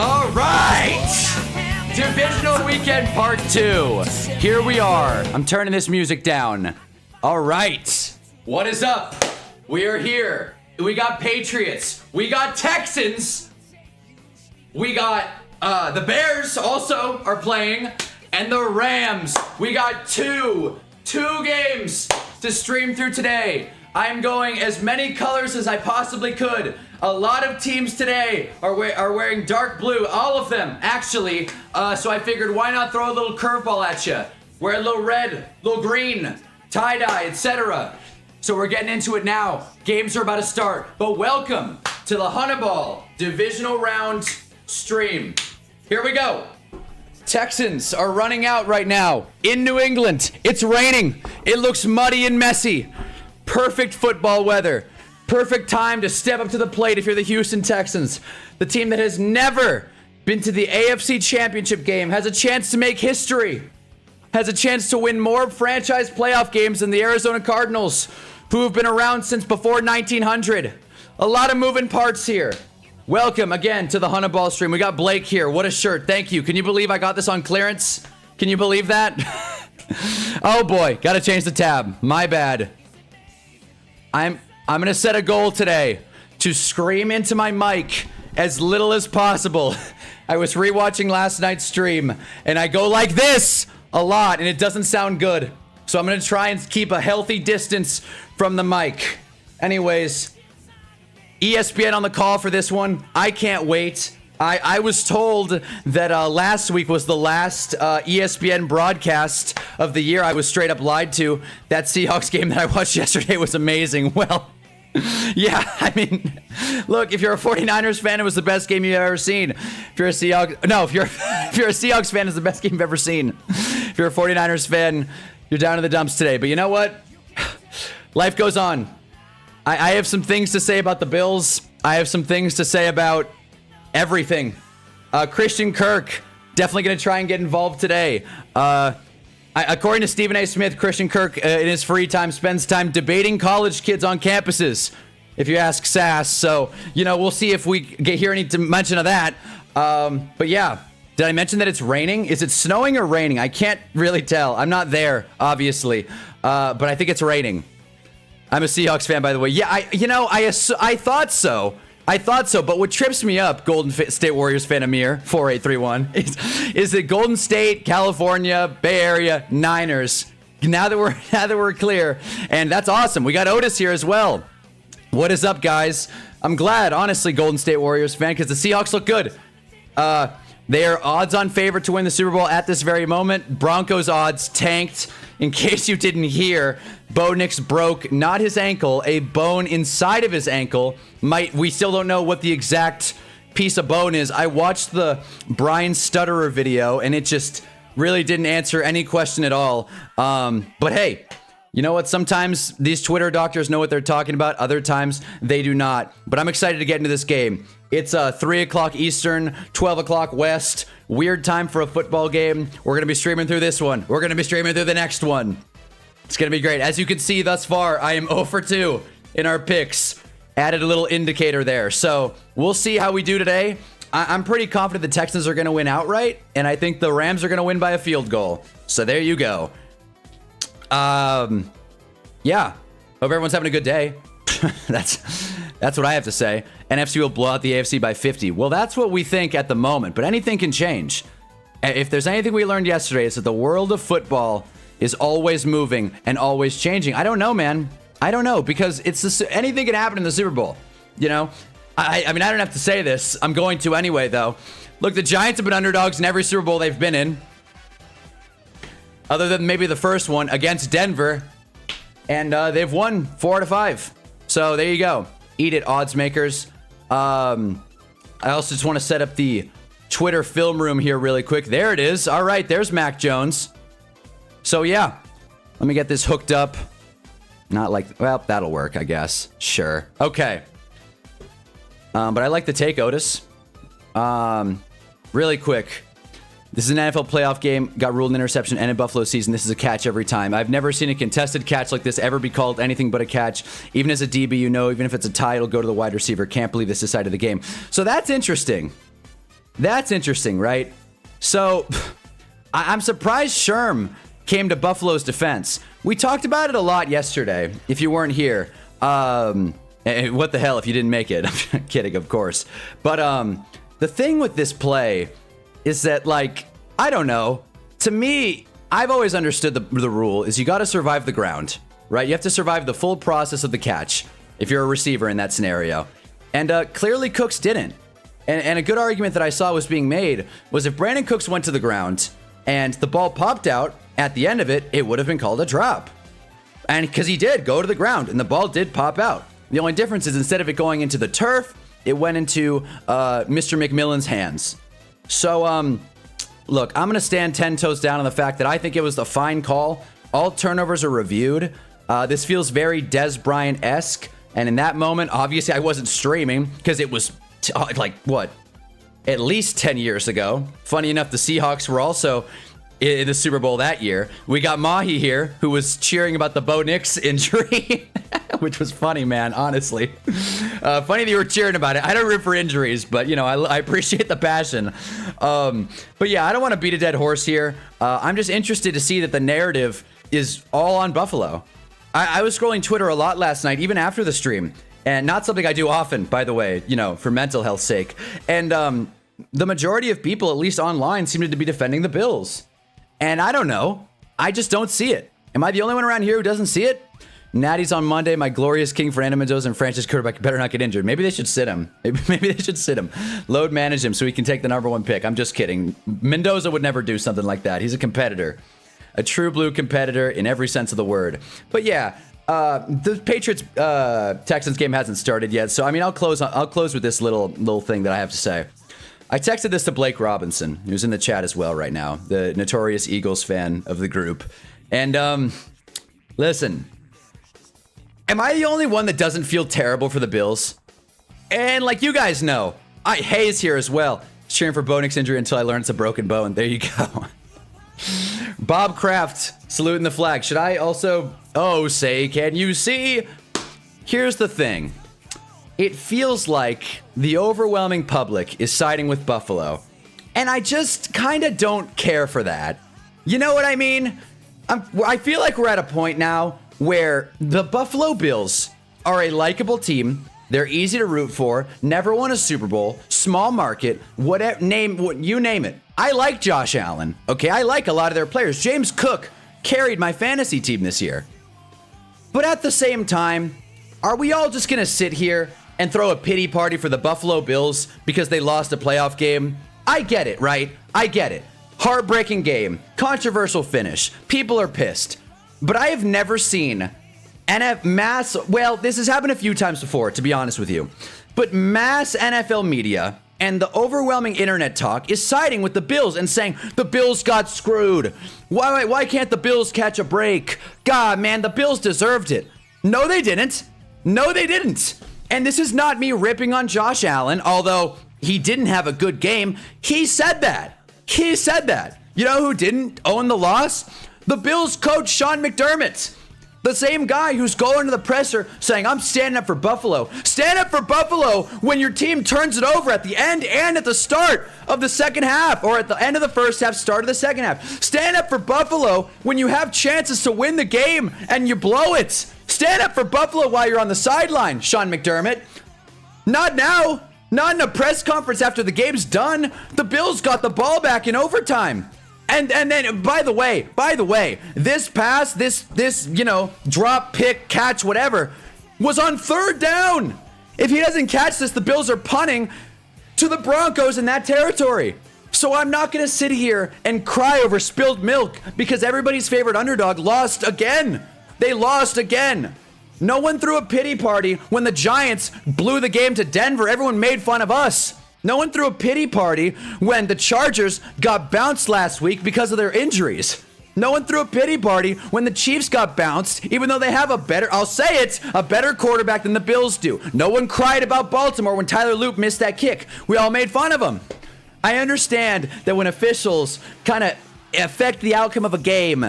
All right. Divisional weekend part 2. Here we are. I'm turning this music down. All right. What is up? We are here. We got Patriots. We got Texans. We got the Bears also are playing. And the Rams. We got two games to stream through today. I'm going as many colors as I possibly could. A lot of teams today are wearing dark blue, all of them, actually. So I figured, why not throw a little curveball at you? Wear a little red, little green, tie-dye, etc. So we're getting into it now. Games are about to start. But welcome to the Hunnaball Divisional Round stream. Here we go. Texans are running out right now in New England. It's raining. It looks muddy and messy. Perfect football weather. Perfect time to step up to the plate if you're the Houston Texans. The team that has never been to the AFC Championship game has a chance to make history. Has a chance to win more franchise playoff games than the Arizona Cardinals, who have been around since before 1900. A lot of moving parts here. Welcome again to the Hunnaball stream. We got Blake here. What a shirt. Thank you. Can you believe I got this on clearance? Can you believe that? Oh boy, gotta change the tab. My bad. I'm gonna set a goal today to scream into my mic as little as possible. I was rewatching last night's stream and I go like this a lot and it doesn't sound good. So I'm gonna try and keep a healthy distance from the mic. Anyways, ESPN on the call for this one. I can't wait. I was told that last week was the last ESPN broadcast of the year. I was straight up lied to. That Seahawks game that I watched yesterday was amazing. Well, yeah, I mean, look, if you're a 49ers fan, it was the best game you've ever seen. If you're a Seahawks, no, if you're a Seahawks fan, it's the best game you've ever seen. If you're a 49ers fan, you're down in the dumps today. But you know what? Life goes on. I have some things to say about the Bills. I have some things to say about everything. Christian Kirk, definitely going to try and get involved today. According to Stephen A. Smith, Christian Kirk, in his free time, spends time debating college kids on campuses, if you ask Sass. So, you know, we'll see if we hear any mention of that. But yeah, did I mention that it's raining? Is it snowing or raining? I can't really tell. I'm not there, obviously. But I think it's raining. I'm a Seahawks fan, by the way. Yeah, I thought so. But what trips me up, Golden State Warriors fan Amir 4831, is that Golden State, California, Bay Area, Niners. Now that we're clear, and that's awesome. We got Otis here as well. What is up, guys? I'm glad, honestly, Golden State Warriors fan, because the Seahawks look good. They are odds-on favorite to win the Super Bowl at this very moment. Broncos odds tanked. In case you didn't hear, Bo Nix broke not his ankle, a bone inside of his ankle. We still don't know what the exact piece of bone is. I watched the Brian Stutterer video, and it just really didn't answer any question at all. But hey, you know what? Sometimes these Twitter doctors know what they're talking about. Other times, they do not. But I'm excited to get into this game. It's 3 o'clock Eastern, 12 o'clock West. Weird time for a football game. We're going to be streaming through this one. We're going to be streaming through the next one. It's going to be great. As you can see thus far, I am 0 for 2 in our picks. Added a little indicator there. So we'll see how we do today. I'm pretty confident the Texans are going to win outright. And I think the Rams are going to win by a field goal. So there you go. Yeah. Hope everyone's having a good day. That's what I have to say. NFC will blow out the AFC by 50. Well, that's what we think at the moment, but anything can change. If there's anything we learned yesterday, it's that the world of football is always moving and always changing. I don't know, man. I don't know, because anything can happen in the Super Bowl. You know, I mean, I don't have to say this. I'm going to anyway, though. Look, the Giants have been underdogs in every Super Bowl they've been in, other than maybe the first one against Denver, and they've won 4 out of 5. So there you go. Eat it, odds makers. I also just want to set up the Twitter film room here really quick. There it is. All right, there's Mac Jones. So yeah, let me get this hooked up. Not like, well, that'll work, I guess. Sure. Okay. But I like the take, Otis. Really quick. This is an NFL playoff game. Got ruled an interception and a Buffalo season. This is a catch every time. I've never seen a contested catch like this ever be called anything but a catch. Even as a DB, you know, even if it's a tie, it'll go to the wide receiver. Can't believe this decided the game. So that's interesting. That's interesting, right? So I'm surprised Sherm came to Buffalo's defense. We talked about it a lot yesterday, if you weren't here. And what the hell if you didn't make it? I'm kidding, of course. But the thing with this play is that, like, I don't know. To me, I've always understood the rule is you got to survive the ground, right? You have to survive the full process of the catch if you're a receiver in that scenario. And clearly Cooks didn't. And a good argument that I saw was being made was if Brandon Cooks went to the ground and the ball popped out at the end of it, it would have been called a drop. And because he did go to the ground and the ball did pop out. The only difference is instead of it going into the turf, it went into Mr. McMillan's hands. So, look, I'm going to stand 10 toes down on the fact that I think it was a fine call. All turnovers are reviewed. This feels very Des Bryant-esque. And in that moment, obviously, I wasn't streaming because it was at least 10 years ago. Funny enough, the Seahawks were also in the Super Bowl that year. We got Mahi here, who was cheering about the Bo Nix injury, which was funny, man, honestly. Funny that you were cheering about it. I don't root for injuries, but, you know, I appreciate the passion. But, yeah, I don't want to beat a dead horse here. I'm just interested to see that the narrative is all on Buffalo. I was scrolling Twitter a lot last night, even after the stream, and not something I do often, by the way, you know, for mental health's sake. And the majority of people, at least online, seemed to be defending the Bills. And I don't know. I just don't see it. Am I the only one around here who doesn't see it? Natty's on Monday. My glorious King Fernando Mendoza and franchise quarterback better not get injured. Maybe they should sit him. Maybe they should sit him. Load manage him so he can take the #1 pick. I'm just kidding. Mendoza would never do something like that. He's a competitor. A true blue competitor in every sense of the word. But yeah, the Patriots Texans game hasn't started yet. So I mean, I'll close with this little thing that I have to say. I texted this to Blake Robinson, who's in the chat as well right now, the notorious Eagles fan of the group. And listen, am I the only one that doesn't feel terrible for the Bills? And like you guys know, Hayes here as well, cheering for Bo Nix injury until I learn it's a broken bone. There you go. Bob Kraft saluting the flag. Should I also? Oh, say, can you see? Here's the thing. It feels like the overwhelming public is siding with Buffalo. And I just kind of don't care for that. You know what I mean? I feel like we're at a point now where the Buffalo Bills are a likable team. They're easy to root for. Never won a Super Bowl. Small market. You name it. I like Josh Allen. Okay, I like a lot of their players. James Cook carried my fantasy team this year. But at the same time, are we all just going to sit here and throw a pity party for the Buffalo Bills because they lost a playoff game? I get it, right? I get it. Heartbreaking game. Controversial finish. People are pissed. But I have never seen well, this has happened a few times before, to be honest with you. But mass NFL media and the overwhelming internet talk is siding with the Bills and saying, the Bills got screwed. Why can't the Bills catch a break? God, man, the Bills deserved it. No, they didn't. No, they didn't. And this is not me ripping on Josh Allen, although he didn't have a good game. He said that. He said that. You know who didn't own the loss? The Bills coach, Sean McDermott. The same guy who's going to the presser saying, I'm standing up for Buffalo. Stand up for Buffalo when your team turns it over at the end and at the start of the second half, or at the end of the first half, start of the second half. Stand up for Buffalo when you have chances to win the game and you blow it. Stand up for Buffalo while you're on the sideline, Sean McDermott. Not now. Not in a press conference after the game's done. The Bills got the ball back in overtime. And then, by the way, this pass, this, you know, drop, pick, catch, whatever, was on third down. If he doesn't catch this, the Bills are punting to the Broncos in that territory. So I'm not going to sit here and cry over spilled milk because everybody's favorite underdog lost again. They lost again. No one threw a pity party when the Giants blew the game to Denver. Everyone made fun of us. No one threw a pity party when the Chargers got bounced last week because of their injuries. No one threw a pity party when the Chiefs got bounced, even though they have a better quarterback than the Bills do. No one cried about Baltimore when Tyler Loop missed that kick. We all made fun of him. I understand that when officials kind of affect the outcome of a game,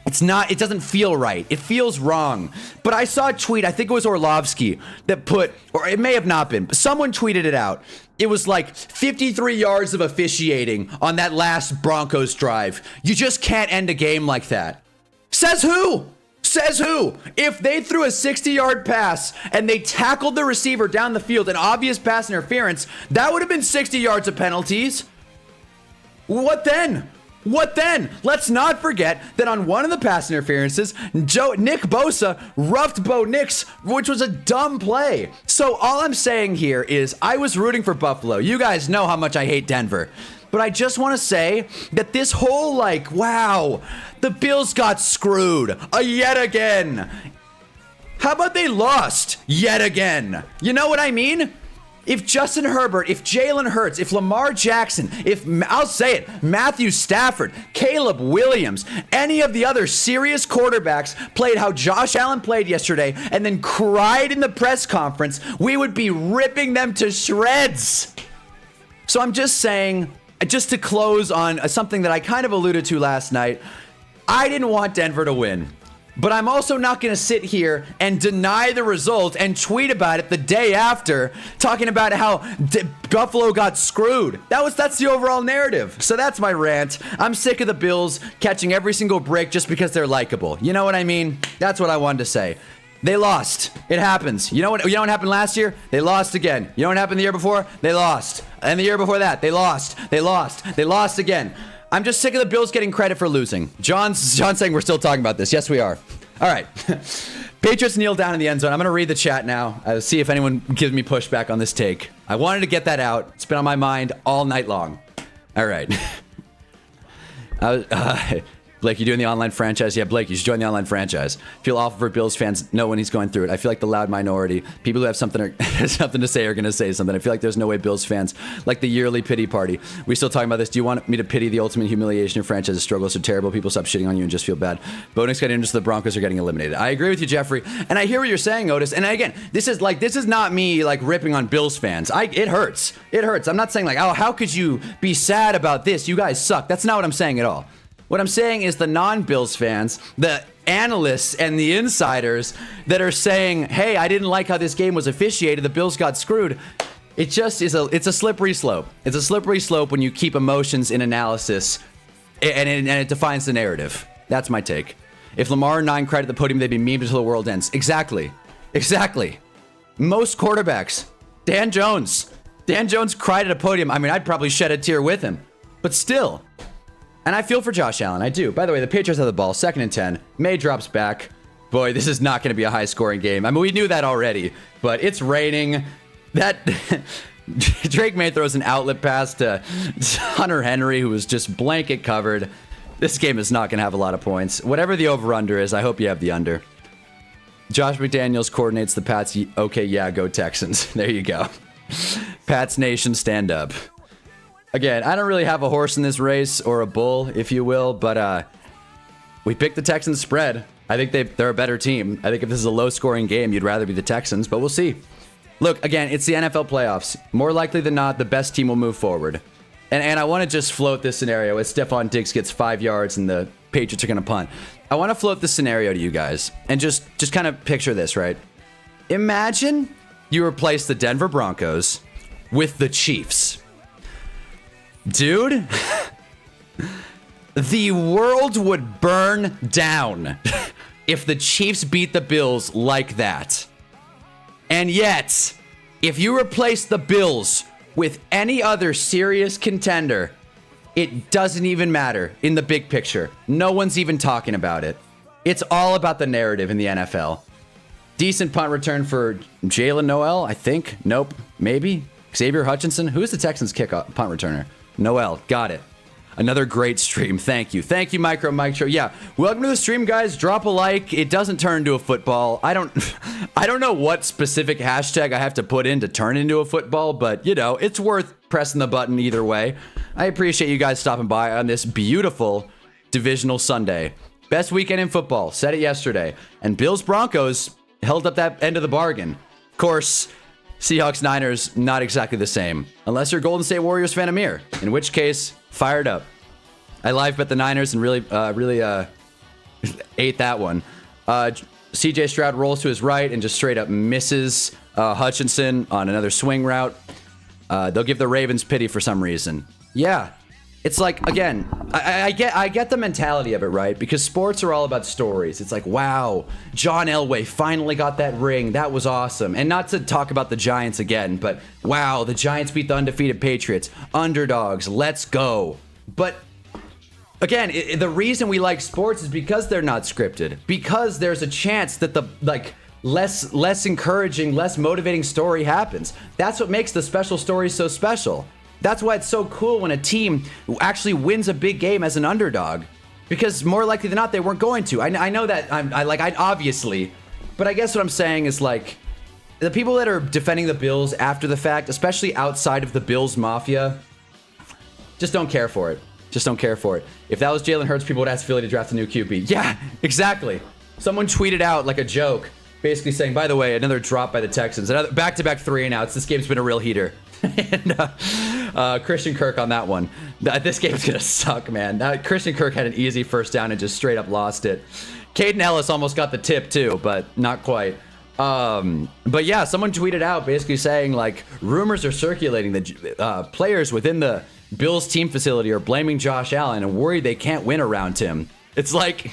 It's not, it doesn't feel right. It feels wrong. But I saw a tweet, I think it was Orlovsky, that put, or it may have not been, but someone tweeted it out. It was like 53 yards of officiating on that last Broncos drive. You just can't end a game like that. Says who? Says who? If they threw a 60-yard pass and they tackled the receiver down the field, an obvious pass interference, that would have been 60 yards of penalties. What then? What then? Let's not forget that on one of the pass interferences, Nick Bosa roughed Bo Nix, which was a dumb play. So all I'm saying here is I was rooting for Buffalo. You guys know how much I hate Denver. But I just want to say that this whole wow, the Bills got screwed yet again. How about they lost yet again? You know what I mean? If Justin Herbert, if Jalen Hurts, if Lamar Jackson, I'll say it, Matthew Stafford, Caleb Williams, any of the other serious quarterbacks played how Josh Allen played yesterday and then cried in the press conference, we would be ripping them to shreds. So I'm just saying, just to close on something that I kind of alluded to last night, I didn't want Denver to win. But I'm also not going to sit here and deny the result and tweet about it the day after, talking about how Buffalo got screwed. That's the overall narrative. So that's my rant. I'm sick of the Bills catching every single break just because they're likable. You know what I mean? That's what I wanted to say. They lost. It happens. You know what happened last year? They lost again. You know what happened the year before? They lost. And the year before that, they lost. They lost. They lost again. I'm just sick of the Bills getting credit for losing. John's saying we're still talking about this. Yes, we are. All right. Patriots kneel down in the end zone. I'm going to read the chat now. See if anyone gives me pushback on this take. I wanted to get that out. It's been on my mind all night long. All right. Blake, you doing the online franchise? Yeah, Blake, you should join the online franchise. Feel awful for Bills fans. Know when he's going through it. I feel like the loud minority. People who have something to say are going to say something. I feel like there's no way Bills fans like the yearly pity party. We still talking about this. Do you want me to pity the ultimate humiliation your franchise's struggles are terrible? People stop shitting on you and just feel bad. Bo Nix got injured, so the Broncos are getting eliminated. I agree with you, Jeffrey. And I hear what you're saying, Otis. And again, this is not me ripping on Bills fans. It hurts. It hurts. I'm not saying oh, how could you be sad about this? You guys suck. That's not what I'm saying at all. What I'm saying is the non-Bills fans, the analysts and the insiders that are saying, hey, I didn't like how this game was officiated, the Bills got screwed. It just is it's a slippery slope. It's a slippery slope when you keep emotions in analysis and it defines the narrative. That's my take. If Lamar and 9 cried at the podium, they'd be memed until the world ends. Exactly. Most quarterbacks. Dan Jones cried at a podium. I mean, I'd probably shed a tear with him. But still. And I feel for Josh Allen. I do. By the way, the Patriots have the ball. 2nd and 10. May drops back. Boy, this is not going to be a high-scoring game. I mean, we knew that already. But it's raining. Drake May throws an outlet pass to Hunter Henry, who was just blanket covered. This game is not going to have a lot of points. Whatever the over-under is, I hope you have the under. Josh McDaniels coordinates the Pats. Okay, yeah, go Texans. There you go. Pats Nation, stand up. Again, I don't really have a horse in this race, or a bull, if you will, but we picked the Texans spread. I think they're a better team. I think if this is a low-scoring game, you'd rather be the Texans, but we'll see. Look, again, it's the NFL playoffs. More likely than not, the best team will move forward. And I want to just float this scenario as Stephon Diggs gets 5 yards and the Patriots are going to punt. I want to float this scenario to you guys and just kind of picture this, right? Imagine you replace the Denver Broncos with the Chiefs. Dude, the world would burn down if the Chiefs beat the Bills like that. And yet, if you replace the Bills with any other serious contender, it doesn't even matter in the big picture. No one's even talking about it. It's all about the narrative in the NFL. Decent punt return for Jalen Noel, I think. Nope. Maybe. Xavier Hutchinson. Who is the Texans punt returner? Noel. Got it. Another great stream. Thank you. Thank you, Micro Mike Show. Yeah, welcome to the stream, guys. Drop a like. It doesn't turn into a football. I don't know what specific hashtag I have to put in to turn into a football, but, you know, it's worth pressing the button either way. I appreciate you guys stopping by on this beautiful divisional Sunday. Best weekend in football. Said it yesterday. And Bills-Broncos held up that end of the bargain. Of course, Seahawks-Niners, not exactly the same. Unless you're a Golden State Warriors fan, Amir. In which case, fired up. I live bet the Niners and really ate that one. CJ Stroud rolls to his right and just straight up misses Hutchinson on another swing route. They'll give the Ravens pity for some reason. Yeah. It's like, again, I get the mentality of it, right? Because sports are all about stories. It's like, wow, John Elway finally got that ring. That was awesome. And not to talk about the Giants again, but wow, the Giants beat the undefeated Patriots. Underdogs, let's go. But again, the reason we like sports is because they're not scripted. Because there's a chance that the, like, less encouraging, less motivating story happens. That's what makes the special stories so special. That's why it's so cool when a team actually wins a big game as an underdog, because more likely than not they weren't going to. I know that I obviously, but I guess what I'm saying is, like, the people that are defending the Bills after the fact, especially outside of the Bills Mafia, just don't care for it. Just don't care for it. If that was Jalen Hurts, people would ask Philly to draft a new QB. Yeah, exactly. Someone tweeted out like a joke, basically saying, by the way, another drop by the Texans. Another back-to-back 3-and-outs. This game's been a real heater. And Christian Kirk on that one. This game's gonna suck, man. Christian Kirk had an easy first down and just straight up lost it. Caden Ellis almost got the tip too, but not quite. But yeah, someone tweeted out basically saying, like, rumors are circulating that players within the Bills team facility are blaming Josh Allen and worried they can't win around him. It's like,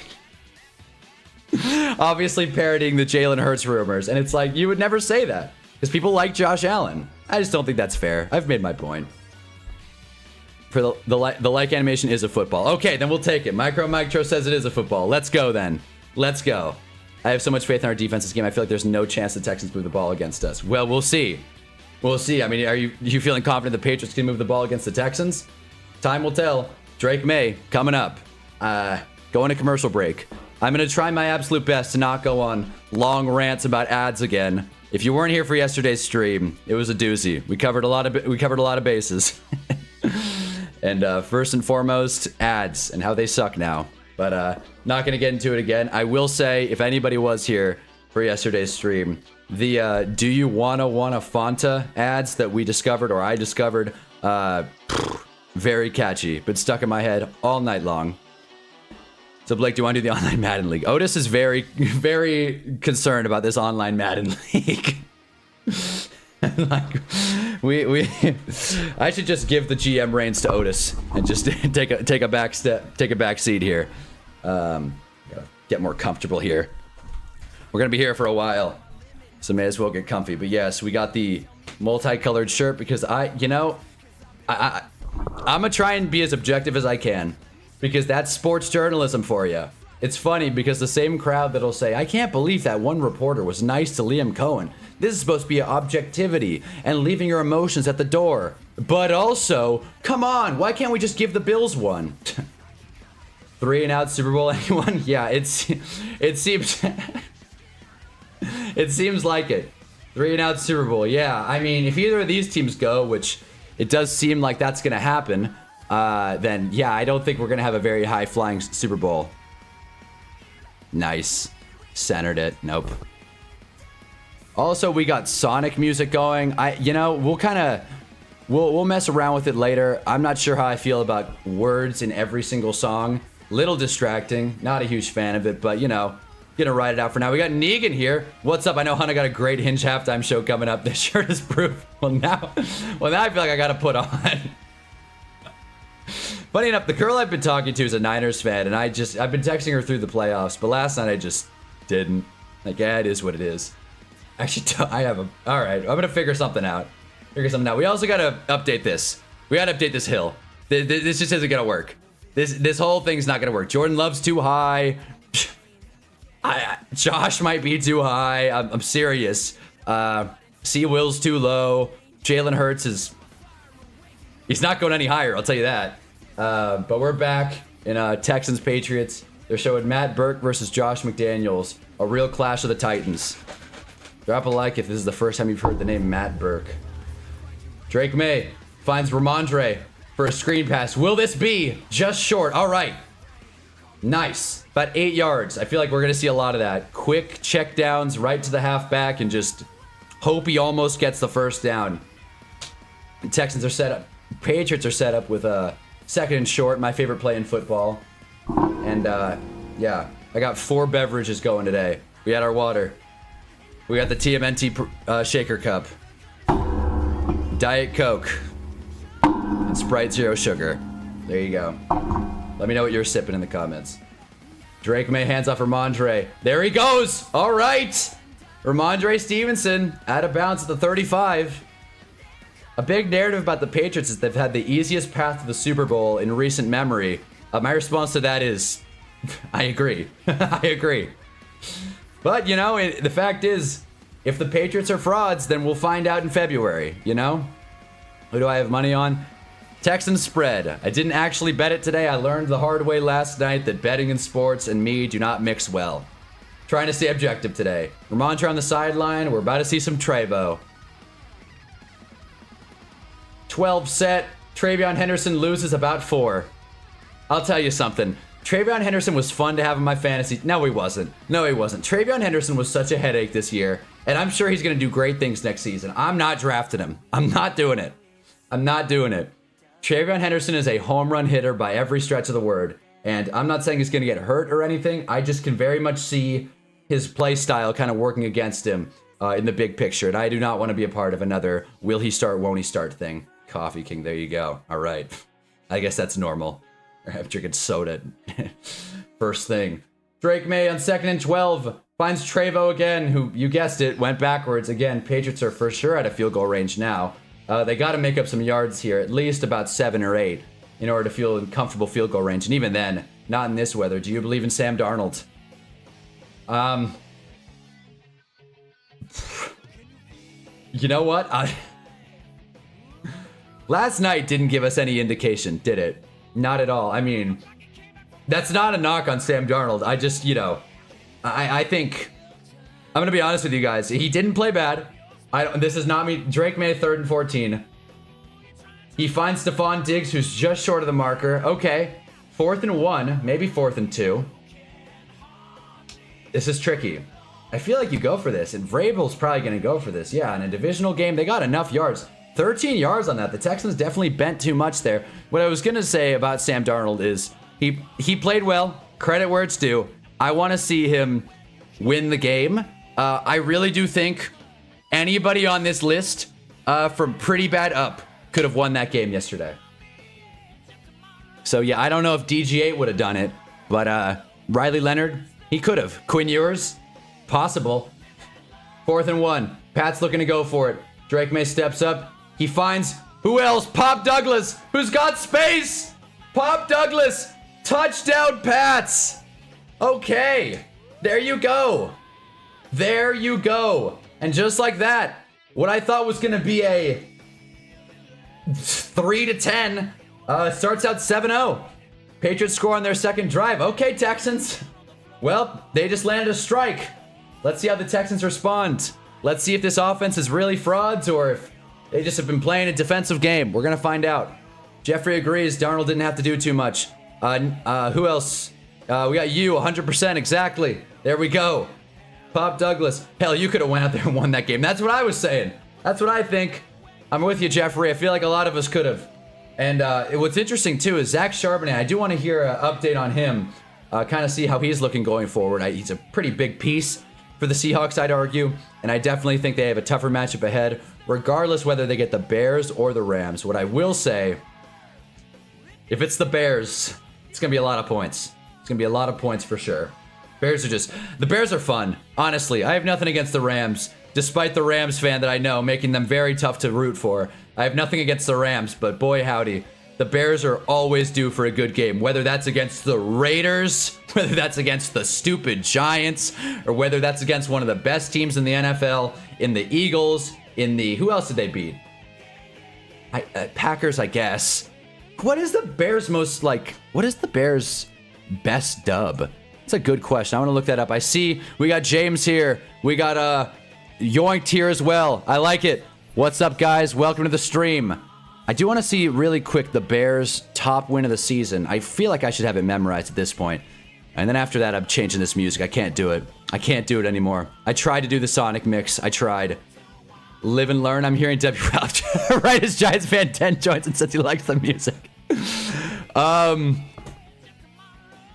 obviously parroting the Jalen Hurts rumors, and it's like, you would never say that because people like Josh Allen. I just don't think that's fair. I've made my point. For the like animation is a football. Okay, then we'll take it. Micro Micro says it is a football. Let's go then. Let's go. I have so much faith in our defense this game. I feel like there's no chance the Texans move the ball against us. Well, we'll see. We'll see. I mean, are you feeling confident the Patriots can move the ball against the Texans? Time will tell. Drake May coming up. Going to commercial break. I'm going to try my absolute best to not go on long rants about ads again. If you weren't here for yesterday's stream, it was a doozy. We covered a lot of bases. And first and foremost, ads and how they suck now. But not going to get into it again. I will say, if anybody was here for yesterday's stream, the do you wanna Fanta ads that we discovered, or I discovered, very catchy, but stuck in my head all night long. So Blake, do you want to do the online Madden League? Otis is very, very concerned about this online Madden League. Like, I should just give the GM reins to Otis and just take a back seat here. Gotta get more comfortable here. We're gonna be here for a while, so may as well get comfy. But yes, we got the multicolored shirt because I'm gonna try and be as objective as I can, because that's sports journalism for you. It's funny because the same crowd that'll say, I can't believe that one reporter was nice to Liam Cohen. This is supposed to be objectivity and leaving your emotions at the door. But also, come on, why can't we just give the Bills one? 3-and-out Super Bowl, anyone? Yeah, it seems it seems like it. 3-and-out Super Bowl, yeah. I mean, if either of these teams go, which it does seem like that's gonna happen, then yeah, I don't think we're gonna have a very high-flying Super Bowl. Nice. Centered it. Nope. Also, we got Sonic music going. We'll mess around with it later. I'm not sure how I feel about words in every single song. Little distracting. Not a huge fan of it, but you know, gonna ride it out for now. We got Negan here. What's up? I know Hunter got a great Hinge halftime show coming up. This shirt is proof. Well, now I feel like I gotta put on. Funny enough, the girl I've been talking to is a Niners fan, and I've been texting her through the playoffs, but last night I just didn't. Like, yeah, it is what it is. Actually, alright, I'm gonna figure something out. We also gotta update this. We gotta update this hill. This just isn't gonna work. This whole thing's not gonna work. Jordan Love's too high. Josh might be too high. I'm serious. C. Will's too low. Jalen Hurts he's not going any higher, I'll tell you that. But we're back in Texans Patriots. They're showing Matt Burke versus Josh McDaniels, a real clash of the Titans. Drop a like if this is the first time you've heard the name Matt Burke. Drake May finds Ramondre for a screen pass. Will this be just short? All right. Nice. About 8 yards. I feel like we're going to see a lot of that. Quick check downs right to the halfback and just hope he almost gets the first down. The Texans are set up. Patriots are set up with a second and short, my favorite play in football. And yeah, I got 4 beverages going today. We had our water. We got the TMNT shaker cup. Diet Coke. And Sprite Zero Sugar. There you go. Let me know what you're sipping in the comments. Drake May hands off Ramondre. There he goes! Alright! Ramondre Stevenson out of bounds at the 35. A big narrative about the Patriots is they've had the easiest path to the Super Bowl in recent memory. My response to that is, I agree. I agree. But, you know, the fact is, if the Patriots are frauds, then we'll find out in February, you know? Who do I have money on? Texans spread. I didn't actually bet it today. I learned the hard way last night that betting in sports and me do not mix well. Trying to stay objective today. Ramondre on the sideline. We're about to see some Trevo. 12 set. Travion Henderson loses about 4. I'll tell you something. Travion Henderson was fun to have in my fantasy. No, he wasn't. No, he wasn't. Travion Henderson was such a headache this year. And I'm sure he's going to do great things next season. I'm not drafting him. I'm not doing it. I'm not doing it. Travion Henderson is a home run hitter by every stretch of the word. And I'm not saying he's going to get hurt or anything. I just can very much see his play style kind of working against him in the big picture. And I do not want to be a part of another will he start, won't he start thing. Coffee King, there you go. All right. I guess that's normal. I'm drinking soda. First thing. Drake May on 2nd and 12. Finds Trevo again, who, you guessed it, went backwards. Again, Patriots are for sure out of field goal range now. They got to make up some yards here, at least about 7 or 8, in order to feel in comfortable field goal range. And even then, not in this weather. Do you believe in Sam Darnold? You know what? Last night didn't give us any indication, did it? Not at all. I mean, that's not a knock on Sam Darnold. I just, you know, I think, I'm going to be honest with you guys. He didn't play bad. This is not me. Drake May, 3rd and 14. He finds Stephon Diggs, who's just short of the marker. Okay. 4th and 1, maybe 4th and 2. This is tricky. I feel like you go for this, and Vrabel's probably going to go for this. Yeah, in a divisional game, they got enough yards. 13 yards on that. The Texans definitely bent too much there. What I was going to say about Sam Darnold is he played well. Credit where it's due. I want to see him win the game. I really do think anybody on this list from pretty bad up could have won that game yesterday. So, yeah, I don't know if DG8 would have done it, but Riley Leonard, he could have. Quinn Ewers, possible. 4th and 1. Pat's looking to go for it. Drake May steps up. He finds, who else? Pop Douglas, who's got space. Pop Douglas, touchdown Pats. Okay, there you go. There you go. And just like that, what I thought was going to be a 3-10 starts out 7-0. Patriots score on their second drive. Okay, Texans. Well, they just landed a strike. Let's see how the Texans respond. Let's see if this offense is really frauds or if they just have been playing a defensive game. We're going to find out. Jeffrey agrees. Darnold didn't have to do too much. Who else? We got you, 100%, exactly. There we go. Pop Douglas. Hell, you could have went out there and won that game. That's what I was saying. That's what I think. I'm with you, Jeffrey. I feel like a lot of us could have. And what's interesting, too, is Zach Charbonnet. I do want to hear an update on him. Kind of see how he's looking going forward. He's a pretty big piece for the Seahawks, I'd argue. And I definitely think they have a tougher matchup ahead, regardless whether they get the Bears or the Rams. What I will say, if it's the Bears, it's going to be a lot of points. It's going to be a lot of points for sure. The Bears are fun. Honestly, I have nothing against the Rams, despite the Rams fan that I know, making them very tough to root for. I have nothing against the Rams, but boy howdy, the Bears are always due for a good game, whether that's against the Raiders, whether that's against the stupid Giants, or whether that's against one of the best teams in the NFL, in the Eagles, in the... Who else did they beat? Packers, I guess. What is the Bears most, like... What is the Bears' best dub? It's a good question. I want to look that up. I see we got James here. We got Yoinked here as well. I like it. What's up, guys? Welcome to the stream. I do want to see really quick the Bears' top win of the season. I feel like I should have it memorized at this point. And then after that, I'm changing this music. I can't do it. I can't do it anymore. I tried to do the Sonic mix. I tried. Live and learn. I'm hearing W. Ralph. Right as Giants fan 10 joins and says he likes the music.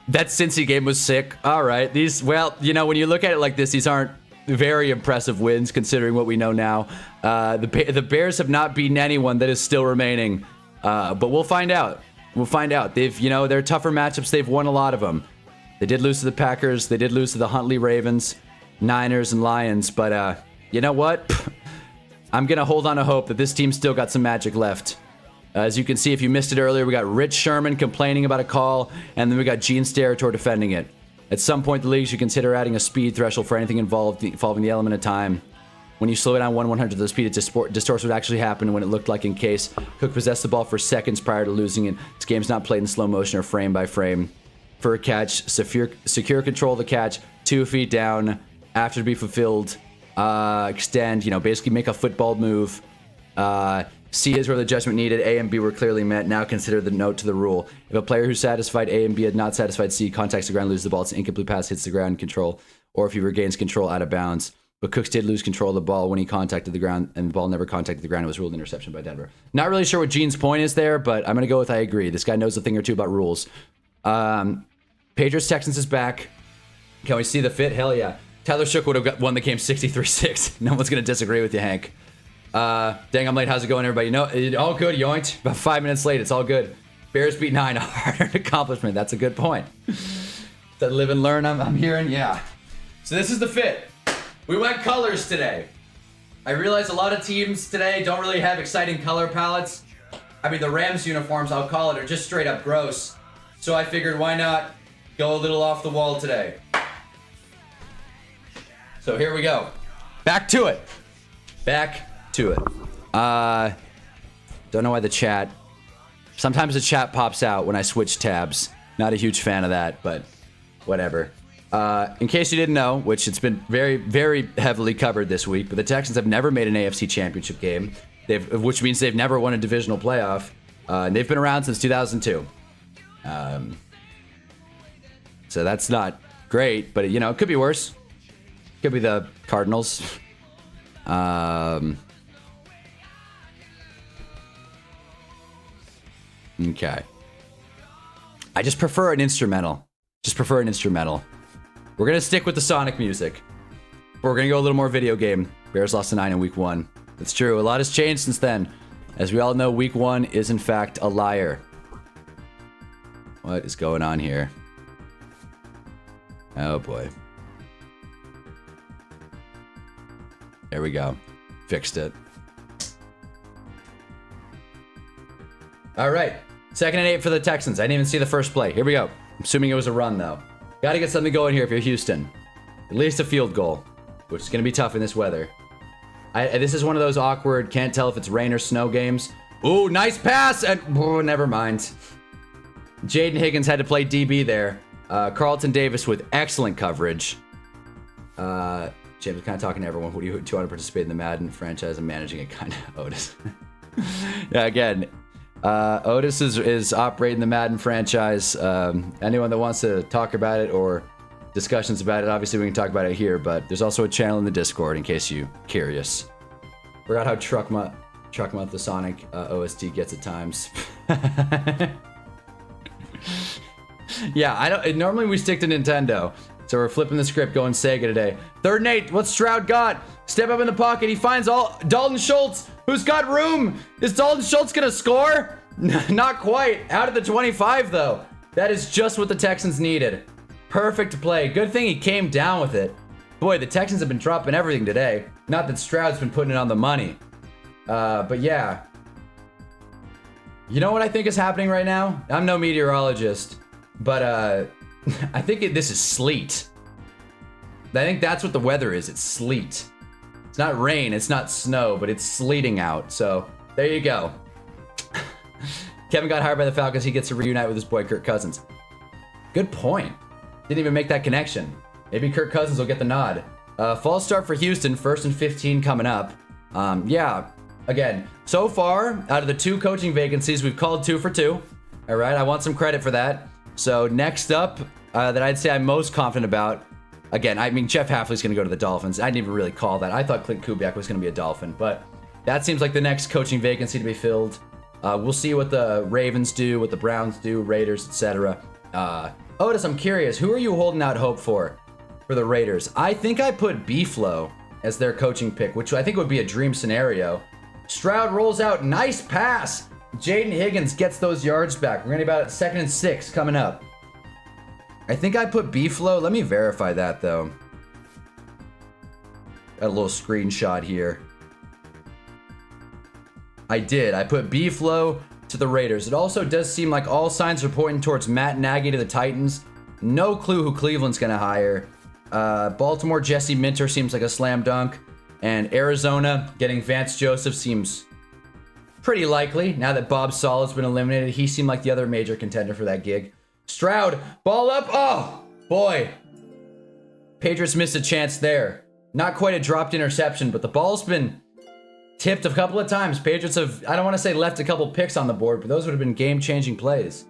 That Cincy game was sick. All right. These, well, you know, when you look at it like this, these aren't very impressive wins considering what we know now. The Bears have not beaten anyone that is still remaining. But we'll find out. We'll find out. They've, you know, they're tougher matchups. They've won a lot of them. They did lose to the Packers. They did lose to the Huntley Ravens, Niners, and Lions. But you know what? I'm going to hold on to hope that this team still got some magic left. As you can see, if you missed it earlier, we got Rich Sherman complaining about a call, and then we got Gene Steratore defending it. At some point, the league should consider adding a speed threshold for anything involving the element of time. When you slow it down 1/100th of the speed, it distorts what actually happened when it looked like in case Cook possessed the ball for seconds prior to losing it. This game's not played in slow motion or frame by frame. For a catch, secure control of the catch, 2 feet down, after to be fulfilled, extend, you know, basically make a football move. C is where the judgment needed. A and B were clearly met. Now consider the note to the rule. If a player who satisfied A and B had not satisfied C contacts the ground, loses the ball, it's an incomplete pass, hits the ground control, or if he regains control out of bounds. But Cooks did lose control of the ball when he contacted the ground, and the ball never contacted the ground. It was ruled interception by Denver. Not really sure what Gene's point is there, but I'm going to go with I agree. This guy knows a thing or two about rules. Patriots Texans is back. Can we see the fit? Hell yeah. Tyler Shook would have won the game 63-6. No one's going to disagree with you, Hank. Dang, I'm late. How's it going, everybody? No, all good, yoinked. About 5 minutes late. It's all good. Bears beat 9. A hard accomplishment. That's a good point. That live and learn I'm hearing. Yeah. So this is the fit. We went colors today. I realize a lot of teams today don't really have exciting color palettes. I mean, the Rams uniforms, I'll call it, are just straight up gross. So I figured, why not go a little off the wall today? So here we go. Back to it. Back to it. Don't know why the chat. Sometimes the chat pops out when I switch tabs. Not a huge fan of that, but whatever. In case you didn't know, which it's been very, very heavily covered this week, but the Texans have never made an AFC Championship game, which means they've never won a divisional playoff, and they've been around since 2002. So that's not great, but you know, it could be worse. Could be the Cardinals. Okay. I just prefer an instrumental. We're going to stick with the Sonic music. We're going to go a little more video game. Bears lost to 9 in week 1. It's true. A lot has changed since then. As we all know, week 1 is in fact a liar. What is going on here? Oh boy. There we go. Fixed it. All right. 2nd and 8 for the Texans. I didn't even see the first play. Here we go. I'm assuming it was a run, though. Got to get something going here if you're Houston. At least a field goal, which is going to be tough in this weather. This is one of those awkward, can't tell if it's rain or snow games. Ooh, nice pass! And oh, never mind. Jaden Higgins had to play DB there. Carlton Davis with excellent coverage. James was kind of talking to everyone. Who do you want to participate in the Madden franchise and managing it? Kind of Otis. Yeah, again, Otis is operating the Madden franchise. Anyone that wants to talk about it or discussions about it, obviously we can talk about it here, but there's also a channel in the Discord in case you're curious. Forgot how Truck Month the Sonic OST gets at times. Yeah, normally we stick to Nintendo. So we're flipping the script, going Sega today. 3rd and 8, what's Stroud got? Step up in the pocket, he finds Dalton Schultz, who's got room. Is Dalton Schultz gonna score? Not quite. Out of the 25 though. That is just what the Texans needed. Perfect play. Good thing he came down with it. Boy, the Texans have been dropping everything today. Not that Stroud's been putting it on the money. But yeah. You know what I think is happening right now? I'm no meteorologist, but I think this is sleet. I think that's what the weather is. It's sleet. It's not rain, it's not snow, but it's sleeting out. So there you go. Kevin got hired by the Falcons. He gets to reunite with his boy Kirk Cousins. Good point. Didn't even make that connection. Maybe Kirk Cousins will get the nod. False start for Houston. 1st and 15 coming up. Yeah, again, so far, out of the 2 coaching vacancies, we've called 2 for 2. All right, I want some credit for that. So next up, that I'd say I'm most confident about, again, I mean, Jeff Hafley's going to go to the Dolphins. I didn't even really call that. I thought Clint Kubiak was going to be a Dolphin, but that seems like the next coaching vacancy to be filled. We'll see what the Ravens do, what the Browns do, Raiders, etc. Otis, I'm curious. Who are you holding out hope for the Raiders? I think I put B-Flow as their coaching pick, which I think would be a dream scenario. Stroud rolls out. Nice pass. Jaden Higgins gets those yards back. We're going to be about 2nd and 6 coming up. I think I put B-Flow. Let me verify that, though. Got a little screenshot here. I did. I put B-Flow to the Raiders. It also does seem like all signs are pointing towards Matt Nagy to the Titans. No clue who Cleveland's going to hire. Baltimore, Jesse Minter seems like a slam dunk. And Arizona getting Vance Joseph seems pretty likely. Now that Bob Sala's been eliminated, he seemed like the other major contender for that gig. Stroud, ball up. Oh, boy. Patriots missed a chance there. Not quite a dropped interception, but the ball's been tipped a couple of times. Patriots have, I don't want to say left a couple picks on the board, but those would have been game-changing plays.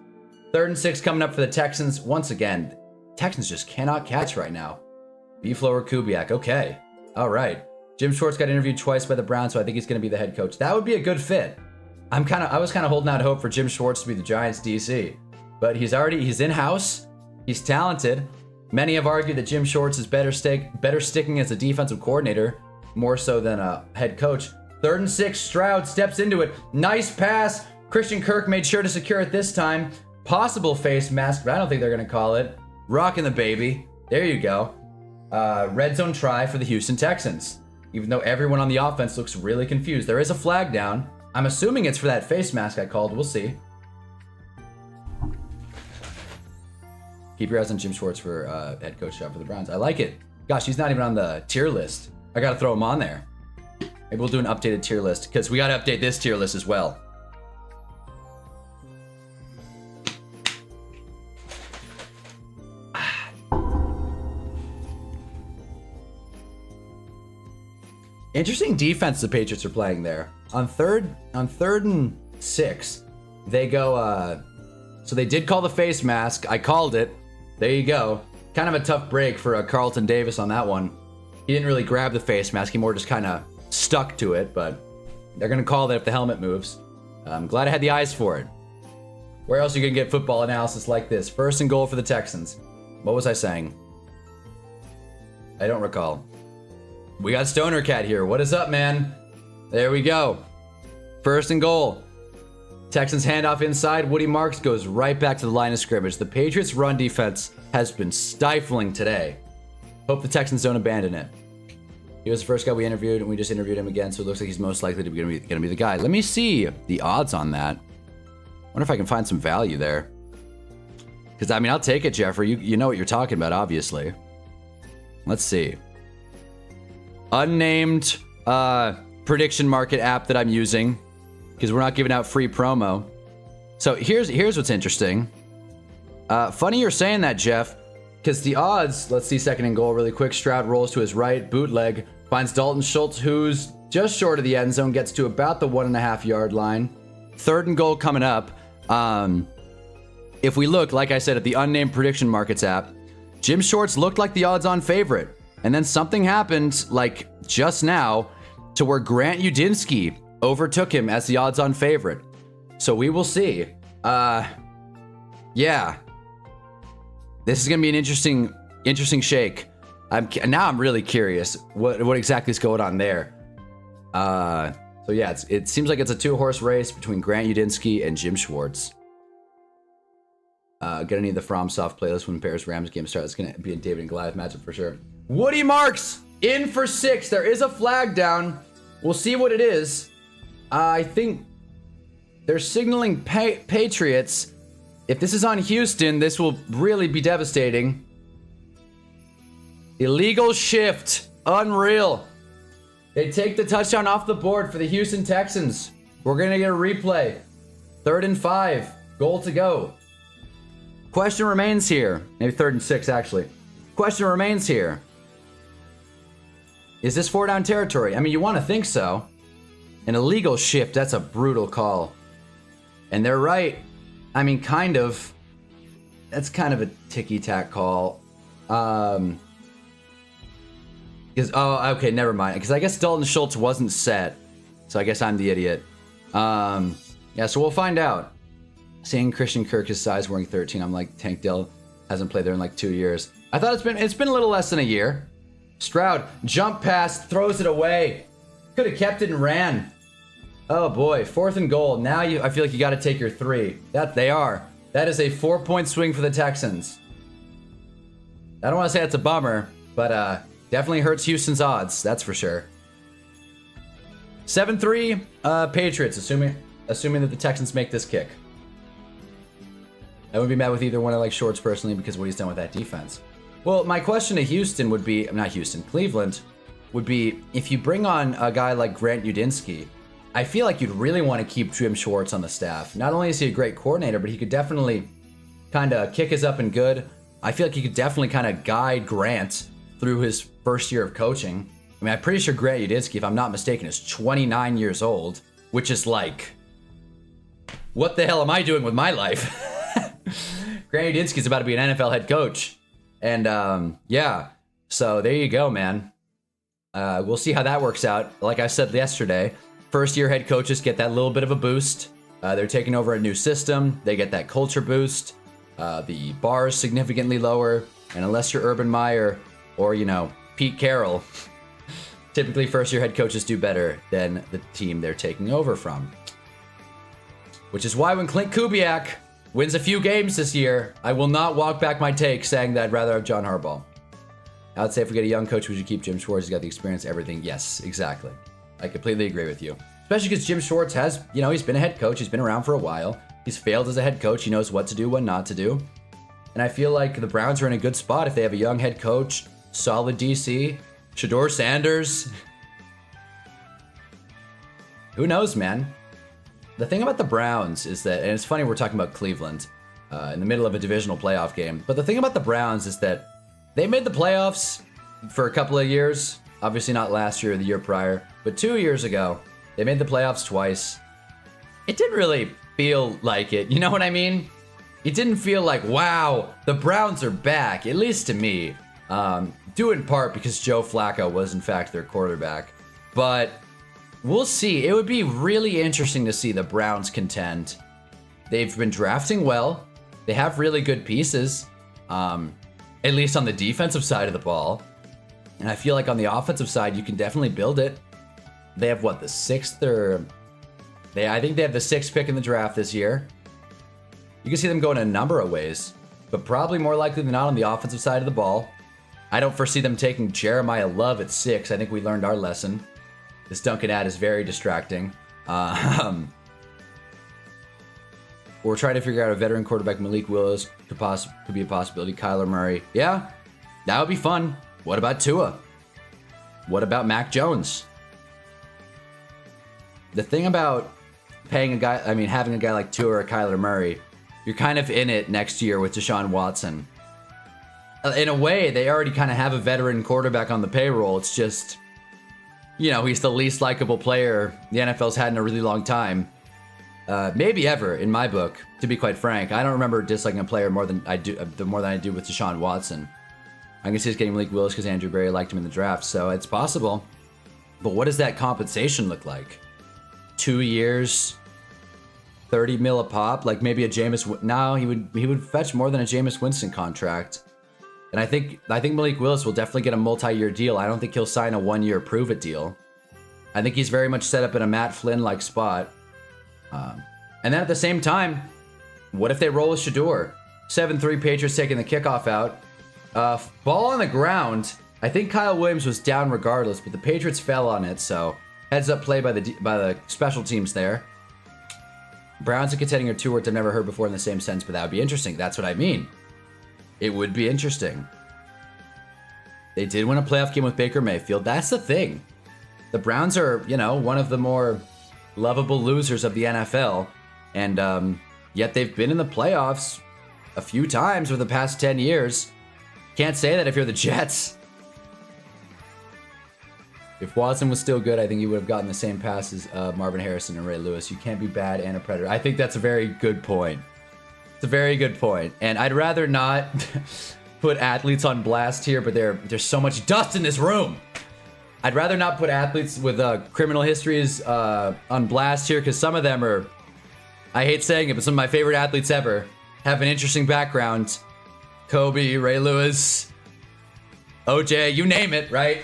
3rd and 6 coming up for the Texans. Once again, Texans just cannot catch right now. B-Flow or Kubiak. Okay. All right. Jim Schwartz got interviewed twice by the Browns, so I think he's going to be the head coach. That would be a good fit. I was kind of holding out hope for Jim Schwartz to be the Giants DC, but he's in-house. He's talented. Many have argued that Jim Schwartz is better sticking as a defensive coordinator, more so than a head coach. 3rd and 6, Stroud steps into it. Nice pass. Christian Kirk made sure to secure it this time. Possible face mask, but I don't think they're going to call it. Rocking the baby. There you go. Red zone try for the Houston Texans. Even though everyone on the offense looks really confused. There is a flag down. I'm assuming it's for that face mask I called. We'll see. Keep your eyes on Jim Schwartz for head coach job for the Browns. I like it. Gosh, he's not even on the tier list. I got to throw him on there. Maybe we'll do an updated tier list because we got to update this tier list as well. Interesting defense the Patriots are playing there. On third and 6, they go, so they did call the face mask. I called it. There you go. Kind of a tough break for Carlton Davis on that one. He didn't really grab the face mask. He more just kind of stuck to it, but they're going to call that if the helmet moves. I'm glad I had the eyes for it. Where else are you going to get football analysis like this? 1st and goal for the Texans. What was I saying? I don't recall. We got Stoner Cat here. What is up, man? There we go. 1st and goal. Texans handoff inside. Woody Marks goes right back to the line of scrimmage. The Patriots' run defense has been stifling today. Hope the Texans don't abandon it. He was the first guy we interviewed, and we just interviewed him again, so it looks like he's most likely to be going to be the guy. Let me see the odds on that. Wonder if I can find some value there. Because, I mean, I'll take it, Jeffrey. You know what you're talking about, obviously. Let's see. Unnamed prediction market app that I'm using, because we're not giving out free promo. So here's what's interesting. Funny you're saying that, Jeff, because the odds, let's see 2nd and goal really quick. Stroud rolls to his right, bootleg, finds Dalton Schultz, who's just short of the end zone, gets to about the 1.5 yard line. 3rd and goal coming up. If we look, like I said, at the unnamed prediction markets app, Jim Schwartz looked like the odds-on favorite. And then something happened, like just now, to where Grant Udinski overtook him as the odds-on favorite. So we will see. Yeah. This is going to be an interesting shake. Now I'm really curious what exactly is going on there. So yeah, it seems like it's a 2-horse race between Grant Udinski and Jim Schwartz. Gonna need the FromSoft playlist when Bears Rams game starts. It's gonna be a David and Goliath matchup for sure. Woody Marks in for 6. There is a flag down. We'll see what it is. I think they're signaling Patriots. If this is on Houston, this will really be devastating. Illegal shift. Unreal. They take the touchdown off the board for the Houston Texans. We're going to get a replay. 3rd and 5. Goal to go. Question remains here. Maybe 3rd and 6, actually. Question remains here. Is this 4-down territory? I mean, you want to think so. An illegal shift, that's a brutal call. And they're right. I mean, kind of. That's kind of a ticky-tack call. Oh, okay, never mind. Because I guess Dalton Schultz wasn't set. So I guess I'm the idiot. Yeah, so we'll find out. Seeing Christian Kirk his size wearing 13, I'm like, Tank Dell. Hasn't played there in like 2 years. I thought it's been a little less than a year. Stroud, jump pass, throws it away. Could have kept it and ran. Oh boy, 4th and goal. Now I feel like you got to take your 3. That they are. That is a 4-point swing for the Texans. I don't want to say it's a bummer, but definitely hurts Houston's odds. That's for sure. 7-3 Patriots, assuming that the Texans make this kick. I wouldn't be mad with either one. I like Shorts personally because of what he's done with that defense. Well, my question to Houston would be, not Houston, Cleveland, would be if you bring on a guy like Grant Udinski, I feel like you'd really want to keep Jim Schwartz on the staff. Not only is he a great coordinator, but he could definitely kind of kick us up and good. I feel like he could definitely kind of guide Grant through his first year of coaching. I mean, I'm pretty sure Grant Udinski, if I'm not mistaken, is 29 years old, which is like, what the hell am I doing with my life? Grant Udinski's about to be an NFL head coach. And yeah, so there you go, man. We'll see how that works out. Like I said yesterday, first year head coaches get that little bit of a boost. They're taking over a new system. They get that culture boost. The bar is significantly lower. And unless you're Urban Meyer or, you know, Pete Carroll, typically first year head coaches do better than the team they're taking over from. Which is why when Clint Kubiak wins a few games this year, I will not walk back my take saying that I'd rather have John Harbaugh. I would say if we get a young coach, we should keep Jim Schwartz. He's got the experience, everything. Yes, exactly. I completely agree with you. Especially because Jim Schwartz has, you know, he's been a head coach. He's been around for a while. He's failed as a head coach. He knows what to do, what not to do. And I feel like the Browns are in a good spot if they have a young head coach, solid DC, Shedeur Sanders. Who knows, man? The thing about the Browns is that, and it's funny we're talking about Cleveland in the middle of a divisional playoff game, but the thing about the Browns is that they made the playoffs for a couple of years. Obviously not last year or the year prior, but 2 years ago, they made the playoffs twice. It didn't really feel like it, you know what I mean? It didn't feel like, wow, the Browns are back, at least to me. Due in part because Joe Flacco was in fact their quarterback. But we'll see. It would be really interesting to see the Browns contend. They've been drafting well. They have really good pieces, at least on the defensive side of the ball. And I feel like on the offensive side, you can definitely build it. They have what, the 6th or... I think they have the 6th pick in the draft this year. You can see them going a number of ways, but probably more likely than not on the offensive side of the ball. I don't foresee them taking Jeremiah Love at 6. I think we learned our lesson. This Duncan ad is very distracting. We're trying to figure out a veteran quarterback. Malik Willis could be a possibility. Kyler Murray. Yeah, that would be fun. What about Tua? What about Mac Jones? The thing about having a guy like Tua or Kyler Murray, you're kind of in it next year with Deshaun Watson. In a way, they already kind of have a veteran quarterback on the payroll. It's just, you know, he's the least likable player the NFL's had in a really long time. Maybe ever, in my book, to be quite frank. I don't remember disliking a player more than I do with Deshaun Watson. I can see he's getting Malik Willis because Andrew Berry liked him in the draft, so it's possible. But what does that compensation look like? 2 years, 30 mil a pop, like maybe a Jameis. No, he would fetch more than a Jameis Winston contract. And I think Malik Willis will definitely get a multi-year deal. I don't think he'll sign a 1-year prove-it deal. I think he's very much set up in a Matt Flynn-like spot. And then at the same time, what if they roll with Shedeur? 7-3 Patriots taking the kickoff out. Ball on the ground. I think Kyle Williams was down regardless, but the Patriots fell on it, so heads up play by the special teams there. Browns are contending are two words I've never heard before in the same sense, but that would be interesting. That's what I mean. It would be interesting. They did win a playoff game with Baker Mayfield. That's the thing. The Browns are, you know, one of the more lovable losers of the NFL, and yet they've been in the playoffs a few times over the past 10 years. Can't say that if you're the Jets. If Watson was still good, I think he would have gotten the same pass as Marvin Harrison and Ray Lewis. You can't be bad and a Predator. I think that's a very good point. It's a very good point. And I'd rather not put athletes on blast here, but there's so much dust in this room. I'd rather not put athletes with criminal histories on blast here, because some of them are, I hate saying it, but some of my favorite athletes ever have an interesting background. Kobe, Ray Lewis, OJ, you name it, right?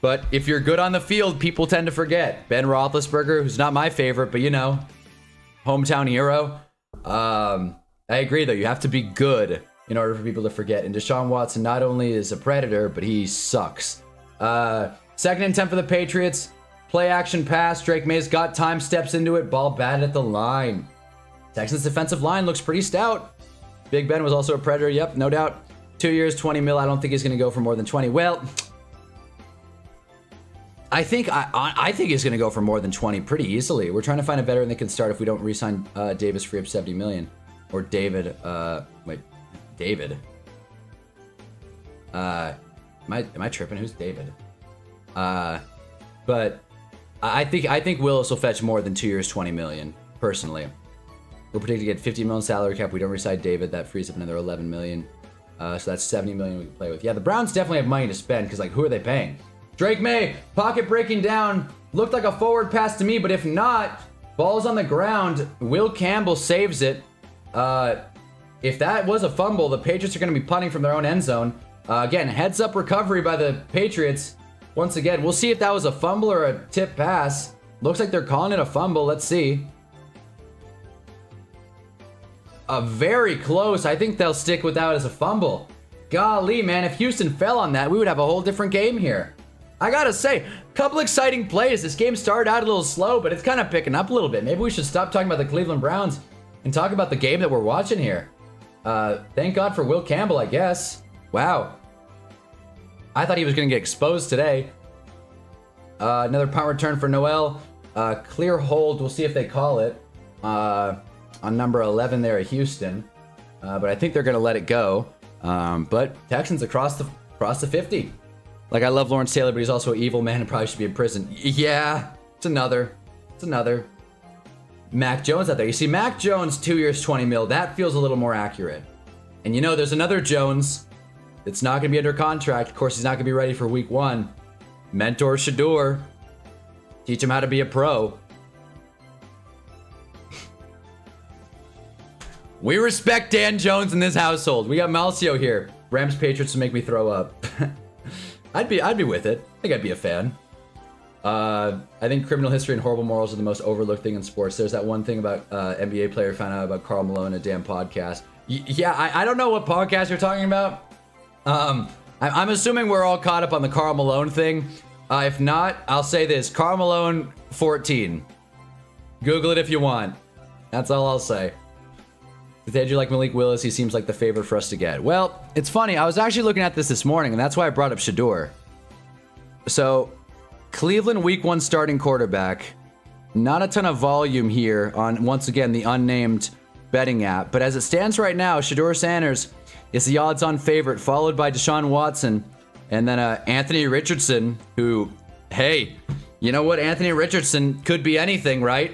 But if you're good on the field, people tend to forget. Ben Roethlisberger, who's not my favorite, but you know, hometown hero. I agree, though. You have to be good in order for people to forget. And Deshaun Watson not only is a predator, but he sucks. 2nd and 10 for the Patriots. Play action pass. Drake May's got time, steps into it. Ball batted at the line. Texans defensive line looks pretty stout. Big Ben was also a predator. Yep, no doubt. 2 years, 20 mil. I don't think he's going to go for more than 20. Well, I think he's going to go for more than 20 pretty easily. We're trying to find a veteran that can start if we don't re-sign Davis free up 70 million. Or David. David. Am I tripping? Who's David? But I think Willis will fetch more than 2 years, 20 million. Personally, we're predicting to get 50 million salary cap. We don't re-sign David. That frees up another 11 million. So that's 70 million we can play with. Yeah, the Browns definitely have money to spend because like who are they paying? Drake May, pocket breaking down, looked like a forward pass to me, but if not, ball's on the ground. Will Campbell saves it. If that was a fumble, the Patriots are going to be punting from their own end zone. Again, heads up recovery by the Patriots. Once again, we'll see if that was a fumble or a tip pass. Looks like they're calling it a fumble. Let's see. Very close. I think they'll stick with that as a fumble. Golly, man, if Houston fell on that, we would have a whole different game here. I gotta say, a couple exciting plays. This game started out a little slow, but it's kind of picking up a little bit. Maybe we should stop talking about the Cleveland Browns and talk about the game that we're watching here. Thank God for Will Campbell, I guess. Wow. I thought he was going to get exposed today. Another punt return for Noel. Clear hold. We'll see if they call it on number 11 there at Houston. But I think they're going to let it go. But Texans across the 50. Like, I love Lawrence Taylor, but he's also an evil man and probably should be in prison. Yeah, it's another. Mac Jones out there. You see, Mac Jones, 2 years, 20 mil. That feels a little more accurate. And you know, there's another Jones that's not going to be under contract. Of course, he's not going to be ready for week 1. Mentor Shador. Teach him how to be a pro. We respect Dan Jones in this household. We got Malcio here. Rams Patriots to make me throw up. I'd be with it. I think I'd be a fan. I think criminal history and horrible morals are the most overlooked thing in sports. There's that one thing about NBA player found out about Karl Malone in a damn podcast. Yeah, I don't know what podcast you're talking about. I'm assuming we're all caught up on the Karl Malone thing. If not, I'll say this. Karl Malone 14. Google it if you want. That's all I'll say. Did you like Malik Willis? He seems like the favorite for us to get. Well, it's funny. I was actually looking at this morning, and that's why I brought up Shador. So, Cleveland week 1 starting quarterback. Not a ton of volume here on, once again, the unnamed betting app. But as it stands right now, Shador Sanders is the odds-on favorite, followed by Deshaun Watson. And then Anthony Richardson, who, hey, you know what? Anthony Richardson could be anything, right?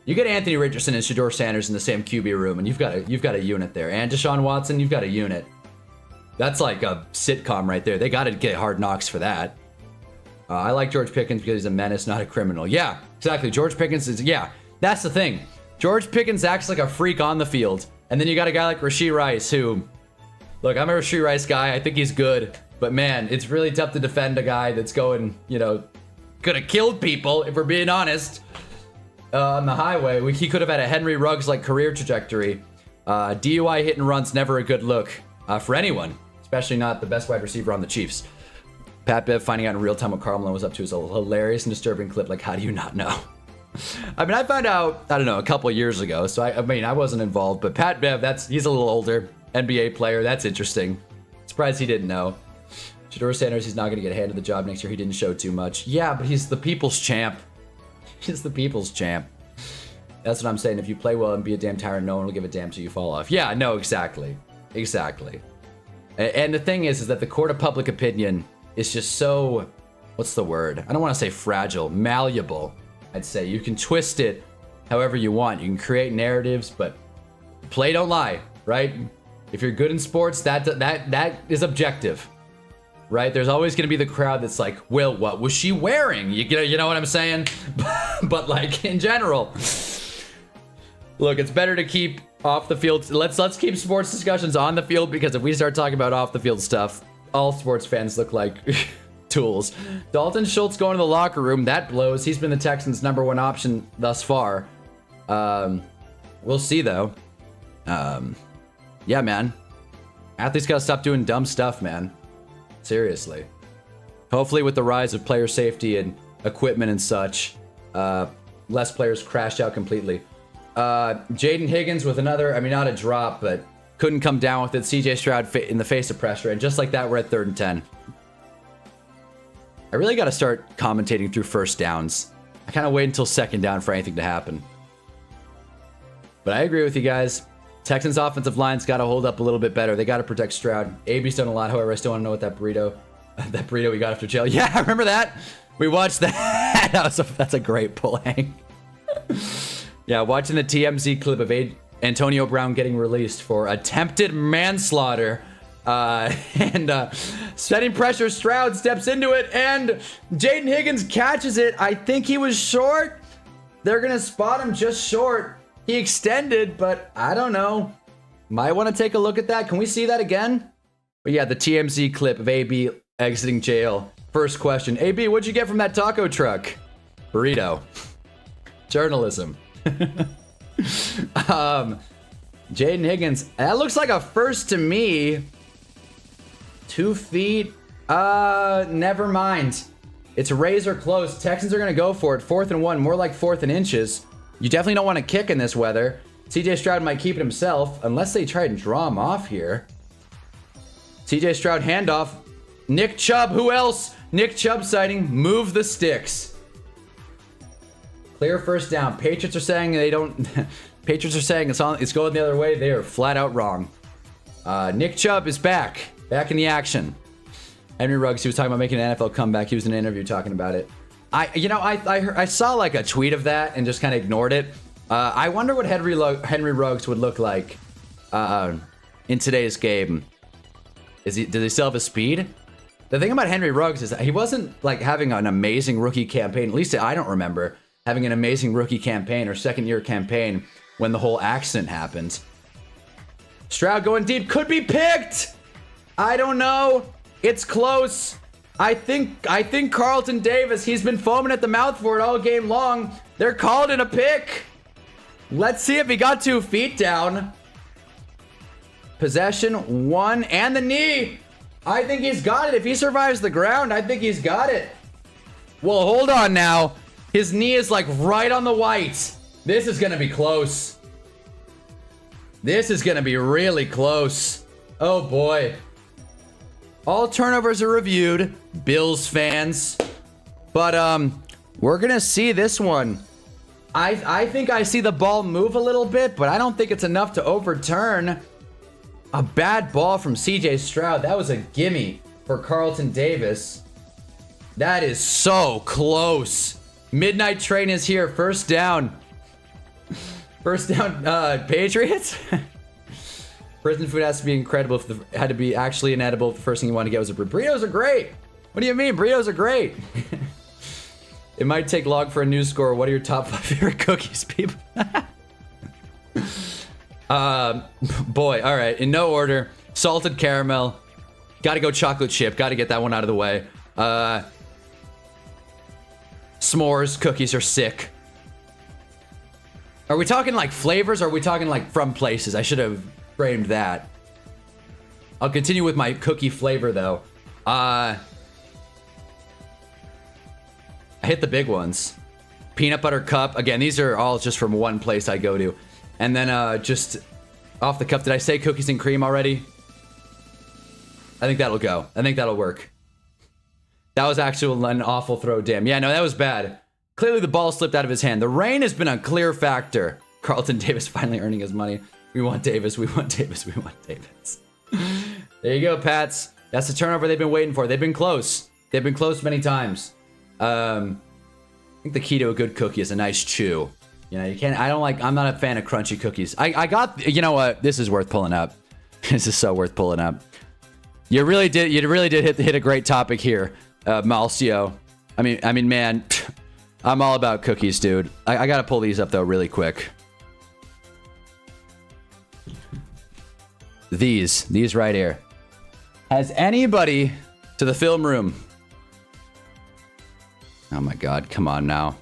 You get Anthony Richardson and Shador Sanders in the same QB room, and you've got a unit there. And Deshaun Watson, you've got a unit. That's like a sitcom right there. They got to get Hard Knocks for that. I like George Pickens because he's a menace, not a criminal. Yeah, exactly. George Pickens is, yeah, that's the thing. George Pickens acts like a freak on the field. And then you got a guy like Rashee Rice who, look, I'm a Rashee Rice guy. I think he's good. But man, it's really tough to defend a guy that's going, you know, could have killed people, if we're being honest. On the highway, he could have had a Henry Ruggs-like career trajectory. DUI hit and run's never a good look for anyone, especially not the best wide receiver on the Chiefs. Pat Bev finding out in real time what Karl Malone was up to is a hilarious and disturbing clip. Like, how do you not know? I mean, I found out, I don't know, a couple of years ago, so I mean, I wasn't involved, but Pat Bev, he's a little older, NBA player, that's interesting. Surprised he didn't know. Shador Sanders, he's not going to get handed the job next year. He didn't show too much. Yeah, but he's the people's champ. He's the people's champ. That's what I'm saying. If you play well and be a damn tyrant, no one will give a damn till you fall off. Yeah, no, exactly. Exactly. And the thing is that the court of public opinion is just so, what's the word? I don't want to say fragile, malleable, I'd say. You can twist it however you want. You can create narratives, but play don't lie, right? If you're good in sports, that is objective. Right? There's always going to be the crowd that's like, well, what was she wearing? You know what I'm saying? But like in general, look, it's better to keep Off the field. Let's keep sports discussions on the field, because if we start talking about off the field stuff, all sports fans look like tools. Dalton Schultz going to the locker room. That blows. He's been the Texans' #1 option thus far. We'll see though. Yeah, man. Athletes gotta stop doing dumb stuff, man. Seriously. Hopefully with the rise of player safety and equipment and such, less players crashed out completely. Jaden Higgins with another, I mean, not a drop, but couldn't come down with it. CJ Stroud in the face of pressure, and just like that, we're at 3rd and 10. I really got to start commentating through first downs. I kind of wait until 2nd down for anything to happen. But I agree with you guys. Texans offensive line's got to hold up a little bit better. They got to protect Stroud. AB's done a lot, however, I still want to know what that burrito we got after jail. Yeah, remember that? We watched that. That's a great pull hang. Yeah, watching the TMZ clip of Antonio Brown getting released for attempted manslaughter. Setting pressure, Stroud steps into it, and Jaden Higgins catches it. I think he was short. They're going to spot him just short. He extended, but I don't know. Might want to take a look at that. Can we see that again? But yeah, the TMZ clip of AB exiting jail. First question. AB, what'd you get from that taco truck? Burrito. Journalism. Jaden Higgins. That looks like a first to me. 2 feet. Never mind. It's razor close. Texans are going to go for it. 4th and 1. More like 4th and inches. You definitely don't want to kick in this weather. CJ Stroud might keep it himself, unless they try and draw him off here. CJ Stroud handoff. Nick Chubb. Who else? Nick Chubb sighting. Move the sticks. Clear first down. Patriots are saying they don't. Patriots are saying it's going the other way. They are flat out wrong. Nick Chubb is back in the action. Henry Ruggs, he was talking about making an NFL comeback. He was in an interview talking about it. I saw like a tweet of that and just kind of ignored it. I wonder what Henry Ruggs would look like in today's game. Does he still have his speed? The thing about Henry Ruggs is that he wasn't like having an amazing rookie campaign. At least I don't remember having an amazing rookie campaign or second-year campaign when the whole accident happened. Stroud going deep, could be picked. I don't know. It's close. I think Carlton Davis, he's been foaming at the mouth for it all game long. They're calling it a pick. Let's see if he got 2 feet down. Possession 1 and the knee. I think he's got it. If he survives the ground, I think he's got it. Well, hold on now. His knee is like right on the white. This is going to be close. This is going to be really close. Oh boy. All turnovers are reviewed, Bills fans. But we're going to see this one. I think I see the ball move a little bit, but I don't think it's enough to overturn a bad ball from CJ Stroud. That was a gimme for Carlton Davis. That is so close. Midnight train is here. First down. First down, Patriots. Prison food has to be incredible. If it had to be actually inedible, the first thing you want to get was a burritos are great. What do you mean? Burritos are great. It might take long for a news score. What are your top 5 favorite cookies, people? Boy, all right. In no order. Salted caramel. Got to go chocolate chip. Got to get that one out of the way. S'mores cookies are sick. Are we talking like flavors, or are we talking like from places? I should have framed that. I'll continue with my cookie flavor though. I hit the big ones. Peanut butter cup. Again, these are all just from one place I go to. And then just off the cuff, did I say cookies and cream already? I think that'll go. I think that'll work. That was actually an awful throw, damn. Yeah, no, that was bad. Clearly the ball slipped out of his hand. The rain has been a clear factor. Carlton Davis finally earning his money. We want Davis, we want Davis, we want Davis. There you go, Pats. That's the turnover they've been waiting for. They've been close. They've been close many times. I think the key to a good cookie is a nice chew. You know, you can't, I'm not a fan of crunchy cookies. I got, you know what? This is worth pulling up. This is so worth pulling up. You really did hit a great topic here, Malcio. I mean, man, I'm all about cookies, dude. I gotta pull these up though really quick. These right here. Has anybody to the film room? Oh my God, come on now. I'm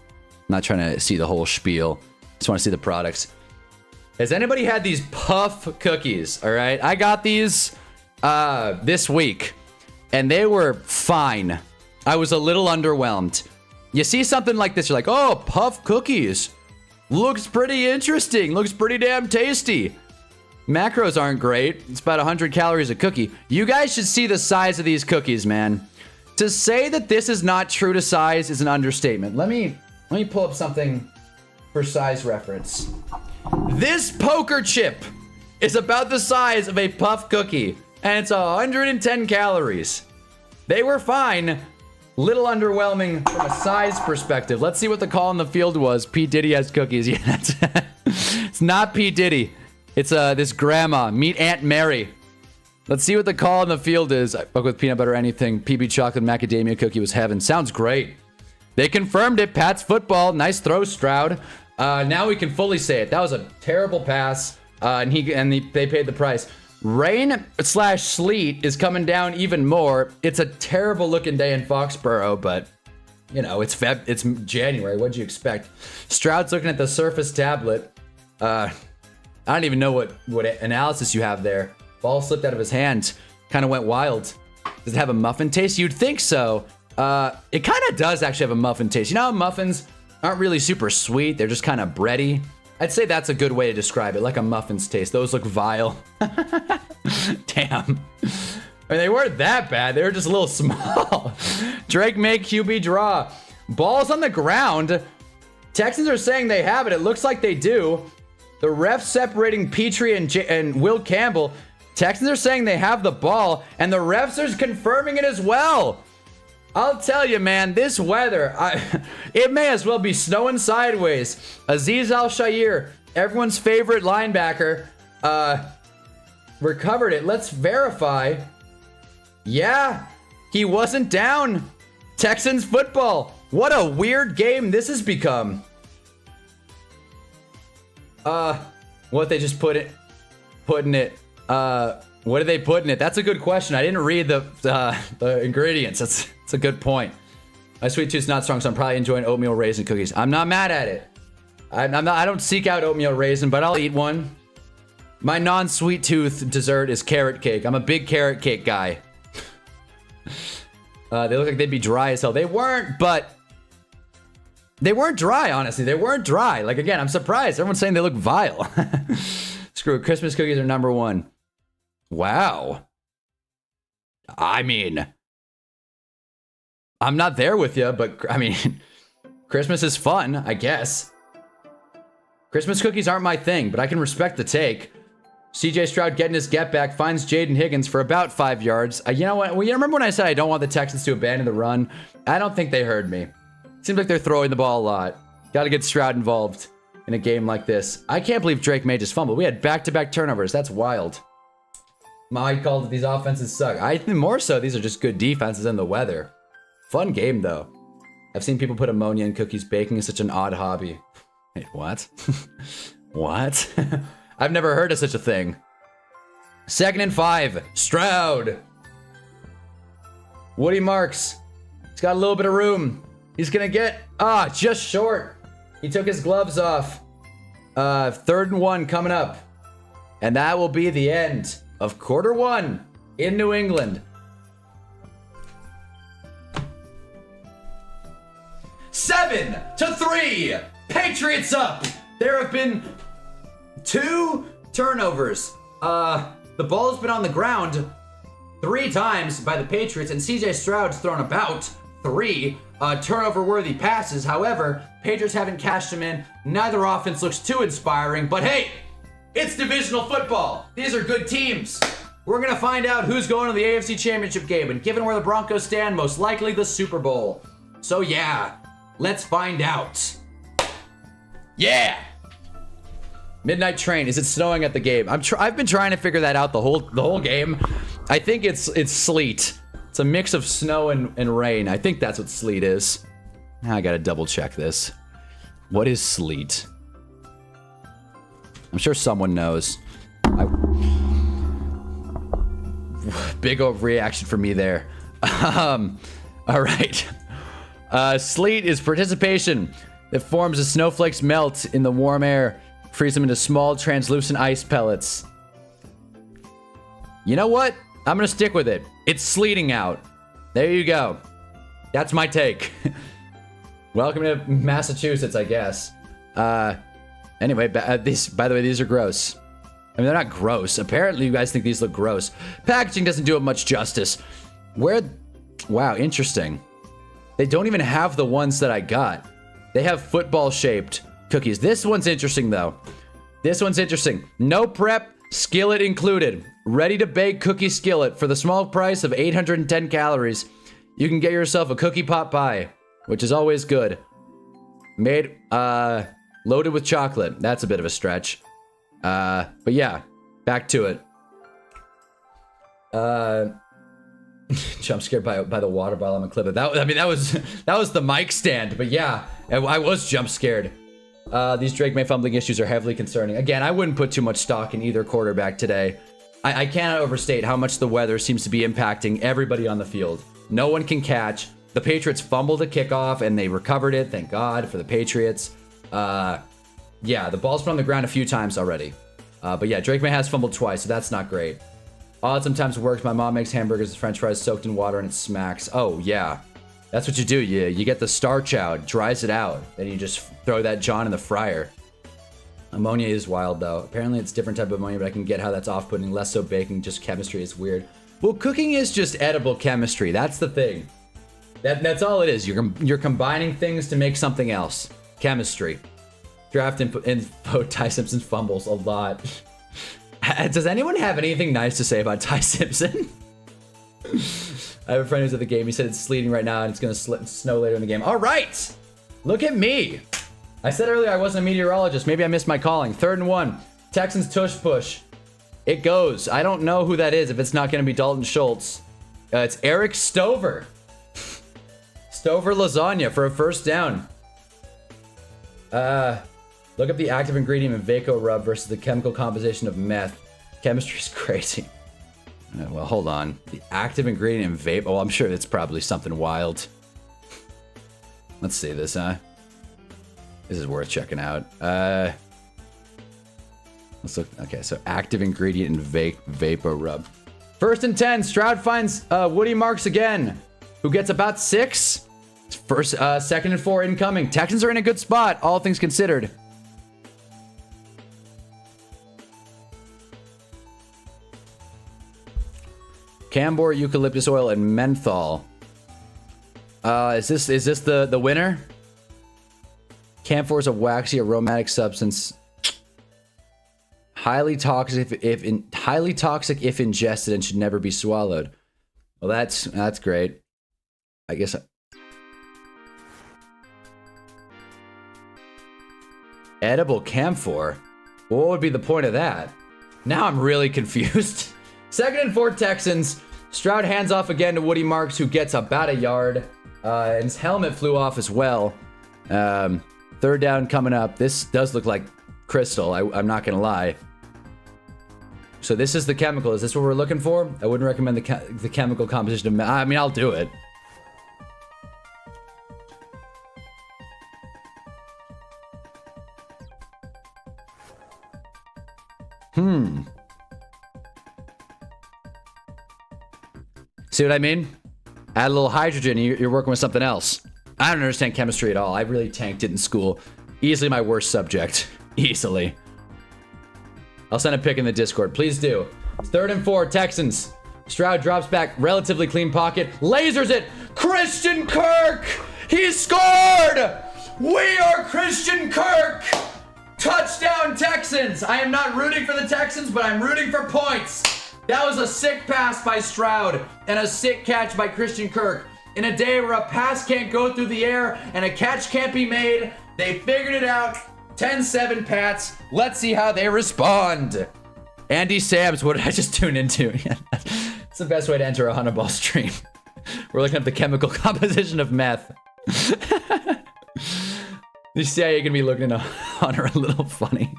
not trying to see the whole spiel. Just want to see the products. Has anybody had these puff cookies? All right, I got these this week and they were fine. I was a little underwhelmed. You see something like this, you're like, oh, puff cookies. Looks pretty interesting. Looks pretty damn tasty. Macros aren't great. It's about 100 calories a cookie. You guys should see the size of these cookies, man. To say that this is not true to size is an understatement. Let me pull up something for size reference. This poker chip is about the size of a puff cookie, and it's 110 calories. They were fine. Little underwhelming from a size perspective. Let's see what the call in the field was. P. Diddy has cookies. Yeah, it's not P. Diddy. It's this grandma. Meet Aunt Mary. Let's see what the call in the field is. I fuck with peanut butter or anything. PB chocolate macadamia cookie was heaven. Sounds great. They confirmed it. Pat's football. Nice throw, Stroud. Now we can fully say it. That was a terrible pass. They paid the price. Rain/sleet is coming down even more. It's a terrible looking day in Foxborough, but you know, it's January. What'd you expect? Stroud's looking at the Surface tablet. I don't even know what analysis you have there. Ball slipped out of his hand. Kind of went wild. Does it have a muffin taste? You'd think so. It kind of does actually have a muffin taste. You know how muffins aren't really super sweet? They're just kind of bready. I'd say that's a good way to describe it, like a muffin's taste. Those look vile. Damn. I mean, they weren't that bad. They were just a little small. Drake make QB draw. Ball's on the ground. Texans are saying they have it. It looks like they do. The ref separating Petrie and Will Campbell. Texans are saying they have the ball, and the refs are confirming it as well. I'll tell you, man, this weather, it may as well be snowing sideways. Azeez Al-Shaair, everyone's favorite linebacker, recovered it. Let's verify. Yeah, he wasn't down. Texans football. What a weird game this has become. What they just put in it. What did they put in it? That's a good question. I didn't read the ingredients. That's a good point. My sweet tooth's not strong, so I'm probably enjoying oatmeal raisin cookies. I'm not mad at it. I don't seek out oatmeal raisin, but I'll eat one. My non-sweet tooth dessert is carrot cake. I'm a big carrot cake guy. They look like they'd be dry as hell. They weren't, but they weren't dry, honestly. They weren't dry. Like, again, I'm surprised. Everyone's saying they look vile. Screw it. Christmas cookies are number one. Wow. I mean, I'm not there with you, but I mean, Christmas is fun, I guess. Christmas cookies aren't my thing, but I can respect the take. CJ Stroud getting his get back, finds Jaden Higgins for about 5 yards. You know what? Well, you remember when I said I don't want the Texans to abandon the run? I don't think they heard me. Seems like they're throwing the ball a lot. Got to get Stroud involved in a game like this. I can't believe Drake May just fumbled. We had back-to-back turnovers. That's wild. Mike called it these offenses suck. I think more so these are just good defenses and the weather. Fun game, though. I've seen people put ammonia in cookies. Baking is such an odd hobby. Wait, what? What? I've never heard of such a thing. 2nd and 5. Stroud. Woody Marks. He's got a little bit of room. He's going to get... just short. He took his gloves off. 3rd and 1 coming up. And that will be the end of quarter 1 in New England. 7-3. Patriots up. There have been 2 turnovers. The ball's been on the ground 3 times by the Patriots, and CJ Stroud's thrown about 3 turnover-worthy passes. However, Patriots haven't cashed them in. Neither offense looks too inspiring, but hey, it's divisional football. These are good teams. We're going to find out who's going to the AFC Championship game, and given where the Broncos stand, most likely the Super Bowl. So yeah, let's find out. Yeah! Midnight Train. Is it snowing at the game? I've been trying to figure that out the whole game. I think it's sleet. It's a mix of snow and rain. I think that's what sleet is. I gotta double check this. What is sleet? I'm sure someone knows. big reaction for me there. All right. Sleet is participation that forms as snowflakes melt in the warm air, freeze them into small translucent ice pellets. You know what? I'm gonna stick with it. It's sleeting out. There you go. That's my take. Welcome to Massachusetts, I guess. Anyway, by the way, these are gross. I mean, they're not gross. Apparently, you guys think these look gross. Packaging doesn't do it much justice. Wow, interesting. They don't even have the ones that I got. They have football-shaped cookies. This one's interesting, though. This one's interesting. No prep, skillet included. Ready-to-bake cookie skillet for the small price of 810 calories. You can get yourself a cookie pot pie, which is always good. Made, loaded with chocolate. That's a bit of a stretch. But yeah, back to it. Jump scared by the water bottle on the clip. That was the mic stand. But yeah, I was jump scared. These Drake May fumbling issues are heavily concerning. Again, I wouldn't put too much stock in either quarterback today. I cannot overstate how much the weather seems to be impacting everybody on the field. No one can catch. The Patriots fumbled a kickoff and they recovered it. Thank God for the Patriots. Yeah, the ball's been on the ground a few times already. But yeah, Drake May has fumbled twice, so that's not great. Odd sometimes works. My mom makes hamburgers with french fries soaked in water and it smacks. Oh, yeah. That's what you do. You get the starch out, dries it out, then you just throw that John in the fryer. Ammonia is wild, though. Apparently it's a different type of ammonia, but I can get how that's off-putting. Less so baking, just chemistry is weird. Well, cooking is just edible chemistry. That's the thing. That's all it is. You're combining things to make something else. Chemistry. Draft info, Ty Simpson fumbles a lot. Does anyone have anything nice to say about Ty Simpson? I have a friend who's at the game. He said it's sleeting right now and it's going to snow later in the game. All right. Look at me. I said earlier I wasn't a meteorologist. Maybe I missed my calling. 3rd and 1. Texans tush push. It goes. I don't know who that is if it's not going to be Dalton Schultz. It's Eric Stover. Stover lasagna for a first down. Look up the active ingredient in Vaco Rub versus the chemical composition of meth. Chemistry's crazy. Well, hold on. The active ingredient in vape. Oh, I'm sure it's probably something wild. Let's see this, huh? This is worth checking out. Let's look. Okay, so active ingredient in Vapor Rub. 1st and 10. Stroud finds Woody Marks again, who gets about 6. First, 2nd and 4 incoming. Texans are in a good spot, all things considered. Cambor, eucalyptus oil, and menthol. Is this the winner? Camphor is a waxy aromatic substance, highly toxic if ingested and should never be swallowed. Well, that's great. I guess. Edible camphor. What would be the point of that? Now I'm really confused. 2nd and 4 Texans. Stroud hands off again to Woody Marks, who gets about a yard. And his helmet flew off as well. 3rd down coming up. This does look like crystal. I'm not going to lie. So this is the chemical. Is this what we're looking for? I wouldn't recommend the chemical composition of... I mean, I'll do it. See what I mean? Add a little hydrogen, you're working with something else. I don't understand chemistry at all. I really tanked it in school. Easily my worst subject. Easily. I'll send a pic in the Discord. Please do. It's 3rd and 4, Texans. Stroud drops back, relatively clean pocket. Lasers it. Christian Kirk! He scored! We are Christian Kirk! Touchdown, Texans! I am not rooting for the Texans, but I'm rooting for points. That was a sick pass by Stroud and a sick catch by Christian Kirk. In a day where a pass can't go through the air and a catch can't be made, they figured it out. 10-7 Pats. Let's see how they respond. Andy Sams, what did I just tune into? It's the best way to enter a Hunnaball stream. We're looking at the chemical composition of meth. You see how you're gonna be looking at Hunter a little funny.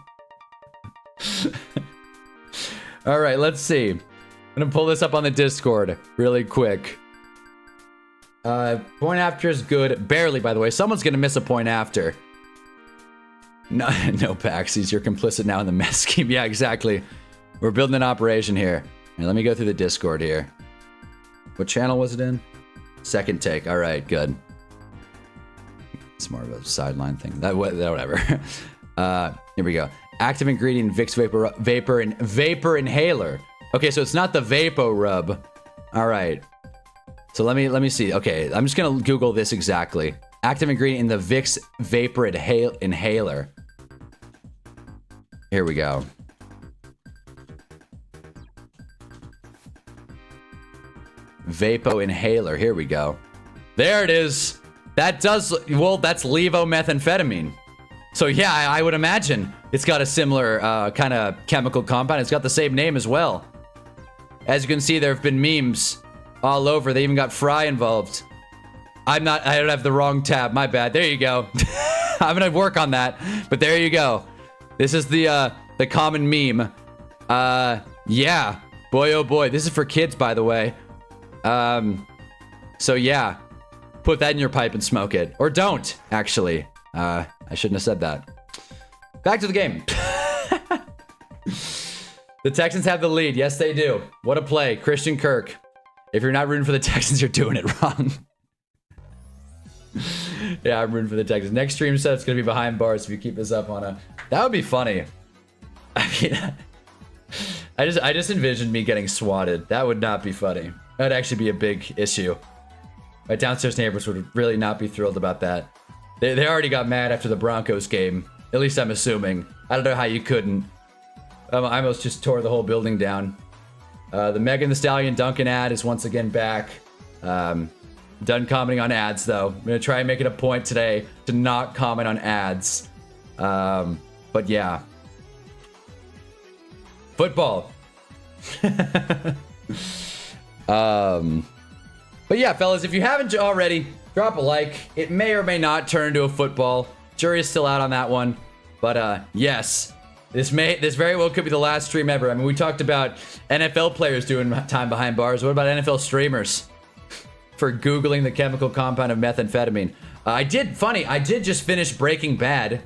All right, let's see. gonna pull this up on the Discord really quick. Point after is good. Barely, by the way. Someone's gonna miss a point after. No, no, Paxies. You're complicit now in the mess scheme. Yeah, exactly. We're building an operation here. Here, let me go through the Discord here. What channel was it in? Second take. All right, good. It's more of a sideline thing. Whatever. Here we go. Active ingredient Vicks vapor inhaler. Okay, so it's not the Vapo Rub. All right. So let me see. Okay, I'm just gonna Google this exactly. Active ingredient in the Vicks vapor inhaler. Here we go. Vapo inhaler. Here we go. There it is. That does, well, that's levomethamphetamine. So yeah, I would imagine it's got a similar kind of chemical compound. It's got the same name as well. As you can see, there have been memes all over. They even got Fry involved. I don't have the wrong tab. My bad. There you go. I'm gonna work on that. But there you go. This is the common meme. Yeah. Boy, oh boy. This is for kids, by the way. So yeah. Put that in your pipe and smoke it. Or don't, actually. I shouldn't have said that. Back to the game. The Texans have the lead. Yes, they do. What a play. Christian Kirk. If you're not rooting for the Texans, you're doing it wrong. Yeah, I'm rooting for the Texans. Next stream setup's gonna be behind bars if you keep this up on a... That would be funny. I mean... I just envisioned me getting swatted. That would not be funny. That would actually be a big issue. My downstairs neighbors would really not be thrilled about that. They already got mad after the Broncos game. At least I'm assuming. I don't know how you couldn't. I almost just tore the whole building down. The Megan Thee Stallion Duncan ad is once again back. Done commenting on ads, though. I'm going to try and make it a point today to not comment on ads. But yeah. Football. But yeah, fellas, if you haven't already, drop a like. It may or may not turn into a football. Jury is still out on that one. But yes, this very well could be the last stream ever. I mean, we talked about NFL players doing time behind bars. What about NFL streamers for Googling the chemical compound of methamphetamine? I did just finish Breaking Bad.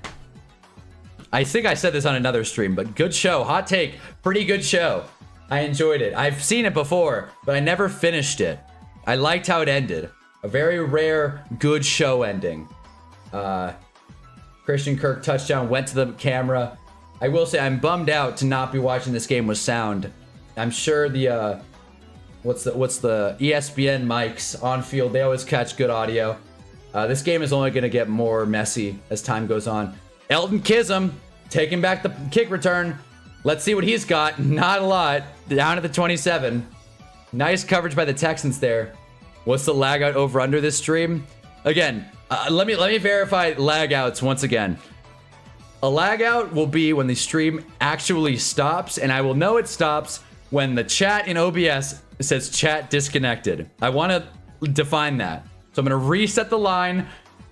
I think I said this on another stream, but good show. Hot take. Pretty good show. I enjoyed it. I've seen it before, but I never finished it. I liked how it ended. A very rare, good show ending. Christian Kirk touchdown, went to the camera. I will say I'm bummed out to not be watching this game with sound. I'm sure the what's the ESPN mics on field, they always catch good audio. This game is only going to get more messy as time goes on. Elton Kism taking back the kick return. Let's see what he's got. Not a lot. Down at the 27. Nice coverage by the Texans there. What's the lag out over under this stream? Again, let me verify lag outs once again. A lag out will be when the stream actually stops, and I will know it stops when the chat in OBS says chat disconnected. I want to define that. So I'm going to reset the line.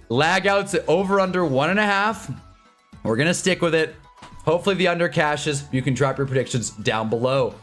Lag outs over under 1.5. We're going to stick with it. Hopefully the under cashes. You can drop your predictions down below.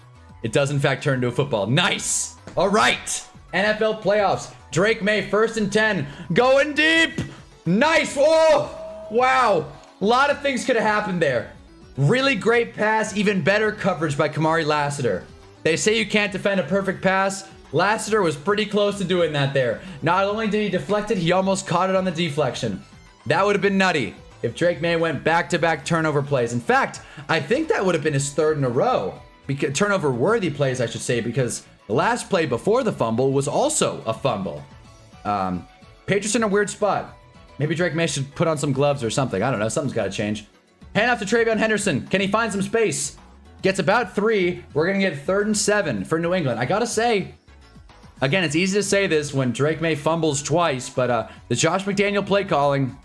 It does in fact turn into a football. Nice. All right. NFL playoffs. Drake May, 1st and 10. Going deep. Nice. Oh, wow. A lot of things could have happened there. Really great pass. Even better coverage by Kamari Lassiter. They say you can't defend a perfect pass. Lassiter was pretty close to doing that there. Not only did he deflect it, he almost caught it on the deflection. That would have been nutty if Drake May went back-to-back turnover plays. In fact, I think that would have been his 3rd in a row. Turnover-worthy plays, I should say, because the last play before the fumble was also a fumble. Patriots in a weird spot. Maybe Drake May should put on some gloves or something. I don't know. Something's got to change. Hand off to Travion Henderson. Can he find some space? Gets about 3. We're going to get 3rd and 7 for New England. I got to say, again, it's easy to say this when Drake May fumbles twice, but the Josh McDaniel play calling,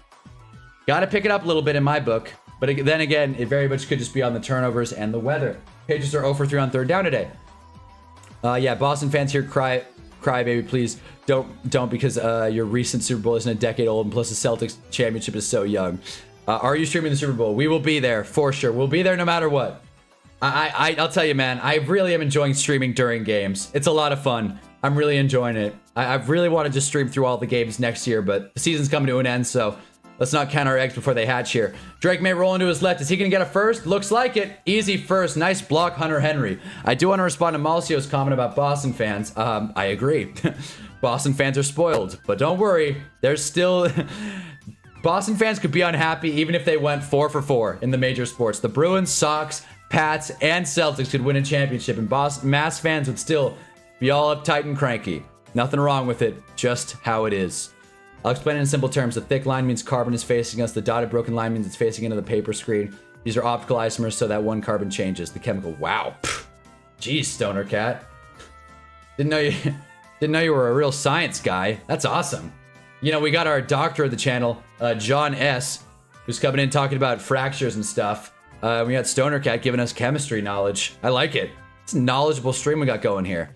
got to pick it up a little bit in my book. But then again, it very much could just be on the turnovers and the weather. Patriots are 0 for 3 on 3rd down today. Yeah, Boston fans here, cry baby, please. Don't because your recent Super Bowl isn't a decade old, and plus the Celtics championship is so young. Are you streaming the Super Bowl? We will be there for sure. We'll be there no matter what. I'll tell you, man, I really am enjoying streaming during games. It's a lot of fun. I'm really enjoying it. I really want to just stream through all the games next year, but the season's coming to an end, so let's not count our eggs before they hatch here. Drake may roll into his left. Is he going to get a first? Looks like it. Easy first. Nice block, Hunter Henry. I do want to respond to Malcio's comment about Boston fans. I agree. Boston fans are spoiled, but don't worry. There's still... Boston fans could be unhappy even if they went 4 for 4 in the major sports. The Bruins, Sox, Pats, and Celtics could win a championship, and Mass fans would still be all uptight and cranky. Nothing wrong with it, just how it is. I'll explain it in simple terms. The thick line means carbon is facing us. The dotted broken line means it's facing into the paper screen. These are optical isomers, so that one carbon changes. The chemical. Wow. Jeez, Stoner Cat. Didn't know you were a real science guy. That's awesome. You know, we got our doctor of the channel, John S., who's coming in talking about fractures and stuff. We got Stoner Cat giving us chemistry knowledge. I like it. It's a knowledgeable stream we got going here.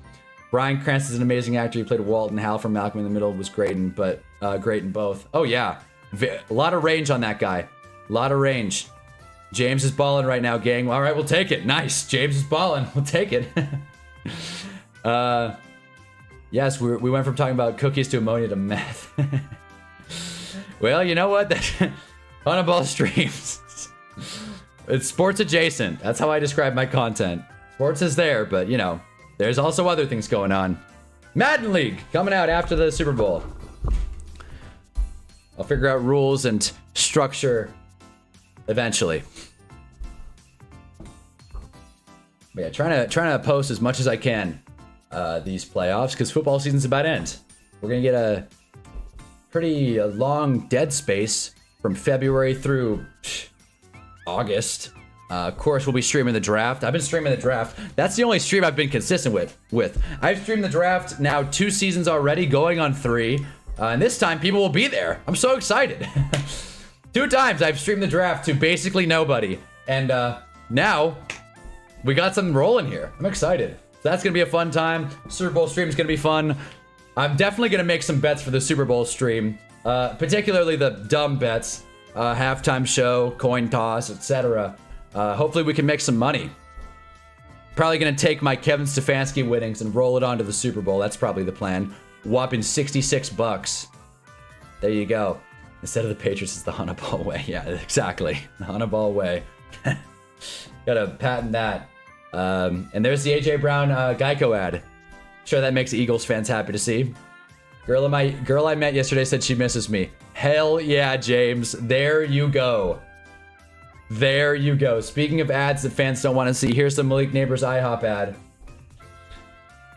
Bryan Cranston's an amazing actor. He played Walton. Hal from Malcolm in the Middle was great in both. Oh yeah, a lot of range on that guy. A lot of range. James is balling right now, gang. All right, we'll take it. Nice. James is balling. We'll take it. Yes, we went from talking about cookies to ammonia to meth. Well, you know what? Hunnaball streams. It's sports adjacent. That's how I describe my content. Sports is there, but you know, there's also other things going on. Madden League coming out after the Super Bowl. I'll figure out rules and structure eventually. But yeah, trying to post as much as I can these playoffs because football season's about to end. We're gonna get a pretty long dead space from February through August. Of course, we'll be streaming the draft. I've been streaming the draft. That's the only stream I've been consistent with. I've streamed the draft now 2 seasons already, going on 3. And this time, people will be there. I'm so excited. 2 times I've streamed the draft to basically nobody. And now, we got something rolling here. I'm excited. So that's going to be a fun time. Super Bowl stream is going to be fun. I'm definitely going to make some bets for the Super Bowl stream. Particularly the dumb bets. Halftime show, coin toss, etc. Hopefully we can make some money. Probably going to take my Kevin Stefanski winnings and roll it onto the Super Bowl. That's probably the plan. Whopping $66. There you go. Instead of the Patriots, it's the Hunnaball way. Yeah, exactly. The Hunnaball way. Gotta patent that. And there's the AJ Brown Geico ad. Sure, that makes Eagles fans happy to see. Girl I met yesterday said she misses me. Hell yeah, James. There you go. There you go. Speaking of ads that fans don't want to see, here's the Malik Neighbors IHOP ad.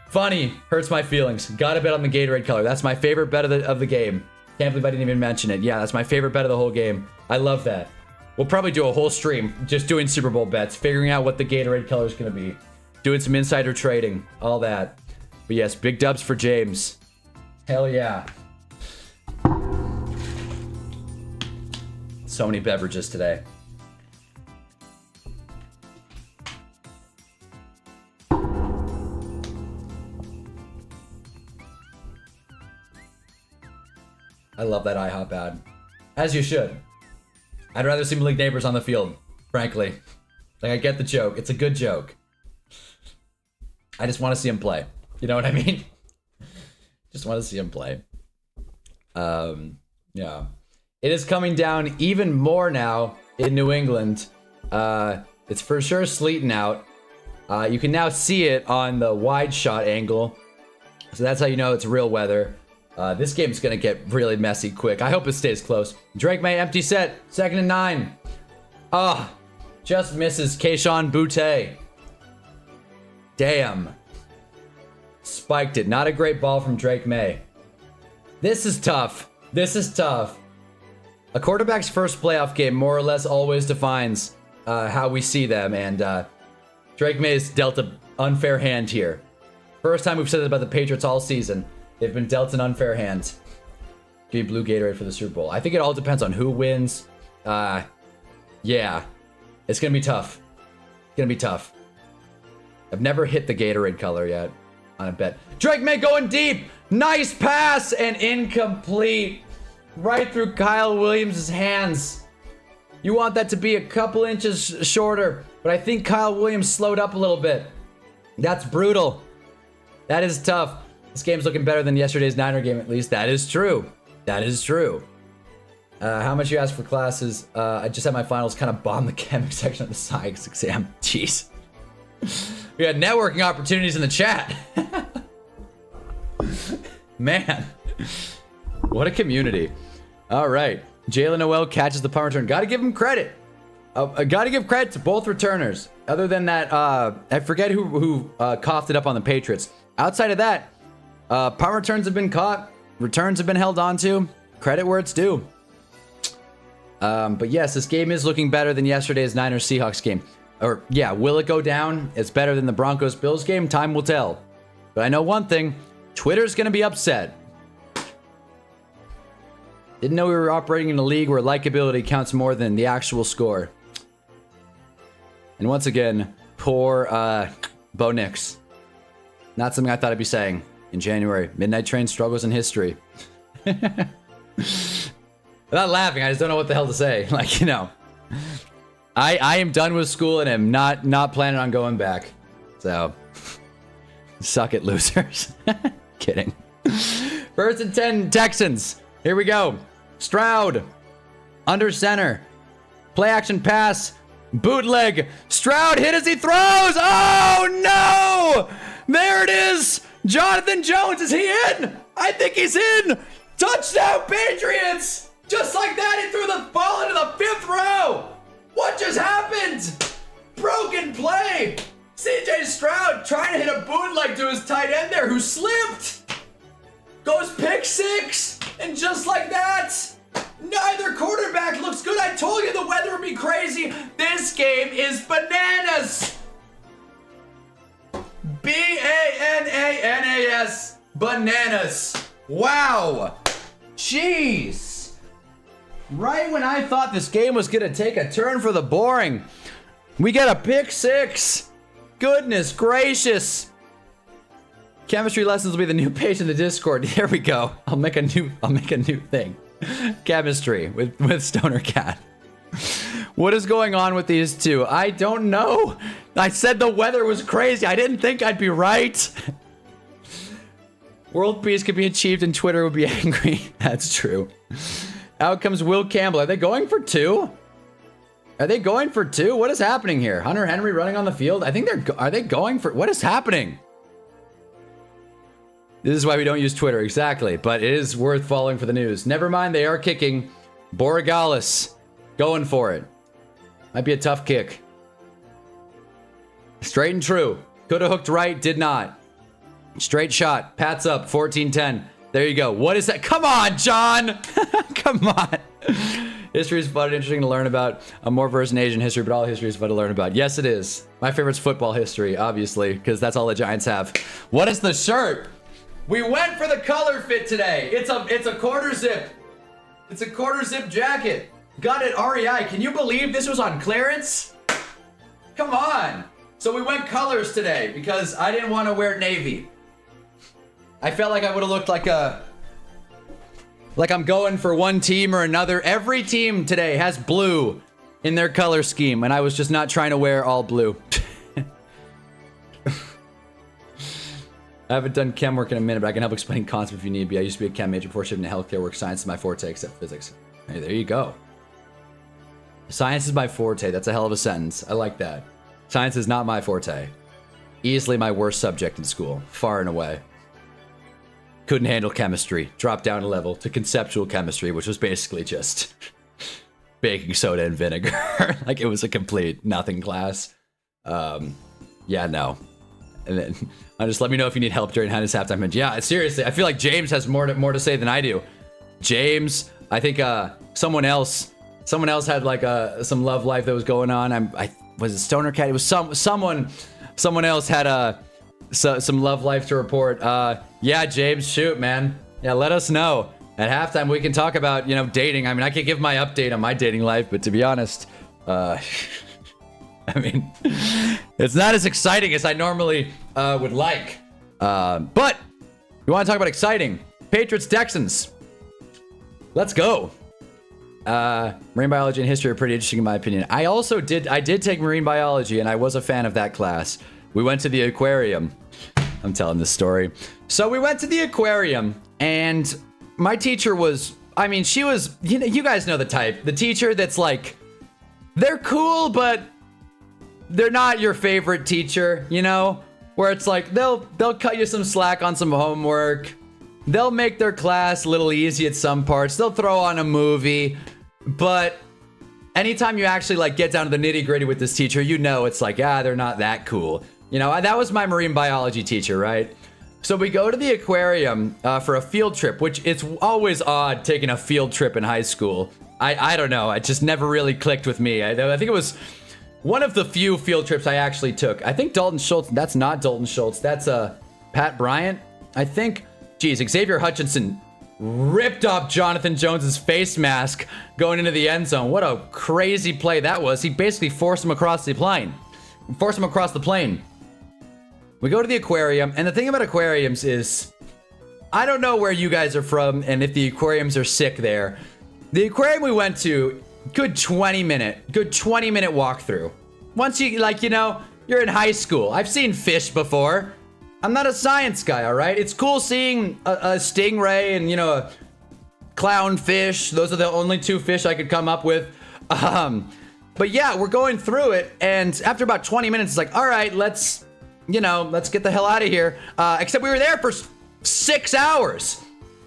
Funny. Hurts my feelings. Gotta bet on the Gatorade color. That's my favorite bet of the game. Can't believe I didn't even mention it. Yeah, that's my favorite bet of the whole game. I love that. We'll probably do a whole stream just doing Super Bowl bets, figuring out what the Gatorade color is going to be. Doing some insider trading. All that. But yes, big dubs for James. Hell yeah. So many beverages today. I love that IHOP ad. As you should. I'd rather see Malik Neighbors on the field, frankly. Like, I get the joke. It's a good joke. I just want to see him play. You know what I mean? Just want to see him play. Yeah. It is coming down even more now in New England. It's for sure sleeting out. You can now see it on the wide shot angle. So that's how you know it's real weather. This game's gonna get really messy quick. I hope it stays close. Drake May, empty set, 2nd and 9. Just misses Keyshawn Boutte. Damn. Spiked it. Not a great ball from Drake May. This is tough. This is tough. A quarterback's first playoff game more or less always defines how we see them, and Drake May's dealt an unfair hand here. First time we've said that about the Patriots all season. They've been dealt an unfair hand. Give me blue Gatorade for the Super Bowl. I think it all depends on who wins. Yeah. It's gonna be tough. It's gonna be tough. I've never hit the Gatorade color yet on a bet. Drake May going deep! Nice pass and incomplete. Right through Kyle Williams' hands. You want that to be a couple inches shorter. But I think Kyle Williams slowed up a little bit. That's brutal. That is tough. This game's looking better than yesterday's Niner game, at least. That is true. That is true. How much you ask for classes? I just had my finals kind of bomb the chemic section of the science exam. Jeez. We had networking opportunities in the chat. Man. What a community. All right. Jalen Noel catches the punt return. Got to give him credit. Got to give credit to both returners. Other than that, I forget who coughed it up on the Patriots. Outside of that, punt returns have been caught. Returns have been held onto. Credit where it's due. But yes, this game is looking better than yesterday's Niners-Seahawks game. Or, yeah, will it go down? It's better than the Broncos-Bills game? Time will tell. But I know one thing. Twitter's going to be upset. Didn't know we were operating in a league where likability counts more than the actual score. And once again, poor Bo Nix. Not something I thought I'd be saying in January. Midnight Train struggles in history. I'm not laughing. I just don't know what the hell to say. Like, you know, I am done with school and am not planning on going back. So, suck it, losers. Kidding. First and 10, Texans. Here we go. Stroud. Under center. Play action pass. Bootleg. Stroud hit as he throws. Oh, no. There it is. Jonathan Jones. Is he in? I think he's in. Touchdown, Patriots. Just like that, he threw the ball into the 5th row. What just happened? Broken play. CJ Stroud trying to hit a bootleg to his tight end there who slipped. Goes pick 6. And just like that, neither quarterback looks good. I told you the weather would be crazy. This game is bananas. B-A-N-A-N-A-S. Bananas. Wow. Jeez. Right when I thought this game was going to take a turn for the boring, we get a pick 6. Goodness gracious. Chemistry lessons will be the new page in the Discord. Here we go. I'll make a new thing. Chemistry with Stoner Cat. What is going on with these two? I don't know. I said the weather was crazy. I didn't think I'd be right. World peace could be achieved and Twitter would be angry. That's true. Out comes Will Campbell. Are they going for 2? Are they going for 2? What is happening here? Hunter Henry running on the field? I think are they going for... What is happening? This is why we don't use Twitter, exactly. But it is worth following for the news. Never mind, they are kicking. Borigalis going for it. Might be a tough kick. Straight and true. Could have hooked right, did not. Straight shot. Pats up, 14-10. There you go. What is that? Come on, John! Come on. History is fun and interesting to learn about. I'm more versed in Asian history, but all history is fun to learn about. Yes, it is. My favorite's football history, obviously, because that's all the Giants have. What is the shirt? We went for the color fit today. It's a quarter zip. It's a quarter zip jacket. Got it REI. Can you believe this was on clearance? Come on. So we went colors today because I didn't want to wear navy. I felt like I would have looked like I'm going for one team or another. Every team today has blue in their color scheme, and I was just not trying to wear all blue. I haven't done chem work in a minute, but I can help explain concepts if you need be. I used to be a chem major before shifting to healthcare work. Science is my forte, except physics. Hey, there you go. Science is my forte. That's a hell of a sentence. I like that. Science is not my forte. Easily my worst subject in school. Far and away. Couldn't handle chemistry. Dropped down a level to conceptual chemistry, which was basically just baking soda and vinegar. Like it was a complete nothing class. Yeah, no. And then just let me know if you need help during Hannah's halftime. And yeah, seriously, I feel like James has more to say than I do. James, I think someone else had like some love life that was going on. I was it Stoner Cat? It was someone else had some love life to report. Yeah, James, shoot, man. Yeah, let us know. At halftime, we can talk about, dating. I mean, I could give my update on my dating life, but to be honest, I mean, it's not as exciting as I normally would like. But we want to talk about exciting. Patriots, Texans. Let's go. Marine biology and history are pretty interesting in my opinion. I did take marine biology, and I was a fan of that class. We went to the aquarium. I'm telling this story. So we went to the aquarium, and my teacher was, I mean, she was, you guys know the type. The teacher that's like, they're cool, but they're not your favorite teacher, you know? Where it's like, they'll cut you some slack on some homework. They'll make their class a little easy at some parts. They'll throw on a movie. But anytime you actually like get down to the nitty gritty with this teacher, you know it's like, they're not that cool. You know, that was my marine biology teacher, right? So we go to the aquarium for a field trip, which it's always odd taking a field trip in high school. I don't know. It just never really clicked with me. I think it was one of the few field trips I actually took. I think Dalton Schultz, that's not Dalton Schultz. That's Pat Bryant. I think, geez, Xavier Hutchinson ripped off Jonathan Jones's face mask going into the end zone. What a crazy play that was. He basically forced him across the plane. We go to the aquarium, and the thing about aquariums is, I don't know where you guys are from and if the aquariums are sick there. The aquarium we went to, good 20 minute walkthrough. Once you, like, you know, you're in high school. I've seen fish before. I'm not a science guy, all right? It's cool seeing a stingray and, you know, a clownfish. Those are the only two fish I could come up with. But yeah, we're going through it, and after about 20 minutes, it's like, all right, let's get the hell out of here. Except we were there for 6 hours.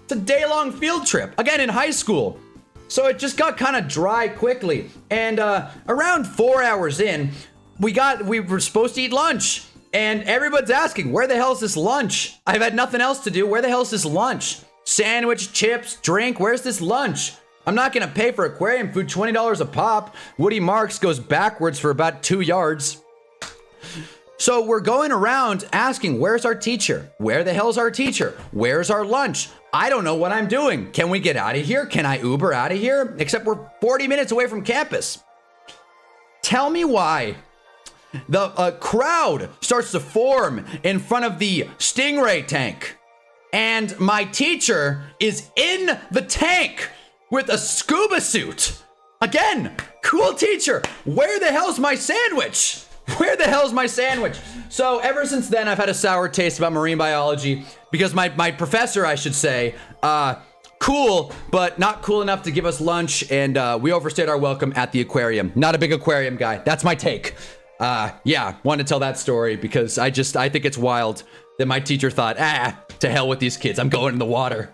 It's a day-long field trip, again in high school. So it just got kind of dry quickly. And around 4 hours in, we were supposed to eat lunch. And everybody's asking, where the hell is this lunch? I've had nothing else to do. Where the hell is this lunch? Sandwich, chips, drink, where's this lunch? I'm not gonna pay for aquarium food, $20 a pop. Woody Marks goes backwards for about 2 yards. So we're going around asking, where's our teacher? Where the hell's our teacher? Where's our lunch? I don't know what I'm doing. Can we get out of here? Can I Uber out of here? Except we're 40 minutes away from campus. Tell me why the crowd starts to form in front of the Stingray tank. And my teacher is in the tank with a scuba suit. Again, cool teacher. Where the hell's my sandwich? Where the hell's my sandwich? So ever since then, I've had a sour taste about marine biology because my professor, I should say, cool, but not cool enough to give us lunch, and we overstayed our welcome at the aquarium. Not a big aquarium guy. That's my take. Yeah, wanted to tell that story because I think it's wild that my teacher thought, to hell with these kids. I'm going in the water.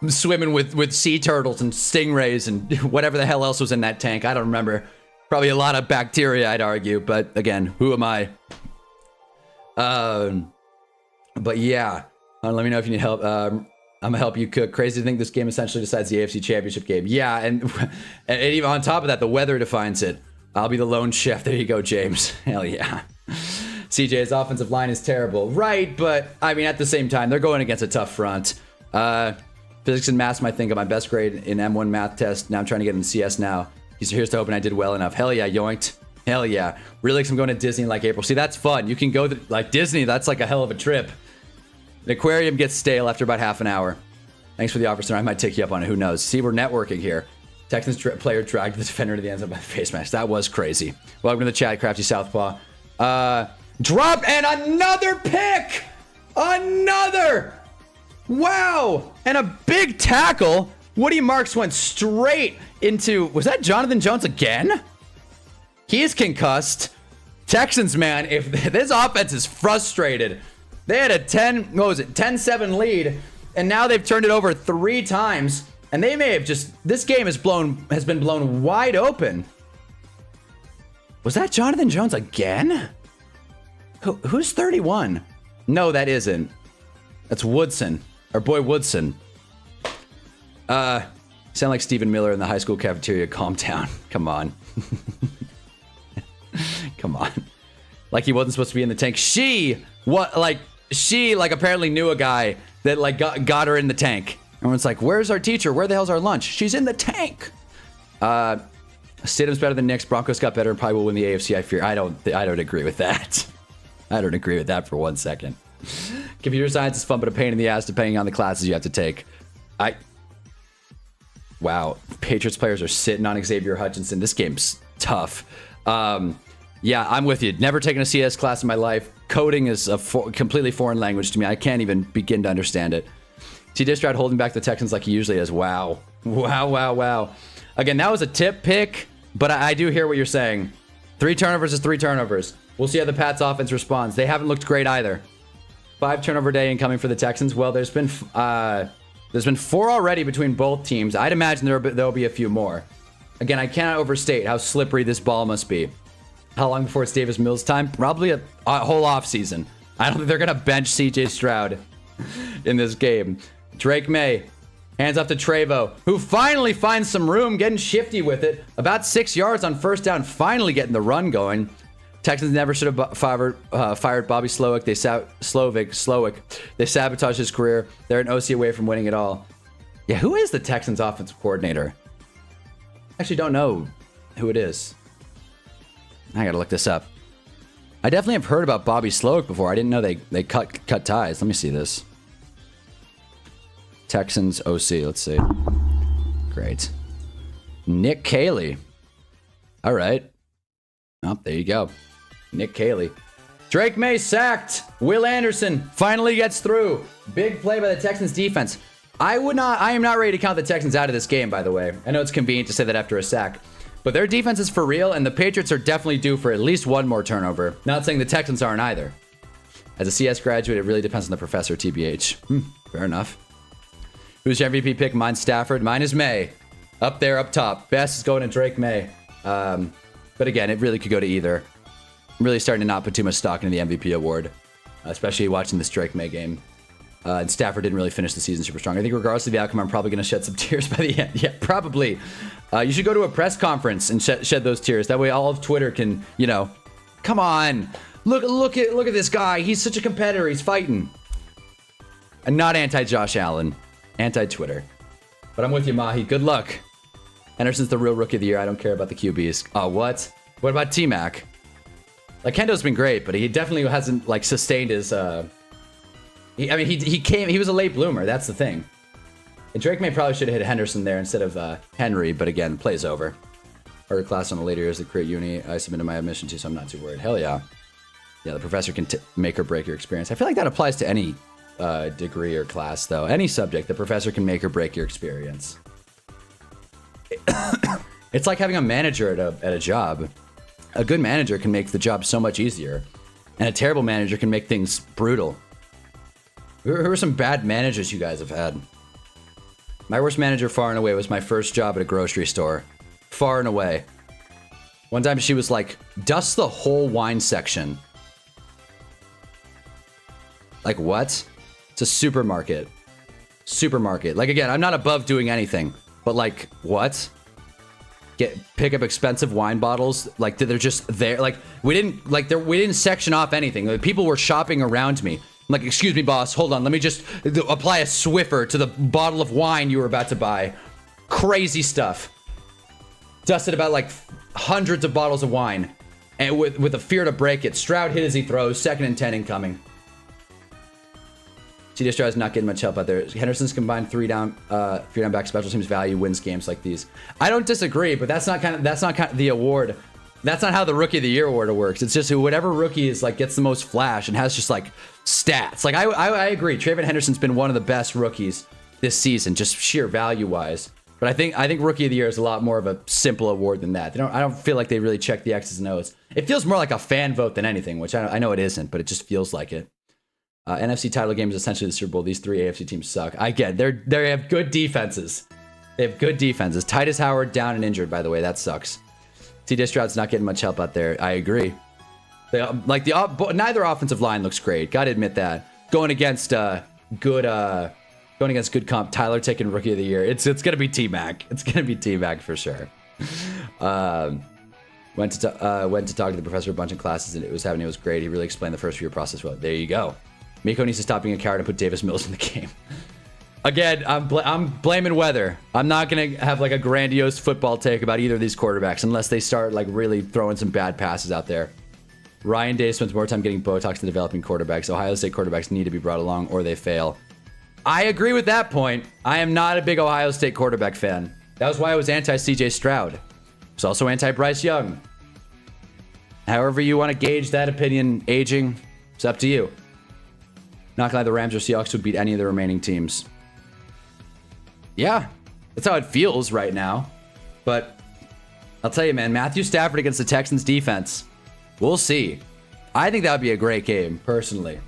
I'm swimming with sea turtles and stingrays and whatever the hell else was in that tank. I don't remember. Probably a lot of bacteria, I'd argue, but again, who am I? But yeah, let me know if you need help. I'm gonna help you cook. Crazy to think this game essentially decides the AFC Championship game. Yeah, and even on top of that, the weather defines it. I'll be the lone chef. There you go, James. Hell yeah. CJ's offensive line is terrible. Right, but I mean, at the same time, they're going against a tough front. Physics and math, I think, got my best grade in M1 math test. Now I'm trying to get in CS now. Here's to hoping I did well enough. Hell yeah, yoinked. Hell yeah. Really, I'm going to Disney in like April. See, that's fun. You can go to like Disney. That's like a hell of a trip. The aquarium gets stale after about half an hour. Thanks for the offer, sir. I might take you up on it. Who knows? See, we're networking here. Texans player dragged the defender to the end zone by the face mask. That was crazy. Welcome to the chat, Crafty Southpaw. Drop and another pick. Another. Wow. And a big tackle. Woody Marks went straight into, was that Jonathan Jones again? He is concussed. Texans, man, if this offense is frustrated. They had a 10-7 lead, and now they've turned it over 3 times, and they may have just, this game has been blown wide open. Was that Jonathan Jones again? Who's 31? No, that isn't. That's Woodson, our boy Woodson. Sound like Stephen Miller in the high school cafeteria. Calm down. Come on. Come on. Like he wasn't supposed to be in the tank. She apparently knew a guy that like got her in the tank. Everyone's like, where's our teacher? Where the hell's our lunch? She's in the tank. Stidham's better than Knicks. Broncos got better and probably will win the AFC, I fear. I don't agree with that. I don't agree with that for 1 second. Computer science is fun, but a pain in the ass depending on the classes you have to take. Wow. Patriots players are sitting on Xavier Hutchinson. This game's tough. Yeah, I'm with you. Never taken a CS class in my life. Coding is a completely foreign language to me. I can't even begin to understand it. TJ Stroud holding back the Texans like he usually is. Wow. Wow, wow, wow. Again, that was a tip pick, but I do hear what you're saying. 3 turnovers is 3 turnovers. We'll see how the Pats offense responds. They haven't looked great either. 5 turnover day incoming for the Texans. Well, there's been 4 already between both teams. I'd imagine there'll be a few more. Again, I cannot overstate how slippery this ball must be. How long before it's Davis Mills time? Probably a whole offseason. I don't think they're going to bench CJ Stroud in this game. Drake May, hands off to Trevo, who finally finds some room, getting shifty with it. About 6 yards on first down, finally getting the run going. Texans never should have fired Bobby Slowick. They sabotaged his career. They're an OC away from winning it all. Yeah, who is the Texans offensive coordinator? I actually don't know who it is. I gotta look this up. I definitely have heard about Bobby Slowick before. I didn't know they cut ties. Let me see this. Texans OC. Let's see. Great. Nick Caley. All right. Oh, there you go. Nick Caley. Drake May sacked. Will Anderson finally gets through. Big play by the Texans defense. I am not ready to count the Texans out of this game, by the way. I know it's convenient to say that after a sack, but their defense is for real, and the Patriots are definitely due for at least 1 more turnover. Not saying the Texans aren't either. As a CS graduate, it really depends on the professor, TBH. Fair enough. Who's your MVP pick? Mine's Stafford. Mine is May. Up there, up top. Best is going to Drake May. But again, it really could go to either. I'm really starting to not put too much stock into the MVP award, especially watching this Drake May game. And Stafford didn't really finish the season super strong. I think regardless of the outcome, I'm probably going to shed some tears by the end. Yeah, probably. You should go to a press conference and shed those tears. That way all of Twitter can, you know, come on. Look at this guy. He's such a competitor. He's fighting. And not anti-Josh Allen. Anti-Twitter. But I'm with you, Mahi. Good luck. Henderson's the real rookie of the year. I don't care about the QBs. Oh, what? What about T-Mac? Like, Kendo's been great, but he definitely hasn't, like, sustained his, he was a late bloomer. That's the thing. And Drake May probably should have hit Henderson there instead of Henry, but again, play's over. Harder class on the later years of the career uni. I submitted my admission to, so I'm not too worried. Hell yeah. Yeah, the professor can make or break your experience. I feel like that applies to any degree or class, though. Any subject, the professor can make or break your experience. It's like having a manager at a job. A good manager can make the job so much easier, and a terrible manager can make things brutal. Who are some bad managers you guys have had? My worst manager far and away was my first job at a grocery store. Far and away. One time she was like, dust the whole wine section. Like, what? It's a supermarket. Supermarket. Like, again, I'm not above doing anything, but like, what? Pick up expensive wine bottles. Like, they're just there. Like, we didn't section off anything. Like, people were shopping around me. I'm like, excuse me, boss, hold on. Let me just apply a Swiffer to the bottle of wine you were about to buy. Crazy stuff. Dusted about like hundreds of bottles of wine. And with a fear to break it. Stroud hit as he throws. 2nd and 10 incoming. CJ Stroud's not getting much help out there. Henderson's combined 3 down back special teams value wins games like these. I don't disagree, but that's not kind of the award. That's not how the Rookie of the Year award works. It's just whatever rookie is like gets the most flash and has just like stats. Like I agree. Trayvon Henderson's been one of the best rookies this season, just sheer value wise. But I think Rookie of the Year is a lot more of a simple award than that. I don't feel like they really check the X's and O's. It feels more like a fan vote than anything, which I know it isn't, but it just feels like it. NFC title game is essentially the Super Bowl. These 3 AFC teams suck. I get they have good defenses. They have good defenses. Titus Howard down and injured, by the way. That sucks. CJ Stroud's not getting much help out there. I agree. Neither offensive line looks great. Got to admit that. Going against good comp. Tyler taking Rookie of the Year. It's gonna be T-Mac. It's gonna be T-Mac for sure. Went to talk to the professor a bunch of classes and it was great. He really explained the first few year process well. There you go. Miko needs to stop being a coward and put Davis Mills in the game. Again, I'm blaming weather. I'm not going to have like a grandiose football take about either of these quarterbacks unless they start like really throwing some bad passes out there. Ryan Day spends more time getting Botox than developing quarterbacks. Ohio State quarterbacks need to be brought along or they fail. I agree with that point. I am not a big Ohio State quarterback fan. That was why I was anti-CJ Stroud. I was also anti-Bryce Young. However you want to gauge that opinion, aging, it's up to you. Not gonna lie, the Rams or Seahawks would beat any of the remaining teams. Yeah, that's how it feels right now. But I'll tell you, man, Matthew Stafford against the Texans defense. We'll see. I think that would be a great game, personally.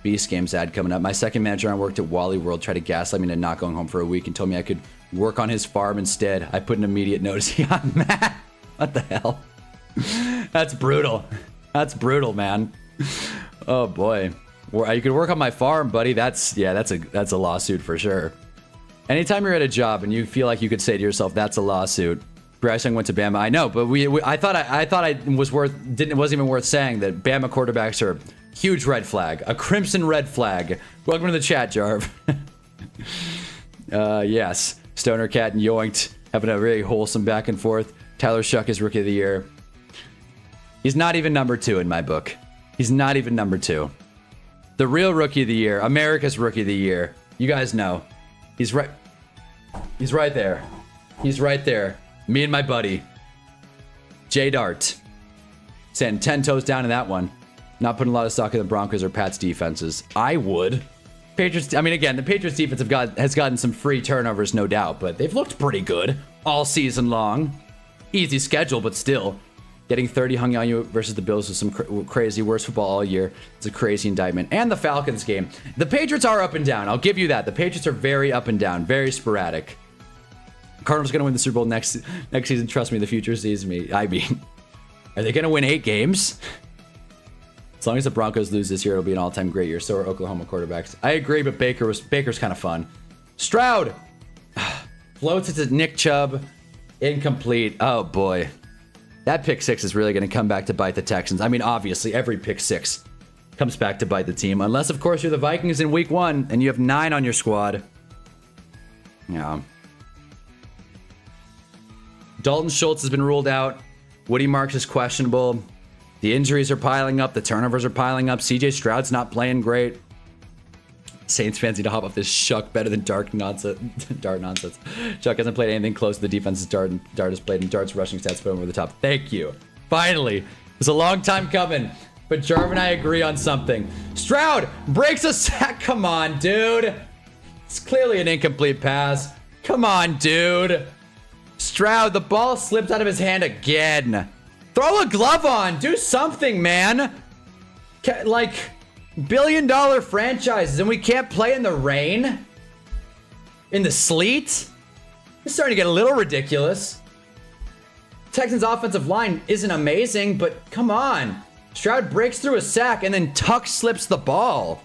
Beast Games ad coming up. My second manager I worked at Wally World tried to gaslight me into not going home for a week and told me I could work on his farm instead. I put an immediate notice. He got mad. What the hell? That's brutal. That's brutal, man. Oh boy. You could work on my farm, buddy. That's a lawsuit for sure. Anytime you're at a job and you feel like you could say to yourself, "That's a lawsuit." Bryce Young went to Bama. I know, but I thought it wasn't even worth saying that Bama quarterbacks are a huge red flag, a crimson red flag. Welcome to the chat, Jarv. Yes, Stoner Cat and Yoinked having a really wholesome back and forth. Tyler Shuck is Rookie of the Year. He's not even number 2 in my book. He's not even number 2. The real Rookie of the Year, America's Rookie of the Year. You guys know. He's right. He's right there. He's right there. Me and my buddy, Jay Dart. Standing 10 toes down in that one. Not putting a lot of stock in the Broncos or Pats defenses. I would. Patriots. I mean, again, the Patriots defense has gotten some free turnovers, no doubt, but they've looked pretty good all season long. Easy schedule, but still. Getting 30 hung on you versus the Bills was some crazy worst football all year. It's a crazy indictment. And the Falcons game. The Patriots are up and down. I'll give you that. The Patriots are very up and down, very sporadic. Cardinals going to win the Super Bowl next season. Trust me, the future sees me. I mean, are they going to win 8 games? As long as the Broncos lose this year, it'll be an all-time great year. So are Oklahoma quarterbacks. I agree, but Baker's kind of fun. Stroud floats it to Nick Chubb. Incomplete. Oh, boy. That pick 6 is really going to come back to bite the Texans. I mean, obviously, every pick 6 comes back to bite the team. Unless, of course, you're the Vikings in week 1 and you have 9 on your squad. Yeah. Dalton Schultz has been ruled out. Woody Marks is questionable. The injuries are piling up. The turnovers are piling up. CJ Stroud's not playing great. Saints fans need to hop off this Shuck better than Dart nonsense. Chuck hasn't played anything close to the defenses Dart has played, and Dart's rushing stats put him over the top. Thank you. Finally. It was a long time coming, but Jarv and I agree on something. Stroud breaks a sack. Come on, dude. It's clearly an incomplete pass. Come on, dude. Stroud, the ball slipped out of his hand again. Throw a glove on. Do something, man. Like, billion-dollar franchises, and we can't play in the rain? In the sleet? It's starting to get a little ridiculous. Texans' offensive line isn't amazing, but come on. Stroud breaks through a sack, and then Tuck slips the ball.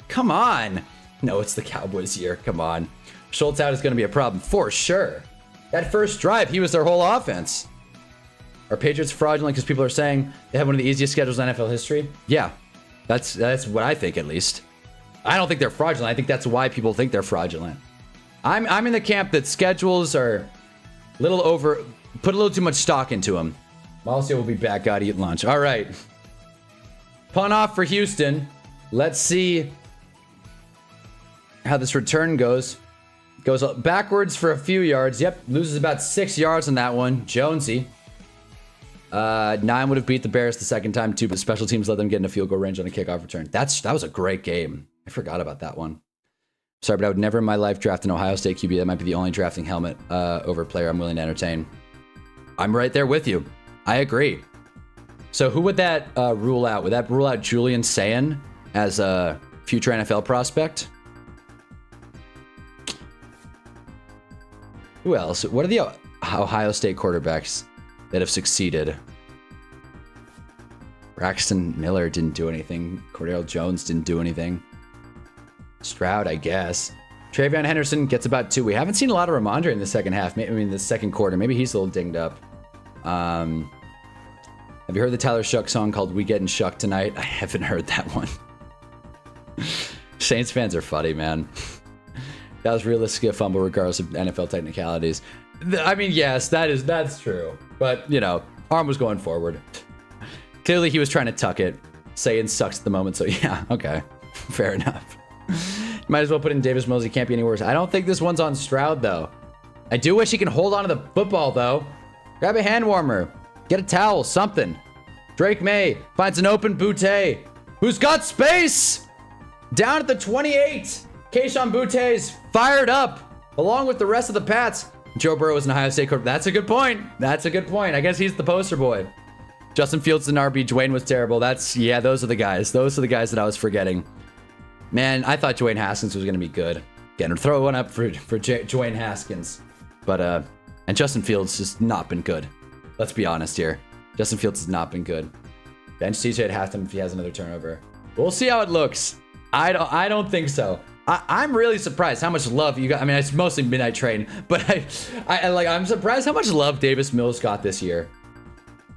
Come on. No, it's the Cowboys' year. Come on. Schultz out is going to be a problem, for sure. That first drive, he was their whole offense. Are Patriots fraudulent because people are saying they have one of the easiest schedules in NFL history? Yeah, that's what I think, at least. I don't think they're fraudulent. I think that's why people think they're fraudulent. I'm in the camp that schedules are a little put a little too much stock into them. Malcia will be back. Gotta eat lunch. All right. Punt off for Houston. Let's see how this return goes. Goes backwards for a few yards. Yep, loses about 6 yards on that one. Jonesy. 9 would have beat the Bears the second time too, but special teams let them get into field goal range on a kickoff return. That was a great game. I forgot about that one. Sorry, but I would never in my life draft an Ohio State QB. That might be the only drafting helmet over player I'm willing to entertain. I'm right there with you. I agree. So who would that rule out? Would that rule out Julian Sayin as a future NFL prospect? Who else? What are the Ohio State quarterbacks that have succeeded? Braxton Miller didn't do anything. Cordell Jones didn't do anything. Stroud, I guess. Travion Henderson gets about 2. We haven't seen a lot of Ramondre in the second half. I mean, the second quarter. Maybe he's a little dinged up. Have you heard the Tyler Shuck song called "We Getting Shucked Tonight"? I haven't heard that one. Saints fans are funny, man. That was realistically a fumble regardless of NFL technicalities. I mean, yes, that's true. But, you know, arm was going forward. Clearly he was trying to tuck it. Sayin sucks at the moment, so yeah, okay. Fair enough. Might as well put in Davis Mills. He can't be any worse. I don't think this one's on Stroud, though. I do wish he can hold on to the football, though. Grab a hand warmer. Get a towel, something. Drake May finds an open Boutte, who's got space. Down at the 28. Keishon Boutte fired up, along with the rest of the Pats. Joe Burrow is an Ohio State quarterback. That's a good point. That's a good point. I guess he's the poster boy. Justin Fields is an RB. Dwayne was terrible. Yeah, those are the guys. Those are the guys that I was forgetting. Man, I thought Dwayne Haskins was going to be good. Again, throw one up for Dwayne Haskins. But, and Justin Fields has not been good. Let's be honest here. Justin Fields has not been good. Bench CJ at halftime if he has another turnover. We'll see how it looks. I don't think so. I'm really surprised how much love you got. I mean, it's mostly Midnight Train, but I'm surprised how much love Davis Mills got this year.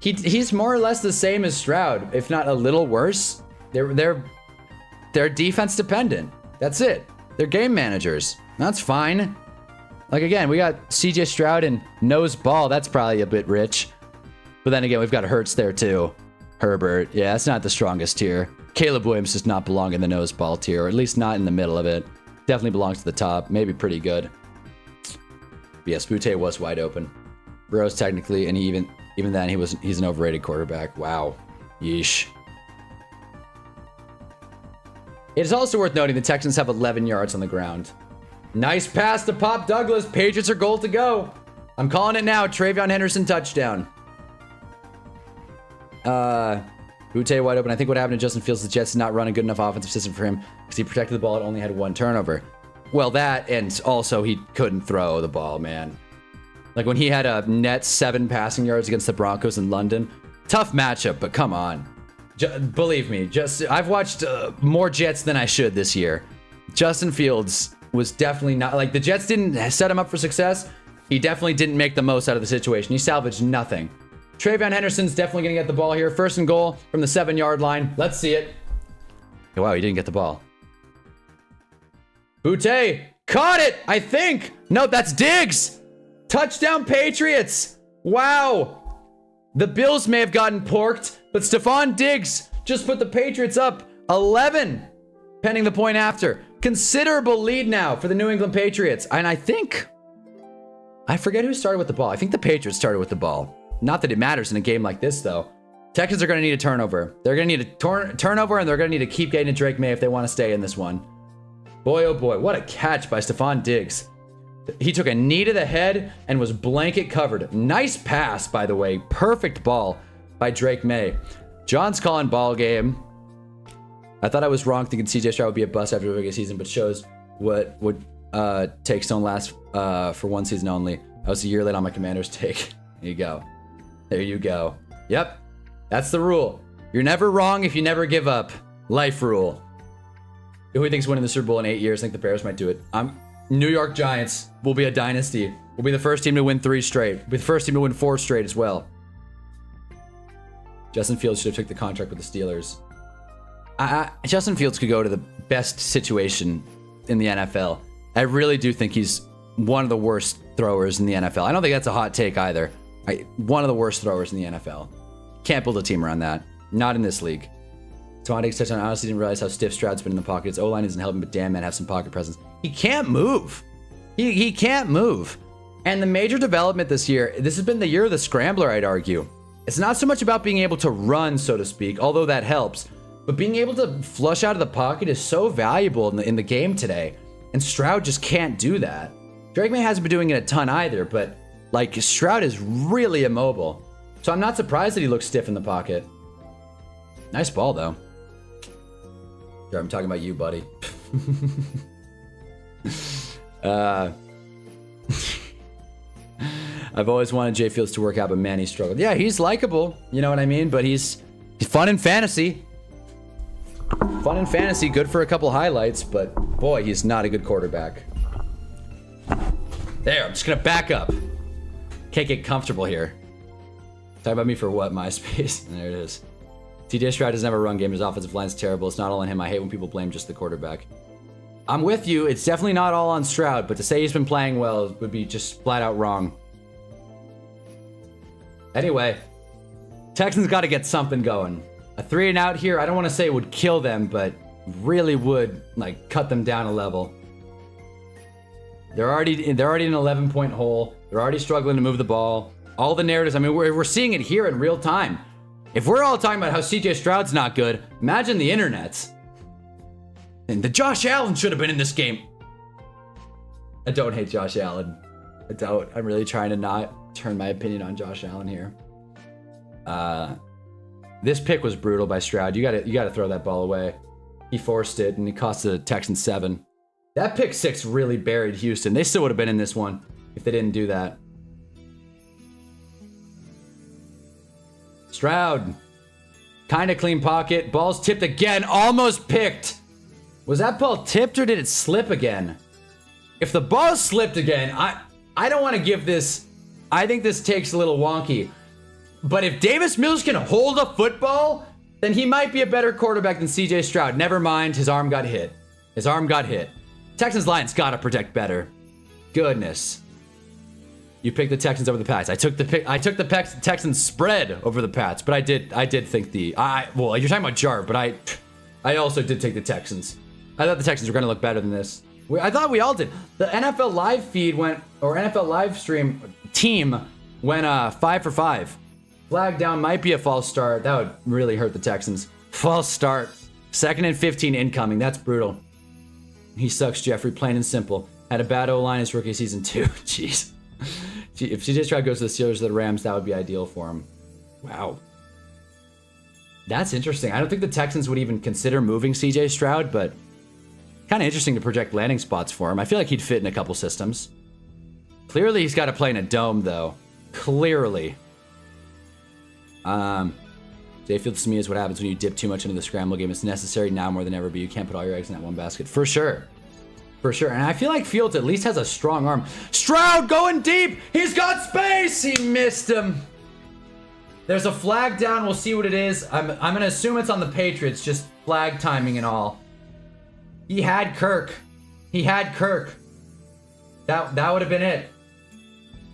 He's more or less the same as Stroud, if not a little worse. They're defense dependent. That's it. They're game managers. That's fine. Like, again, we got CJ Stroud and nose ball. That's probably a bit rich. But then again, we've got Hurts there too. Herbert. Yeah, that's not the strongest tier. Caleb Williams does not belong in the nose ball tier, or at least not in the middle of it. Definitely belongs to the top. Maybe pretty good. But yes, Boutte was wide open. Burrow's technically, and even then, he's an overrated quarterback. Wow. Yeesh. It is also worth noting the Texans have 11 yards on the ground. Nice pass to Pop Douglas. Patriots are goal to go. I'm calling it now. Travion Henderson touchdown. Boutte wide open. I think what happened to Justin Fields, the Jets did not run a good enough offensive system for him because he protected the ball and only had one turnover. Well, that, and also he couldn't throw the ball, man. Like when he had a net 7 passing yards against the Broncos in London. Tough matchup, but come on. Believe me, I've watched more Jets than I should this year. Justin Fields was definitely not, like, the Jets didn't set him up for success. He definitely didn't make the most out of the situation. He salvaged nothing. Travion Henderson's definitely going to get the ball here. First and goal from the 7-yard line. Let's see it. Oh, wow, he didn't get the ball. Boutte caught it, I think. No, that's Diggs. Touchdown Patriots. Wow. The Bills may have gotten porked, but Stephon Diggs just put the Patriots up 11, pending the point after. Considerable lead now for the New England Patriots. And I forget who started with the ball. I think the Patriots started with the ball. Not that it matters in a game like this, though. Texans are going to need a turnover. They're going to need a turnover, and they're going to need to keep getting to Drake May if they want to stay in this one. Boy, oh boy, what a catch by Stephon Diggs. He took a knee to the head and was blanket covered. Nice pass, by the way. Perfect ball by Drake May. John's calling ball game. I thought I was wrong thinking CJ Stroud would be a bust after a regular season, but shows what would takes don't last for one season only. I was a year late on my Commanders take. There you go. There you go. Yep. That's the rule. You're never wrong if you never give up. Life rule. Who do you think's winning the Super Bowl in 8 years? I think the Bears might do it. New York Giants will be a dynasty. We'll be the first team to win 3 straight. We'll be the first team to win 4 straight as well. Justin Fields should have took the contract with the Steelers. Justin Fields could go to the best situation in the NFL. I really do think he's one of the worst throwers in the NFL. I don't think that's a hot take either. One of the worst throwers in the NFL. Can't build a team around that. Not in this league. Toronto's touchdown. I honestly didn't realize how stiff Stroud's been in the pocket. His O-line isn't helping, but damn, man, have some pocket presence. He can't move. He can't move. And the major development this year, this has been the year of the scrambler, I'd argue. It's not so much about being able to run, so to speak, although that helps. But being able to flush out of the pocket is so valuable in the game today. And Stroud just can't do that. Drake May hasn't been doing it a ton either, but like Stroud is really immobile. So I'm not surprised that he looks stiff in the pocket. Nice ball, though. Sure, I'm talking about you, buddy. I've always wanted Jay Fields to work out, but man, he struggled. Yeah, he's likable. You know what I mean? But he's fun in fantasy. Fun in fantasy, good for a couple highlights, but boy, he's not a good quarterback. There, I'm just gonna back up. Can't get comfortable here. Talk about me for what, MySpace? There it is. TJ Stroud doesn't have a run game. His offensive line's terrible. It's not all on him. I hate when people blame just the quarterback. I'm with you. It's definitely not all on Stroud, but to say he's been playing well would be just flat out wrong. Anyway, Texans got to get something going. A 3-and-out here, I don't want to say would kill them, but really would, like, cut them down a level. They're already in an 11-point hole. They're already struggling to move the ball. All the narratives, I mean, we're seeing it here in real time. If we're all talking about how CJ Stroud's not good, imagine the internet. And the Josh Allen should have been in this game. I don't hate Josh Allen. I don't. I'm really trying to not turn my opinion on Josh Allen here. This pick was brutal by Stroud. You gotta throw that ball away. He forced it, and it cost the Texans 7. That pick 6 really buried Houston. They still would have been in this one if they didn't do that. Stroud. Kind of clean pocket. Ball's tipped again. Almost picked. Was that ball tipped or did it slip again? If the ball slipped again, I don't want to give this... I think this takes a little wonky. But if Davis Mills can hold a football, then he might be a better quarterback than CJ Stroud. Never mind, his arm got hit. His arm got hit. Texans Lions gotta protect better. Goodness. You picked the Texans over the Pats. I took the Texans spread over the Pats, but I did think well, you're talking about Jar, but I also did take the Texans. I thought the Texans were gonna look better than this. I thought we all did. The NFL live feed NFL live stream team went 5 for 5. Flag down might be a false start. That would really hurt the Texans. False start. 2nd and 15 incoming. That's brutal. He sucks, Jeffrey. Plain and simple. Had a bad O-line his rookie season too. Jeez. If CJ Stroud goes to the Steelers or the Rams, that would be ideal for him. Wow. That's interesting. I don't think the Texans would even consider moving CJ Stroud, but kind of interesting to project landing spots for him. I feel like he'd fit in a couple systems. Clearly, he's got to play in a dome, though. Clearly. Dayfield to me is what happens when you dip too much into the scramble game. It's necessary now more than ever, but you can't put all your eggs in that one basket. For sure. For sure. And I feel like Fields at least has a strong arm. Stroud going deep. He's got space. He missed him. There's a flag down. We'll see what it is. I'm going to assume it's on the Patriots, just flag timing and all. He had Kirk. He had Kirk. That would have been it.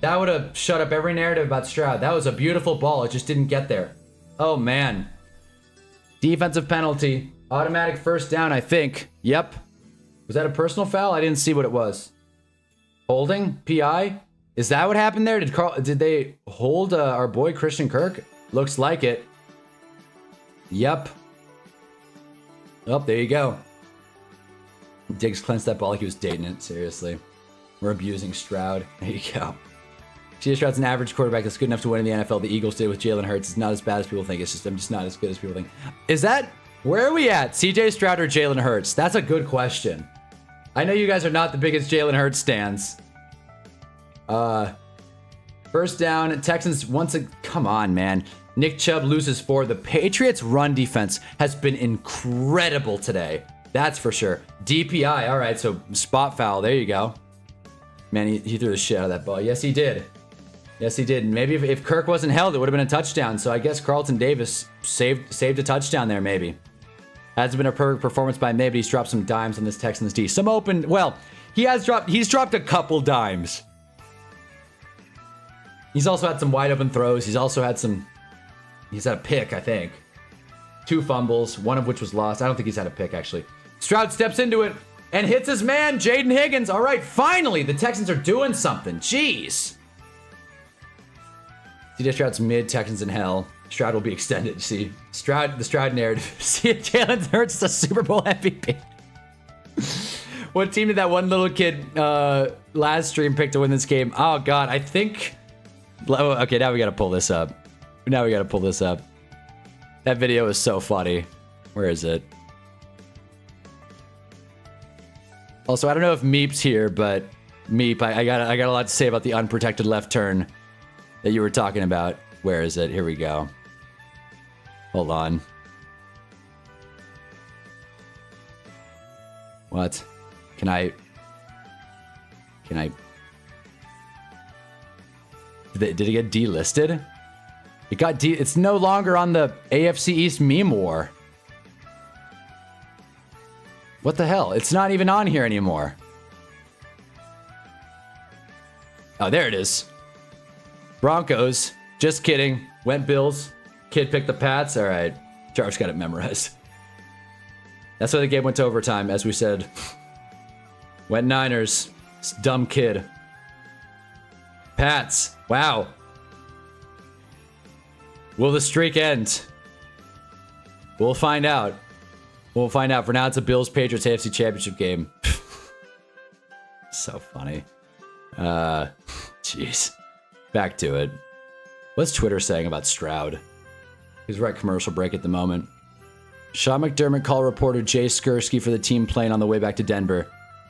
That would have shut up every narrative about Stroud. That was a beautiful ball. It just didn't get there. Oh, man. Defensive penalty. Automatic first down, I think. Yep. Was that a personal foul? I didn't see what it was. Holding? PI? Is that what happened there? Did they hold our boy Christian Kirk? Looks like it. Yep. Oh, there you go. Diggs clenched that ball like he was dating it. Seriously. We're abusing Stroud. There you go. CJ Stroud's an average quarterback that's good enough to win in the NFL. The Eagles did with Jalen Hurts. It's not as bad as people think. I'm just not as good as people think. Is that... Where are we at? CJ Stroud or Jalen Hurts? That's a good question. I know you guys are not the biggest Jalen Hurts stans. First down. Texans once again... Come on, man. Nick Chubb loses 4. The Patriots' run defense has been incredible today. That's for sure. DPI. All right, so spot foul. There you go. Man, he threw the shit out of that ball. Yes, he did. Yes, he did. Maybe if Kirk wasn't held, it would have been a touchdown. So I guess Carlton Davis saved a touchdown there, maybe. Hasn't been a perfect performance by May, but he's dropped some dimes on this Texans D. Some open... Well, he's dropped a couple dimes. He's also had some wide open throws. He's also had some... He's had a pick, I think. 2 fumbles, one of which was lost. I don't think he's had a pick, actually. Stroud steps into it and hits his man, Jaden Higgins. All right, finally, the Texans are doing something. Jeez. CJ Stroud's mid, Texans in hell. Stroud will be extended. See, the Stroud narrative. See, Jalen Hurts is a Super Bowl MVP. What team did that one little kid last stream pick to win this game? Oh, God, I think... Okay, now we got to pull this up. That video is so funny. Where is it? Also, I don't know if Meep's here, but Meep, I got a lot to say about the unprotected left turn that you were talking about. Where is it? Here we go. Hold on. What? Can I... Did it get delisted? It's no longer on the AFC East meme war. What the hell? It's not even on here anymore. Oh, there it is. Broncos. Just kidding. Went Bills. Kid picked the Pats. All right. Jarvis got it memorized. That's why the game went to overtime, as we said. Went Niners. This dumb kid. Pats. Wow. Will the streak end? We'll find out. We'll find out. For now, it's a Bills-Patriots AFC Championship game. So funny. Jeez. Back to it. What's Twitter saying about Stroud? He's right commercial break at the moment. Sean McDermott called reporter Jay Skursky for the team plane on the way back to Denver.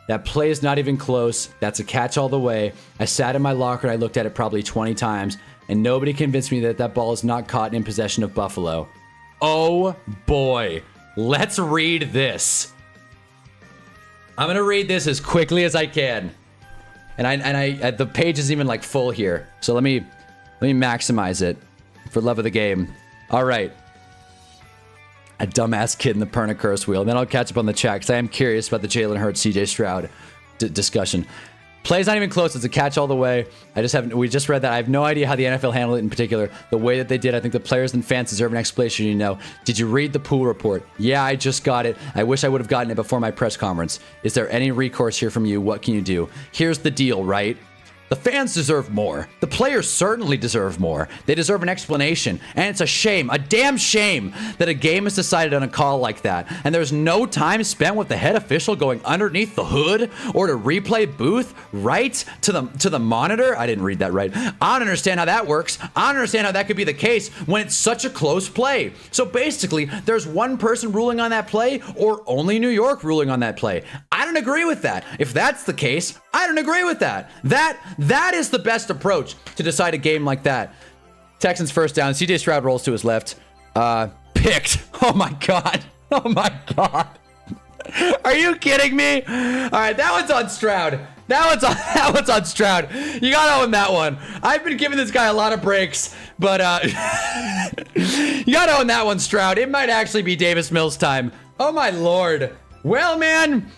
That play is not even close. That's a catch all the way. I sat in my locker and I looked at it probably 20 times, and nobody convinced me that that ball is not caught in possession of Buffalo. Oh boy. Let's read this. I'm going to read this as quickly as I can. And I the page is even like full here. So let me maximize it for love of the game. All right. A dumbass kid in the Perna curse wheel. And then I'll catch up on the chat because I am curious about the Jalen Hurts, CJ Stroud discussion. Play's not even close. It's a catch all the way. We just read that. I have no idea how the NFL handled it in particular. The way that they did, I think the players and fans deserve an explanation, you know. Did you read the pool report? Yeah, I just got it. I wish I would have gotten it before my press conference. Is there any recourse here from you? What can you do? Here's the deal, right? The fans deserve more. The players certainly deserve more. They deserve an explanation. And it's a shame, a damn shame, that a game is decided on a call like that. And there's no time spent with the head official going underneath the hood or to replay booth right to the monitor. I didn't read that right. I don't understand how that works. I don't understand how that could be the case when it's such a close play. So basically, there's one person ruling on that play or only New York ruling on that play. I don't agree with that. If that's the case, I don't agree with that. That is the best approach to decide a game like that. Texans first down. CJ Stroud rolls to his left. Picked. Oh my God. Oh my God. Are you kidding me? All right, that one's on Stroud. That one's on Stroud. You gotta own that one. I've been giving this guy a lot of breaks, but you gotta own that one, Stroud. It might actually be Davis Mills time. Oh my Lord. Well, man,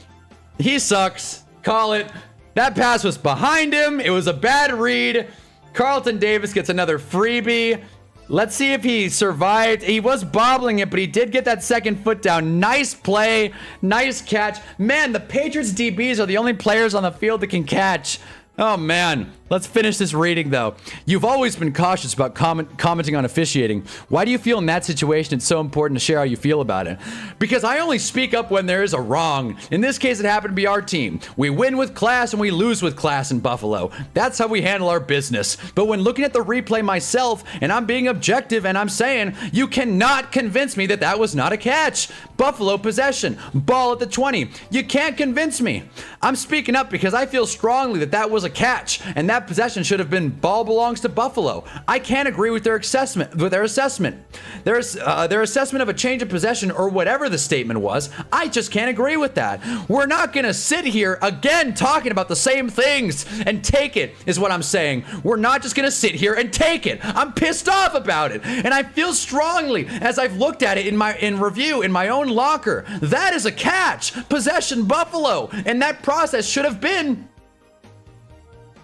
he sucks. Call it. That pass was behind him. It was a bad read. Carlton Davis gets another freebie. Let's see if he survived. He was bobbling it, but he did get that second foot down. Nice play. Nice catch. Man, the Patriots DBs are the only players on the field that can catch. Oh, man. Let's finish this reading, though. You've always been cautious about commenting on officiating. Why do you feel in that situation it's so important to share how you feel about it? Because I only speak up when there is a wrong. In this case, it happened to be our team. We win with class and we lose with class in Buffalo. That's how we handle our business. But when looking at the replay myself, and I'm being objective and I'm saying, you cannot convince me that that was not a catch. Buffalo possession. Ball at the 20. You can't convince me. I'm speaking up because I feel strongly that that was a catch, and that possession should have been ball belongs to Buffalo. I can't agree with their assessment. Their assessment of a change of possession or whatever the statement was. I just can't agree with that. We're not gonna sit here again talking about the same things and take it, is what I'm saying. We're not just gonna sit here and take it. I'm pissed off about it, and I feel strongly as I've looked at it in review in my own locker. That is a catch. Possession Buffalo, and that process should have been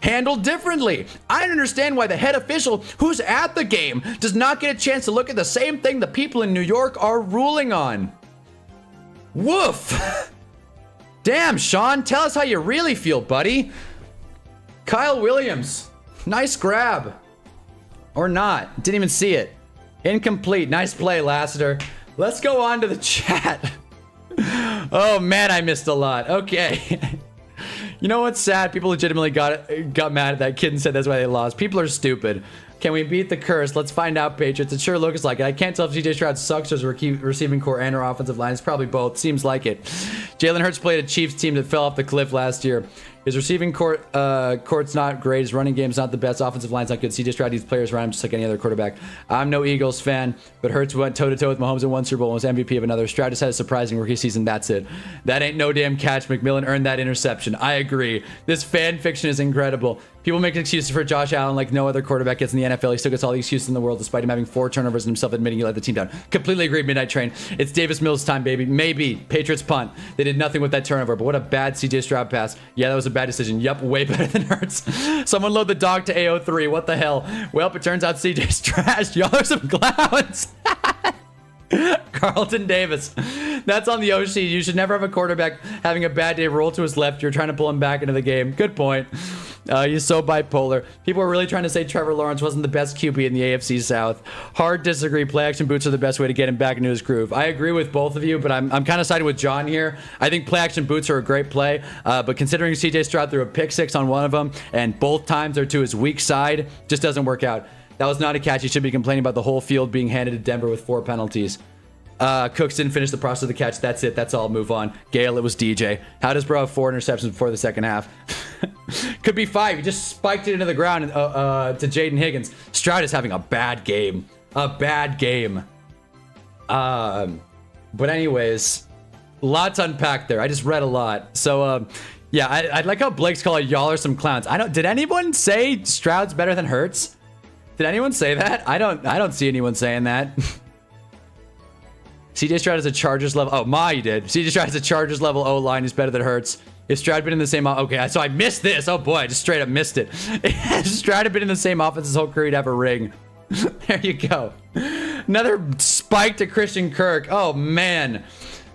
handled differently. I don't understand why the head official who's at the game does not get a chance to look at the same thing the people in New York are ruling on. Woof. Damn, Sean, tell us how you really feel, buddy. Kyle Williams, nice grab. Or not, didn't even see it. Incomplete, nice play, Lassiter. Let's go on to the chat. Oh man, I missed a lot. Okay. You know what's sad? People legitimately got mad at that kid and said that's why they lost. People are stupid. Can we beat the curse? Let's find out, Patriots. It sure looks like it. I can't tell if CJ Stroud sucks as a receiving core and or offensive line. It's probably both. Seems like it. Jalen Hurts played a Chiefs team that fell off the cliff last year. His receiving court's not great. His running game's not the best. Offensive line's not good. CJ Stroud needs players around him just like any other quarterback. I'm no Eagles fan, but Hurts went toe-to-toe with Mahomes in one Super Bowl and was MVP of another. Stroud just had a surprising rookie season. That's it. That ain't no damn catch. McMillan earned that interception. I agree. This fan fiction is incredible. People make excuses for Josh Allen like no other quarterback gets in the NFL. He still gets all the excuses in the world despite him having 4 turnovers and himself admitting he let the team down. Completely agree, Midnight Train. It's Davis Mills time, baby. Maybe. Patriots punt. They did nothing with that turnover, but what a bad CJ Stroud pass. Yeah, that was a bad decision. Yup, way better than Hurts. Someone load the dog to AO3. What the hell? Well, it turns out CJ's trash. Y'all are some clowns. Carlton Davis. That's on the OC. You should never have a quarterback having a bad day roll to his left. You're trying to pull him back into the game. Good point. He's so bipolar. People are really trying to say Trevor Lawrence wasn't the best QB in the AFC South. Hard disagree. Play action boots are the best way to get him back into his groove. I agree with both of you, but I'm kind of siding with John here. I think play action boots are a great play, but considering CJ Stroud threw a pick six on one of them, and both times they're to his weak side, just doesn't work out. That was not a catch. He should be complaining about the whole field being handed to Denver with 4 penalties. Cooks didn't finish the process of the catch. That's it. That's all. Move on. Gale, it was DJ. How does Bro have 4 interceptions before the second half? Could be 5. He just spiked it into the ground to Jaden Higgins. Stroud is having a bad game. A bad game. But anyways, lots unpacked there. I just read a lot. So, yeah, I like how Blake's calling y'all are some clowns. Did anyone say Stroud's better than Hurts? Did anyone say that? I don't see anyone saying that. CJ Stroud is a Chargers level. Oh, Mahi did. CJ Stroud is a Chargers level O-line. He's better than Hurts. If Stroud had been in the same... Okay, so I missed this. Oh, boy. I just straight up missed it. If Stroud had been in the same offense his whole career, he'd have a ring. There you go. Another spike to Christian Kirk. Oh, man.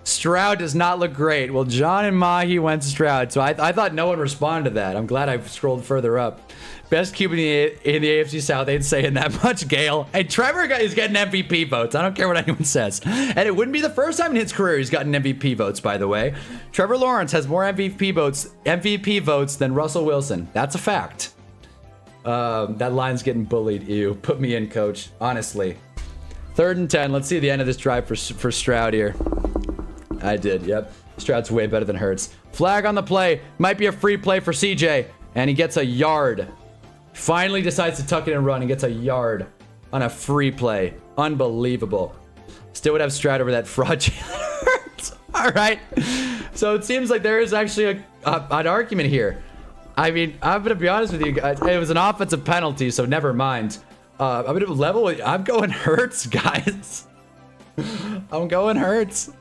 Stroud does not look great. Well, John and Mahi went Stroud. So I thought no one responded to that. I'm glad I scrolled further up. Best QB in the AFC South ain't saying that much, Gale. Hey, Trevor is getting MVP votes. I don't care what anyone says. And it wouldn't be the first time in his career he's gotten MVP votes, by the way. Trevor Lawrence has more MVP votes than Russell Wilson. That's a fact. That line's getting bullied. Ew. Put me in, coach. Honestly. 3rd and 10. Let's see the end of this drive for Stroud here. I did, yep. Stroud's way better than Hurts. Flag on the play. Might be a free play for CJ. And he gets a yard. Finally decides to tuck it and run and gets a yard on a free play. Unbelievable. Still would have Stroud over that fraud Jalen Hurts. All right. So it seems like there is actually an argument here. I mean, I'm going to be honest with you guys. It was an offensive penalty, so never mind. I'm going to level with you. I'm going Hurts, guys. I'm going Hurts.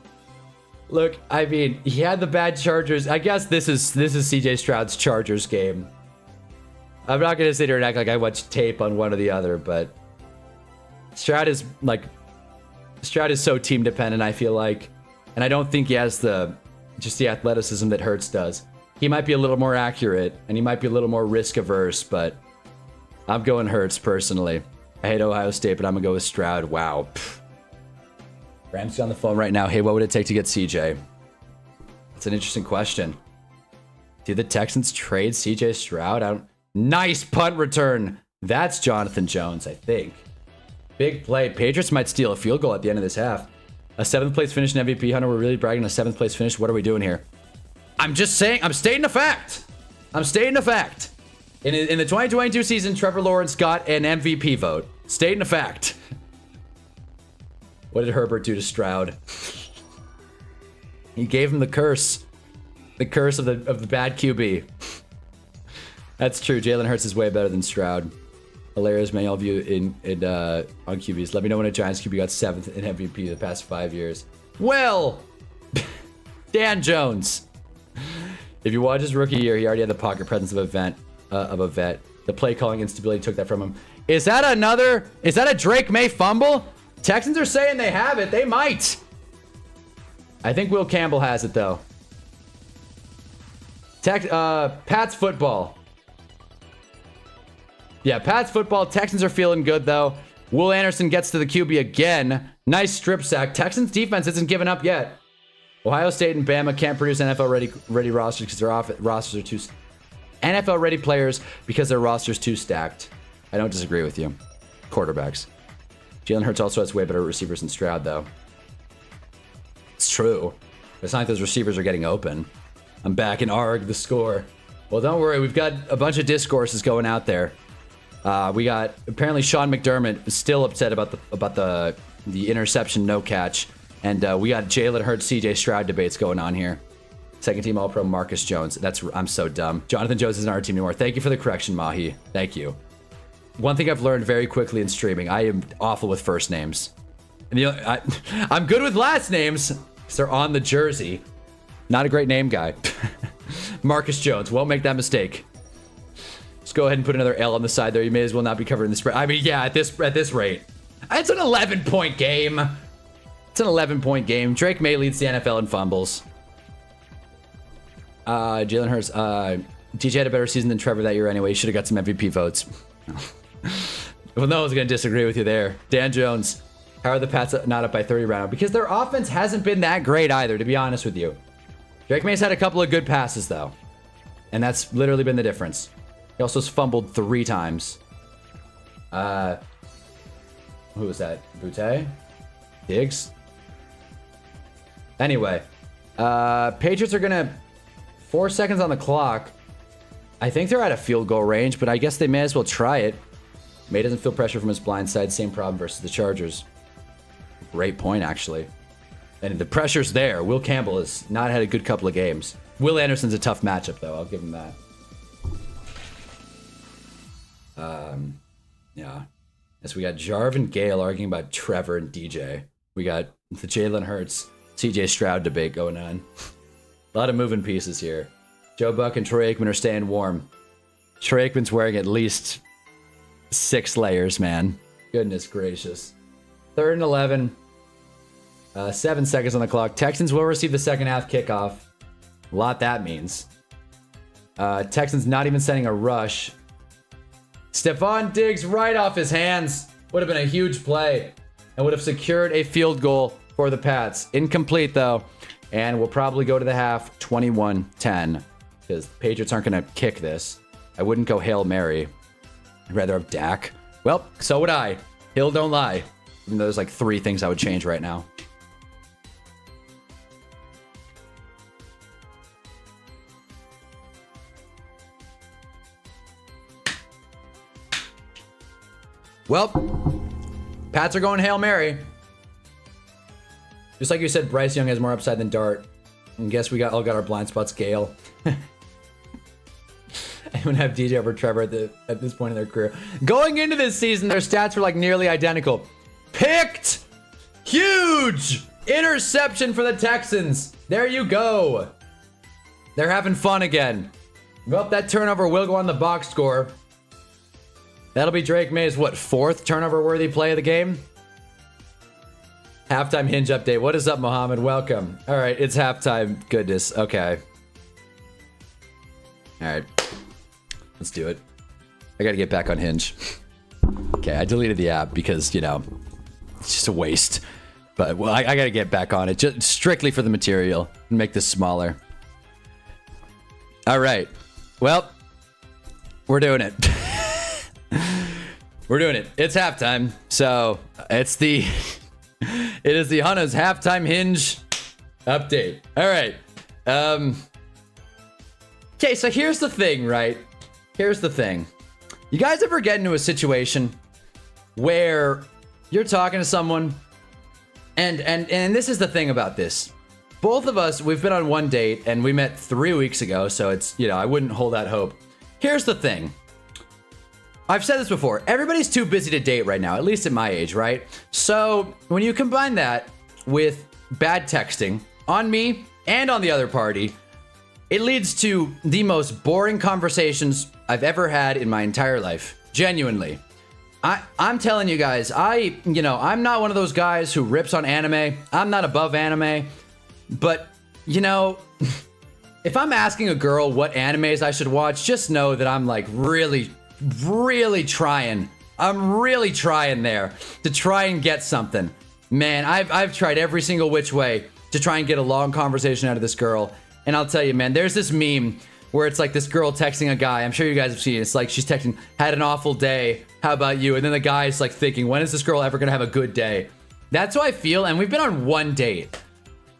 Look, I mean, he had the bad Chargers. I guess this is CJ Stroud's Chargers game. I'm not going to sit here and act like I watched tape on one or the other, but Stroud is so team dependent, I feel like. And I don't think he has the athleticism that Hurts does. He might be a little more accurate and he might be a little more risk averse, but I'm going Hurts personally. I hate Ohio State, but I'm going to go with Stroud. Wow. Ramsey on the phone right now. Hey, what would it take to get CJ? That's an interesting question. Do the Texans trade CJ Stroud? Nice punt return. That's Jonathan Jones, I think. Big play. Patriots might steal a field goal at the end of this half. A 7th place finish in MVP. Hunter, we're really bragging a 7th place finish. What are we doing here? I'm just saying. I'm stating a fact. I'm stating a fact. In the 2022 season, Trevor Lawrence got an MVP vote. Stating a fact. What did Herbert do to Stroud? He gave him the curse. The curse of the bad QB. That's true. Jalen Hurts is way better than Stroud. Hilarious, man. All of you on QBs. Let me know when a Giants QB got 7th in MVP the past 5 years. Well, Dan Jones. If you watch his rookie year, he already had the pocket presence of a vet. The play calling instability took that from him. Is that a Drake May fumble? Texans are saying they have it. They might. I think Will Campbell has it, though. Pats football. Yeah, Pats football. Texans are feeling good, though. Will Anderson gets to the QB again. Nice strip sack. Texans defense isn't giving up yet. Ohio State and Bama can't produce NFL-ready rosters because their rosters are too... NFL-ready players because their roster's too stacked. I don't disagree with you. Quarterbacks. Jalen Hurts also has way better receivers than Stroud, though. It's true. It's not like those receivers are getting open. I'm back in ARG, the score. Well, don't worry. We've got a bunch of discourses going out there. We got... Apparently, Sean McDermott is still upset about the interception no catch. And we got Jalen Hurts, CJ Stroud debates going on here. Second team All-Pro Marcus Jones. I'm so dumb. Jonathan Jones isn't our team anymore. Thank you for the correction, Mahi. Thank you. One thing I've learned very quickly in streaming, I am awful with first names. And I'm good with last names because they're on the jersey. Not a great name guy. Marcus Jones. Won't make that mistake. Just go ahead and put another L on the side there. You may as well not be covering the spread. I mean, yeah, at this rate. It's an 11-point game. It's an 11-point game. Drake May leads the NFL in fumbles. Jalen Hurts. DJ had a better season than Trevor that year anyway. He should have got some MVP votes. Well, no one's going to disagree with you there. Dan Jones. How are the Pats not up by 30 right now? Because their offense hasn't been that great either, to be honest with you. Drake May's had a couple of good passes, though. And that's literally been the difference. He also fumbled 3 times. Who was that? Butte? Diggs? Anyway. Patriots are going to... 4 seconds on the clock. I think they're out of field goal range, but I guess they may as well try it. May doesn't feel pressure from his blind side. Same problem versus the Chargers. Great point, actually. And the pressure's there. Will Campbell has not had a good couple of games. Will Anderson's a tough matchup, though. I'll give him that. Yeah. As we got Jarvin Gale arguing about Trevor and DJ. We got the Jalen Hurts, CJ Stroud debate going on. A lot of moving pieces here. Joe Buck and Troy Aikman are staying warm. Troy Aikman's wearing at least 6 layers, man. Goodness gracious. 3rd and 11. 7 seconds on the clock. Texans will receive the second half kickoff. A lot that means. Texans not even sending a rush. Stephon Diggs right off his hands. Would have been a huge play. And would have secured a field goal for the Pats. Incomplete, though. And we'll probably go to the half 21-10. Because the Patriots aren't going to kick this. I wouldn't go Hail Mary. I'd rather have Dak. Well, so would I. Hill don't lie. Even though there's like 3 things I would change right now. Well, Pats are going Hail Mary. Just like you said, Bryce Young has more upside than Dart. And guess we all got our blind spots, Gale. I would have DJ over Trevor at this point in their career. Going into this season, their stats were like nearly identical. Picked! Huge! Interception for the Texans. There you go. They're having fun again. Well, that turnover will go on the box score. That'll be Drake May's, what, 4th turnover-worthy play of the game? Halftime hinge update. What is up, Mohammed? Welcome. All right, it's halftime. Goodness. Okay. All right. Let's do it. I got to get back on Hinge. Okay, I deleted the app because, you know, it's just a waste. But, well, I got to get back on it just strictly for the material and make this smaller. All right. Well, we're doing it. We're doing it. It's halftime. So, it's the... It is the Hunna's halftime hinge update. All right. Okay, so here's the thing, right? Here's the thing. You guys ever get into a situation where you're talking to someone and this is the thing about this. Both of us, we've been on one date and we met 3 weeks ago, so it's, you know, I wouldn't hold out hope. Here's the thing. I've said this before. Everybody's too busy to date right now, at least at my age, right? So when you combine that with bad texting on me and on the other party, it leads to the most boring conversations I've ever had in my entire life. Genuinely. I'm telling you guys, I'm not one of those guys who rips on anime. I'm not above anime. But, you know, if I'm asking a girl what animes I should watch, just know that I'm like really trying. I'm really trying there to try and get something. Man, I've tried every single which way to try and get a long conversation out of this girl. And I'll tell you, man, there's this meme where it's like this girl texting a guy. I'm sure you guys have seen it. It's like she's texting, had an awful day. How about you? And then the guy's like thinking, when is this girl ever going to have a good day? That's how I feel. And we've been on one date.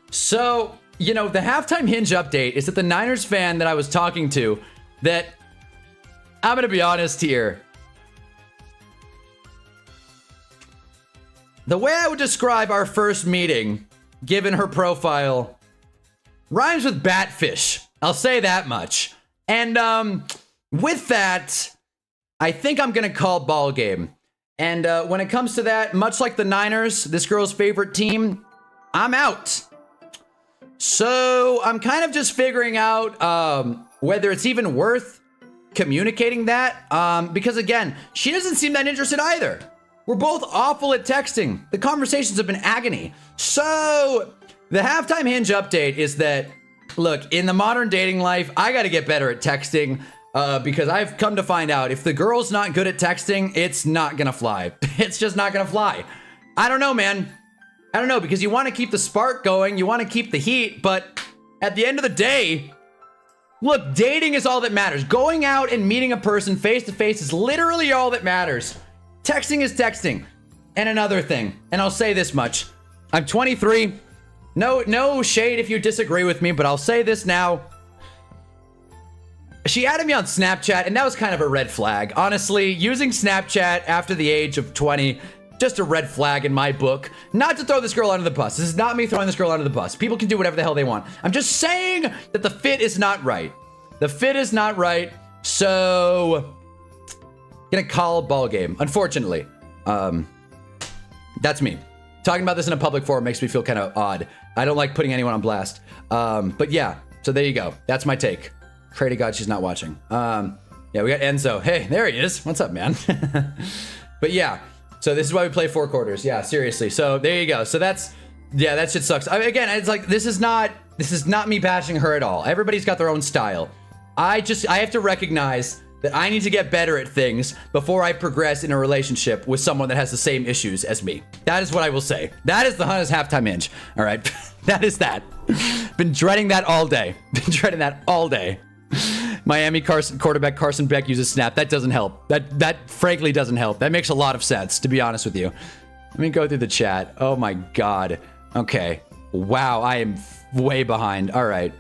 So, you know, the halftime hinge update is that the Niners fan that I was talking to that... I'm going to be honest here. The way I would describe our first meeting, given her profile, rhymes with batfish. I'll say that much. And with that, I think I'm going to call ball game. And when it comes to that, much like the Niners, this girl's favorite team, I'm out. So I'm kind of just figuring out whether it's even worth communicating that, because again, she doesn't seem that interested either. We're both awful at texting. The conversations have been agony. So the halftime hinge update is that, look, in the modern dating life, I got to get better at texting because I've come to find out if the girl's not good at texting, it's not going to fly. It's just not going to fly. I don't know, man. I don't know, because you want to keep the spark going. You want to keep the heat. But at the end of the day, look, dating is all that matters. Going out and meeting a person face to face is literally all that matters. Texting is texting. And another thing, and I'll say this much. I'm 23. No shade if you disagree with me, but I'll say this now. She added me on Snapchat, and that was kind of a red flag. Honestly, using Snapchat after the age of 20, just a red flag in my book. Not to throw this girl under the bus. This is not me throwing this girl under the bus. People can do whatever the hell they want. I'm just saying that the fit is not right. The fit is not right, so gonna call ball game, unfortunately. That's me. Talking about this in a public forum makes me feel kind of odd. I don't like putting anyone on blast. But yeah, so there you go. That's my take. Pray to God she's not watching. Yeah, we got Enzo. Hey, there he is. What's up, man? But yeah, so this is why we play 4 quarters. Yeah, seriously. So there you go. So that's, yeah, that shit sucks. Again, it's like, this is not me bashing her at all. Everybody's got their own style. I have to recognize that I need to get better at things before I progress in a relationship with someone that has the same issues as me. That is what I will say. That is the Hunna's halftime hinge. All right. That is that. Been dreading that all day. Been dreading that all day. Miami quarterback Carson Beck uses snap. That doesn't help. That frankly doesn't help. That makes a lot of sense, to be honest with you. Let me go through the chat. Oh my God. Okay. Wow. I am way behind. All right.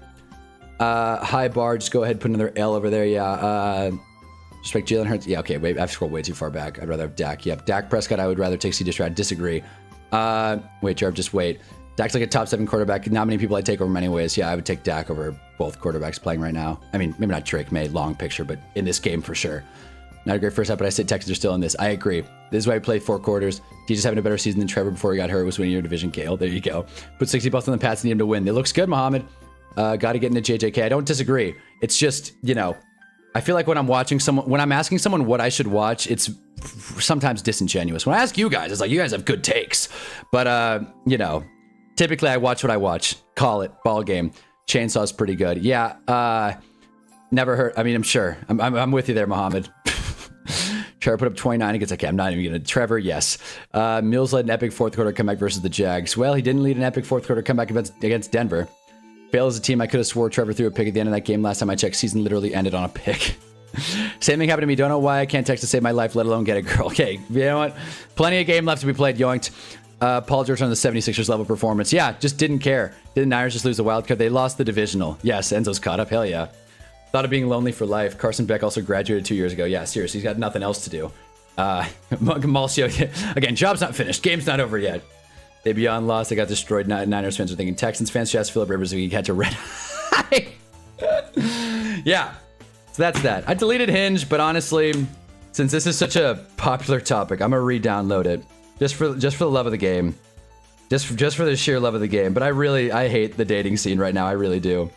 Hi, Bar. Just go ahead and put another L over there. Yeah. Respect Jalen Hurts. Yeah, okay. Wait, I've scrolled way too far back. I'd rather have Dak. Yep. Dak Prescott, I would rather take C.J. Stroud. Disagree. Wait, Jarv, just wait. Dak's like a top 7 quarterback. Not many people I'd take over him anyways. Yeah, I would take Dak over both quarterbacks playing right now. I mean, maybe not Drake May, long picture, but in this game for sure. Not a great first half, but I said Texans are still in this. I agree. This is why we played 4 quarters. TJ's having a better season than Trevor before he got hurt. Was winning your division, Kale. There you go. Put 60 bucks on the Pats and need him to win. It looks good, Mohammed. Got to get into JJK. I don't disagree. It's just, you know, I feel like when I'm watching someone, when I'm asking someone what I should watch, it's sometimes disingenuous. When I ask you guys, it's like, you guys have good takes. But, you know, typically I watch what I watch. Call it. Ball game. Chainsaw's pretty good. Yeah. Never heard. I mean, I'm sure. I'm with you there, Mohammed. Trevor put up 29 against, okay, I'm not even going to. Trevor, yes. Mills led an epic fourth quarter comeback versus the Jags. Well, he didn't lead an epic fourth quarter comeback against Denver. Fail as a team. I could have swore Trevor threw a pick at the end of that game. Last time I checked, season literally ended on a pick. Same thing happened to me. Don't know why I can't text to save my life, let alone get a girl. Okay, you know what? Plenty of game left to be played, yoinked. Paul George on the 76ers level performance. Yeah, just didn't care. Did the Niners just lose the wild card? They lost the divisional. Yes, Enzo's caught up. Hell yeah. Thought of being lonely for life. Carson Beck also graduated 2 years ago. Yeah, seriously, he's got nothing else to do. Malcio, again, job's not finished. Game's not over yet. They beyond lost. They got destroyed. Niners fans are thinking Texans fans should ask Philip Rivers if he catch a red eye. Yeah, so that's that. I deleted Hinge, but honestly, since this is such a popular topic, I'm gonna re-download it just for the love of the game, just for the sheer love of the game. But I hate the dating scene right now. I really do.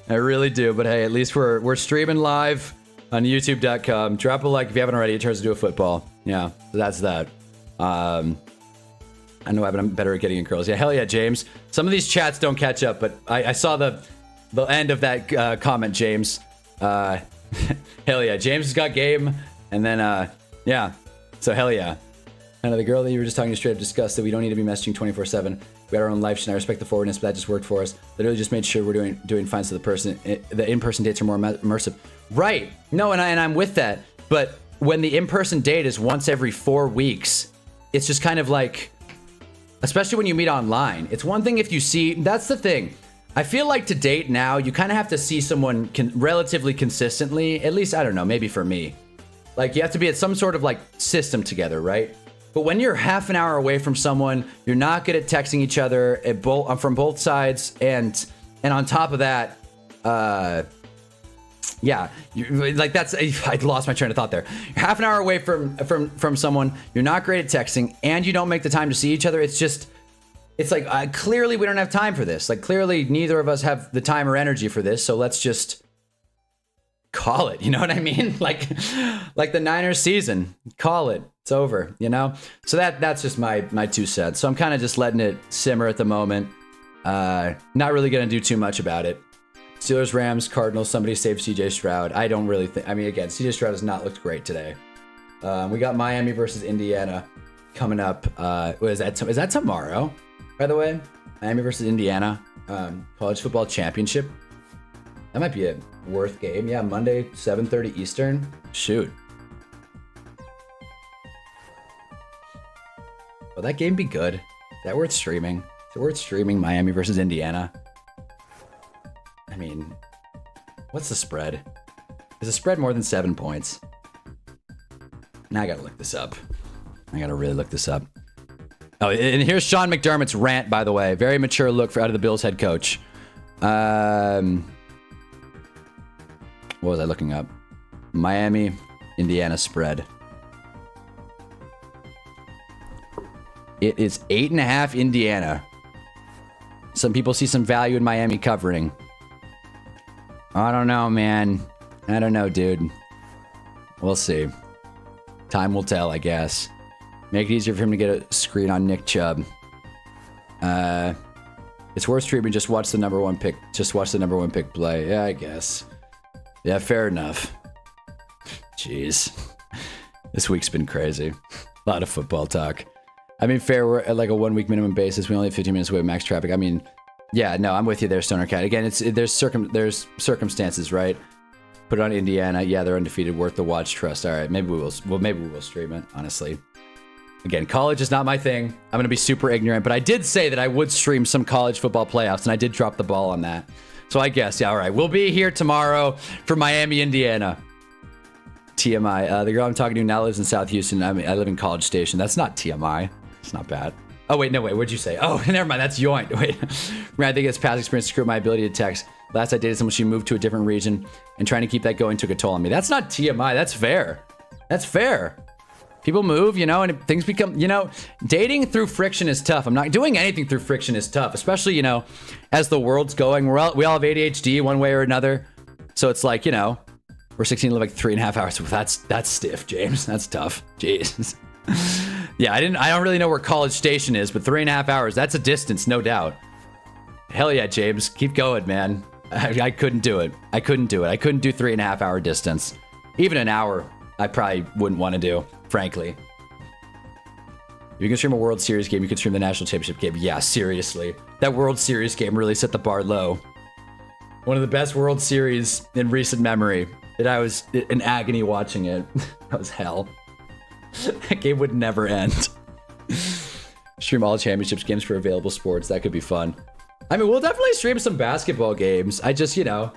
I really do. But hey, at least we're streaming live on YouTube.com. Drop a like if you haven't already. It turns into a football. Yeah, so that's that. I know I'm better at getting in girls. Yeah, hell yeah, James. Some of these chats don't catch up, but I saw the end of that comment, James. Hell yeah, James has got game. And then, yeah, so hell yeah. And the girl that you were just talking to straight up discussed that we don't need to be messaging 24/7. We got our own lives, and I respect the forwardness, but that just worked for us. Literally just made sure we're doing fine so the in-person dates are more immersive. Right. No, and I'm with that. But when the in-person date is once every 4 weeks, it's just kind of like, especially when you meet online. It's one thing if you see, that's the thing. I feel like to date now, you kind of have to see someone relatively consistently. At least, I don't know, maybe for me. Like, you have to be at some sort of like system together, right? But when you're half an hour away from someone, you're not good at texting each other from both sides, and on top of that, yeah, like that's, I lost my train of thought there. You're half an hour away from someone, you're not great at texting, and you don't make the time to see each other. It's just, it's like, clearly we don't have time for this. Like, clearly neither of us have the time or energy for this, so let's just call it. You know what I mean? Like the Niners season. Call it. It's over, you know? So that's just my 2 cents. So I'm kind of just letting it simmer at the moment. Not really going to do too much about it. Steelers, Rams, Cardinals, somebody save CJ Stroud. I don't really think, I mean, again, CJ Stroud has not looked great today. We got Miami versus Indiana coming up. What is that? Is that tomorrow, by the way? Miami versus Indiana, college football championship. That might be a worth game. Yeah, Monday, 7:30 Eastern. Shoot. Will that game be good? Is that worth streaming? Is it worth streaming Miami versus Indiana? I mean, what's the spread? Is the spread more than 7 points? Now I gotta look this up. I gotta really look this up. Oh, and here's Sean McDermott's rant, by the way. Very mature look for out of the Bills head coach. What was I looking up? Miami, Indiana spread. It is 8.5 Indiana. Some people see some value in Miami covering. I don't know, man. I don't know, dude. We'll see. Time will tell, I guess. Make it easier for him to get a screen on Nick Chubb. It's worth streaming. Just watch the number 1 pick. Just watch the number 1 pick play. Yeah, I guess. Yeah, fair enough. Jeez. This week's been crazy. A lot of football talk. I mean, fair, we're at like a 1-week minimum basis. We only have 15 minutes away with max traffic. I mean, yeah, no, I'm with you there, Stoner Cat. Again, there's circumstances, right? Put it on Indiana. Yeah, they're undefeated. Worth the watch. Trust. All right, maybe we will stream it, honestly. Again, college is not my thing. I'm going to be super ignorant, but I did say that I would stream some college football playoffs, and I did drop the ball on that. So I guess, yeah, all right. We'll be here tomorrow for Miami, Indiana. TMI. The girl I'm talking to now lives in South Houston. I mean, I live in College Station. That's not TMI. It's not bad. Oh, wait, no, wait. What'd you say? Oh, never mind. That's yoint. Wait. Man, I think it's past experience screwed my ability to text. Last I dated someone, she moved to a different region, and trying to keep that going took a toll on me. That's not TMI. That's fair. That's fair. People move, you know, and things become, you know, dating through friction is tough. I'm not doing anything through friction is tough, especially, you know, as the world's going. We all have ADHD one way or another. So it's like, you know, we're 16 to live like 3.5 hours. That's stiff, James. That's tough. Jeez. Yeah, I don't really know where College Station is, but 3.5 hours, that's a distance, no doubt. Hell yeah, James. Keep going, man. I couldn't do it. I couldn't do it. I couldn't do 3.5 hour distance. Even an hour, I probably wouldn't want to do, frankly. If you can stream a World Series game, you can stream the National Championship game. Yeah, seriously. That World Series game really set the bar low. One of the best World Series in recent memory. And I was in agony watching it. That was hell. That game would never end. Stream all championships games for available sports. That could be fun. I mean, we'll definitely stream some basketball games. I just, you know,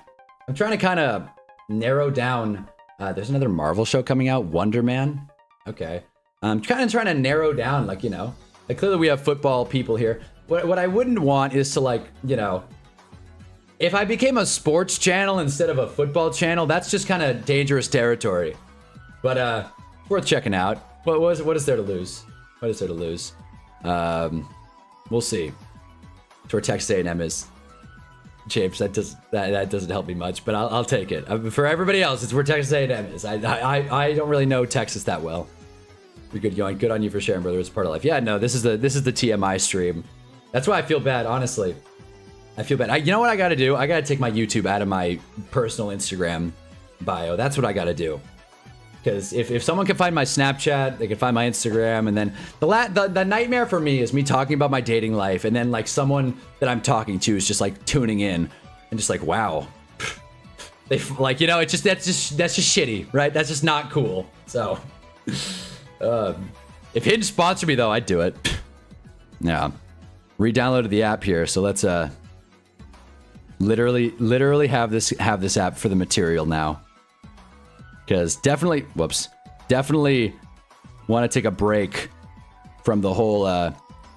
I'm trying to kind of narrow down. There's another Marvel show coming out, Wonder Man. Okay. I'm kind of trying to narrow down, like, you know, like clearly we have football people here. What I wouldn't want is to, like, you know, if I became a sports channel instead of a football channel, that's just kind of dangerous territory. But worth checking out. What is there to lose? What is there to lose? We'll see. That's where Texas A&M is. James, that doesn't help me much, but I'll take it. For everybody else, it's where Texas A&M is. I don't really know Texas that well. You're good, Yoink. Good on you for sharing, brother. It's part of life. Yeah, no, this is the TMI stream. That's why I feel bad, honestly. I feel bad. You know what I got to do? I got to take my YouTube out of my personal Instagram bio. That's what I got to do. Because if someone can find my Snapchat, they can find my Instagram, and then the nightmare for me is me talking about my dating life, and then like someone that I'm talking to is just like tuning in and just like, wow, they like, you know, it's just that's just shitty, right? That's just not cool. So if Hinge sponsored me though, I'd do it. Yeah, re-downloaded the app here, so let's literally have this app for the material now. Because definitely want to take a break from the whole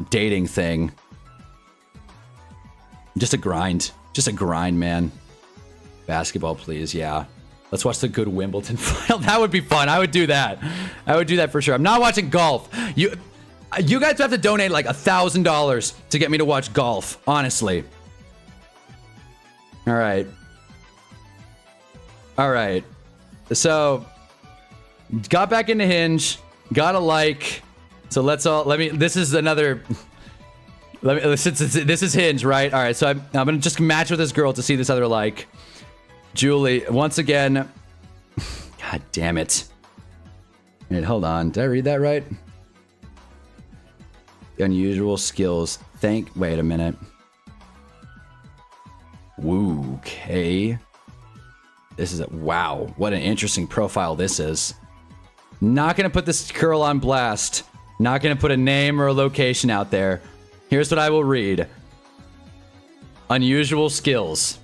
dating thing. Just a grind, man. Basketball, please, yeah. Let's watch the good Wimbledon final. That would be fun. I would do that. I would do that for sure. I'm not watching golf. You guys have to donate like $1,000 to get me to watch golf, honestly. All right. All right. So, got back into Hinge. Got a like. So let's all, this is another, since this is Hinge, right? All right, so I'm going to just match with this girl to see this other like. Julie, once again. God damn it. Wait, hold on. Did I read that right? Unusual skills. Wait a minute. Woo, okay. This is wow, what an interesting profile this is. Not gonna put this girl on blast. Not gonna put a name or a location out there. Here's what I will read. Unusual skills.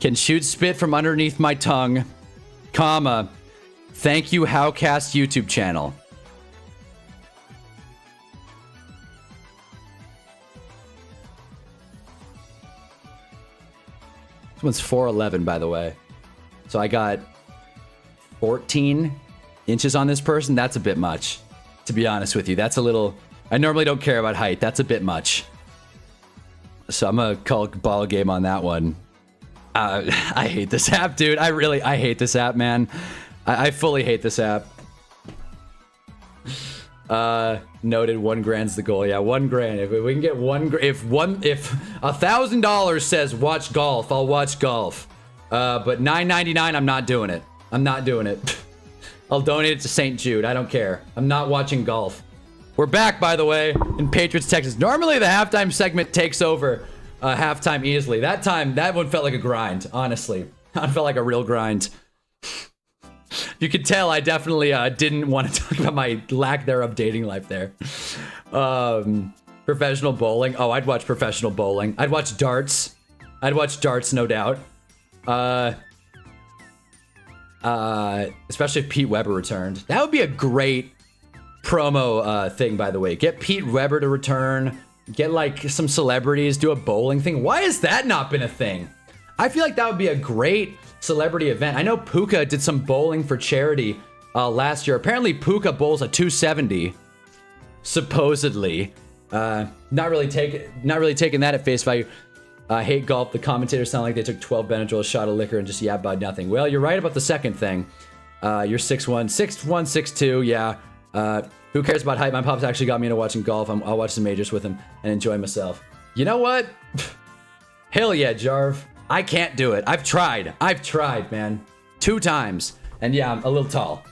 Can shoot spit from underneath my tongue, comma, thank you Howcast YouTube channel. This one's 4'11", by the way. So I got 14 inches on this person. That's a bit much, to be honest with you. That's a little... I normally don't care about height. That's a bit much. So I'm gonna call ball game on that one. I hate this app, dude. I hate this app, man. I fully hate this app. Noted, $1,000's the goal. Yeah, $1,000. If we can get if $1,000 says watch golf, I'll watch golf. But $9.99, I'm not doing it. I'm not doing it. I'll donate it to St. Jude. I don't care. I'm not watching golf. We're back, by the way, in Patriots, Texas. Normally, the halftime segment takes over halftime easily. That time, that one felt like a grind, honestly. It felt like a real grind. You could tell I definitely didn't want to talk about my lack thereof dating life there. Professional bowling. Oh, I'd watch professional bowling. I'd watch darts. I'd watch darts, no doubt. Especially if Pete Weber returned. That would be a great promo thing, by the way. Get Pete Weber to return. Get like some celebrities. Do a bowling thing. Why has that not been a thing? I feel like that would be a great celebrity event. I know Puka did some bowling for charity last year. Apparently Puka bowls a 270, supposedly. Not really taking that at face value. Hate golf. The commentators sound like they took 12 Benadryl, a shot of liquor, and just yapped about nothing. Well, you're right about the second thing. You're 6'1", 6'2", yeah. Who cares about height? My pop's actually got me into watching golf. I'll watch some majors with him and enjoy myself. You know what? Hell yeah, Jarv. I can't do it. I've tried, man. 2 times. And yeah, I'm a little tall.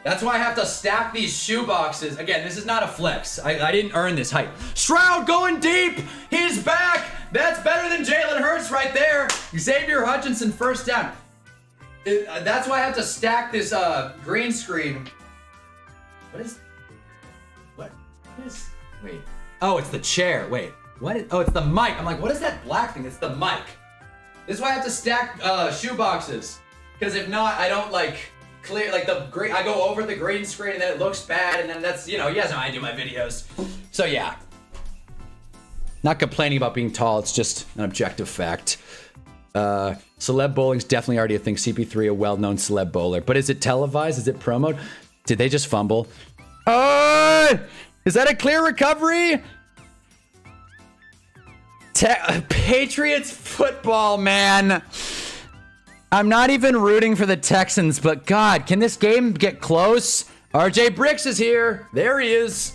That's why I have to stack these shoe boxes. Again, this is not a flex. I didn't earn this height. Stroud going deep. He's back. That's better than Jalen Hurts right there. Xavier Hutchinson first down. That's why I have to stack this green screen. What is, wait. Oh, it's the chair. Wait. Oh, it's the mic. I'm like, what is that black thing? It's the mic. This is why I have to stack shoe boxes. Because if not, I don't like clear, like the green, I go over the green screen and then it looks bad and then that's, you know, you guys know how I do my videos. So yeah. Not complaining about being tall, it's just an objective fact. Celeb bowling's definitely already a thing. CP3, a well-known celeb bowler. But is it televised? Is it promoted? Did they just fumble? Is that a clear recovery? Patriots football, man. I'm not even rooting for the Texans, but God, can this game get close? RJ Bricks is here. There he is.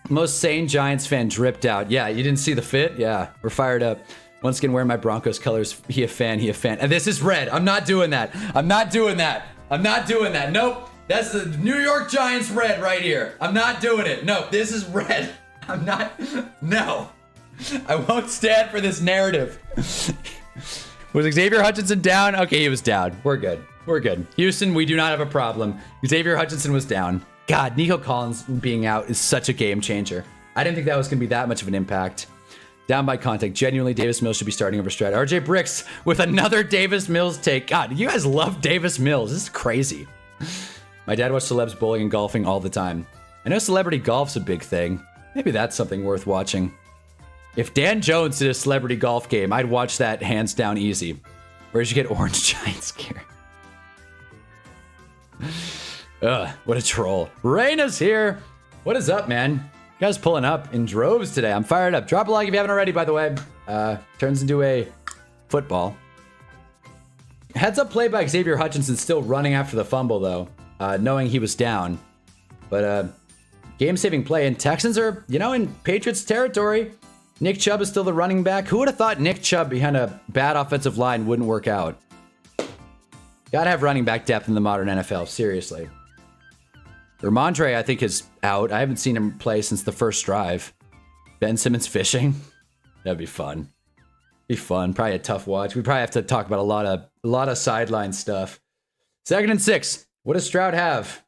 Most sane Giants fan dripped out. Yeah, you didn't see the fit? Yeah, we're fired up. Once again, wearing my Broncos colors. He a fan, he a fan. And this is red. I'm not doing that. I'm not doing that. I'm not doing that. Nope. That's the New York Giants red right here. I'm not doing it. No, this is red. I'm not. No. I won't stand for this narrative. Was Xavier Hutchinson down? Okay, he was down. We're good. We're good. Houston, we do not have a problem. Xavier Hutchinson was down. God, Nico Collins being out is such a game changer. I didn't think that was going to be that much of an impact. Down by contact. Genuinely, Davis Mills should be starting over Stroud. RJ Bricks with another Davis Mills take. God, you guys love Davis Mills. This is crazy. My dad watched celebs bowling and golfing all the time. I know celebrity golf's a big thing. Maybe that's something worth watching. If Dan Jones did a celebrity golf game, I'd watch that hands down easy. Where'd you get Orange Giants gear? Ugh, what a troll. Raina's here. What is up, man? You guys pulling up in droves today. I'm fired up. Drop a like if you haven't already, by the way. Turns into a football. Heads up play by Xavier Hutchinson, still running after the fumble, though, knowing he was down. But game-saving play, and Texans are, you know, in Patriots territory. Nick Chubb is still the running back. Who would have thought Nick Chubb behind a bad offensive line wouldn't work out? Gotta have running back depth in the modern NFL, seriously. Ramondre, I think, is out. I haven't seen him play since the first drive. Ben Simmons fishing. That'd be fun. Be fun. Probably a tough watch. We probably have to talk about a lot of sideline stuff. 2nd and 6. What does Stroud have?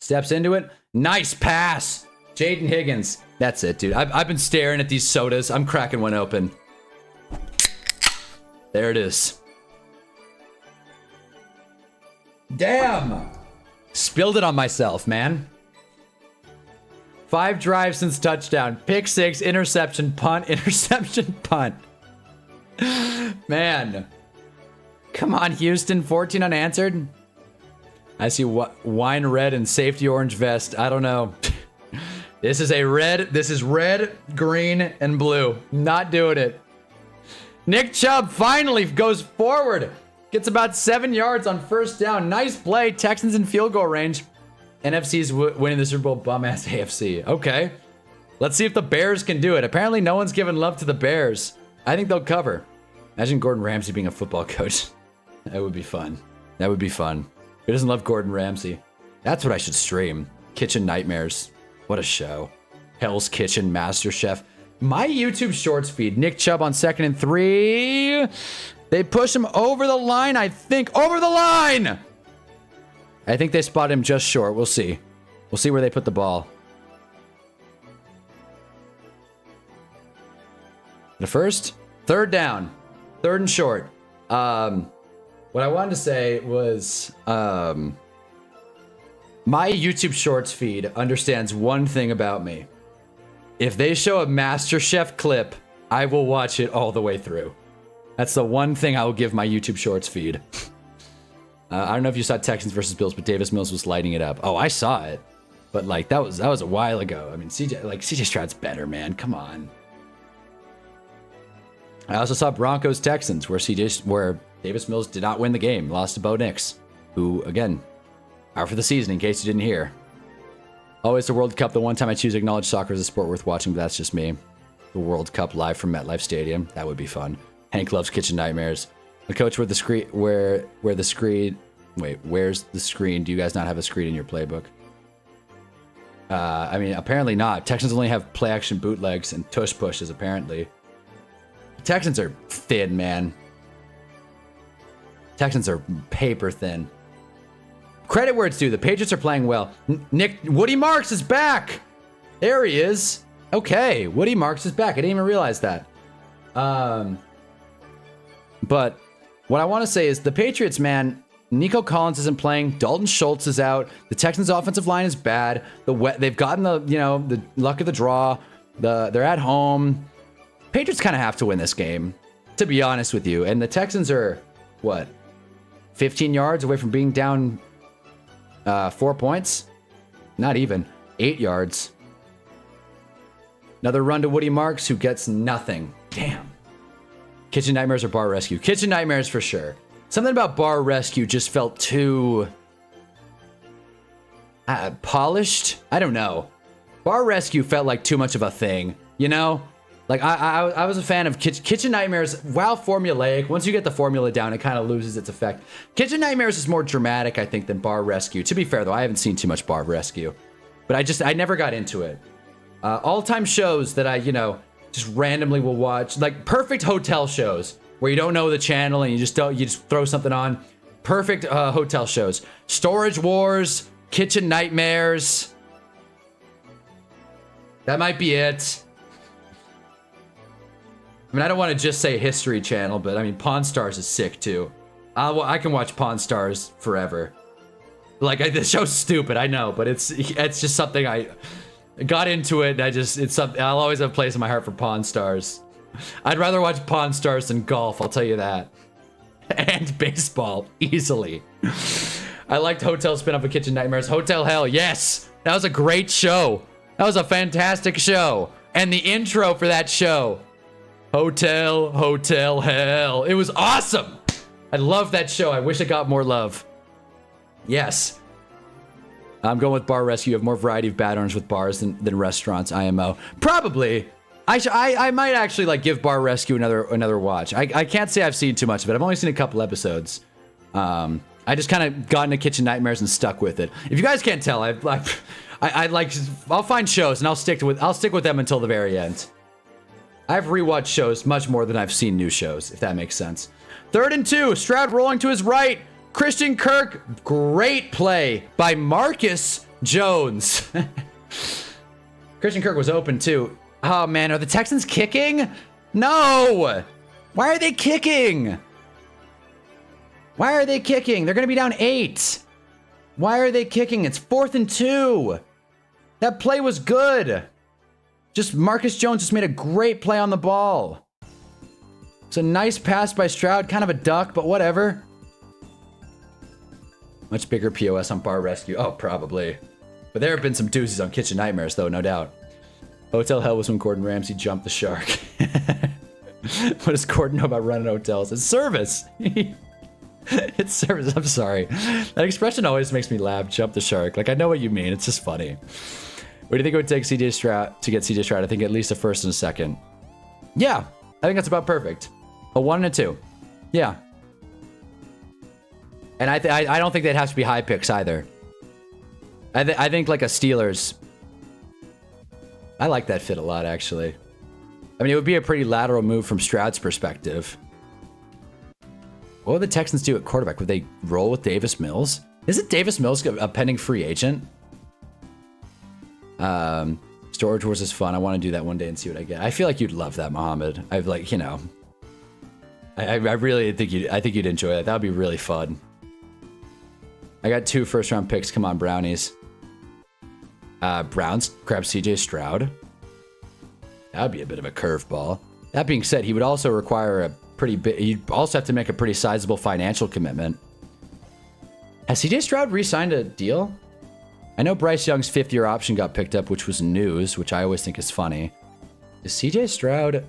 Steps into it. Nice pass. Jaden Higgins. That's it, dude. I've been staring at these sodas. I'm cracking one open. There it is. Damn. Spilled it on myself, man. 5 drives since touchdown. Pick 6, interception, punt, interception, punt. Man. Come on, Houston. 14 unanswered. I see wine red and safety orange vest. I don't know. This is a red. This is red, green, and blue. Not doing it. Nick Chubb finally goes forward. Gets about 7 yards on first down. Nice play. Texans in field goal range. NFC's winning the Super Bowl, bum-ass AFC. Okay. Let's see if the Bears can do it. Apparently, no one's giving love to the Bears. I think they'll cover. Imagine Gordon Ramsay being a football coach. That would be fun. That would be fun. Who doesn't love Gordon Ramsay? That's what I should stream. Kitchen Nightmares. What a show. Hell's Kitchen, MasterChef. My YouTube Shorts feed. Nick Chubb on 2nd and 3. They push him over the line, I think. Over the line! I think they spot him just short. We'll see. We'll see where they put the ball. The first? 3rd down. 3rd and short. What I wanted to say was... my YouTube Shorts feed understands one thing about me. If they show a MasterChef clip, I will watch it all the way through. That's the one thing I will give my YouTube Shorts feed. I don't know if you saw Texans versus Bills, but Davis Mills was lighting it up. Oh, I saw it. But like that was a while ago. I mean, CJ Stroud's better, man. Come on. I also saw Broncos Texans where Davis Mills did not win the game, lost to Bo Nix, who again, out for the season in case you didn't hear. Always the World Cup. The one time I choose to acknowledge soccer as a sport worth watching, but that's just me. The World Cup live from MetLife Stadium. That would be fun. Hank loves Kitchen Nightmares. The coach where's the screen? Do you guys not have a screen in your playbook? I mean, apparently not. Texans only have play action bootlegs and tush pushes, apparently. Texans are thin, man. Texans are paper thin. Credit where it's due. The Patriots are playing well. Woody Marks is back. There he is. Okay, Woody Marks is back. I didn't even realize that. But what I want to say is the Patriots, man, Nico Collins isn't playing. Dalton Schultz is out. The Texans' offensive line is bad. They've gotten the luck of the draw. They're at home. Patriots kind of have to win this game, to be honest with you. And the Texans are, what, 15 yards away from being down 4 points? Not even. 8 yards. Another run to Woody Marks, who gets nothing. Damn. Kitchen Nightmares or Bar Rescue? Kitchen Nightmares for sure. Something about Bar Rescue just felt too... polished? I don't know. Bar Rescue felt like too much of a thing, you know? Like, I was a fan of Kitchen Nightmares. While formulaic, once you get the formula down, it kind of loses its effect. Kitchen Nightmares is more dramatic, I think, than Bar Rescue. To be fair, though, I haven't seen too much Bar Rescue. But I never got into it. All-time shows that I, just randomly will watch. Like, perfect hotel shows, where you don't know the channel and you just throw something on. Perfect hotel shows. Storage Wars, Kitchen Nightmares. That might be it. I mean, I don't want to just say History Channel, but I mean, Pawn Stars is sick too. I can watch Pawn Stars forever. Like, this show's stupid, I know, but it's just something I got into it. And it's something I'll always have a place in my heart for Pawn Stars. I'd rather watch Pawn Stars than golf, I'll tell you that. And baseball, easily. I liked Hotel spin-off of Kitchen Nightmares. Hotel Hell, yes! That was a great show. That was a fantastic show. And the intro for that show. Hotel Hell. It was awesome. I love that show. I wish it got more love. Yes. I'm going with Bar Rescue. You have more variety of bad owners with bars than restaurants. IMO. Probably. I might actually like give Bar Rescue another watch. I can't say I've seen too much of it. I've only seen a couple episodes. I just kind of got into Kitchen Nightmares and stuck with it. If you guys can't tell, I'll find shows and I'll stick with them until the very end. I've rewatched shows much more than I've seen new shows, if that makes sense. 3rd and 2. Stroud rolling to his right. Christian Kirk. Great play by Marcus Jones. Christian Kirk was open too. Oh man, are the Texans kicking? No. Why are they kicking? Why are they kicking? They're going to be down 8. Why are they kicking? It's 4th and 2. That play was good. Just Marcus Jones just made a great play on the ball. It's a nice pass by Stroud. Kind of a duck, but whatever. Much bigger POS on Bar Rescue. Oh, probably. But there have been some doozies on Kitchen Nightmares, though, no doubt. Hotel Hell was when Gordon Ramsay jumped the shark. What does Gordon know about running hotels? It's service. It's service. I'm sorry. That expression always makes me laugh. Jump the shark. Like, I know what you mean. It's just funny. What do you think it would take CJ Stroud to get CJ Stroud? I think at least a 1st and a 2nd. Yeah, I think that's about perfect. A 1 and a 2. Yeah. And I don't think they'd have to be high picks either. I think like a Steelers. I like that fit a lot, actually. I mean, it would be a pretty lateral move from Stroud's perspective. What would the Texans do at quarterback? Would they roll with Davis Mills? Isn't Davis Mills a pending free agent? Storage Wars is fun. I want to do that one day and see what I get. I feel like you'd love that, Mohammed. I've like, you know, I really think you'd enjoy that. That would be really fun. I got 2 first-round picks. Come on, Brownies. Browns grab CJ Stroud. That would be a bit of a curveball. That being said, he would also require a pretty big. You'd also have to make a pretty sizable financial commitment. Has CJ Stroud re-signed a deal? I know Bryce Young's 5th-year option got picked up, which was news, which I always think is funny. Is CJ Stroud...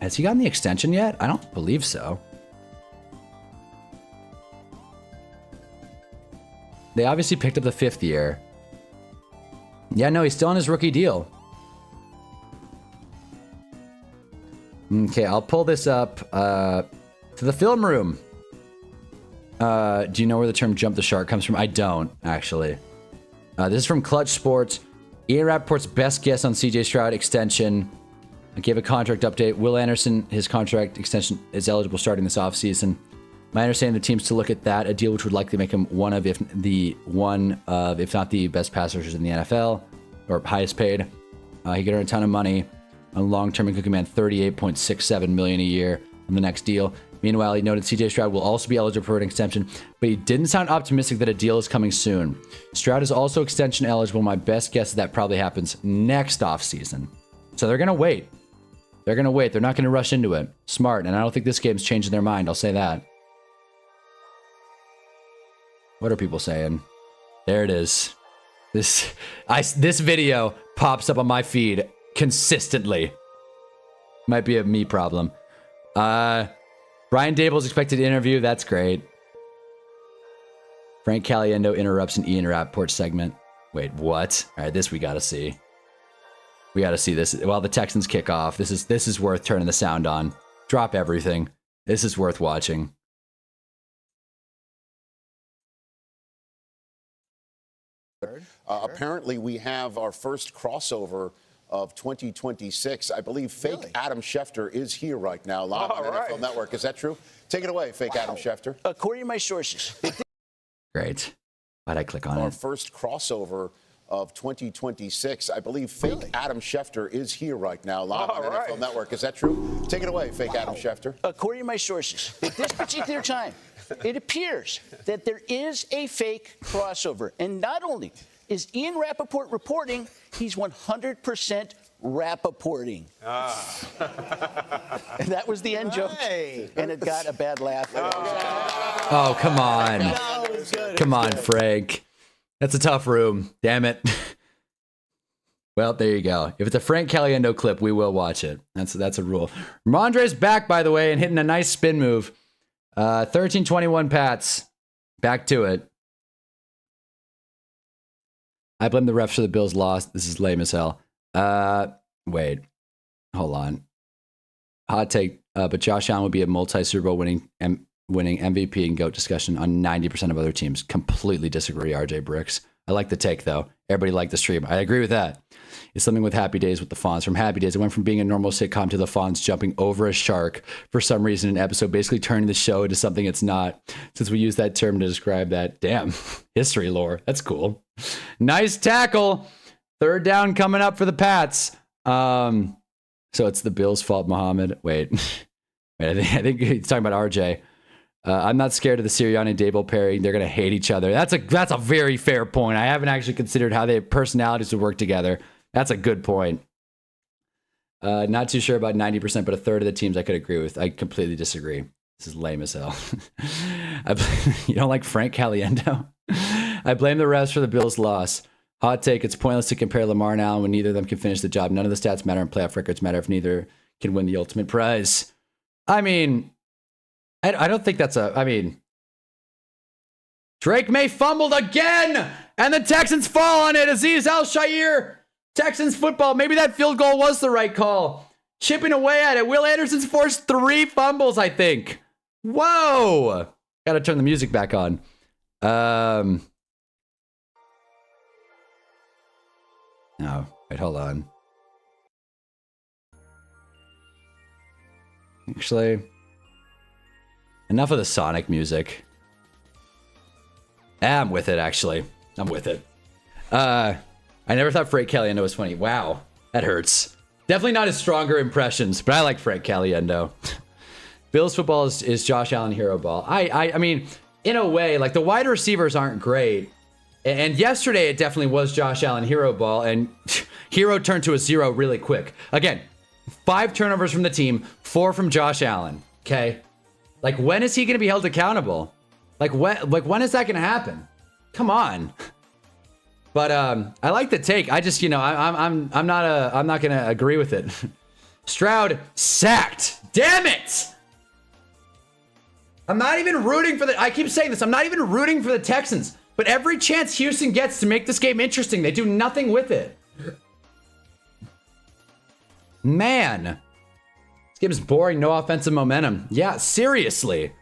Has he gotten the extension yet? I don't believe so. They obviously picked up the 5th year. Yeah, no, he's still on his rookie deal. Okay, I'll pull this up to the film room. Do you know where the term jump the shark comes from? I don't, actually. This is from Clutch Sports. Ian Rappaport's best guess on CJ Stroud extension. I gave a contract update. Will Anderson, his contract extension is eligible starting this offseason. My understanding, the team's to look at that, a deal which would likely make him one of, if not the best pass rushers in the NFL, or highest paid. He could earn a ton of money on long-term and could command $38.67 million a year on the next deal. Meanwhile, he noted CJ Stroud will also be eligible for an extension, but he didn't sound optimistic that a deal is coming soon. Stroud is also extension eligible. My best guess is that probably happens next offseason. So they're going to wait. They're going to wait. They're not going to rush into it. Smart. And I don't think this game's changing their mind. I'll say that. What are people saying? There it is. This video pops up on my feed consistently. Might be a me problem. Brian Dable's expected interview. That's great. Frank Caliendo interrupts an Ian Rappaport segment. Wait, what? All right, this we gotta see. We gotta see this while the Texans kick off. This is worth turning the sound on. Drop everything. This is worth watching. Apparently, we have our first crossover of 2026. I believe fake Adam Schefter is here right now, live on NFL Network. Is that true? Take it away, fake Adam Schefter. According to my sources. Great. Why'd I click on Our it? first crossover of 2026. I believe fake Adam Schefter is here right now, live on NFL Network. Is that true? Take it away, fake Adam Schefter. According to my sources, at this particular time, it appears that there is a fake crossover. And not only is Ian Rappaport reporting, he's 100% Rappaporting. And that was the end joke. And it got a bad laugh. Oh, come on. Come on, Frank. That's a tough room. Damn it. Well, there you go. If it's a Frank Caliendo clip, we will watch it. That's a rule. Ramondre's back, by the way, and hitting a nice spin move. 13-21 Pats. Back to it. I blame the refs for the Bills' loss. This is lame as hell. Wait. Hold on. Hot take, but Josh Allen would be a multi-Super Bowl winning MVP and GOAT discussion on 90% of other teams. Completely disagree, RJ Bricks. I like the take, though. Everybody liked the stream. I agree with that. It's something with Happy Days with the Fonz. From Happy Days, it went from being a normal sitcom to the Fonz jumping over a shark for some reason in an episode, basically turning the show into something it's not, since we use that term to describe that. Damn. History lore. That's cool. Nice tackle. Third down coming up for the Pats. So it's the Bills' fault, Muhammad. Wait, I think he's talking about RJ. I'm not scared of the Sirianni and Dable pairing. They're going to hate each other. That's a very fair point. I haven't actually considered how their personalities would work together. That's a good point. Not too sure about 90%, but a third of the teams I could agree with. I completely disagree. This is lame as hell. You don't like Frank Caliendo? I blame the refs for the Bills' loss. Hot take, it's pointless to compare Lamar and Allen when neither of them can finish the job. None of the stats matter and playoff records matter if neither can win the ultimate prize. I mean, I don't think that's Drake May fumbled again, and the Texans fall on it. Azeez Al-Shaair, Texans football. Maybe that field goal was the right call. Chipping away at it. Will Anderson's forced 3 fumbles, I think. Whoa. Got to turn the music back on. No, wait, hold on. Actually, enough of the Sonic music. I'm with it, actually. I'm with it. I never thought Frank Caliendo was funny. Wow, that hurts. Definitely not his stronger impressions, but I like Frank Caliendo. Bills football is Josh Allen hero ball. I mean, in a way, like the wide receivers aren't great. And yesterday, it definitely was Josh Allen hero ball, and hero turned to a 0 really quick. Again, 5 turnovers from the team, 4 from Josh Allen. Okay, like when is he going to be held accountable? Like when is that going to happen? Come on. But I like the take. I just, I'm not going to agree with it. Stroud sacked. Damn it! I'm not even rooting for I keep saying this. I'm not even rooting for the Texans. But every chance Houston gets to make this game interesting, they do nothing with it. Man. This game is boring, no offensive momentum. Yeah, seriously.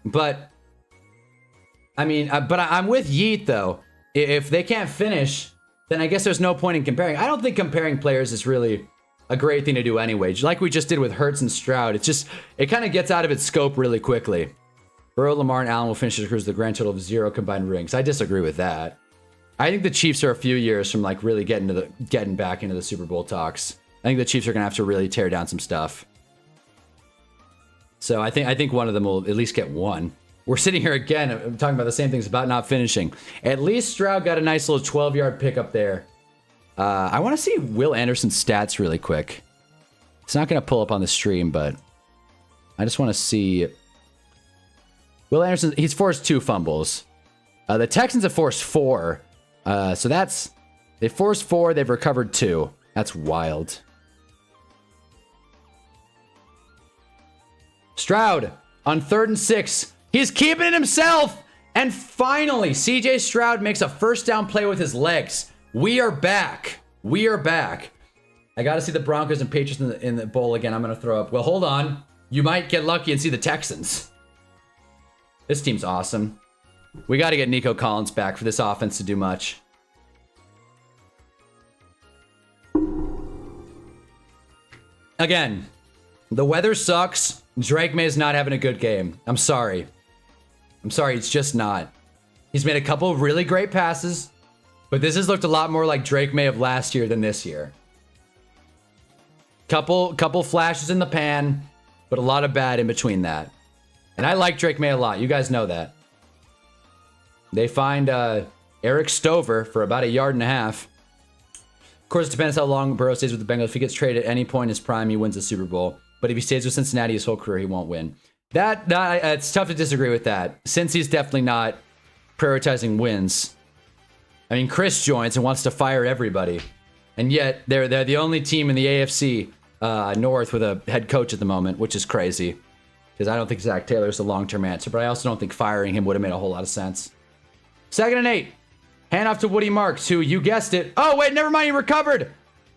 But, I mean, I'm with Yeet, though. If they can't finish, then I guess there's no point in comparing. I don't think comparing players is really a great thing to do anyway. Like we just did with Hurts and Stroud. It kind of gets out of its scope really quickly. Burrow, Lamar, and Allen will finish the cruise with a grand total of 0 combined rings. I disagree with that. I think the Chiefs are a few years from like really getting back into the Super Bowl talks. I think the Chiefs are gonna have to really tear down some stuff. So I think one of them will at least get one. We're sitting here again talking about the same things about not finishing. At least Stroud got a nice little 12-yard pickup there. I want to see Will Anderson's stats really quick. It's not gonna pull up on the stream, but I just want to see. Will Anderson, he's forced 2 fumbles. The Texans have forced 4. So they forced 4, they've recovered 2. That's wild. Stroud on 3rd and 6. He's keeping it himself. And finally, CJ Stroud makes a first down play with his legs. We are back. We are back. I got to see the Broncos and Patriots in the bowl again. I'm going to throw up. Well, hold on. You might get lucky and see the Texans. This team's awesome. We got to get Nico Collins back for this offense to do much. Again, the weather sucks. Drake May is not having a good game. I'm sorry. It's just not. He's made a couple of really great passes, but this has looked a lot more like Drake May of last year than this year. Couple flashes in the pan, but a lot of bad in between that. And I like Drake May a lot. You guys know that. They find Eric Stover for about 1.5 yards. Of course, it depends how long Burrow stays with the Bengals. If he gets traded at any point in his prime, he wins the Super Bowl. But if he stays with Cincinnati his whole career, he won't win. It's tough to disagree with that, since he's definitely not prioritizing wins. I mean, Chris joins and wants to fire everybody. And yet they're the only team in the AFC North with a head coach at the moment, which is crazy. Because I don't think Zach Taylor's the long-term answer, but I also don't think firing him would have made a whole lot of sense. 2nd and 8. Hand off to Woody Marks, who, you guessed it. Oh, wait, never mind. He recovered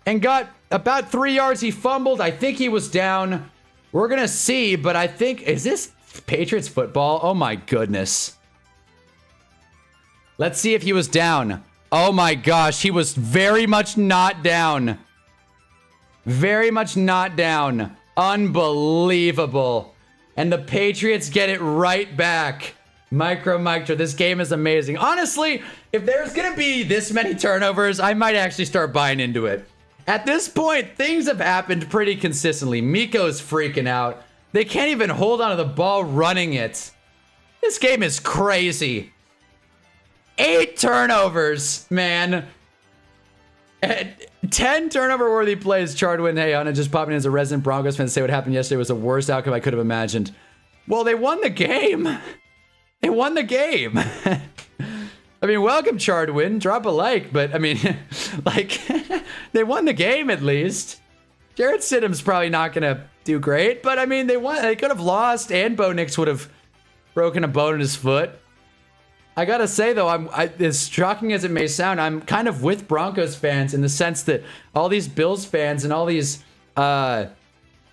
and got about 3 yards. He fumbled. I think he was down. We're going to see, but I think... Is this Patriots football? Oh, my goodness. Let's see if he was down. Oh, my gosh. He was very much not down. Very much not down. Unbelievable. And the Patriots get it right back. Micro. This game is amazing. Honestly, if there's going to be this many turnovers, I might actually start buying into it. At this point, things have happened pretty consistently. Miko's freaking out. They can't even hold onto the ball running it. This game is crazy. 8 turnovers, man. 10 turnover-worthy plays. Chardwin, hey, Anna, just popping in as a resident Broncos fan to say what happened yesterday was the worst outcome I could have imagined. Well, they won the game. They won the game. I mean, welcome, Chardwin. Drop a like, but I mean, like, they won the game at least. Jarrett Stidham's probably not going to do great, but I mean, they won. They could have lost, and Bo Nix would have broken a bone in his foot. I gotta say, though, as shocking as it may sound, I'm kind of with Broncos fans in the sense that all these Bills fans and all these Josh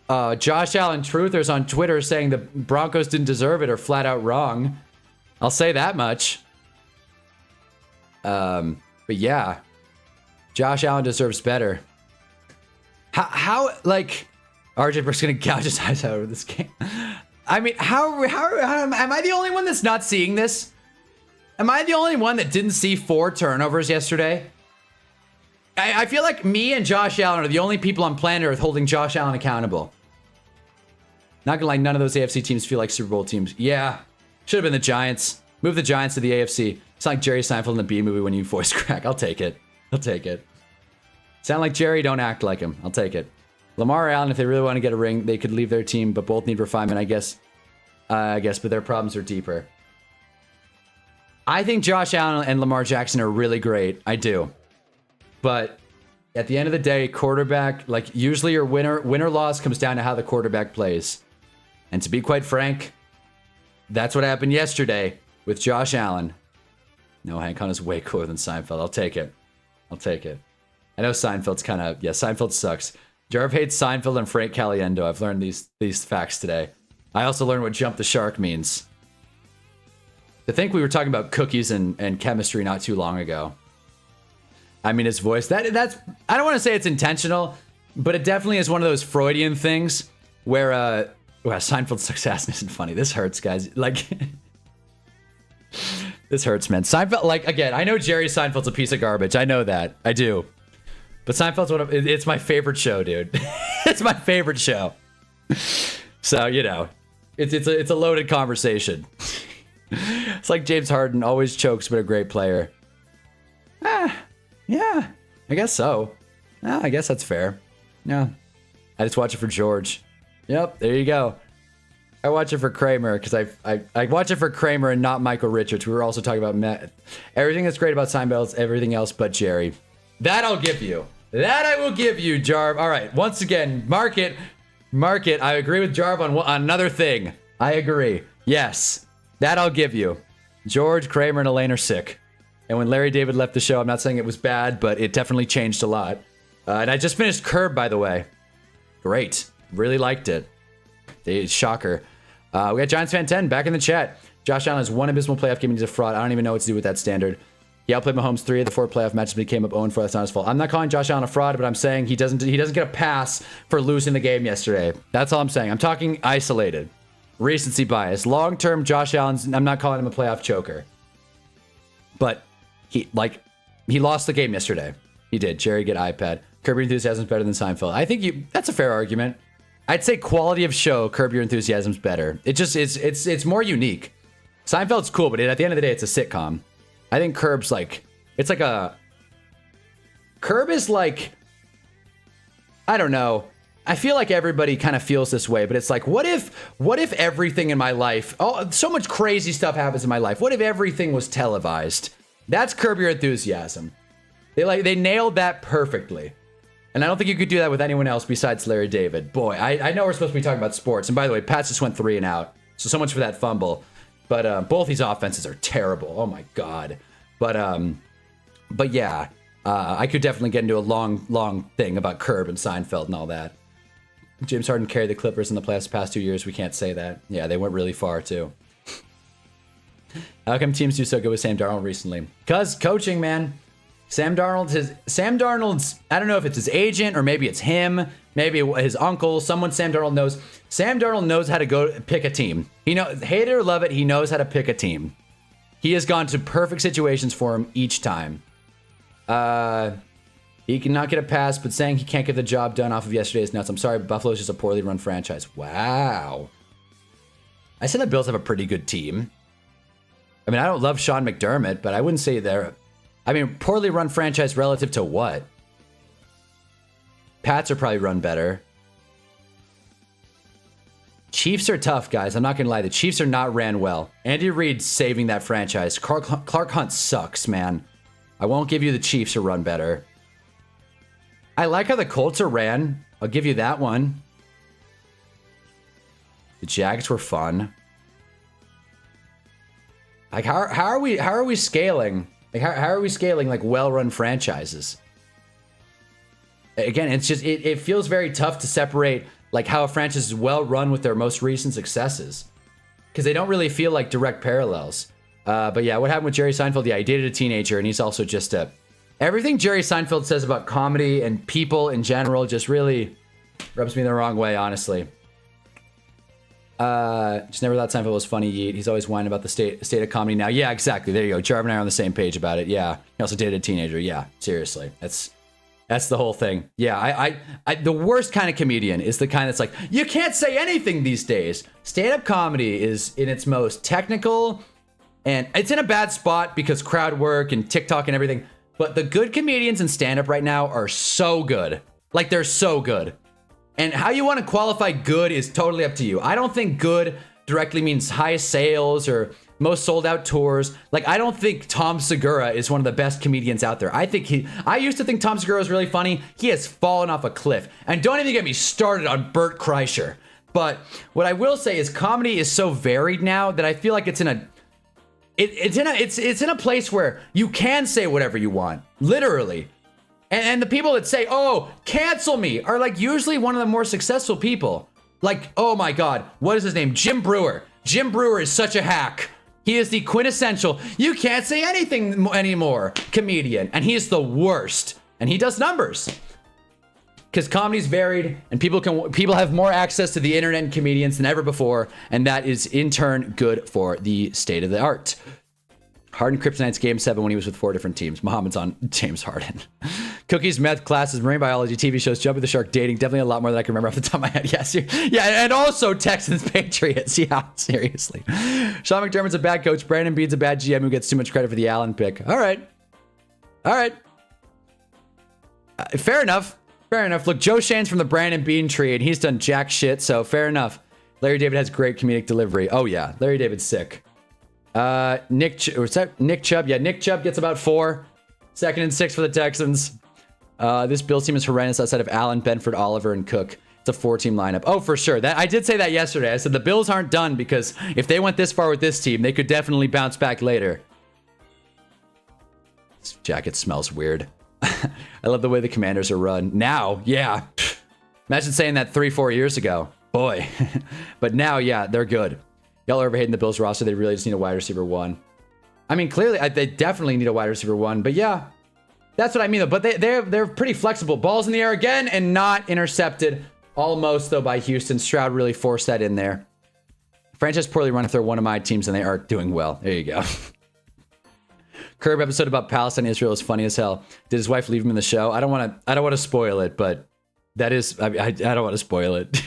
Allen truthers on Twitter saying the Broncos didn't deserve it are flat out wrong. I'll say that much. But yeah, Josh Allen deserves better. How like, RJ Brooks gonna gouge his eyes out over this game? I mean, how am I the only one that's not seeing this? Am I the only one that didn't see 4 turnovers yesterday? I feel like me and Josh Allen are the only people on planet Earth holding Josh Allen accountable. Not gonna lie, none of those AFC teams feel like Super Bowl teams. Yeah, should have been the Giants. Move the Giants to the AFC. It's like Jerry Seinfeld in the B movie when you voice crack. I'll take it. I'll take it. Sound like Jerry, don't act like him. I'll take it. Lamar or Allen, if they really want to get a ring, they could leave their team, but both need refinement, I guess, but their problems are deeper. I think Josh Allen and Lamar Jackson are really great. I do. But at the end of the day, quarterback, like usually your winner loss comes down to how the quarterback plays. And to be quite frank, that's what happened yesterday with Josh Allen. No, Hank Hunt is way cooler than Seinfeld. I'll take it. I'll take it. I know Seinfeld's kind of, yeah, Seinfeld sucks. Jarv hates Seinfeld and Frank Caliendo. I've learned these facts today. I also learned what jump the shark means. To think we were talking about cookies and chemistry not too long ago. I mean, his voice, that's, I don't want to say it's intentional, but it definitely is one of those Freudian things where, wow, Seinfeld's success isn't funny. This hurts, guys. Like, this hurts, man. Seinfeld, like, again, I know Jerry Seinfeld's a piece of garbage. I know that. I do. But Seinfeld's it's my favorite show, dude. It's my favorite show. So, you know, it's a loaded conversation. It's like James Harden, always chokes, but a great player. Yeah, I guess so. I guess that's fair. Yeah, I just watch it for George. Yep, there you go. I watch it for Kramer because I watch it for Kramer and not Michael Richards. We were also talking about Matt. Everything that's great about Seinfeld's everything else but Jerry. That I'll give you. That I will give you, Jarv. All right, once again, mark it. I agree with Jarv on another thing. I agree. Yes. That I'll give you. George, Kramer, and Elaine are sick. And when Larry David left the show, I'm not saying it was bad, but it definitely changed a lot. And I just finished Curb, by the way. Great. Really liked it. Shocker. We got Giants Fan 10 back in the chat. Josh Allen has one abysmal playoff game and he's a fraud. I don't even know what to do with that standard. He outplayed Mahomes 3 of the 4 playoff matches, but he came up 0-4. That's not his fault. I'm not calling Josh Allen a fraud, but I'm saying he doesn't get a pass for losing the game yesterday. That's all I'm saying. I'm talking isolated. Recency bias. Long-term, Josh Allen's, I'm not calling him a playoff choker. But he lost the game yesterday. He did. Jerry, get iPad. Curb Your Enthusiasm's better than Seinfeld. I think that's a fair argument. I'd say quality of show, Curb Your Enthusiasm's better. It just, it's more unique. Seinfeld's cool, but at the end of the day, it's a sitcom. I think Curb's like, it's like a, Curb is like, I don't know. I feel like everybody kind of feels this way, but it's like, what if everything in my life, so much crazy stuff happens in my life. What if everything was televised? That's Curb Your Enthusiasm. They nailed that perfectly. And I don't think you could do that with anyone else besides Larry David. Boy, I know we're supposed to be talking about sports. And by the way, Pats just went 3 and out. So much for that fumble. But both these offenses are terrible. Oh my God. But yeah, I could definitely get into a long thing about Curb and Seinfeld and all that. James Harden carried the Clippers in the past 2 years. We can't say that. Yeah, they went really far too. How come teams do so good with Sam Darnold recently? Because coaching, man. Sam Darnold's, I don't know if it's his agent or maybe it's him, maybe his uncle, someone Sam Darnold knows. Sam Darnold knows how to go pick a team. Hate it or love it, he knows how to pick a team. He has gone to perfect situations for him each time. He cannot get a pass, but saying he can't get the job done off of yesterday's nuts. I'm sorry, but Buffalo's just a poorly run franchise. Wow. I said the Bills have a pretty good team. I mean, I don't love Sean McDermott, but I wouldn't say they're... I mean, poorly run franchise relative to what? Pats are probably run better. Chiefs are tough, guys. I'm not going to lie. The Chiefs are not ran well. Andy Reid's saving that franchise. Clark Hunt sucks, man. I won't give you the Chiefs are run better. I like how the Colts are ran. I'll give you that one. The Jags were fun. Like, how are we scaling? Like, how are we scaling like well-run franchises? Again, it's just it feels very tough to separate like how a franchise is well-run with their most recent successes, because they don't really feel like direct parallels. But yeah, what happened with Jerry Seinfeld? Yeah, he dated a teenager, and he's also just everything Jerry Seinfeld says about comedy and people in general just really rubs me the wrong way, honestly. Just never thought Seinfeld was funny. He's always whining about the state of comedy now. Yeah, exactly. There you go. Jarv and I are on the same page about it. Yeah. He also dated a teenager. Yeah, seriously. That's the whole thing. Yeah, I the worst kind of comedian is the kind that's like, you can't say anything these days. Stand-up comedy is in its most technical, and it's in a bad spot because crowd work and TikTok and everything. But the good comedians in stand-up right now are so good. Like, they're so good. And how you want to qualify good is totally up to you. I don't think good directly means highest sales or most sold out tours. Like, I don't think Tom Segura is one of the best comedians out there. I used to think Tom Segura was really funny. He has fallen off a cliff. And don't even get me started on Bert Kreischer. But what I will say is comedy is so varied now that I feel like it's in a place where you can say whatever you want, literally. And the people that say, oh, cancel me, are like usually one of the more successful people. Like, oh my God, what is his name? Jim Brewer. Jim Brewer is such a hack. He is the quintessential, you can't say anything anymore comedian. And he is the worst. And he does numbers. Because comedy's varied and people have more access to the internet and comedians than ever before. And that is in turn good for the state of the art. Harden Kryptonite's Game 7 when he was with 4 different teams. Muhammad's on James Harden. Cookies, meth classes, marine biology, TV shows, Jumping the Shark, dating. Definitely a lot more than I can remember off the top of my head. Yes, yeah, and also Texans, Patriots. Yeah, seriously. Sean McDermott's a bad coach. Brandon Beane's a bad GM who gets too much credit for the Allen pick. All right. Fair enough. Look, Joe Shane's from the Brandon Beane tree, and he's done jack shit, so fair enough. Larry David has great comedic delivery. Oh, yeah. Larry David's sick. Nick Chubb. Yeah, Nick Chubb gets about 4. 2nd and 6 for the Texans. This Bills team is horrendous outside of Allen, Benford, Oliver, and Cook. It's a 4-team lineup. Oh, for sure. I did say that yesterday. I said the Bills aren't done because if they went this far with this team, they could definitely bounce back later. This jacket smells weird. I love the way the Commanders are run. Now, yeah. Imagine saying that 3-4 years ago. Boy. But now, yeah, they're good. Y'all are overhating the Bills roster. They really just need a wide receiver 1. I mean, clearly, they definitely need a wide receiver 1. But yeah, that's what I mean, though. But they're pretty flexible. Balls in the air again and not intercepted. Almost, though, by Houston. Stroud really forced that in there. Franchise poorly run if they're one of my teams and they aren't doing well. There you go. Curb episode about Palestine, Israel is funny as hell. Did his wife leave him in the show? I don't want to spoil it, but that is, I don't want to spoil it.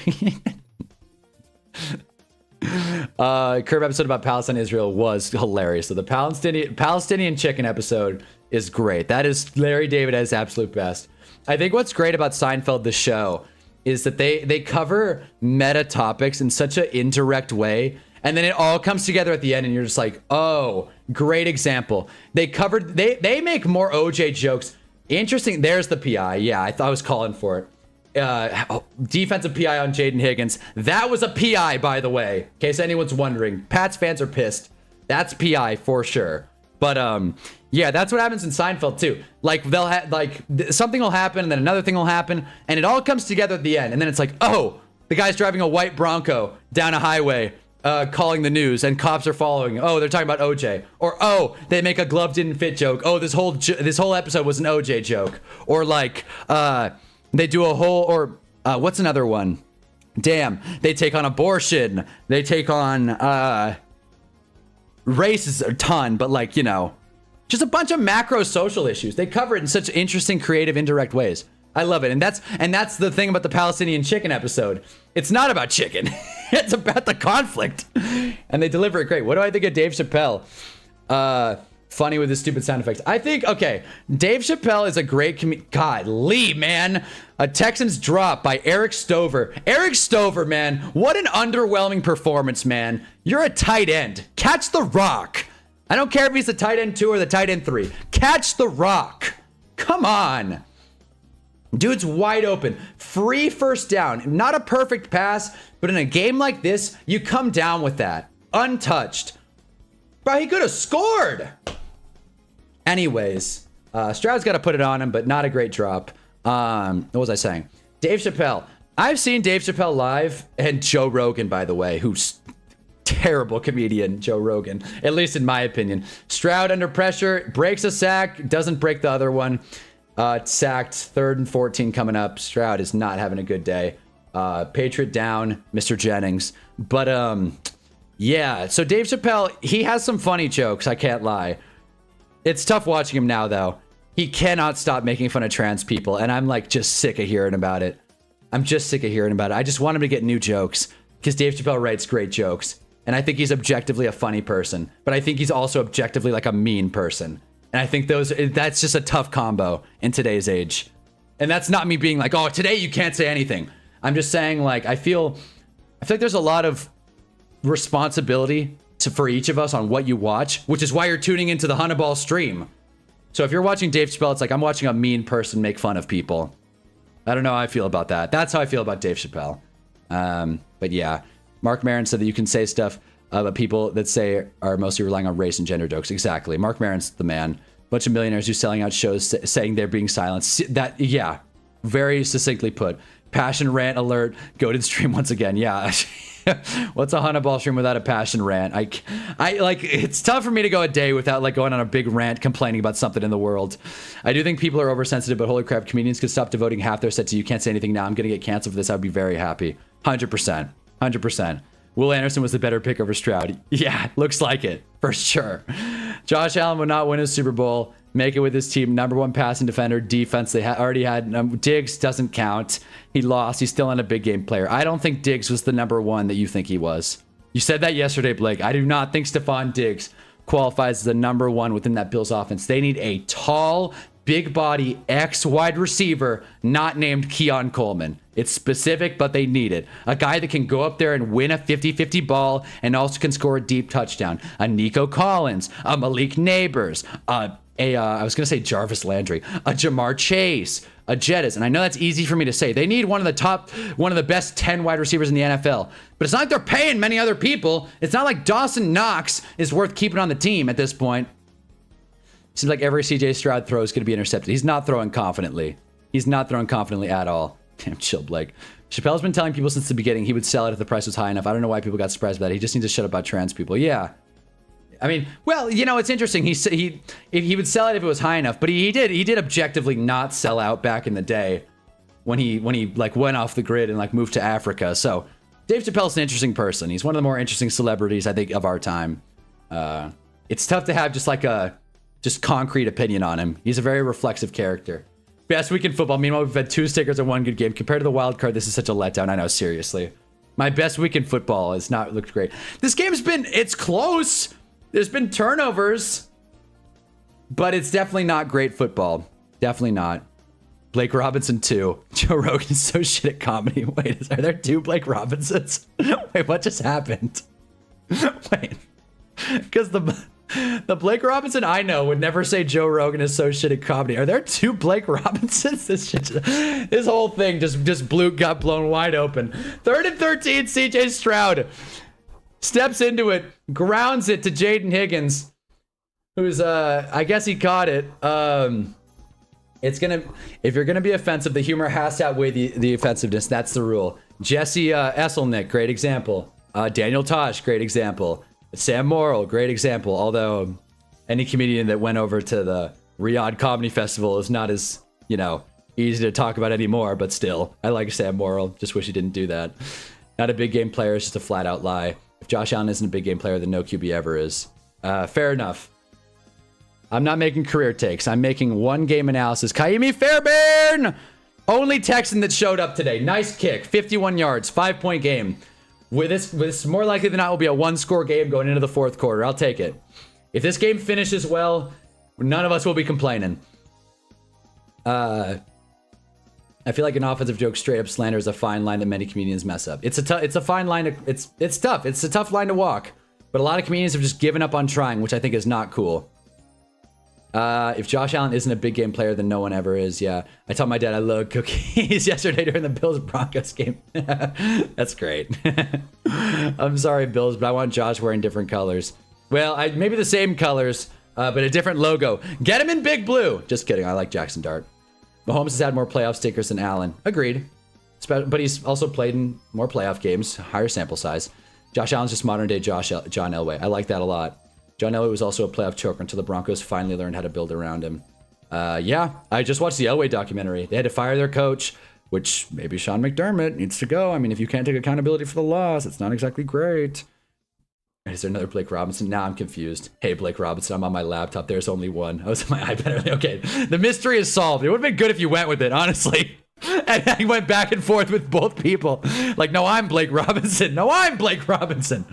Curb episode about Palestine, Israel was hilarious. So the Palestinian chicken episode is great. That is Larry David at his absolute best. I think what's great about Seinfeld, the show, is that they cover meta topics in such an indirect way. And then it all comes together at the end and you're just like, oh, great example. They make more OJ jokes Interesting. There's the PI. Yeah, I thought I was calling for it. Defensive PI on Jaden Higgins. That was a PI, by the way, in case anyone's wondering. Pats fans are pissed. That's PI for sure. But yeah, that's what happens in Seinfeld too. Like they'll something will happen, and then another thing will happen, and it all comes together at the end. And then it's like, oh, the guy's driving a white Bronco down a highway, calling the news, and cops are following. Oh, they're talking about OJ. Or oh, they make a glove didn't fit joke. Oh, this whole episode was an OJ joke. Or like they do a whole, or what's another one? Damn, they take on abortion. They take on race is a ton, but like, you know, just a bunch of macro social issues. They cover it in such interesting, creative, indirect ways. I love it. And that's the thing about the Palestinian chicken episode. It's not about chicken. It's about the conflict. And they deliver it great. What do I think of Dave Chappelle? Funny with his stupid sound effects. I think, okay, Dave Chappelle is a great God, Lee, man. A Texans drop by Eric Stover. Eric Stover, man, what an underwhelming performance, man. You're a tight end. Catch the rock. I don't care if he's the tight end 2 or the tight end 3. Catch the rock. Come on. Dude's wide open. Free first down. Not a perfect pass, but in a game like this, you come down with that. Untouched. Bro, he could have scored. Anyways, Stroud's got to put it on him, but not a great drop. What was I saying? Dave Chappelle. I've seen Dave Chappelle live, and Joe Rogan, by the way, who's terrible comedian, Joe Rogan, at least in my opinion. Stroud under pressure, breaks a sack, doesn't break the other one. Sacked, 3rd and 14 coming up. Stroud is not having a good day. Patriot down, Mr. Jennings. But yeah, so Dave Chappelle, he has some funny jokes, I can't lie. It's tough watching him now, though. He cannot stop making fun of trans people, and I'm like just sick of hearing about it. I just want him to get new jokes, because Dave Chappelle writes great jokes, and I think he's objectively a funny person, but I think he's also objectively like a mean person. And I think that's just a tough combo in today's age. And that's not me being like, oh, today you can't say anything. I'm just saying, like, I feel like there's a lot of responsibility for each of us on what you watch, which is why you're tuning into the Hunnaball stream. So if you're watching Dave Chappelle, it's like I'm watching a mean person make fun of people. I don't know how I feel about that. That's how I feel about Dave Chappelle. But yeah, Mark Maron said that you can say stuff about people that say are mostly relying on race and gender jokes. Exactly. Mark Maron's the man. Bunch of millionaires who's selling out shows saying they're being silenced. That, yeah, very succinctly put. Passion rant alert. Go to the stream once again. Yeah. What's a Hunnaball stream without a passion rant? I like, it's tough for me to go a day without like going on a big rant complaining about something in the world. I do think people are oversensitive, but holy crap, comedians could stop devoting half their set to you can't say anything now. I'm going to get canceled for this. I'd be very happy. 100%. 100%. Will Anderson was the better pick over Stroud. Yeah, looks like it, for sure. Josh Allen would not win a Super Bowl, make it with his team, #1 passing defender, defense. They already had, Diggs doesn't count. He lost. He's still not a big game player. I don't think Diggs was the #1 that you think he was. You said that yesterday, Blake. I do not think Stephon Diggs qualifies as the #1 within that Bills offense. They need a tall, big body wide receiver not named Keon Coleman. It's specific, but they need it. A guy that can go up there and win a 50-50 ball and also can score a deep touchdown. A Nico Collins, a Malik Neighbors, I was going to say Jarvis Landry, a Jamar Chase, a Jettis. And I know that's easy for me to say. They need one of the best 10 wide receivers in the NFL. But it's not like they're paying many other people. It's not like Dawson Knox is worth keeping on the team at this point. Seems like every CJ Stroud throw is going to be intercepted. He's not throwing confidently. He's not throwing confidently at all. Damn, chill, Blake. Chappelle's been telling people since the beginning he would sell it if the price was high enough. I don't know why people got surprised by that. He just needs to shut up about trans people. Yeah. I mean, well, you know, it's interesting. He would sell it if it was high enough, but he did objectively not sell out back in the day when he like went off the grid and like moved to Africa. So Dave Chappelle's an interesting person. He's one of the more interesting celebrities, I think, of our time. It's tough to have just like a concrete opinion on him. He's a very reflexive character. Best week in football. Meanwhile, we've had 2 stickers and 1 good game. Compared to the wild card, this is such a letdown. I know, seriously. My best week in football has not looked great. This game's it's close. There's been turnovers, but it's definitely not great football. Definitely not. Blake Robinson 2. Joe Rogan is so shit at comedy. Wait, are there 2 Blake Robinsons? Wait, what just happened? Wait, because The Blake Robinson I know would never say Joe Rogan is so shit at comedy. Are there two Blake Robinsons? This whole thing just got blown wide open. 3rd and 13, CJ Stroud steps into it, grounds it to Jaden Higgins, who's I guess he caught it. If you're gonna be offensive, the humor has to outweigh the offensiveness. That's the rule. Jesse Esselnick, great example. Daniel Tosh, great example. Sam Morrill, great example. Although any comedian that went over to the Riyadh Comedy Festival is not as, easy to talk about anymore, but still, I like Sam Morrill. Just wish he didn't do that. Not a big game player, it's just a flat out lie. If Josh Allen isn't a big game player, then no QB ever is. Fair enough. I'm not making career takes. I'm making one game analysis. Kaimi Fairbairn! Only Texan that showed up today. Nice kick. 51 yards. 5-point game. With this more likely than not will be a 1-score game going into the 4th quarter. I'll take it. If this game finishes well, none of us will be complaining. I feel like an offensive joke straight up slander is a fine line that many comedians mess up. It's a fine line. It's tough. It's a tough line to walk. But a lot of comedians have just given up on trying, which I think is not cool. If Josh Allen isn't a big game player, then no one ever is. Yeah. I told my dad I love cookies yesterday during the Bills-Broncos game. That's great. I'm sorry, Bills, but I want Josh wearing different colors. Well, maybe the same colors, but a different logo. Get him in big blue. Just kidding. I like Jackson Dart. Mahomes has had more playoff stickers than Allen. Agreed. But he's also played in more playoff games, higher sample size. Josh Allen's just modern-day John Elway. I like that a lot. John Elway was also a playoff choker until the Broncos finally learned how to build around him. Yeah, I just watched the Elway documentary. They had to fire their coach, which maybe Sean McDermott needs to go. I mean, if you can't take accountability for the loss, it's not exactly great. Is there another Blake Robinson? Now I'm confused. Hey, Blake Robinson, I'm on my laptop. There's only one. I was on my iPad earlier. Okay, the mystery is solved. It would have been good if you went with it, honestly. And I went back and forth with both people. Like, no, I'm Blake Robinson. No, I'm Blake Robinson.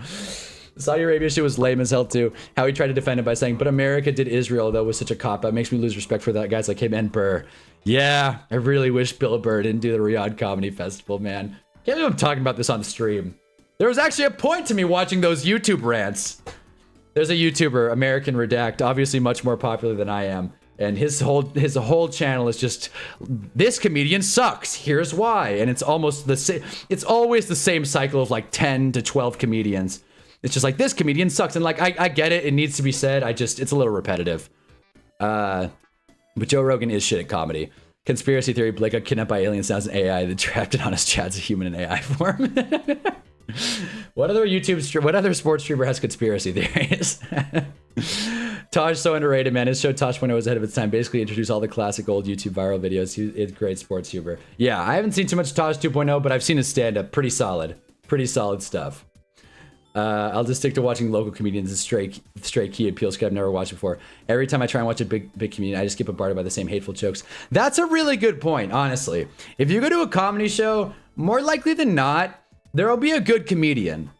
The Saudi Arabia shit was lame as hell too. How he tried to defend it by saying, but America did Israel, though, was such a cop-out. Makes me lose respect for that. Guys like him and Burr. Yeah, I really wish Bill Burr didn't do the Riyadh Comedy Festival, man. Can't believe I'm talking about this on stream. There was actually a point to me watching those YouTube rants. There's a YouTuber, American Redact, obviously much more popular than I am. And his whole channel is just, this comedian sucks. Here's why. And it's almost the same. It's always the same cycle of like 10 to 12 comedians. It's just like, this comedian sucks. And like, I get it. It needs to be said. It's a little repetitive. But Joe Rogan is shit at comedy. Conspiracy theory, Blake got kidnapped by aliens, now as an AI that trapped it on his chat's a human in AI form. What other sports streamer has conspiracy theories? Taj so underrated, man. His show Tosh 1.0 was ahead of its time. Basically introduced all the classic old YouTube viral videos. He's a great sports YouTuber. Yeah, I haven't seen too much Tosh 2.0, but I've seen his stand-up. Pretty solid. Pretty solid stuff. I'll just stick to watching local comedians and stray key appeals because I've never watched before. Every time I try and watch a big comedian, I just get bombarded by the same hateful jokes. That's a really good point, honestly. If you go to a comedy show, more likely than not, there will be a good comedian.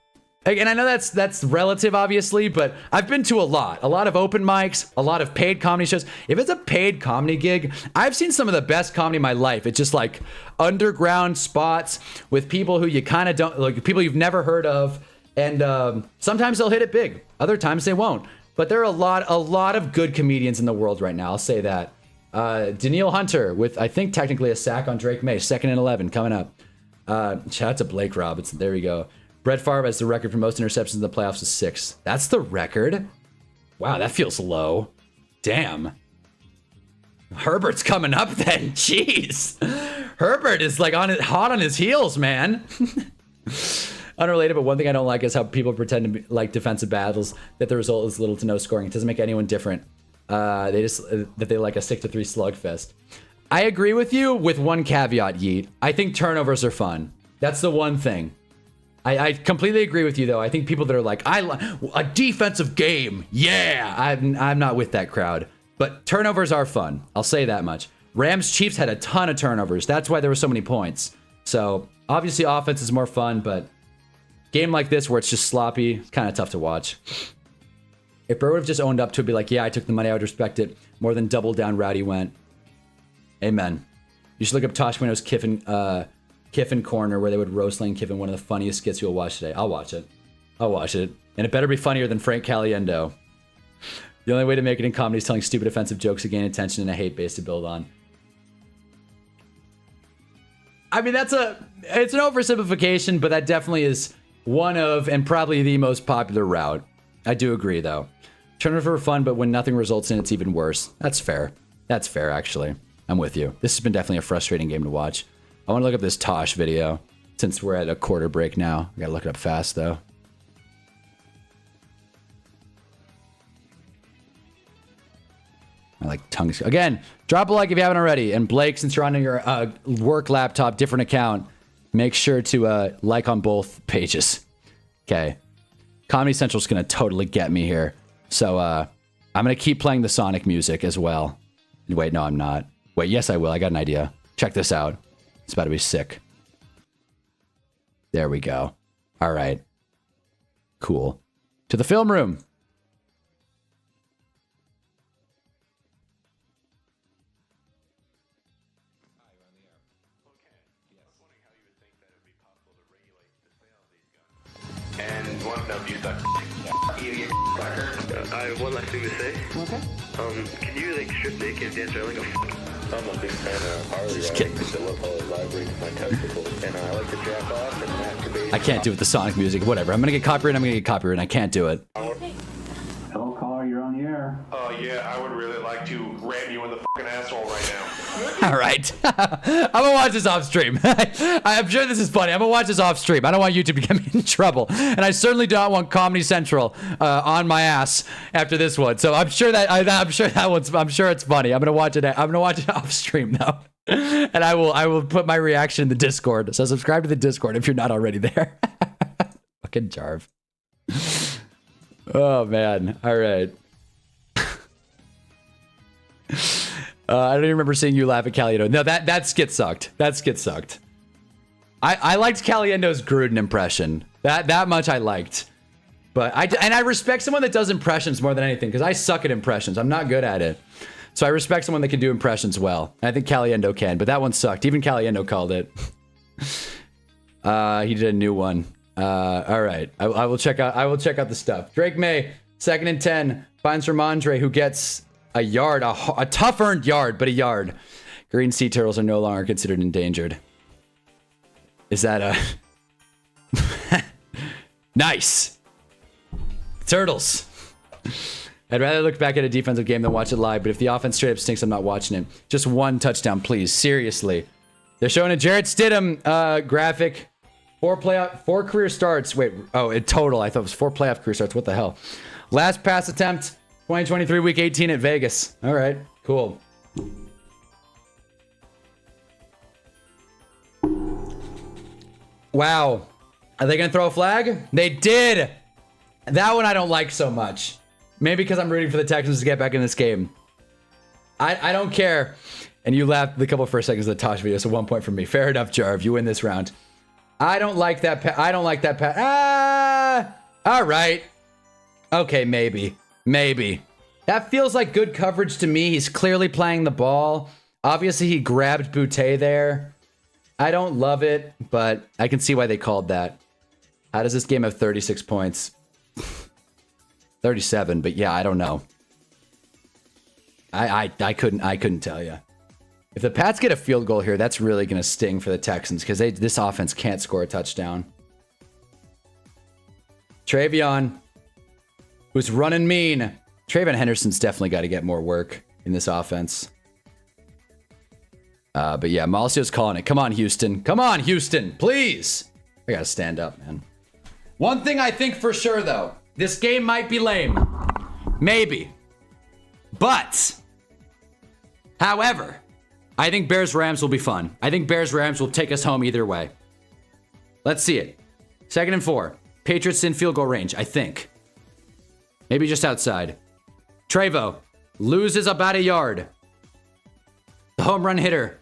And I know that's relative, obviously, but I've been to a lot of open mics, a lot of paid comedy shows. If it's a paid comedy gig, I've seen some of the best comedy in my life. It's just like underground spots with people who you kind of don't, like people you've never heard of. And sometimes they'll hit it big. Other times they won't. But there are a lot of good comedians in the world right now. I'll say that. Daniil Hunter with, I think, technically a sack on Drake May. 2nd and 11 coming up. Shout out to Blake Robinson. There we go. Brett Favre has the record for most interceptions in the playoffs with 6. That's the record? Wow, that feels low. Damn. Herbert's coming up then. Jeez. Herbert is like hot on his heels, man. Unrelated, but one thing I don't like is how people pretend to be like defensive battles that the result is little to no scoring. It doesn't make anyone different. They like a 6-3 slugfest. I agree with you with one caveat, Yeet. I think turnovers are fun. That's the one thing. I completely agree with you though. I think people that are like, a defensive game, yeah. I'm not with that crowd. But turnovers are fun. I'll say that much. Rams Chiefs had a ton of turnovers. That's why there were so many points. So obviously offense is more fun, but game like this where it's just sloppy, it's kind of tough to watch. If Burr would have just owned up to it, be like, yeah, I took the money, I would respect it more than double down Rowdy went. Amen. You should look up Tosh Winow's Kiffin Corner where they would roast Lane Kiffin, one of the funniest skits you'll watch today. I'll watch it. And it better be funnier than Frank Caliendo. The only way to make it in comedy is telling stupid offensive jokes to gain attention and a hate base to build on. I mean, it's an oversimplification, but that definitely is one of, and probably the most popular route. I do agree, though. Tournaments are fun, but when nothing results in it, it's even worse. That's fair. That's fair, actually. I'm with you. This has been definitely a frustrating game to watch. I want to look up this Tosh video, since we're at a quarter break now. I gotta look it up fast, though. I like tongues. Again, drop a like if you haven't already. And Blake, since you're on your work laptop, different account, make sure to like on both pages. Okay. Comedy Central's going to totally get me here. So I'm going to keep playing the Sonic music as well. Wait, no, I'm not. Wait, yes, I will. I got an idea. Check this out. It's about to be sick. There we go. All right. Cool. To the film room. And one of you suck. Idiot sucker. I have one last thing to say. Okay. Can you like strip naked and dance around like a I'm a big fan of Harley riding. I love how it vibrates my testicles. And I like to jack off and masturbate. I can't do it with the Sonic music. Whatever. I'm going to get copyright. I'm going to get copyright. And I can't do it. Hello, caller. You're on the air. Yeah, I would really like to ram you in the fucking asshole right now. All right. I'm going to watch this off stream. I'm sure this is funny. I'm going to watch this off stream. I don't want YouTube to get me in trouble. And I certainly don't want Comedy Central on my ass after this one. So I'm sure that I'm sure it's funny. I'm going to watch it. I'm going to watch it off stream though. And I will put my reaction in the Discord. So subscribe to the Discord if you're not already there. Fucking Jarv. Oh man. All right. I don't even remember seeing you laugh at Caliendo. No, that skit sucked. That skit sucked. I liked Caliendo's Gruden impression. That much I liked. But I respect someone that does impressions more than anything because I suck at impressions. I'm not good at it. So I respect someone that can do impressions well. And I think Caliendo can, but that one sucked. Even Caliendo called it. He did a new one. All right. I will check out the stuff. Drake May, 2nd and 10, finds Ramondre, who gets a yard, a tough earned yard, but a yard. Green sea turtles are no longer considered endangered. Is that a... Nice. Turtles. I'd rather look back at a defensive game than watch it live, but if the offense straight up stinks, I'm not watching it. Just one touchdown, please. Seriously. They're showing a Jarrett Stidham graphic. 4 career starts. Wait, oh, in total, I thought it was 4 playoff career starts. What the hell? Last pass attempt, 2023 week 18 at Vegas. All right, cool. Wow. Are they going to throw a flag? They did. That one I don't like so much. Maybe because I'm rooting for the Texans to get back in this game. I don't care. And you laughed the couple first seconds of the Tosh video, so 1 point from me. Fair enough, Jarv. You win this round. I don't like that. I don't like that. All right. Okay, maybe. Maybe. That feels like good coverage to me. He's clearly playing the ball. Obviously, he grabbed Boutte there. I don't love it, but I can see why they called that. How does this game have 36 points? 37, but yeah, I don't know. I couldn't tell you. If the Pats get a field goal here, that's really going to sting for the Texans because this offense can't score a touchdown. Travion, who's running mean. Travion Henderson's definitely got to get more work in this offense. But yeah, Malcio's calling it. Come on, Houston. Come on, Houston, please. I got to stand up, man. One thing I think for sure, though, this game might be lame. Maybe. But, however, I think Bears-Rams will be fun. I think Bears-Rams will take us home either way. Let's see it. 2nd and 4. Patriots in field goal range, I think. Maybe just outside. Trevo loses about a yard. The home run hitter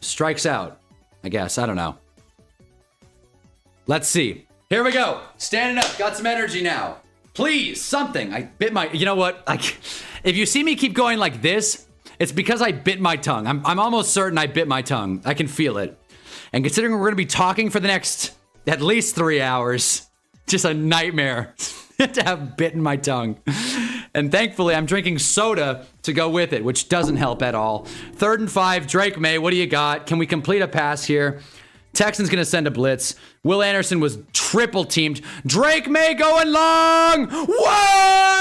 strikes out, I guess. I don't know. Let's see. Here we go. Standing up. Got some energy now. Please, something. I bit my... You know what? If you see me keep going like this, it's because I bit my tongue. I'm almost certain I bit my tongue. I can feel it. And considering we're going to be talking for the next at least 3 hours, just a nightmare to have bitten my tongue. And thankfully, I'm drinking soda to go with it, which doesn't help at all. 3rd and 5, Drake May, what do you got? Can we complete a pass here? Texans going to send a blitz. Will Anderson was triple teamed. Drake May going long. Whoa!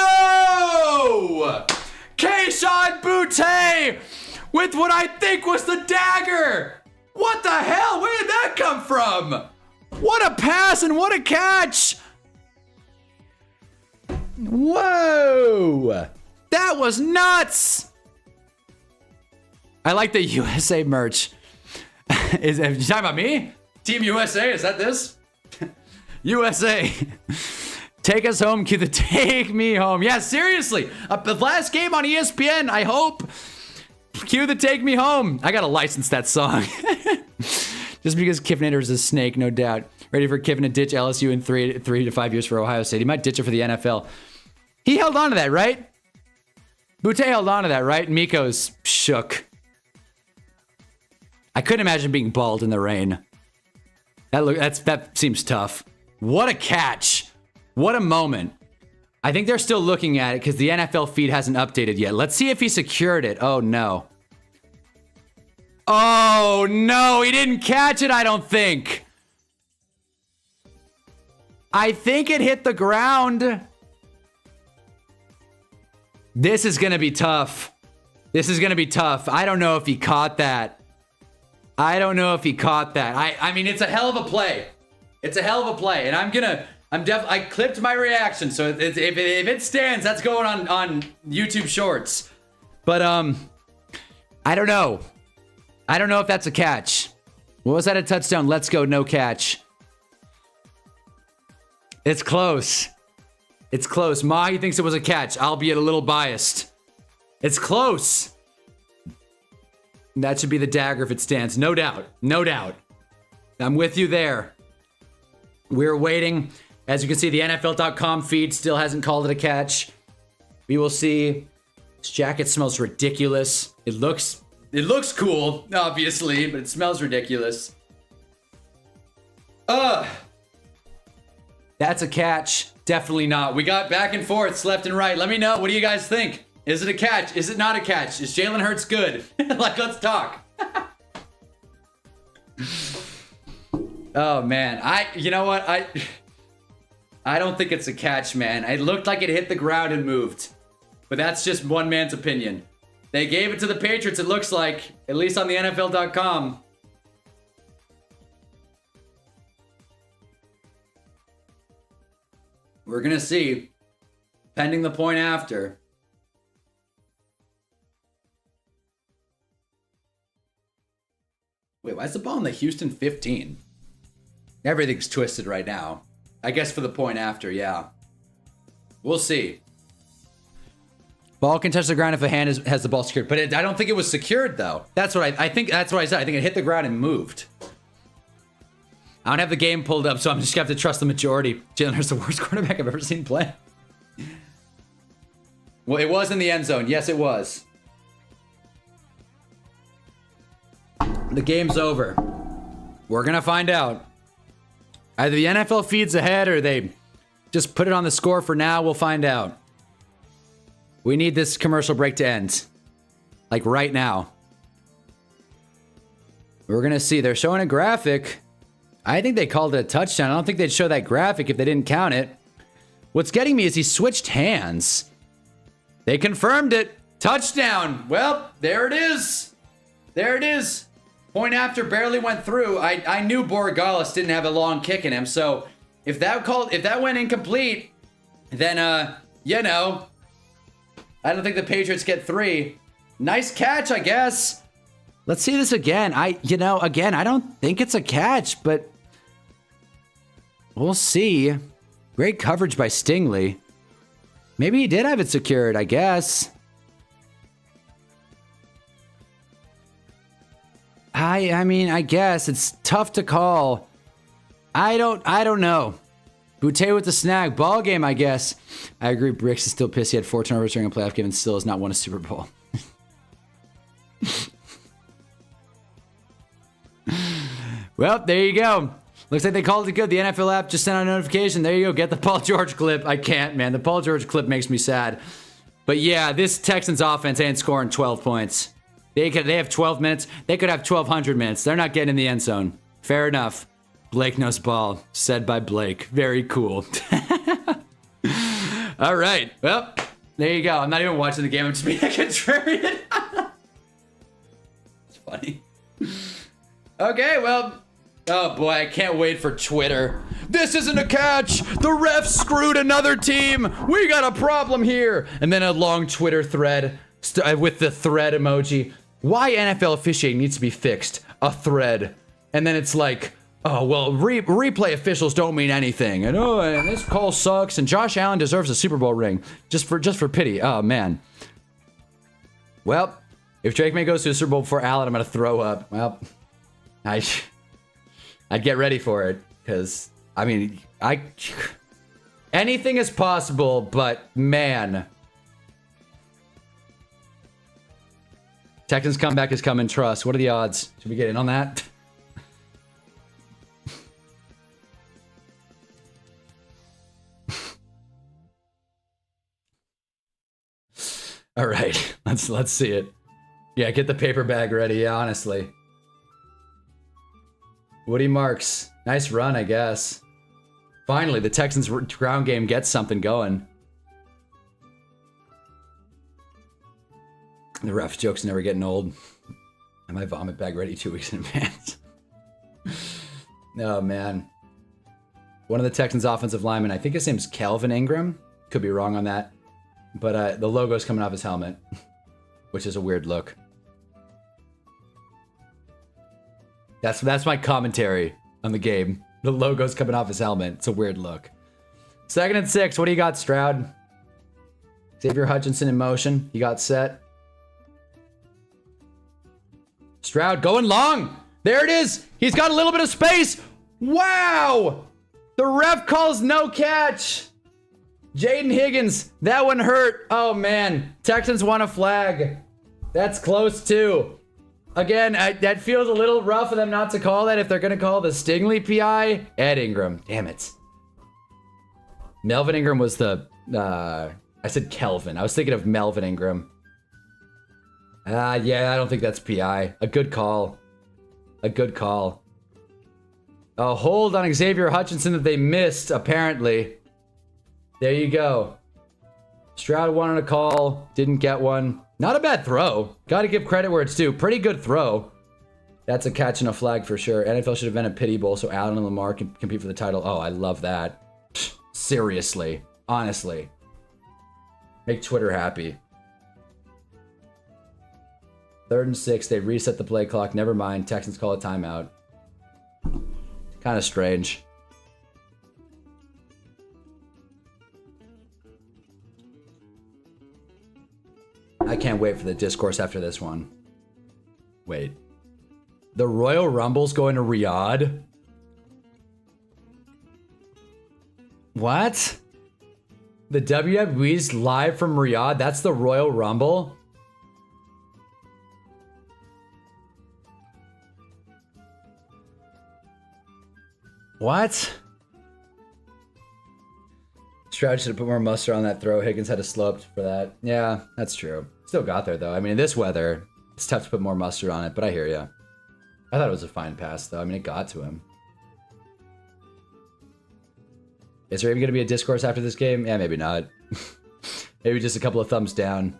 Kayshon Boutte with what I think was the dagger. What the hell? Where did that come from? What a pass and what a catch. Whoa! That was nuts. I like the USA merch. Is you talking about me? Team USA, is that this? USA. Take us home, cue the take me home. Yeah, seriously. The last game on ESPN, I hope. Cue the take me home. I gotta license that song. Just because Kiffin is a snake, no doubt. Ready for Kiffin to ditch LSU in 3 to 5 years for Ohio State. He might ditch it for the NFL. He held on to that, right? Boutte held on to that, right? Miko's shook. I couldn't imagine being bald in the rain. That seems tough. What a catch. What a moment. I think they're still looking at it because the NFL feed hasn't updated yet. Let's see if he secured it. Oh, no. Oh, no. He didn't catch it, I don't think. I think it hit the ground. This is going to be tough. This is going to be tough. I don't know if he caught that. I mean, it's a hell of a play. It's a hell of a play. And I clipped my reaction. So if it stands, that's going on YouTube Shorts. But, I don't know. I don't know if that's a catch. What was that, a touchdown? Let's go, no catch. It's close. It's close. Mahi thinks it was a catch, albeit a little biased. It's close. That should be the dagger if it stands. No doubt. No doubt. I'm with you there. We're waiting. As you can see, the NFL.com feed still hasn't called it a catch. We will see. This jacket smells ridiculous. It looks cool, obviously, but it smells ridiculous. That's a catch. Definitely not. We got back and forths left and right. Let me know. What do you guys think? Is it a catch? Is it not a catch? Is Jalen Hurts good? Like, let's talk. Oh, man. You know what? I don't think it's a catch, man. It looked like it hit the ground and moved. But that's just one man's opinion. They gave it to the Patriots, it looks like. At least on the NFL.com. We're going to see. Pending the point after. Wait, why is the ball in the Houston 15? Everything's twisted right now. I guess for the point after, yeah. We'll see. Ball can touch the ground if a hand has the ball secured. But I don't think it was secured, though. That's what I think. That's what I said. I think it hit the ground and moved. I don't have the game pulled up, so I'm just going to have to trust the majority. Jalen Hurts, the worst quarterback I've ever seen play. Well, it was in the end zone. Yes, it was. The game's over. We're going to find out. Either the NFL feeds ahead or they just put it on the score for now. We'll find out. We need this commercial break to end. Like right now. We're going to see. They're showing a graphic. I think they called it a touchdown. I don't think they'd show that graphic if they didn't count it. What's getting me is he switched hands. They confirmed it. Touchdown. Well, there it is. There it is. Point after barely went through. I knew Borregales didn't have a long kick in him. So if that went incomplete, then you know, I don't think the Patriots get 3. Nice catch, I guess. Let's see this again. Again, I don't think it's a catch, but we'll see. Great coverage by Stingley. Maybe he did have it secured, I guess. I mean, I guess it's tough to call. I don't know. Boutte with the snag. Ball game, I guess. I agree. Bricks is still pissed. He had 4 turnovers during a playoff game and still has not won a Super Bowl. Well, there you go. Looks like they called it good. The NFL app just sent out a notification. There you go. Get the Paul George clip. I can't, man. The Paul George clip makes me sad. But yeah, this Texans offense ain't scoring 12 points. They have 12 minutes. They could have 1,200 minutes. They're not getting in the end zone. Fair enough. Blake knows ball. Said by Blake. Very cool. All right. Well, there you go. I'm not even watching the game. I'm just being a contrarian. It's funny. Okay, well. Oh boy, I can't wait for Twitter. This isn't a catch. The refs screwed another team. We got a problem here. And then a long Twitter thread with the thread emoji. Why NFL officiating needs to be fixed. A thread. And then it's like, oh, well, replay officials don't mean anything. And oh, and this call sucks. And Josh Allen deserves a Super Bowl ring. Just for pity. Oh, man. Well, if Drake May goes to a Super Bowl before Allen, I'm going to throw up. Well, I'd get ready for it. Because, I mean, anything is possible, but man. Texans comeback is coming, trust. What are the odds? Should we get in on that? All right, let's see it. Yeah, get the paper bag ready. Yeah, honestly. Woody Marks, nice run, I guess. Finally, the Texans ground game gets something going. The ref joke's never getting old. And my vomit bag ready 2 weeks in advance. Oh, man. One of the Texans' offensive linemen, I think his name's Kelvin Ingram. Could be wrong on that. But the logo's coming off his helmet, which is a weird look. That's my commentary on the game. The logo's coming off his helmet. It's a weird look. 2nd and 6. What do you got, Stroud? Xavier Hutchinson in motion. You got set. Stroud going long. There it is. He's got a little bit of space. Wow. The ref calls no catch. Jaden Higgins. That one hurt. Oh, man. Texans want a flag. That's close, too. Again, that feels a little rough for them not to call that if they're going to call the Stingley PI. Ed Ingram. Damn it. Melvin Ingram was the... I said Kelvin. I was thinking of Melvin Ingram. Yeah, I don't think that's PI. A good call. A good call. A hold on Xavier Hutchinson that they missed, apparently. There you go. Stroud wanted a call. Didn't get one. Not a bad throw. Got to give credit where it's due. Pretty good throw. That's a catch and a flag for sure. NFL should invent a pity bowl so Allen and Lamar can compete for the title. Oh, I love that. Seriously. Honestly. Make Twitter happy. 3rd and 6. They reset the play clock. Never mind. Texans call a timeout. Kind of strange. I can't wait for the discourse after this one. Wait. The Royal Rumble's going to Riyadh? What? The WWE's live from Riyadh? That's the Royal Rumble? What? Stroud should have put more mustard on that throw. Higgins had to slow up for that. Yeah, that's true. Still got there, though. I mean, in this weather, it's tough to put more mustard on it, but I hear ya. I thought it was a fine pass, though. I mean, it got to him. Is there even going to be a discourse after this game? Yeah, maybe not. Maybe just a couple of thumbs down.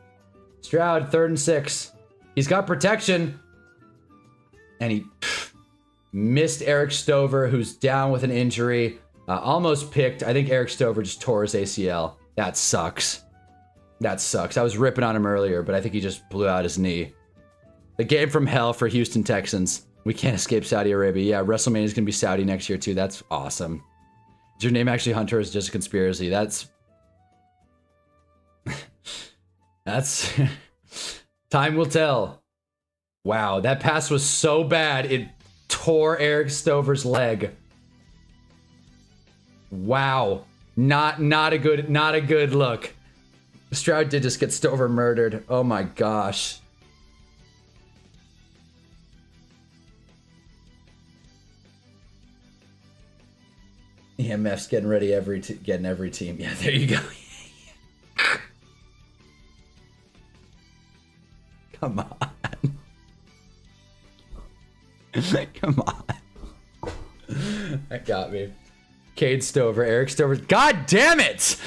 Stroud, 3rd and 6. He's got protection. And he missed Eric Stover, who's down with an injury. Almost picked. I think Eric Stover just tore his ACL. That sucks. That sucks. I was ripping on him earlier, but I think he just blew out his knee. The game from hell for Houston Texans. We can't escape Saudi Arabia. Yeah, WrestleMania is going to be Saudi next year, too. That's awesome. Is your name actually Hunter? Or is it just a conspiracy? That's... That's... Time will tell. Wow, that pass was so bad, it tore Eric Stover's leg. Wow. Not a good look. Stroud did just get Stover murdered. Oh my gosh. EMF's getting ready getting every team. Yeah, there you go. Come on. Come on. That got me. Cade Stover, Eric Stover. God damn it!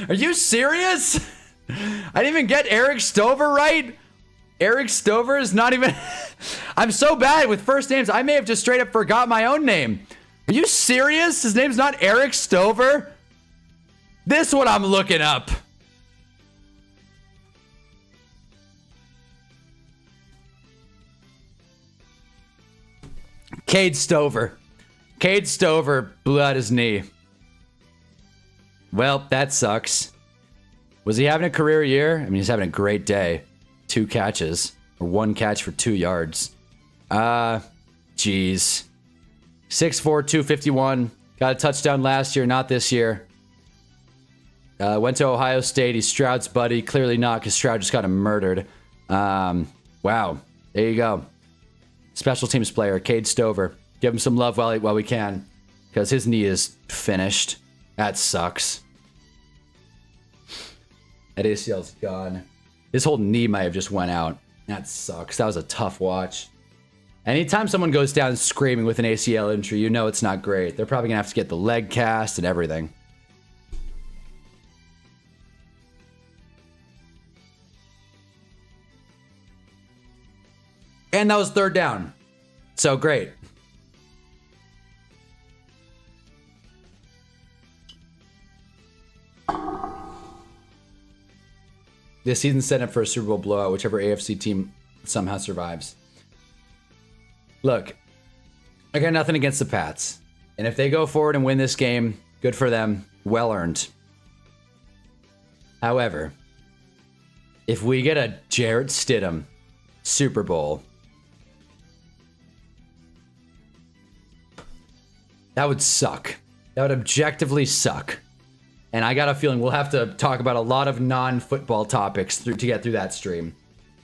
Are you serious? I didn't even get Eric Stover right. Eric Stover is not even... I'm so bad with first names. I may have just straight up forgot my own name. Are you serious? His name's not Eric Stover? This is what I'm looking up. Cade Stover. Cade Stover blew out his knee. Well, that sucks. Was he having a career year? I mean, he's having a great day. 2 catches. Or 1 catch for 2 yards. Jeez. 6'4", 251. Got a touchdown last year, not this year. Went to Ohio State. He's Stroud's buddy. Clearly not, because Stroud just got him murdered. Wow. There you go. Special teams player, Cade Stover. Give him some love while we can, because his knee is finished. That sucks. That ACL's gone. His whole knee might have just went out. That sucks. That was a tough watch. Anytime someone goes down screaming with an ACL injury, you know it's not great. They're probably going to have to get the leg cast and everything. And that was 3rd down. So great. This season's set up for a Super Bowl blowout, whichever AFC team somehow survives. Look, I got nothing against the Pats. And if they go forward and win this game, good for them. Well earned. However, if we get a Jarrett Stidham Super Bowl, that would suck. That would objectively suck. And I got a feeling we'll have to talk about a lot of non-football topics to get through that stream.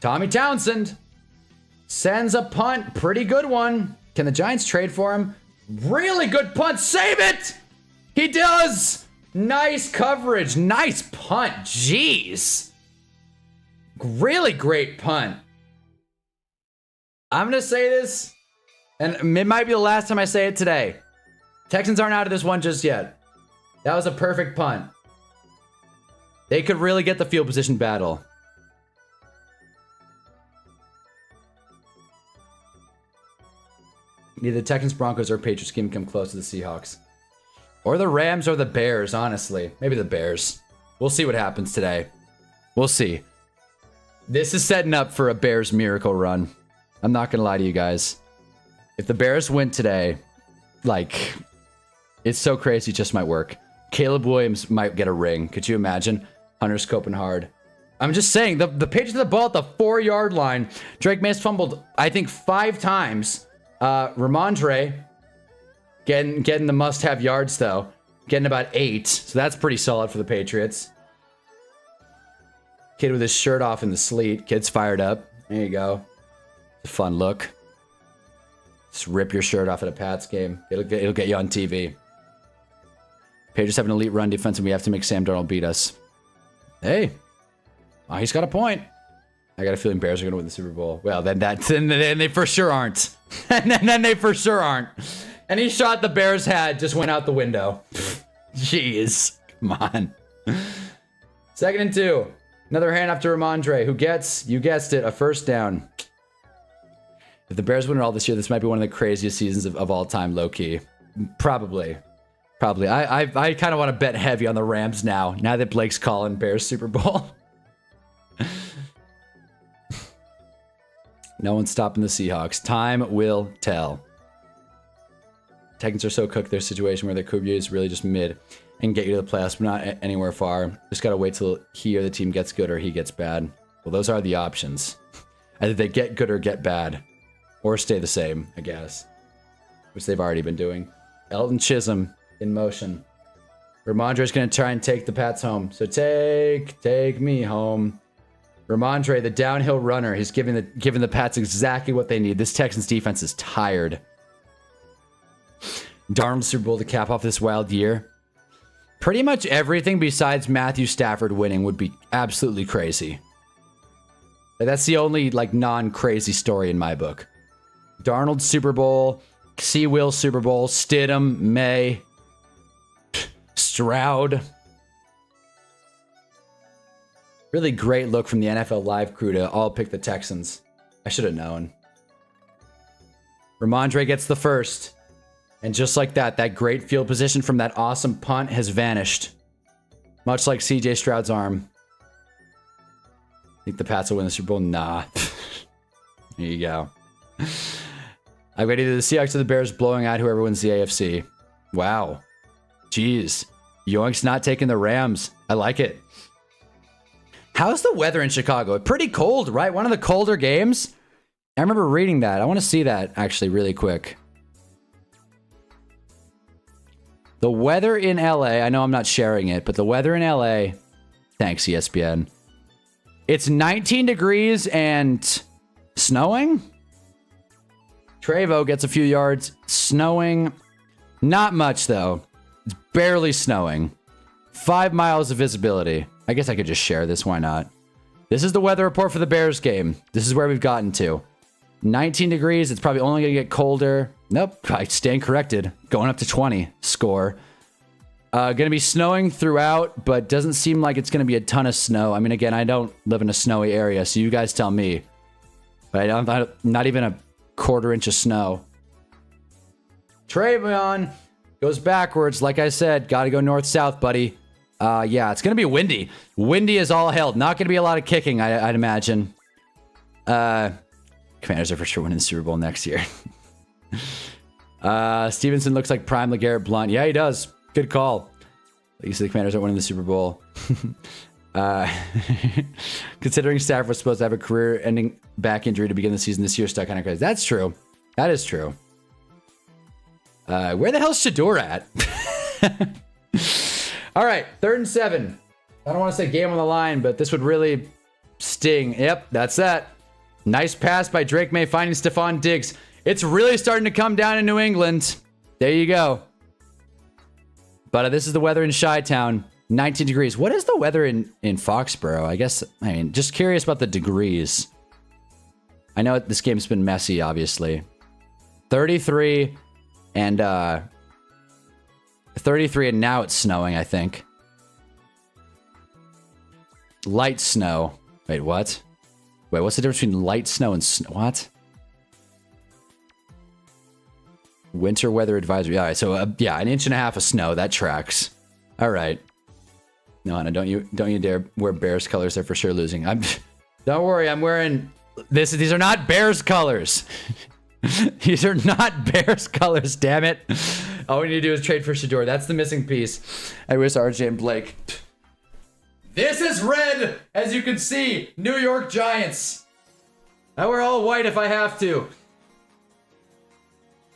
Tommy Townsend sends a punt. Pretty good one. Can the Giants trade for him? Really good punt. Save it! He does! Nice coverage. Nice punt. Jeez. Really great punt. I'm going to say this, and it might be the last time I say it today. Texans aren't out of this one just yet. That was a perfect punt. They could really get the field position battle. Neither the Texans, Broncos, or Patriots can come close to the Seahawks. Or the Rams or the Bears, honestly. Maybe the Bears. We'll see what happens today. We'll see. This is setting up for a Bears miracle run. I'm not going to lie to you guys. If the Bears win today, like, it's so crazy it just might work. Caleb Williams might get a ring. Could you imagine? Hunter's coping hard. I'm just saying, the Patriots have the ball at the 4-yard line. Drake May's fumbled, I think, 5 times. Ramondre getting the must-have yards, though. Getting about 8. So that's pretty solid for the Patriots. Kid with his shirt off in the sleet. Kid's fired up. There you go. It's a fun look. Just rip your shirt off at a Pats game. It'll get you on TV. Patriots have an elite run defense, and we have to make Sam Darnold beat us. Hey. Oh, he's got a point. I got a feeling Bears are going to win the Super Bowl. Well, then they for sure aren't. and then they for sure aren't. Any shot the Bears had just went out the window. Jeez. Come on. 2nd and 2. Another handoff to Ramondre, who gets, you guessed it, a first down. If the Bears win it all this year, this might be one of the craziest seasons of all time, low-key. Probably. I kind of want to bet heavy on the Rams now that Blake's calling Bears Super Bowl. No one's stopping the Seahawks. Time will tell. Texans are so cooked their situation where their QB is really just mid and get you to the playoffs, but not anywhere far. Just got to wait till he or the team gets good or he gets bad. Well, those are the options. Either they get good or get bad. Or stay the same, I guess. Which they've already been doing. Elton Chisholm in motion. Ramondre's going to try and take the Pats home. So take me home. Ramondre, the downhill runner, he's giving the Pats exactly what they need. This Texans defense is tired. Darnold Super Bowl to cap off this wild year. Pretty much everything besides Matthew Stafford winning would be absolutely crazy. That's the only like non-crazy story in my book. Darnold Super Bowl, C. Will Super Bowl, Stidham, May, Stroud. Really great look from the NFL Live crew to all pick the Texans. I should have known. Ramondre gets the first. And just like that, that great field position from that awesome punt has vanished. Much like CJ Stroud's arm. Think the Pats will win the Super Bowl? Nah. There you go. I've got either the Seahawks or the Bears blowing out whoever wins the AFC. Wow. Jeez. Yoink's not taking the Rams. I like it. How's the weather in Chicago? Pretty cold, right? One of the colder games? I remember reading that. I want to see that actually really quick. The weather in LA, I know I'm not sharing it, but the weather in LA, thanks ESPN. It's 19 degrees and snowing? Trevo gets a few yards. Snowing. Not much, though. It's barely snowing. 5 miles of visibility. I guess I could just share this. Why not? This is the weather report for the Bears game. This is where we've gotten to. 19 degrees. It's probably only going to get colder. Nope. I stand corrected. Going up to 20. Score. Going to be snowing throughout, but doesn't seem like it's going to be a ton of snow. I mean, again, I don't live in a snowy area, so you guys tell me. But not even a quarter-inch of snow. Trayvon goes backwards. Like I said, got to go north-south, buddy. Yeah, it's going to be windy. Windy as all hell. Not going to be a lot of kicking, I'd imagine. Commanders are for sure winning the Super Bowl next year. Stevenson looks like prime LeGarrette Blount. Yeah, he does. Good call. Like you said, the Commanders are winning the Super Bowl. Considering Stafford was supposed to have a career-ending back injury to begin the season this year, stuck kind of crazy. That's true. That is true. Where the hell's Shador at? All right, 3rd and 7. I don't want to say game on the line, but this would really sting. Yep, that's that. Nice pass by Drake May finding Stephon Diggs. It's really starting to come down in New England. There you go. But this is the weather in Chi-Town. 19 degrees. What is the weather in Foxborough? I guess, I mean, just curious about the degrees. I know this game's been messy, obviously. 33 and 33 and now it's snowing, I think. Light snow. Wait, what? Wait, what's the difference between light snow and snow? What? Winter weather advisory. All right, so yeah, 1.5 inches of snow. That tracks. All right. No, Anna, don't you dare wear Bears colors. They're for sure losing. Don't worry, I'm wearing this. These are not Bears colors. These are not Bears colors. Damn it! All we need to do is trade for Shador. That's the missing piece. I wish RJ and Blake. This is red, as you can see. New York Giants. I wear all white if I have to.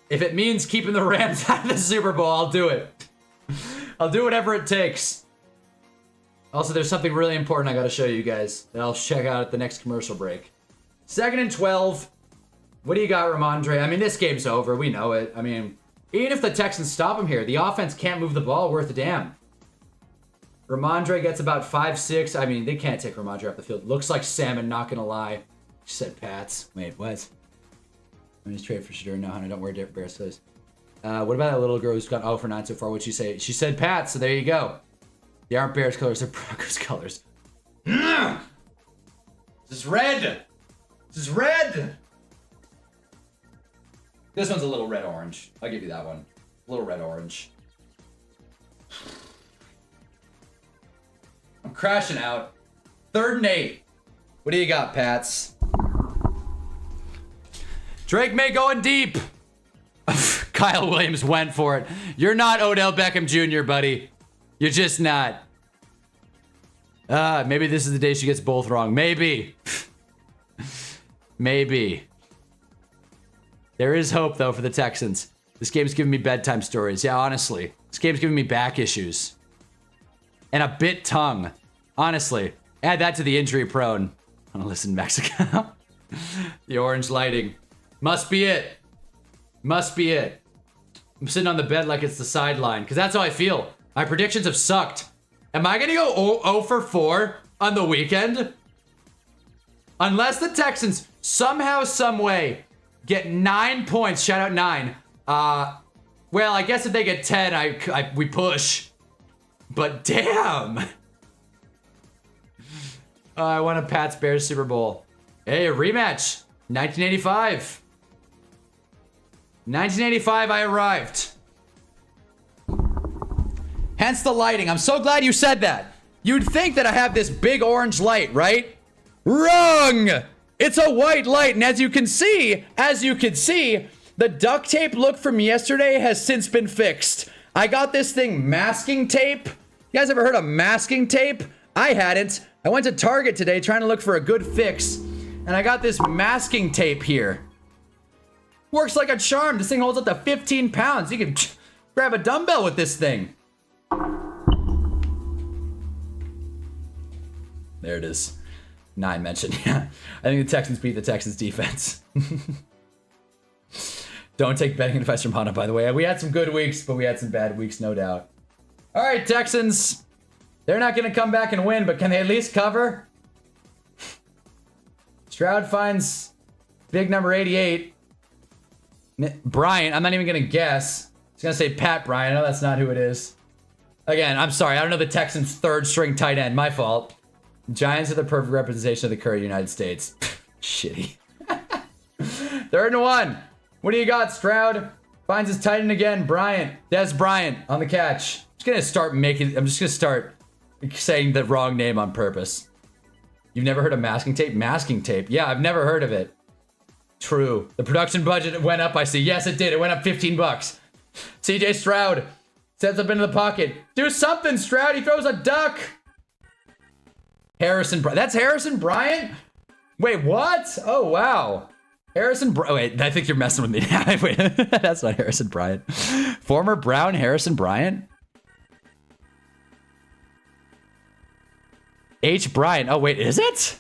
If it means keeping the Rams out of the Super Bowl, I'll do it. I'll do whatever it takes. Also, there's something really important I got to show you guys that I'll check out at the next commercial break. 2nd and 12. What do you got, Ramondre? I mean, this game's over. We know it. I mean, even if the Texans stop him here, the offense can't move the ball worth a damn. Ramondre gets about 5'6". I mean, they can't take Ramondre off the field. Looks like salmon, not going to lie. She said Pats. Wait, what? I'm just trade for Shador. No, honey, don't wear Bears clothes. What about that little girl who's gone 0 for 9 so far? What'd she say? She said Pats, so there you go. They aren't Bears colors, they're Broncos colors. This is red. This is red. This one's a little red-orange. I'll give you that one. A little red-orange. I'm crashing out. 3rd and 8. What do you got, Pats? Drake May going deep. Kyle Williams went for it. You're not Odell Beckham Jr., buddy. You're just not. Maybe this is the day she gets both wrong. Maybe. Maybe. There is hope, though, for the Texans. This game's giving me bedtime stories. Yeah, honestly. This game's giving me back issues. And a bit tongue. Honestly. Add that to the injury prone. I want to listen, Mexico. The orange lighting. Must be it. Must be it. I'm sitting on the bed like it's the sideline, because that's how I feel. My predictions have sucked. Am I going to go 0 for 4 on the weekend? Unless the Texans somehow, some way get 9 points. Shout out 9. Well, I guess if they get 10, we push. But damn. I want a Pats Bears Super Bowl. Hey, a rematch. 1985. 1985, I arrived. Hence the lighting. I'm so glad you said that. You'd think that I have this big orange light, right? Wrong! It's a white light, and as you can see, the duct tape look from yesterday has since been fixed. I got this thing masking tape. You guys ever heard of masking tape? I hadn't. I went to Target today trying to look for a good fix, and I got this masking tape here. Works like a charm. This thing holds up to 15 pounds. You can grab a dumbbell with this thing. There it is. 9 mentioned. Yeah. I think the Texans beat the Texans defense. Don't take betting advice from Hannah, by the way. We had some good weeks, but we had some bad weeks, no doubt. All right, Texans. They're not going to come back and win, but can they at least cover? Stroud finds big number 88. Bryant, I'm not even going to guess. I was going to say Pat Bryant. I know that's not who it is. Again, I'm sorry. I don't know the Texans' third string tight end. My fault. Giants are the perfect representation of the current United States. Shitty. 3rd and 1. What do you got, Stroud? Finds his tight end again. Bryant. Des Bryant on the catch. I'm just going to start saying the wrong name on purpose. You've never heard of masking tape? Masking tape. Yeah, I've never heard of it. True. The production budget went up, I see. Yes, it did. It went up $15. CJ Stroud sets up into the pocket. Do something, Stroud. He throws a duck. That's Harrison Bryant? Wait, what? Oh, wow. Wait, I think you're messing with me. Wait, that's not Harrison Bryant. Former Brown Harrison Bryant? H. Bryant. Oh, wait, is it?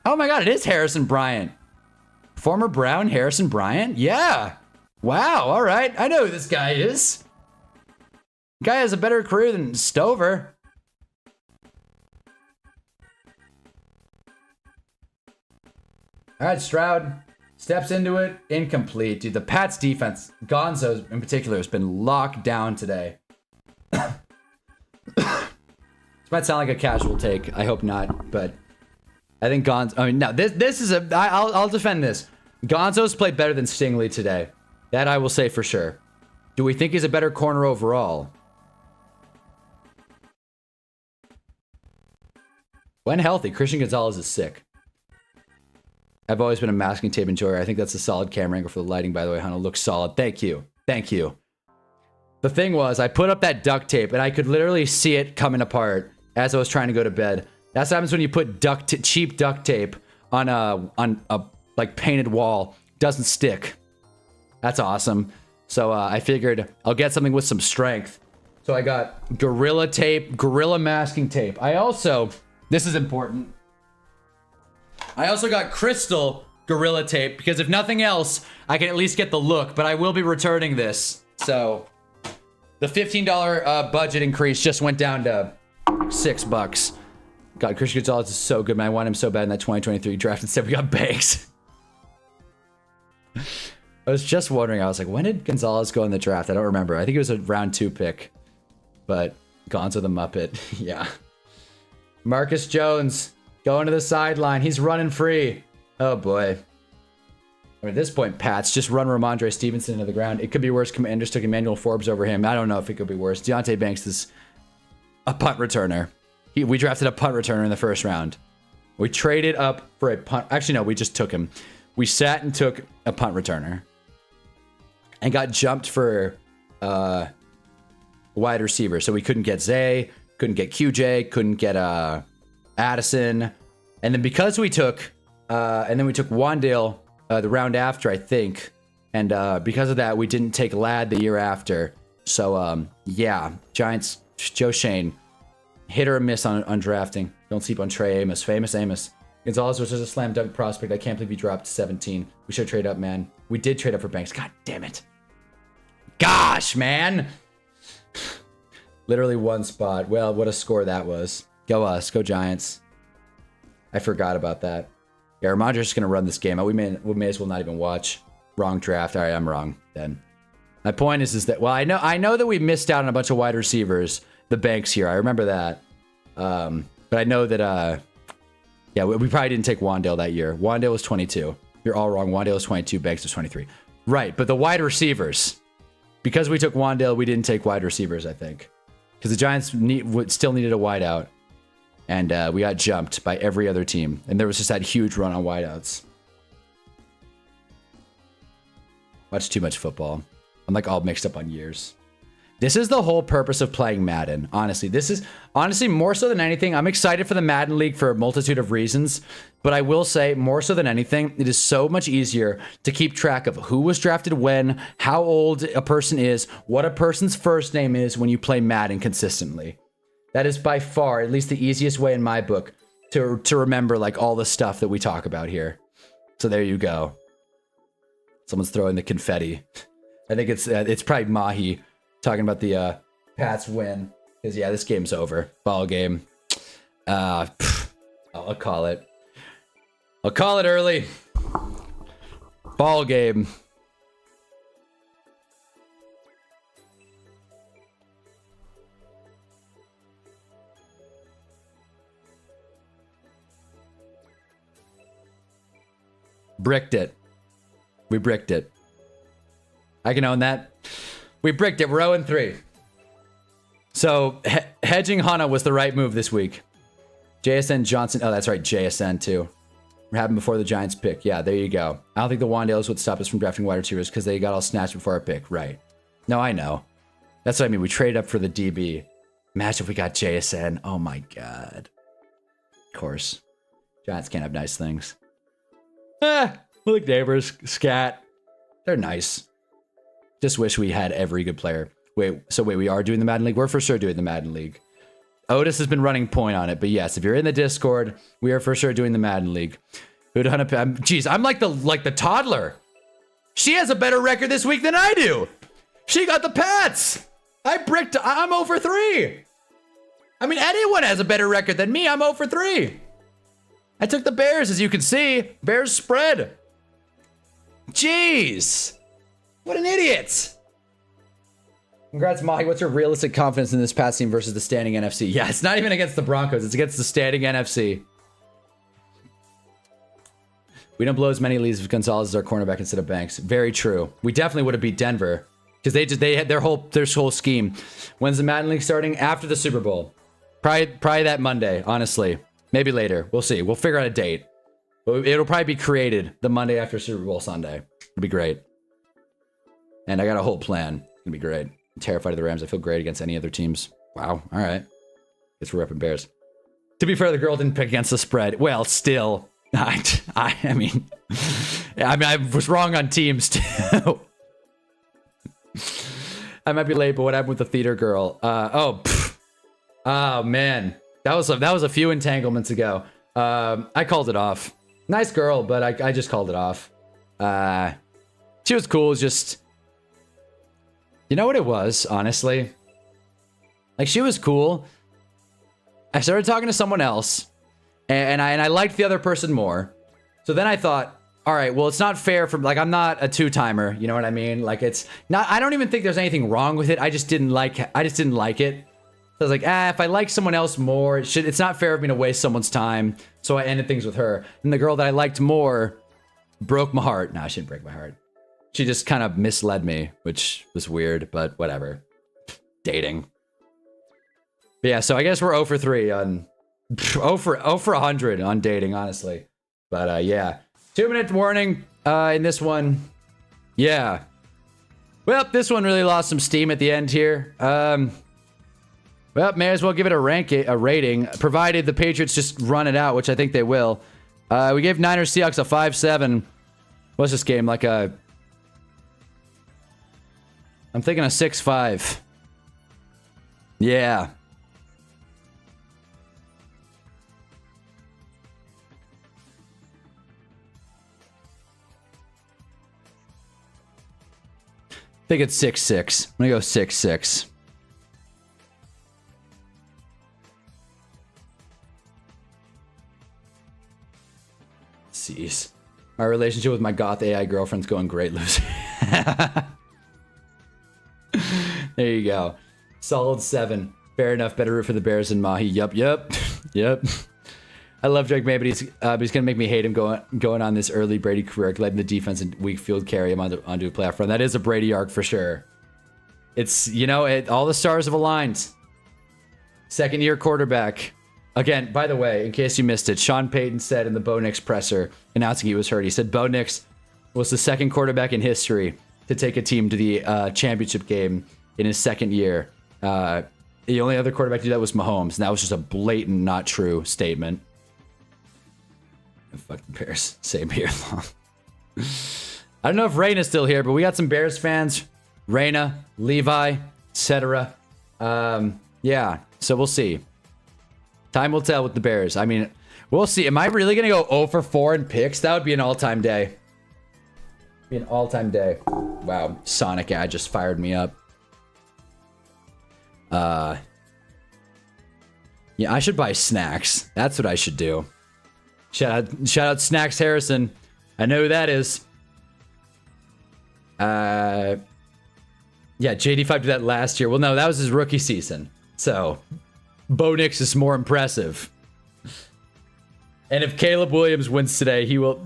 Oh my God, it is Harrison Bryant. Former Brown Harrison Bryant? Yeah. Wow, all right. I know who this guy is. Guy has a better career than Stover. All right, Stroud steps into it. Incomplete. Dude, the Pats defense, Gonzo in particular, has been locked down today. This might sound like a casual take. I hope not, but I think Gonzo... I mean, no, this is a... I'll defend this. Gonzo's played better than Stingley today. That I will say for sure. Do we think he's a better corner overall? When healthy, Christian Gonzalez is sick. I've always been a masking tape enjoyer. I think that's a solid camera angle for the lighting, by the way. Hannah looks solid. Thank you. Thank you. The thing was, I put up that duct tape, and I could literally see it coming apart as I was trying to go to bed. That's what happens when you put cheap duct tape on a like painted wall. Doesn't stick. That's awesome. So I figured I'll get something with some strength. So I got Gorilla tape, Gorilla masking tape. I also, this is important, I also got Crystal Gorilla tape because if nothing else, I can at least get the look, but I will be returning this. So the $15 budget increase just went down to $6. God, Christian Gonzalez is so good, man. I want him so bad in that 2023 draft. Instead, we got Banks. I was just wondering, I was like, when did Gonzalez go in the draft? I don't remember. I think it was a round 2 pick. But Gonzo the Muppet, yeah. Marcus Jones going to the sideline. He's running free. Oh, boy. I mean, at this point, Pats, just run Ramondre Stevenson into the ground. It could be worse. Commanders took Emmanuel Forbes over him. I don't know if it could be worse. Deontay Banks is a punt returner. We drafted a punt returner in the first round. We traded up for a punt. Actually, no, we just took him. We sat and took a punt returner. And got jumped for wide receiver. So we couldn't get Zay, couldn't get QJ, couldn't get Addison. And then because we took, Wandale the round after, I think. And because of that, we didn't take Ladd the year after. So, yeah, Giants, Joe Shane, hit or miss on drafting. Don't sleep on Trey Amos. Famous Amos. Gonzalez was just a slam dunk prospect. I can't believe he dropped to 17. We should trade up, man. We did trade up for Banks. God damn it. Gosh, man. Literally one spot. Well, what a score that was. Go us. Go Giants. I forgot about that. Yeah, Ramondre's just going to run this game. We may as well not even watch. Wrong draft. All right, I'm wrong then. My point is that, well, I know that we missed out on a bunch of wide receivers. The Banks here. I remember that. But I know that, yeah, we probably didn't take Wandale that year. Wandale was 22. You're all wrong. Wandale was 22. Banks was 23. Right, but the wide receivers. Because we took Wandale, we didn't take wide receivers, I think. Because the Giants still needed a wideout. And we got jumped by every other team. And there was just that huge run on wideouts. Watch too much football. I'm like all mixed up on years. This is the whole purpose of playing Madden. Honestly, this is honestly more so than anything. I'm excited for the Madden League for a multitude of reasons. But I will say more so than anything, it is so much easier to keep track of who was drafted when, how old a person is, what a person's first name is when you play Madden consistently. That is by far, at least the easiest way in my book to remember like all the stuff that we talk about here. So there you go. Someone's throwing the confetti. I think it's probably Mahi talking about the Pats win. Because yeah, this game's over. Ball game. I'll call it. I'll call it early. Ball game. Bricked it. We bricked it. I can own that. We bricked it. We're 0-3. So, hedging Hana was the right move this week. JSN Johnson. Oh, that's right. JSN, too. Happened before the Giants pick. Yeah, there you go. I don't think the Wandales would stop us from drafting wide receivers because they got all snatched before our pick. Right. No, I know. That's what I mean. We traded up for the DB. Imagine if we got JSN. Oh, my God. Of course. Giants can't have nice things. We're like neighbors. Scat. They're nice. Just wish we had every good player. Wait, we are doing the Madden League? We're for sure doing the Madden League. Otis has been running point on it, but yes, if you're in the Discord, we are for sure doing the Madden League. Jeez, I'm like the toddler. She has a better record this week than I do. She got the Pats. I'm 0-3. I mean, anyone has a better record than me. I'm 0-3. I took the Bears, as you can see. Bears spread. Jeez. What an idiot. Congrats, Mahi. What's your realistic confidence in this Pats team versus the standing NFC? Yeah, it's not even against the Broncos. It's against the standing NFC. We don't blow as many leads if Gonzalez is our cornerback instead of Banks. Very true. We definitely would have beat Denver because they had their whole scheme. When's the Madden League starting? After the Super Bowl. Probably that Monday, honestly. Maybe later. We'll see. We'll figure out a date. But it'll probably be created the Monday after Super Bowl Sunday. It'll be great. And I got a whole plan. It's gonna be great. I'm terrified of the Rams. I feel great against any other teams. Wow. All right. Guess we're repping Bears. To be fair, the girl didn't pick against the spread. Well, still. I mean, I was wrong on teams too. I might be late, but what happened with the theater girl? Oh man, that was a few entanglements ago. I called it off. Nice girl, but I just called it off. She was cool. Just, you know what it was, honestly? Like, she was cool. I started talking to someone else, and I liked the other person more. So then I thought, all right, well, it's not fair for, like, I'm not a two-timer, you know what I mean? Like, it's not, I don't even think there's anything wrong with it. I just didn't like it. So I was like, if I like someone else more, it's not fair of me to waste someone's time. So I ended things with her. And the girl that I liked more broke my heart. No, she didn't break my heart. She just kind of misled me, which was weird, but whatever. Dating. But yeah, so I guess we're 0-3 on 0-100 on dating, honestly. But yeah, 2-minute warning in this one. Yeah. Well, this one really lost some steam at the end here. Well, may as well give it a rating, provided the Patriots just run it out, which I think they will. We gave Niners Seahawks a 5-7. What's this game? Like a... I'm thinking a 6-5. Yeah. I think it's 6-6. I'm gonna go 6-6. My relationship with my goth AI girlfriend's going great, Lucy. There you go. Solid 7. Fair enough. Better root for the Bears than Mahi. Yup. Yep. I love Drake May, but he's gonna make me hate him going on this early Brady career, letting the defense and weak field carry him onto a playoff run. That is a Brady arc for sure. It's, you know, all the stars have aligned. Second year quarterback. Again, by the way, in case you missed it, Sean Payton said in the Bo Nix presser announcing he was hurt, he said Bo Nix was the second quarterback in history to take a team to the championship game in his second year. The only other quarterback to do that was Mahomes, and that was just a blatant not true statement. Fuck the Bears. Same here. I don't know if Raina's still here, but we got some Bears fans. Raina, Levi, etc. Yeah, so we'll see. Time will tell with the Bears. I mean, we'll see. Am I really going to go 0 for 4 in picks? That would be an all-time day. Be an all-time day. Wow, Sonic ad just fired me up. Yeah, I should buy snacks. That's what I should do. Shout out Snacks Harrison. I know who that is. Yeah, JD5 did that last year. Well, no, that was his rookie season. So, Bo Nix is more impressive. And if Caleb Williams wins today, he will...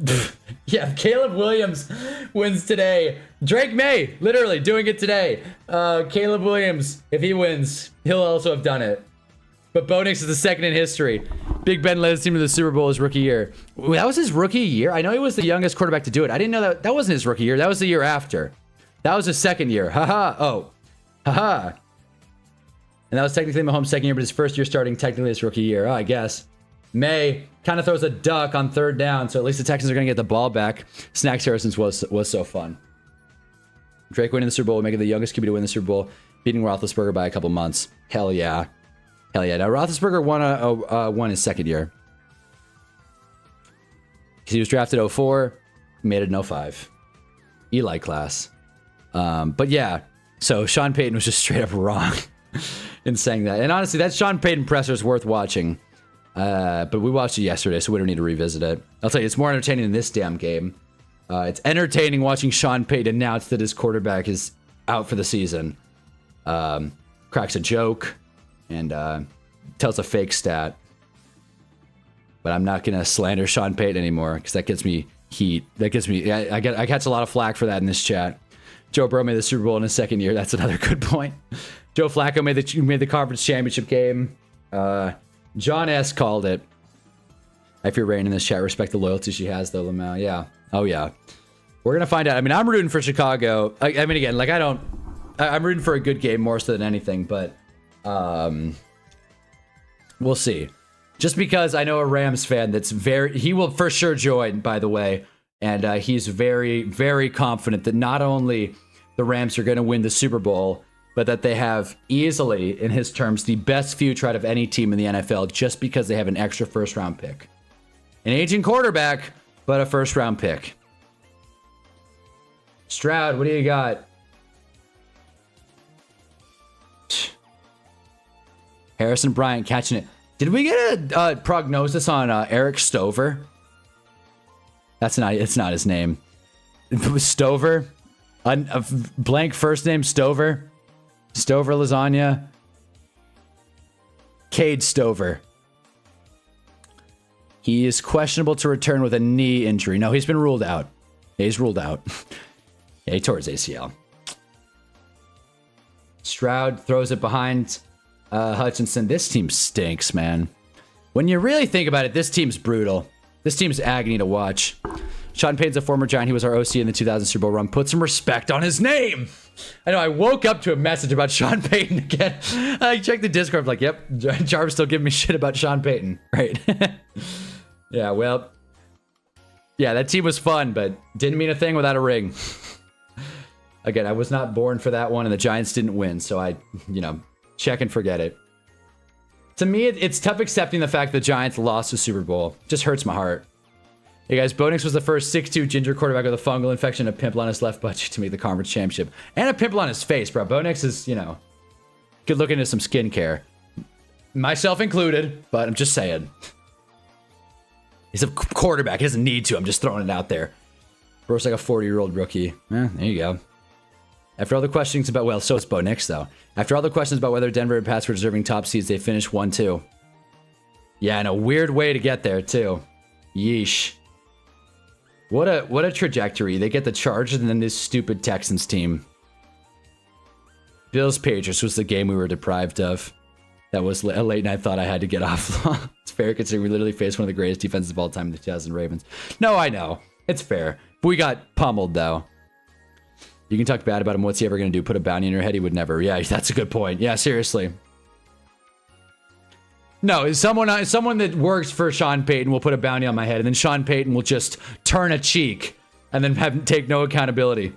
Yeah, if Caleb Williams wins today... Drake May, literally, doing it today. Caleb Williams, if he wins, he'll also have done it. But Bo Nix is the second in history. Big Ben led his team to the Super Bowl his rookie year. That was his rookie year? I know he was the youngest quarterback to do it. I didn't know that wasn't his rookie year. That was the year after. That was his second year. Haha. Oh. Haha. And that was technically Mahomes' second year, but his first year starting technically his rookie year. Oh, I guess. May kind of throws a duck on third down, so at least the Texans are going to get the ball back. Snacks Harrison's was so fun. Drake winning the Super Bowl, making the youngest QB to win the Super Bowl, beating Roethlisberger by a couple months. Hell yeah. Hell yeah. Now, Roethlisberger won his second year. Because he was drafted 04, made it in 05. Eli class. But yeah, so Sean Payton was just straight up wrong in saying that. And honestly, that Sean Payton presser is worth watching. But we watched it yesterday, so we don't need to revisit it. I'll tell you, it's more entertaining than this damn game. It's entertaining watching Sean Payton announce that his quarterback is out for the season. Cracks a joke and tells a fake stat. But I'm not going to slander Sean Payton anymore because that gets me heat. That gets me... I catch a lot of flack for that in this chat. Joe Burrow made the Super Bowl in his second year. That's another good point. Joe Flacco made the conference championship game. John S. called it. I fear Rain in this chat. Respect the loyalty she has, though, Lamau. Yeah. Oh, yeah. We're going to find out. I mean, I'm rooting for Chicago. I mean, again, like, I'm rooting for a good game more so than anything, but we'll see. Just because I know a Rams fan that's he will for sure join, by the way, and he's very, very confident that not only the Rams are going to win the Super Bowl, but that they have easily, in his terms, the best future out of any team in the NFL just because they have an extra first-round pick. An aging quarterback, but a first-round pick. Stroud, what do you got? Harrison Bryant catching it. Did we get a prognosis on Eric Stover? It's not his name. Stover? A blank first name, Stover? Stover Lasagna? Cade Stover. He is questionable to return with a knee injury. No, he's been ruled out. He's ruled out. Yeah, he tore his ACL. Stroud throws it behind Hutchinson. This team stinks, man. When you really think about it, this team's brutal. This team's agony to watch. Sean Payton's a former Giant. He was our OC in the 2000 Super Bowl run. Put some respect on his name. I know, I woke up to a message about Sean Payton again. I checked the Discord, like, yep, Jarvis still giving me shit about Sean Payton. Right. Yeah, well, yeah, that team was fun, but didn't mean a thing without a ring. Again, I was not born for that one, and the Giants didn't win, so I, check and forget it. To me, it's tough accepting the fact the Giants lost the Super Bowl. Just hurts my heart. Hey guys, Bo Nix was the first 6'2" ginger quarterback with a fungal infection and a pimple on his left butt to make the conference championship. And a pimple on his face, bro. Bo Nix is, could look into some skincare. Myself included, but I'm just saying. He's a quarterback. He doesn't need to. I'm just throwing it out there. Bro's like a 40-year-old rookie. There you go. After all the questions about, well, so it's Bo Nix, though. After all the questions about whether Denver and Pats were deserving top seeds, they finished 1-2. Yeah, and a weird way to get there, too. Yeesh. What a trajectory. They get the Chargers and then this stupid Texans team. Bills Patriots was the game we were deprived of. That was a late night thought I had to get off. It's fair considering we literally faced one of the greatest defenses of all time in the 2000 Ravens. No, I know. It's fair. But we got pummeled, though. You can talk bad about him. What's he ever going to do? Put a bounty in your head? He would never. Yeah, that's a good point. Yeah, seriously. No, someone that works for Sean Payton will put a bounty on my head, and then Sean Payton will just turn a cheek and then take no accountability.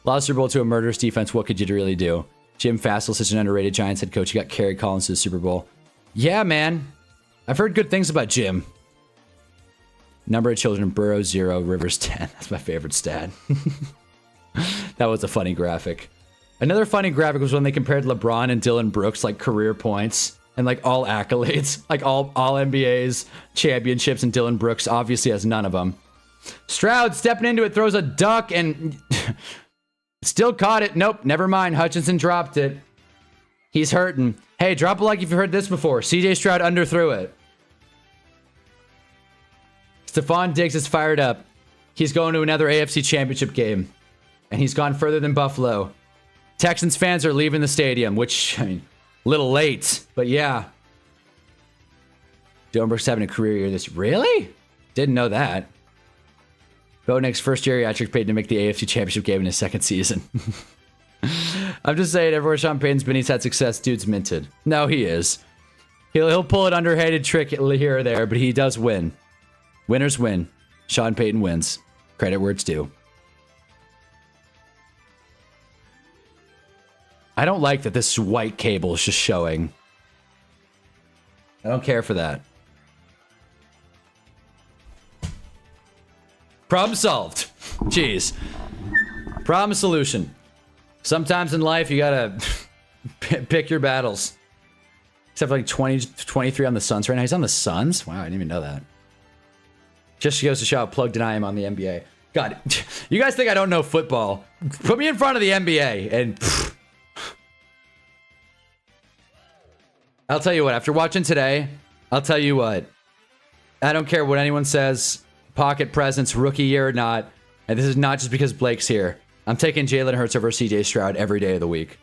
Lost Super Bowl to a murderous defense. What could you really do? Jim Fassel, such an underrated Giants head coach. He got Kerry Collins to the Super Bowl. Yeah, man. I've heard good things about Jim. Number of children, Burrow 0, Rivers 10. That's my favorite stat. That was a funny graphic. Another funny graphic was when they compared LeBron and Dylan Brooks, like career points and like all accolades, like all NBAs, championships, and Dylan Brooks obviously has none of them. Stroud stepping into it, throws a duck and still caught it. Nope, never mind. Hutchinson dropped it. He's hurting. Hey, drop a like if you've heard this before. CJ Stroud underthrew it. Stephon Diggs is fired up. He's going to another AFC championship game. And he's gone further than Buffalo. Texans fans are leaving the stadium, which, I mean, a little late, but yeah. Dylan Brooks having a career year this. Really? Didn't know that. Bo Nix, first geriatric Payton to make the AFC championship game in his second season. I'm just saying, everywhere Sean Payton's been, he's had success. Dude's minted. No, he is. He'll pull an underhanded trick here or there, but he does win. Winners win. Sean Payton wins. Credit where it's due. I don't like that this white cable is just showing. I don't care for that. Problem solved. Jeez. Problem solution. Sometimes in life, you gotta pick your battles. Except for like 23 on the Suns right now. He's on the Suns? Wow, I didn't even know that. Just goes to show how plugged in I am on the NBA. God, you guys think I don't know football? Put me in front of the NBA and... I'll tell you what, after watching today, I'll tell you what. I don't care what anyone says, pocket presence, rookie year or not, and this is not just because Blake's here. I'm taking Jalen Hurts over CJ Stroud every day of the week.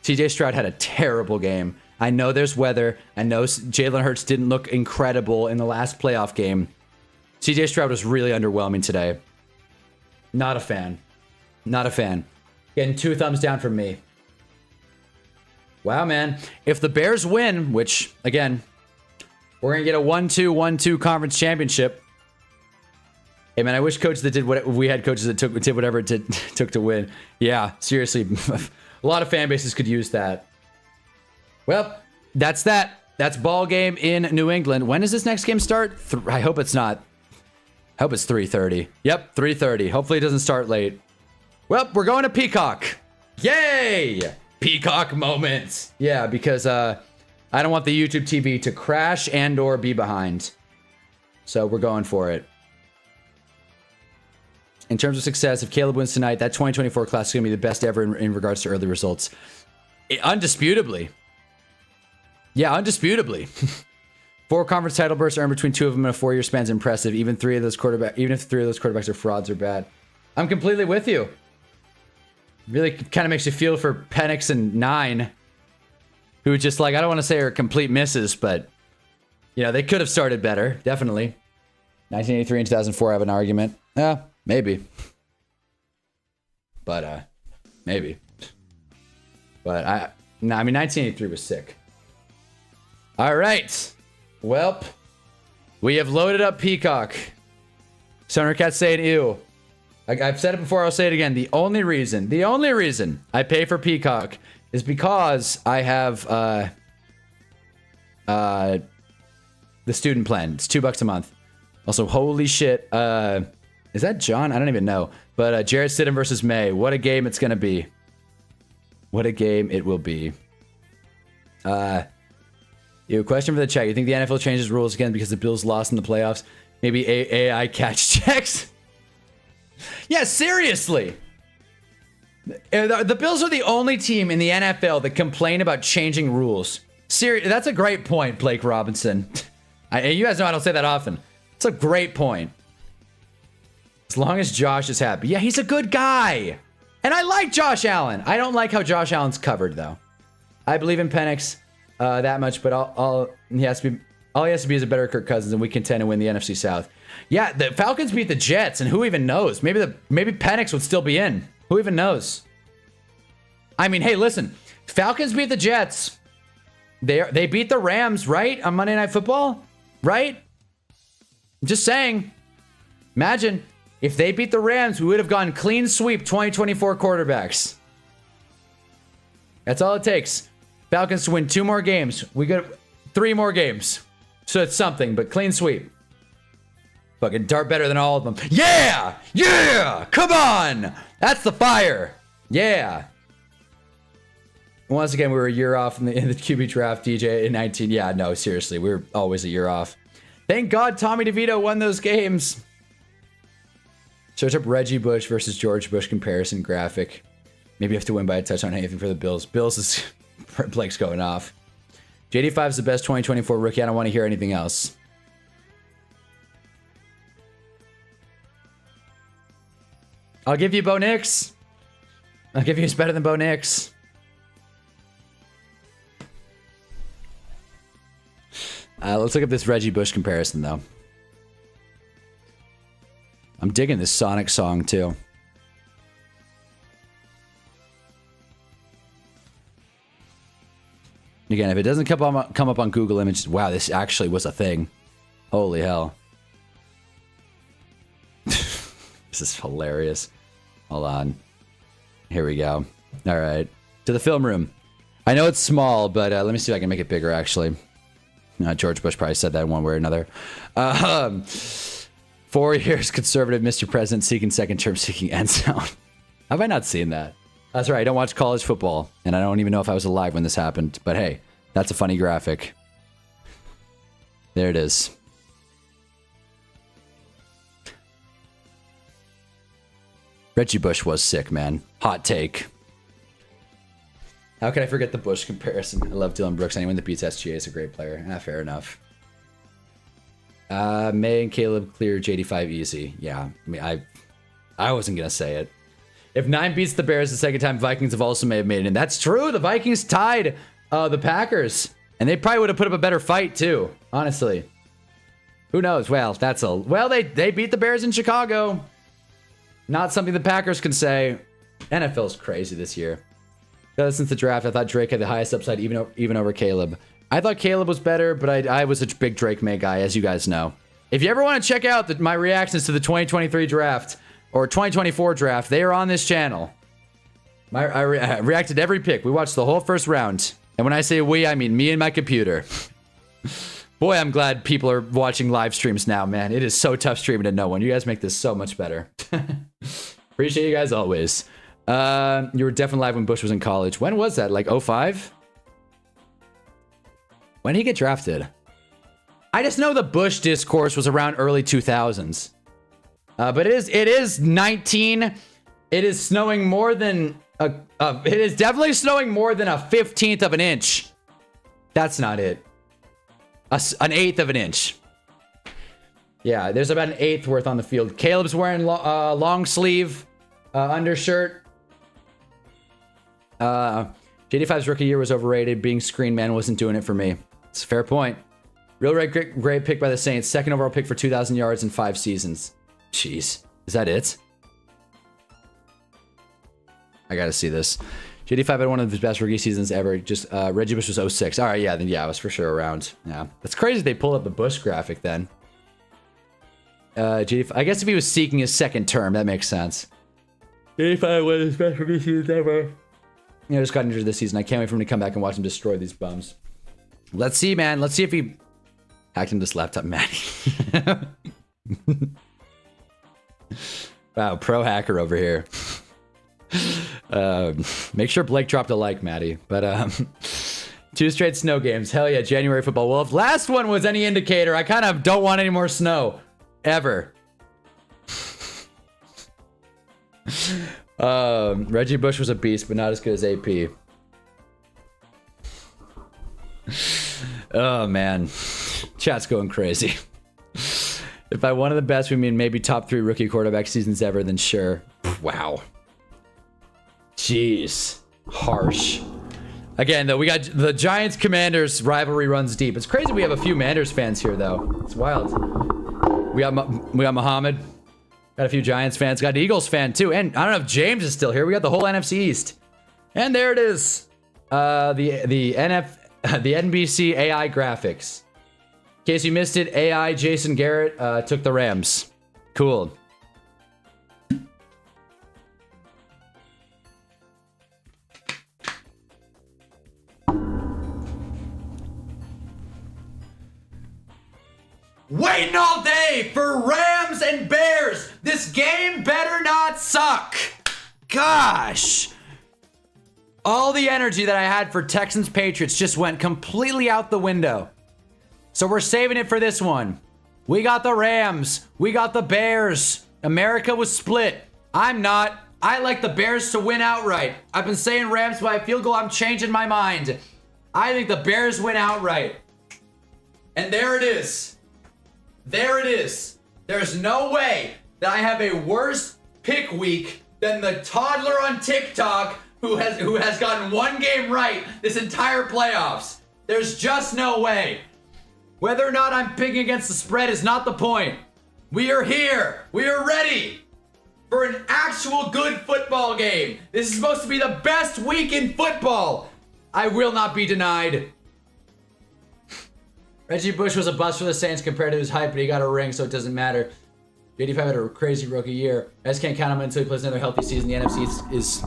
CJ Stroud had a terrible game. I know there's weather. I know Jalen Hurts didn't look incredible in the last playoff game. CJ Stroud was really underwhelming today. Not a fan. Not a fan. Getting 2 thumbs down from me. Wow, man. If the Bears win, which, again, we're going to get a 1-2 conference championship. Hey, man, I wish coaches that did what we had coaches that did whatever it took to win. Yeah, seriously. A lot of fan bases could use that. Well, that's that. That's ball game in New England. When does this next game start? I hope it's not. I hope it's 3:30. Yep, 3:30. Hopefully it doesn't start late. Well, we're going to Peacock. Yay! Peacock moments. Yeah, because I don't want the YouTube TV to crash and or be behind. So we're going for it. In terms of success, if Caleb wins tonight, that 2024 class is going to be the best ever in regards to early results. Undisputably. Yeah, undisputably. 4 conference title bursts earned between 2 of them in a 4-year span is impressive. Even if 3 of those quarterbacks are frauds or bad. I'm completely with you. Really kind of makes you feel for Penix and 9, who just like, I don't want to say are complete misses, but you know, they could have started better. Definitely. 1983 and 2004 I have an argument. Maybe. But maybe. But I mean 1983 was sick. All right. Well, we have loaded up Peacock. Sonnercat saying ew. I've said it before, I'll say it again. The only reason I pay for Peacock is because I have the student plan. It's $2 a month. Also, holy shit. Is that John? I don't even know. But Jarrett Stidham versus May. What a game it's going to be. What a game it will be. Question for the chat. You think the NFL changes rules again because the Bills lost in the playoffs? Maybe AI catch checks? Yeah, seriously. The Bills are the only team in the NFL that complain about changing rules. That's a great point, Blake Robinson. You guys know I don't say that often. It's a great point. As long as Josh is happy. Yeah, he's a good guy. And I like Josh Allen. I don't like how Josh Allen's covered, though. I believe in Penix that much, but all he has to be is a better Kirk Cousins, and we contend to win the NFC South. Yeah, the Falcons beat the Jets, and who even knows? Maybe Penix would still be in. Who even knows? I mean, hey, listen. Falcons beat the Jets. They beat the Rams, right? On Monday Night Football? Right? I'm just saying. Imagine if they beat the Rams, we would have gone clean sweep 2024 quarterbacks. That's all it takes. Falcons to win 2 more games. We got 3 more games. So it's something, but clean sweep. Fucking dart better than all of them. Yeah! Yeah! Come on! That's the fire. Yeah. Once again, we were a year off in the QB draft, DJ in 19. Yeah, no, seriously, we were always a year off. Thank God Tommy DeVito won those games. Search up Reggie Bush versus George Bush comparison graphic. Maybe you have to win by a touchdown. Anything for the Bills. Bills is Blake's going off. JD5 is the best 2024 rookie. I don't want to hear anything else. I'll give you Bo Nix. I'll give you he's better than Bo Nix. Let's look at this Reggie Bush comparison, though. I'm digging this Sonic song, too. Again, if it doesn't come up on Google Images, wow, this actually was a thing. Holy hell. This is hilarious. Hold on. Here we go. All right. To the film room. I know it's small, but let me see if I can make it bigger, actually. George Bush probably said that one way or another. 4 years conservative Mr. President seeking second term, seeking end zone. Have I not seen that? That's right. I don't watch college football, and I don't even know if I was alive when this happened. But hey, that's a funny graphic. There it is. Reggie Bush was sick, man. Hot take. How can I forget the Bush comparison? I love Dylan Brooks. Anyone that beats SGA is a great player. Fair enough. May and Caleb clear JD5 easy. Yeah, I mean, I wasn't gonna say it. If 9 beats the Bears the second time, Vikings have also may have made it in. That's true. The Vikings tied the Packers, and they probably would have put up a better fight too. Honestly, who knows? Well, they beat the Bears in Chicago. Not something the Packers can say. NFL's crazy this year. Since the draft, I thought Drake had the highest upside, even over Caleb. I thought Caleb was better, but I was a big Drake May guy, as you guys know. If you ever want to check out my reactions to the 2023 draft or 2024 draft, they are on this channel. I reacted to every pick. We watched the whole first round. And when I say we, I mean me and my computer. Boy, I'm glad people are watching live streams now, man. It is so tough streaming to no one. You guys make this so much better. Appreciate you guys always. You were definitely live when Bush was in college. When was that? Like 05? When did he get drafted? I just know the Bush discourse was around early 2000s. But it is 19. It is snowing more than it is definitely snowing more than a 15th of an inch. That's not it. An eighth of an inch. Yeah, there's about an eighth worth on the field. Caleb's wearing long sleeve undershirt. JD5's rookie year was overrated. Being screen man wasn't doing it for me. It's a fair point. Real great pick by the Saints. Second overall pick for 2,000 yards in 5 seasons. Jeez. Is that it? I gotta see this. JD5 had one of his best rookie seasons ever. Just Reggie Bush was 06. All right, yeah, then yeah, I was for sure around. Yeah, that's crazy. They pulled up the Bush graphic then. JD5, I guess if he was seeking his second term, that makes sense. JD5 was his best rookie seasons ever. Yeah, just got injured this season. I can't wait for him to come back and watch him destroy these bums. Let's see, man. Let's see if he hacked into this laptop, Matty. Wow, pro hacker over here. Make sure Blake dropped a like, Matty. But 2 straight snow games. Hell yeah, January football. Well, if last one was any indicator, I kind of don't want any more snow. Ever. Reggie Bush was a beast, but not as good as AP. Oh, man. Chat's going crazy. If by one of the best, we mean maybe top 3 rookie quarterback seasons ever, then sure. Wow. Jeez. Harsh. Again, though, we got the Giants-Commanders rivalry runs deep. It's crazy we have a few Manders fans here, though. It's wild. We got Muhammad. Got a few Giants fans. Got an Eagles fan, too. And I don't know if James is still here. We got the whole NFC East. And there it is. The NBC AI graphics. In case you missed it, AI Jason Garrett took the Rams. Cool. Waiting all day for Rams and Bears. This game better not suck. Gosh. All the energy that I had for Texans Patriots just went completely out the window. So we're saving it for this one. We got the Rams. We got the Bears. America was split. I'm not. I like the Bears to win outright. I've been saying Rams by a field goal. I'm changing my mind. I think the Bears win outright. And there it is. There it is. There's no way that I have a worse pick week than the toddler on TikTok who has gotten one game right this entire playoffs. There's just no way. Whether or not I'm picking against the spread is not the point. We are here. We are ready for an actual good football game. This is supposed to be the best week in football. I will not be denied. Reggie Bush was a bust for the Saints compared to his hype, but he got a ring, so it doesn't matter. JD5 had a crazy rookie year. I just can't count him until he plays another healthy season. The NFC is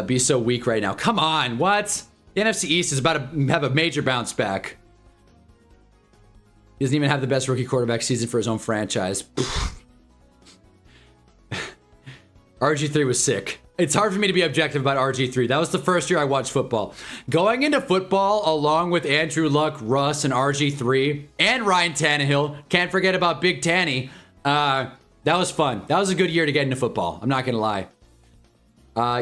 be so weak right now. Come on, what? The NFC East is about to have a major bounce back. He doesn't even have the best rookie quarterback season for his own franchise. RG3 was sick. It's hard for me to be objective about RG3. That was the first year I watched football. Going into football along with Andrew Luck, Russ, and RG3, and Ryan Tannehill, can't forget about Big Tanny. That was fun. That was a good year to get into football. I'm not going to lie.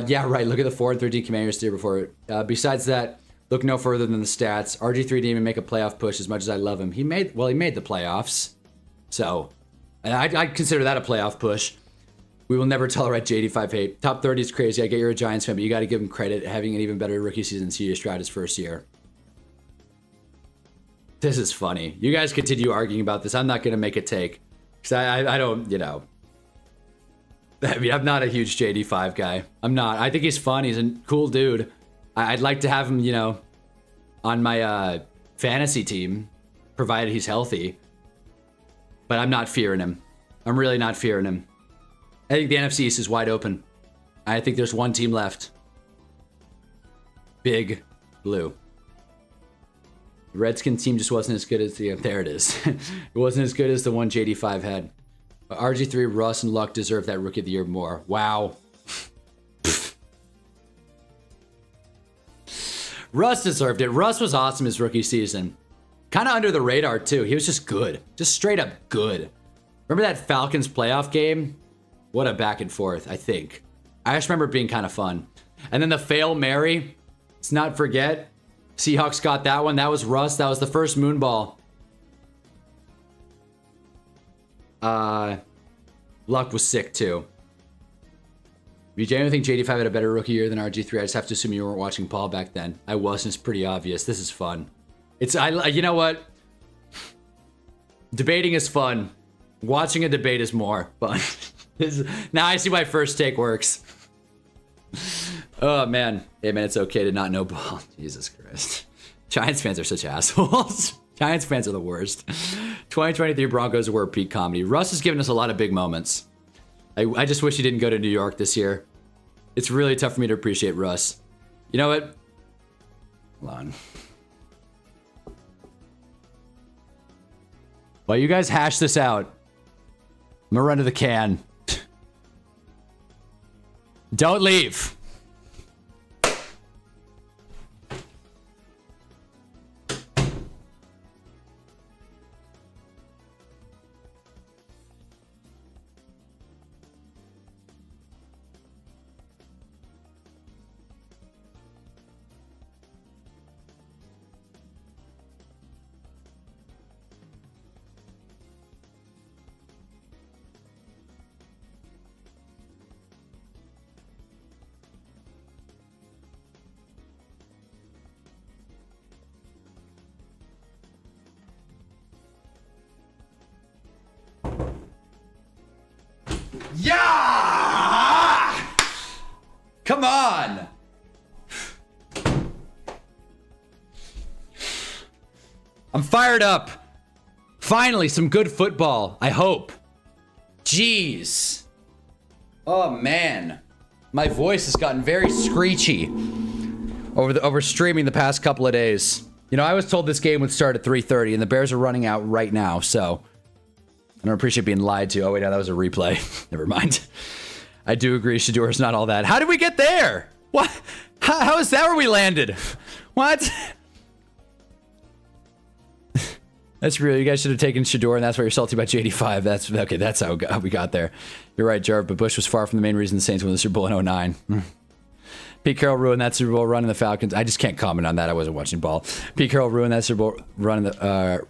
Yeah, right. Look at the 4-13 Commanders steer before it. Besides that, look no further than the stats. RG3 didn't even make a playoff push as much as I love him. He made the playoffs. So, and I'd consider that a playoff push. We will never tolerate JD5 hate. Top 30 is crazy. I get you're a Giants fan, but you got to give him credit having an even better rookie season than C.J. Stroud his first year. This is funny. You guys continue arguing about this. I'm not going to make a take. Because I don't, you know. I mean, I'm not a huge JD5 guy. I'm not. I think he's fun. He's a cool dude. I'd like to have him, you know, on my fantasy team, provided he's healthy. But I'm not fearing him. I'm really not fearing him. I think the NFC East is wide open. I think there's one team left. Big Blue. The Redskins team just wasn't as good as the... There it is. It wasn't as good as the one JD5 had. But RG3, Russ, and Luck deserve that Rookie of the Year more. Wow. Russ deserved it. Russ was awesome his rookie season. Kind of under the radar, too. He was just good. Just straight up good. Remember that Falcons playoff game? What a back and forth, I think. I just remember it being kind of fun. And then the Fail Mary. Let's not forget. Seahawks got that one. That was Russ. That was the first moonball. Luck was sick, too. You genuinely think JD5 had a better rookie year than RG3? I just have to assume you weren't watching Paul back then. I wasn't. It's pretty obvious. This is fun. You know what? Debating is fun. Watching a debate is more fun. Now I see why first take works. Oh, man. Hey, man, it's okay to not know ball. Jesus Christ. Giants fans are such assholes. Giants fans are the worst. 2023 Broncos were peak comedy. Russ has given us a lot of big moments. I just wish he didn't go to New York this year. It's really tough for me to appreciate Russ. You know what? Hold on. While you guys hash this out, I'm gonna run to the can. Don't leave. Yeah! Come on. I'm fired up. Finally, some good football, I hope. Jeez. Oh, man. My voice has gotten very screechy over streaming the past couple of days. You know, I was told this game would start at 3:30, and the Bears are running out right now, so I don't appreciate being lied to. Oh, wait, no, that was a replay. Never mind. I do agree, Shador's not all that. How did we get there? What? How is that where we landed? What? That's real. You guys should have taken Shador, and that's why you're salty about J85. That's okay. That's how we got there. You're right, Jarv, but Bush was far from the main reason the Saints won the Super Bowl in 09. Pete Carroll ruined that Super Bowl run in the Falcons. I just can't comment on that. I wasn't watching ball. Pete Carroll ruined that Super Bowl run in the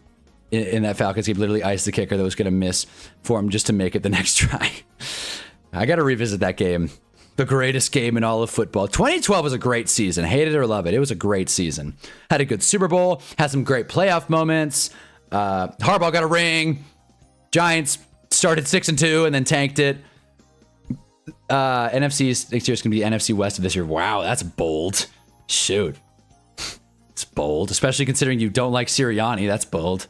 in that Falcons. He literally iced the kicker that was going to miss for him just to make it the next try. I got to revisit that game. The greatest game in all of football. 2012 was a great season. Hate it or love it. It was a great season. Had a good Super Bowl. Had some great playoff moments. Harbaugh got a ring. Giants started 6-2 and then tanked it. NFC's next year is going to be NFC West of this year. Wow, that's bold. Shoot. It's bold, especially considering you don't like Sirianni. That's bold.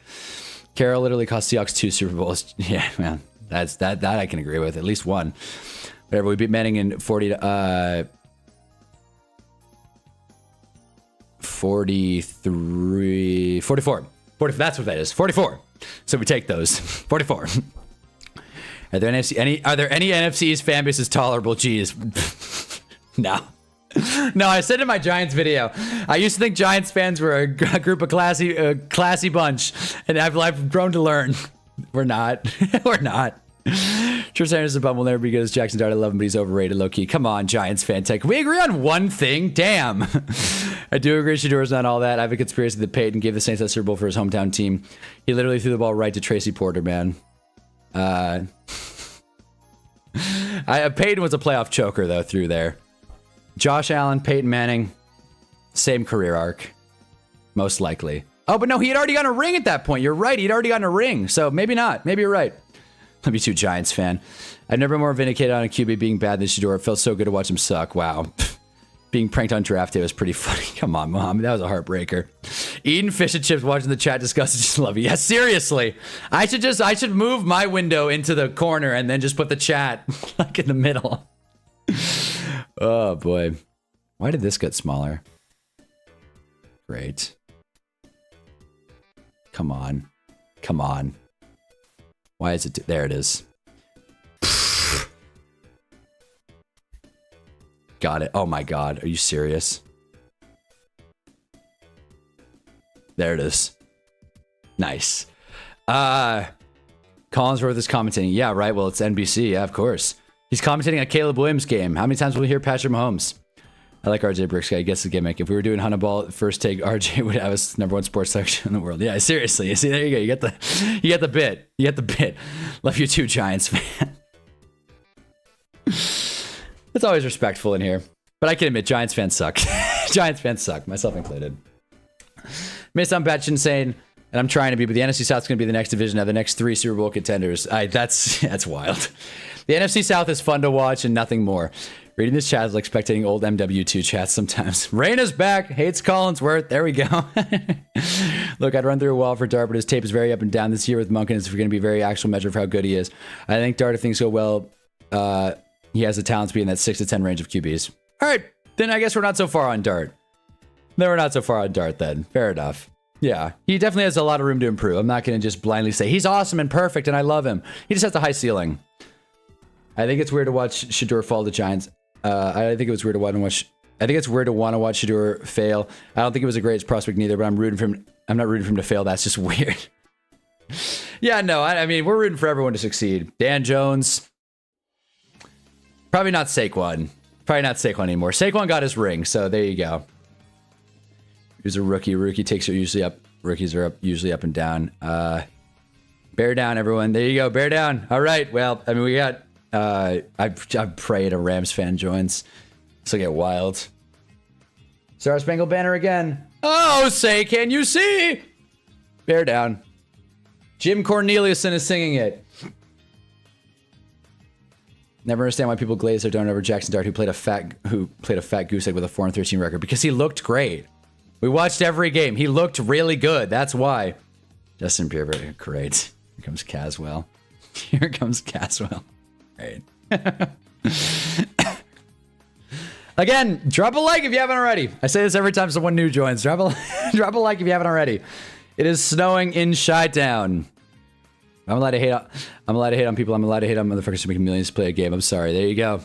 Carroll literally cost Seahawks 2 Super Bowls. Yeah, man. That I can agree with. At least one. Whatever. We beat Manning in 44. That's what that is. 44. So we take those. 44. Are there any NFC's fan bases tolerable? Jeez. No. No, I said in my Giants video, I used to think Giants fans were a group of classy bunch, and I've grown to learn we're not. We're not. Trevor Sanders' bum will never be good as Jackson Dart. I love him, but he's overrated, low key. Come on, Giants fan tech. Can we agree on one thing? Damn. I do agree Shador's not all that. I have a conspiracy that Peyton gave the Saints that Super Bowl for his hometown team. He literally threw the ball right to Tracy Porter, man. Peyton was a playoff choker, though, through there. Josh Allen, Peyton Manning, same career arc. Most likely. Oh, but no, he had already gotten a ring at that point. You're right. He'd already gotten a ring. So maybe not. Maybe you're right. Let me too, Giants fan. I've never been more vindicated on a QB being bad than Shador. It felt so good to watch him suck. Wow. Being pranked on draft day was pretty funny. Come on, Mom. That was a heartbreaker. Eating fish and chips, watching the chat discuss it. Just love you. Yeah, seriously. I should move my window into the corner and then just put the chat like in the middle. Oh, boy. Why did this get smaller? Great. Come on. Come on. Why is it? There it is. Got it. Oh my God. Are you serious? There it is. Nice. Collinsworth is commentating. Yeah, right. Well, it's NBC. Yeah, of course. He's commentating a Caleb Williams game. How many times will we hear Patrick Mahomes? I like RJ Brooks. I guess the gimmick. If we were doing Hunnaball first take, RJ would have us #1 sports section in the world. Yeah, seriously. You see, there you go. You get the bit. You get the bit. Love you too, Giants fan. It's always respectful in here, but I can admit Giants fans suck. Giants fans suck, myself included. May sound batshit insane, and I'm trying to be, but the NFC South is going to be the next division of the next 3 Super Bowl contenders. That's wild. The NFC South is fun to watch and nothing more. Reading this chat is like spectating old MW2 chats sometimes. Raina's back, hates Collinsworth. There we go. Look, I'd run through a wall for Dart, but his tape is very up and down this year with Monken. It's going to be a very actual measure of how good he is. I think Dart, if things go well, he has the talent to be in that 6 to 10 range of QBs. All right, then I guess we're not so far on Dart. No, we're not so far on Dart then. Fair enough. Yeah, he definitely has a lot of room to improve. I'm not going to just blindly say he's awesome and perfect and I love him. He just has a high ceiling. I think it's weird to watch Shador fall to Giants. I think it was weird to want to watch. I think it's weird to want to watch Shador fail. I don't think it was a great prospect neither, but I'm rooting for him. I'm not rooting for him to fail. That's just weird. Yeah, no, I mean, we're rooting for everyone to succeed. Dan Jones. Probably not Saquon. Probably not Saquon anymore. Saquon got his ring, so there you go. He's a rookie. Rookie takes are usually up. Rookies are usually up and down. Bear down, everyone. There you go. Bear down. All right. Well, I mean, we got... I pray a Rams fan joins. This will get wild. Star Spangled Banner again. Oh, say, can you see? Bear down. Jim Corneliuson is singing it. Never understand why people glaze their donut over Jackson Dart, who played a fat goose egg with a 4-13 record, because he looked great. We watched every game. He looked really good. That's why. Justin Bieber, great. Here comes Caswell. Here comes Caswell. Great. Again, drop a like if you haven't already. I say this every time someone new joins. Drop a like if you haven't already. It is snowing in Chi-Town. I'm allowed to hate on people. I'm allowed to hate on motherfuckers who make millions to play a game. I'm sorry. There you go.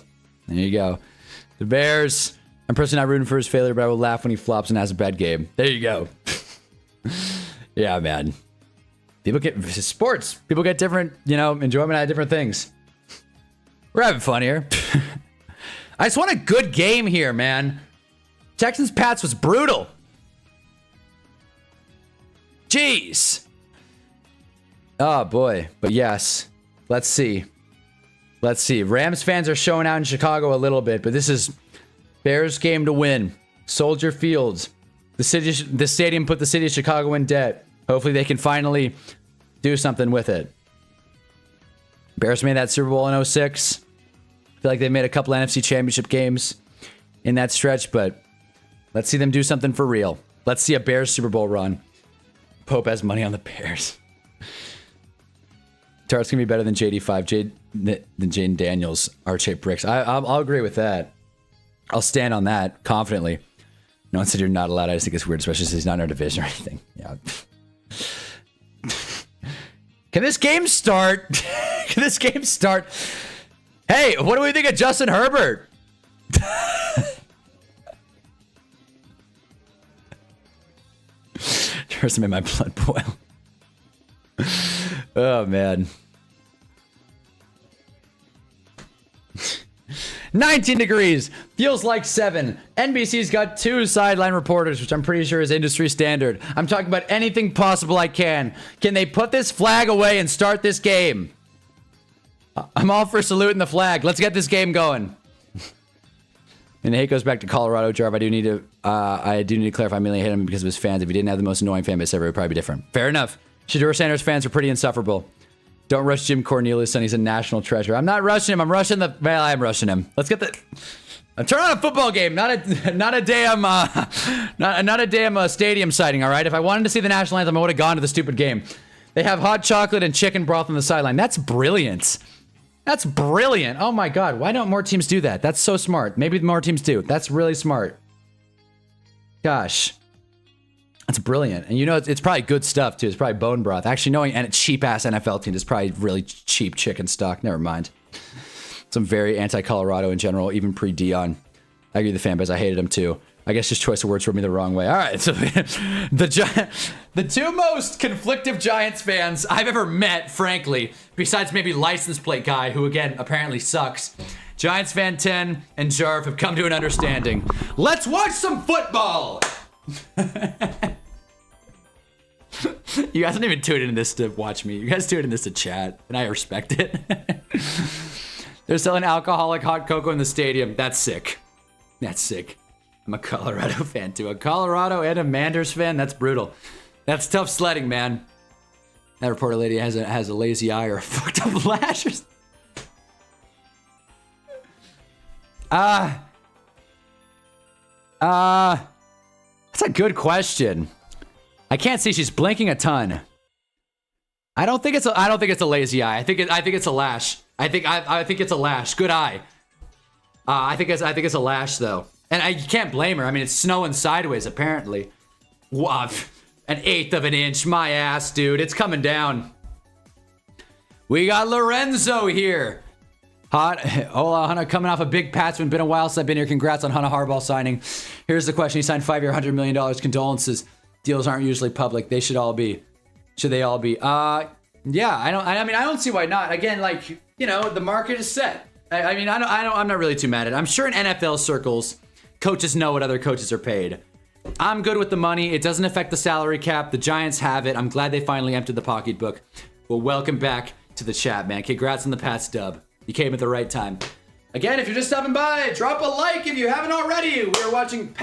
There you go. The Bears. I'm personally not rooting for his failure, but I will laugh when he flops and has a bad game. There you go. Yeah, man. People get sports. People get different, enjoyment out of different things. We're having fun here. I just want a good game here, man. Texans Pats was brutal. Jeez. Oh, boy. But yes. Let's see. Let's see. Rams fans are showing out in Chicago a little bit, but this is Bears game to win. Soldier Field. The stadium put the city of Chicago in debt. Hopefully they can finally do something with it. Bears made that Super Bowl in 06. I feel like they made a couple NFC championship games in that stretch, but let's see them do something for real. Let's see a Bears Super Bowl run. Pope has money on the Bears. Tart's gonna be better than JD5, than Jaden Daniels, R-shaped bricks. I'll agree with that. I'll stand on that confidently. No one said you're not allowed. I just think it's weird, especially since he's not in our division or anything. Yeah. Can this game start? Can this game start? Hey, what do we think of Justin Herbert? Just made my blood boil. Oh, man. 19 degrees. Feels like 7. NBC's got 2 sideline reporters, which I'm pretty sure is industry standard. I'm talking about anything possible I can. Can they put this flag away and start this game? I'm all for saluting the flag. Let's get this game going. And the hate goes back to Colorado. Jarv, I do need to clarify. I mainly hate him because of his fans. If he didn't have the most annoying fan base ever, it would probably be different. Fair enough. Shedeur Sanders fans are pretty insufferable. Don't rush Jim Cornelius, son. He's a national treasure. I'm not rushing him. I'm rushing the... Well, I'm rushing him. Let's get the... Turn on a football game, not a damn stadium sighting, all right? If I wanted to see the national anthem, I would have gone to the stupid game. They have hot chocolate and chicken broth on the sideline. That's brilliant. That's brilliant. Oh, my God. Why don't more teams do that? That's so smart. Maybe more teams do. That's really smart. Gosh. That's brilliant. And it's probably good stuff, too. It's probably bone broth. Actually, knowing a cheap-ass NFL team is probably really cheap chicken stock. Never mind. Some very anti-Colorado in general, even pre-Dion. I agree with the fan base. I hated him, too. I guess just choice of words rubbed me the wrong way. All right, so the 2 most conflictive Giants fans I've ever met, frankly, besides maybe license plate guy, who, again, apparently sucks. Giants fan 10 and Jarv have come to an understanding. Let's watch some football! You guys don't even tune into this to watch me. You guys tune into this to chat, and I respect it. They're selling alcoholic hot cocoa in the stadium. That's sick. That's sick. I'm a Colorado fan, too. A Colorado and a Manders fan? That's brutal. That's tough sledding, man. That reporter lady has a lazy eye or a fucked up lash. That's a good question. I can't see. She's blinking a ton. I don't think it's a lazy eye. I think it's a lash. I think it's a lash. Good eye. I think it's a lash though. And you can't blame her. I mean, it's snowing sideways apparently. Wow, an 1/8 of an inch. My ass, dude. It's coming down. We got Lorenzo here. Hola, Hunna, coming off a big Pats win. Been a while since I've been here. Congrats on Hunna Harbaugh signing. Here's the question. He signed 5-year, $100 million. Condolences. Deals aren't usually public. They should all be. Should they all be? Yeah, I don't see why not. Again, the market is set. I'm not really too mad at it. I'm sure in NFL circles, coaches know what other coaches are paid. I'm good with the money. It doesn't affect the salary cap. The Giants have it. I'm glad they finally emptied the pocketbook. Well, welcome back to the chat, man. Congrats on the Pats dub. You came at the right time. Again, if you're just stopping by, drop a like if you haven't already. We are watching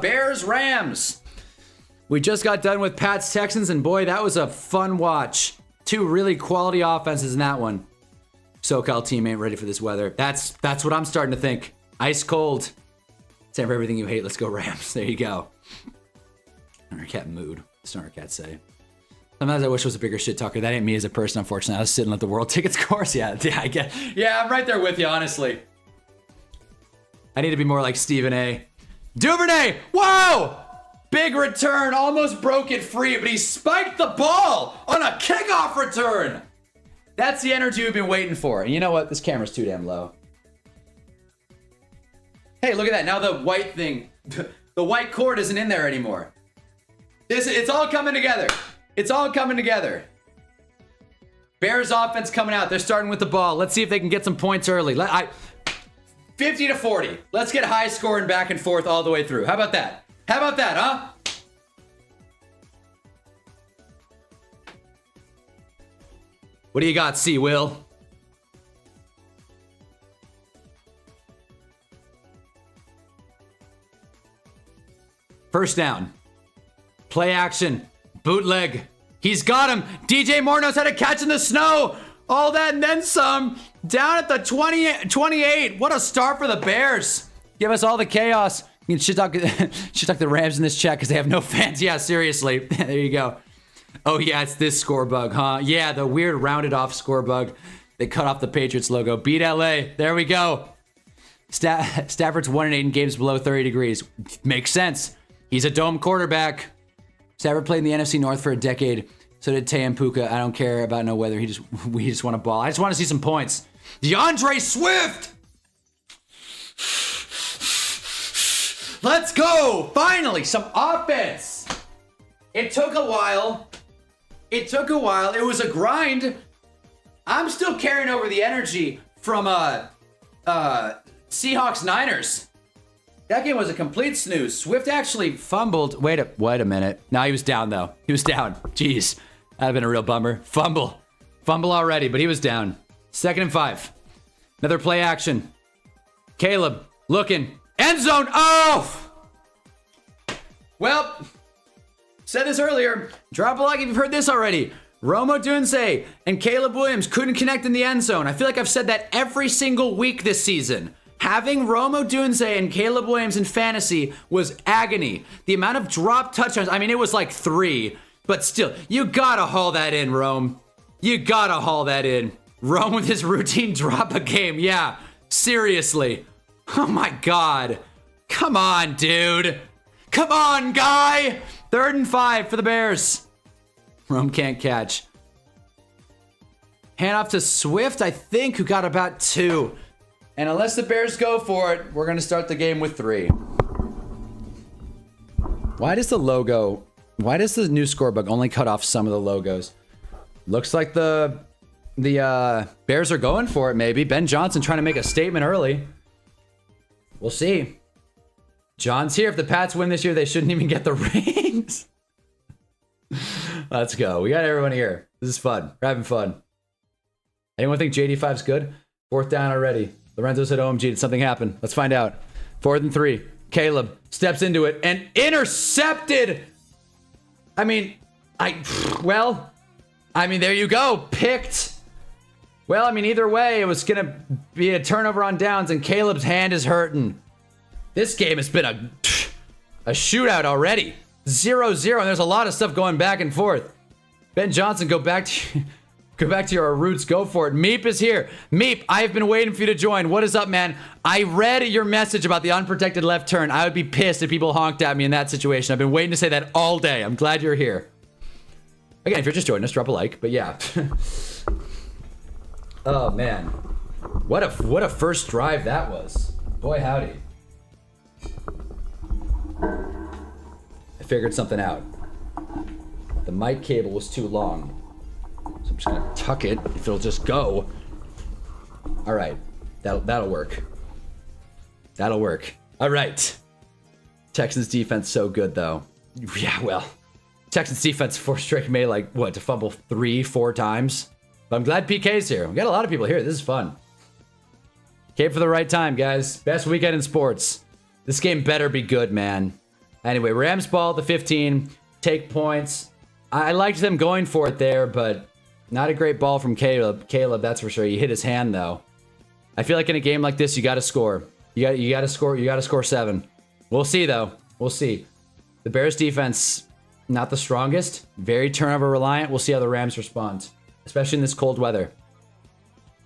Bears Rams. We just got done with Pats Texans, and boy, that was a fun watch. 2 really quality offenses in that one. SoCal team ain't ready for this weather. That's what I'm starting to think. Ice cold. Stand for everything you hate. Let's go Rams. There you go. Thundercat mood. Thundercat say. Sometimes I wish I was a bigger shit talker. That ain't me as a person, unfortunately. I was sitting at the world tickets course. Yeah, I get. Yeah, I'm right there with you, honestly. I need to be more like Stephen A. Duvernay! Whoa! Big return. Almost broke it free, but he spiked the ball on a kickoff return. That's the energy we've been waiting for. And you know what? This camera's too damn low. Hey, look at that. Now the white thing, the white cord isn't in there anymore. It's all coming together. It's all coming together. Bears offense coming out. They're starting with the ball. Let's see if they can get some points early. 50-40. Let's get high scoring back and forth all the way through. How about that? How about that, huh? What do you got, C. Will? First down. Play action. Bootleg. He's got him. DJ Moore knows how to catch in the snow. All that and then some. Down at the 28. What a start for the Bears. Give us all the chaos. You can shit talk the Rams in this chat because they have no fans. Yeah, seriously. There you go. Oh, yeah, it's this score bug, huh? Yeah, the weird rounded off score bug. They cut off the Patriots logo. Beat LA. There we go. Stafford's 1-8 in games below 30 degrees. Makes sense. He's a dome quarterback. Stafford played in the NFC North for a decade. So did Tay and Puka. I don't care about no weather. We just want a ball. I just want to see some points. DeAndre Swift! Let's go! Finally, some offense! It took a while. It was a grind. I'm still carrying over the energy from Seahawks Niners. That game was a complete snooze. Swift actually fumbled. Wait a minute. No, he was down though. He was down. Jeez. That'd have been a real bummer. Fumble already, but he was down. 2nd and 5. Another play action. Caleb looking. End zone. Oh! Well, said this earlier. Drop a like if you've heard this already. Romo Dunze and Caleb Williams couldn't connect in the end zone. I feel like I've said that every single week this season. Having Romo Dunze and Caleb Williams in fantasy was agony. The amount of drop touchdowns, I mean, it was like 3. But still, you gotta haul that in, Rome. You gotta haul that in. Rome with his routine drop a game. Yeah, seriously. Oh my God. Come on, dude. Come on, guy. 3rd and 5 for the Bears. Rome can't catch. Hand off to Swift, I think, who got about 2. And unless the Bears go for it, we're going to start the game with 3. Why does the new score bug only cut off some of the logos? Looks like the Bears are going for it, maybe. Ben Johnson trying to make a statement early. We'll see. John's here. If the Pats win this year, they shouldn't even get the rings. Let's go. We got everyone here. This is fun. We're having fun. Anyone think JD5's good? 4th down already. Lorenzo said OMG. Did something happen? Let's find out. 4th and 3. Caleb steps into it and intercepted. I mean, there you go. Picked. Well, I mean, either way, it was going to be a turnover on downs, and Caleb's hand is hurting. This game has been a shootout already. 0-0, and there's a lot of stuff going back and forth. Ben Johnson, go back to your roots. Go for it. Meep is here. Meep, I have been waiting for you to join. What is up, man? I read your message about the unprotected left turn. I would be pissed if people honked at me in that situation. I've been waiting to say that all day. I'm glad you're here. Again, if you're just joining us, drop a like. But yeah. Oh, man. What a first drive that was. Boy, howdy. I figured something out. The mic cable was too long. So I'm just gonna tuck it if it'll just go. All right, that'll work. That'll work. All right. Texans defense so good though. Yeah, well, Texans defense forced Drake May to fumble 3-4 times. But I'm glad PK's here. We got a lot of people here. This is fun. Came for the right time, guys. Best weekend in sports. This game better be good, man. Anyway, Rams ball at the 15. Take points. I liked them going for it there, but Not a great ball from Caleb. Caleb, that's for sure. He hit his hand though. I feel like in a game like this, you got to score. You got to score. You got to score 7. We'll see though. We'll see. The Bears defense, not the strongest. Very turnover reliant. We'll see how the Rams respond, especially in this cold weather.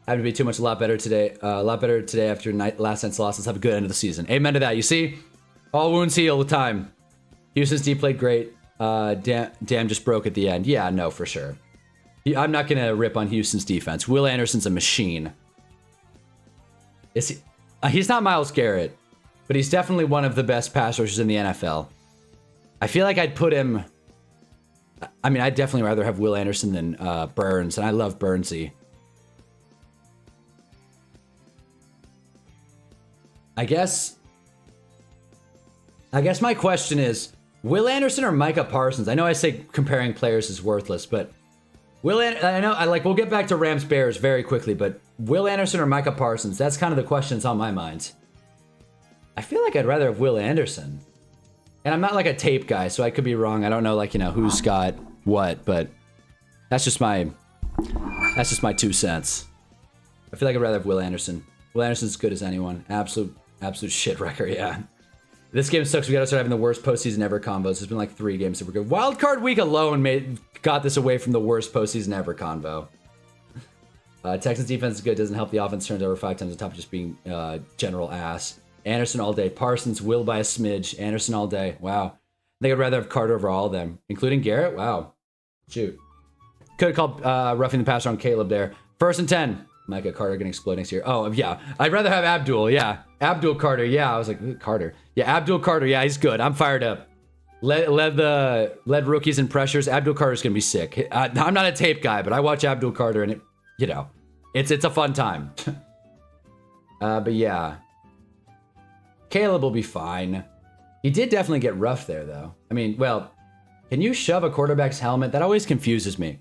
Having to be too much. A lot better today. A lot better today after last night's loss. Let's have a good end of the season. Amen to that. You see, all wounds heal with time. Houston's D played great. Damn just broke at the end. Yeah, no, for sure. I'm not gonna rip on Houston's defense. Will Anderson's a machine. Is he? He's not Myles Garrett, but he's definitely one of the best pass rushers in the NFL. I feel like I'd put him. I mean, I'd definitely rather have Will Anderson than Burns, and I love Burnsy. I guess my question is, Will Anderson or Micah Parsons? I know I say comparing players is worthless, but we'll get back to Rams Bears very quickly, but Will Anderson or Micah Parsons? That's kind of the question that's on my mind. I feel like I'd rather have Will Anderson. And I'm not like a tape guy, so I could be wrong. I don't know, like, who's got what, but that's just my 2 cents. I feel like I'd rather have Will Anderson. Will Anderson's as good as anyone. Absolute shit wrecker, yeah. This game sucks. We gotta start having the worst postseason ever combos. There's been like 3 games super good. Wild card week alone got this away from the worst postseason ever convo. Texans defense is good. Doesn't help the offense turns over 5 times on top of just being general ass. Anderson all day. Parsons will by a smidge. Anderson all day. Wow. I think I'd rather have Carter over all of them, including Garrett. Wow. Shoot. Could have called roughing the passer on Caleb there. 1st and 10. Micah Carter gonna explode next year. Oh yeah, I'd rather have Abdul. Yeah, Abdul Carter. Yeah, I was like Carter. Yeah, Abdul Carter. Yeah, he's good. I'm fired up. Led rookies in pressures. Abdul Carter's gonna be sick. I'm not a tape guy, but I watch Abdul Carter and it's a fun time. But yeah, Caleb will be fine. He did definitely get rough there though. I mean, well, can you shove a quarterback's helmet? That always confuses me.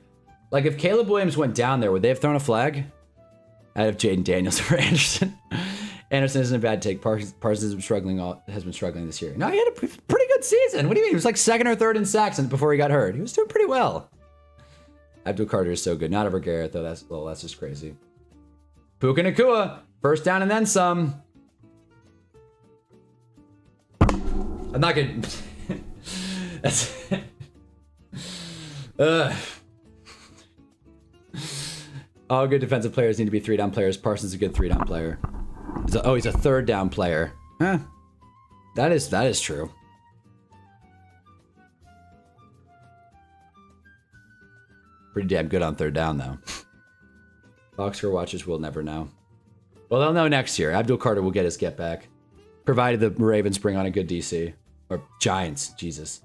Like if Caleb Williams went down there, would they have thrown a flag? I have Jaden Daniels over Anderson. Anderson isn't a bad take. Parsons has been struggling this year. No, he had a pretty good season. What do you mean? He was like 2nd or 3rd in sacks before he got hurt. He was doing pretty well. Abdul Carter is so good. Not over Garrett though. That's just crazy. Puka Nacua, 1st down and then some. I'm not gonna. That's. All good defensive players need to be 3-down players. Parsons is a good 3-down player. He's a 3rd down player. Huh. That is true. Pretty damn good on 3rd down though. Box score watchers will never know. Well, they'll know next year. Abdul Carter will get his get back, provided the Ravens bring on a good DC or Giants. Jesus,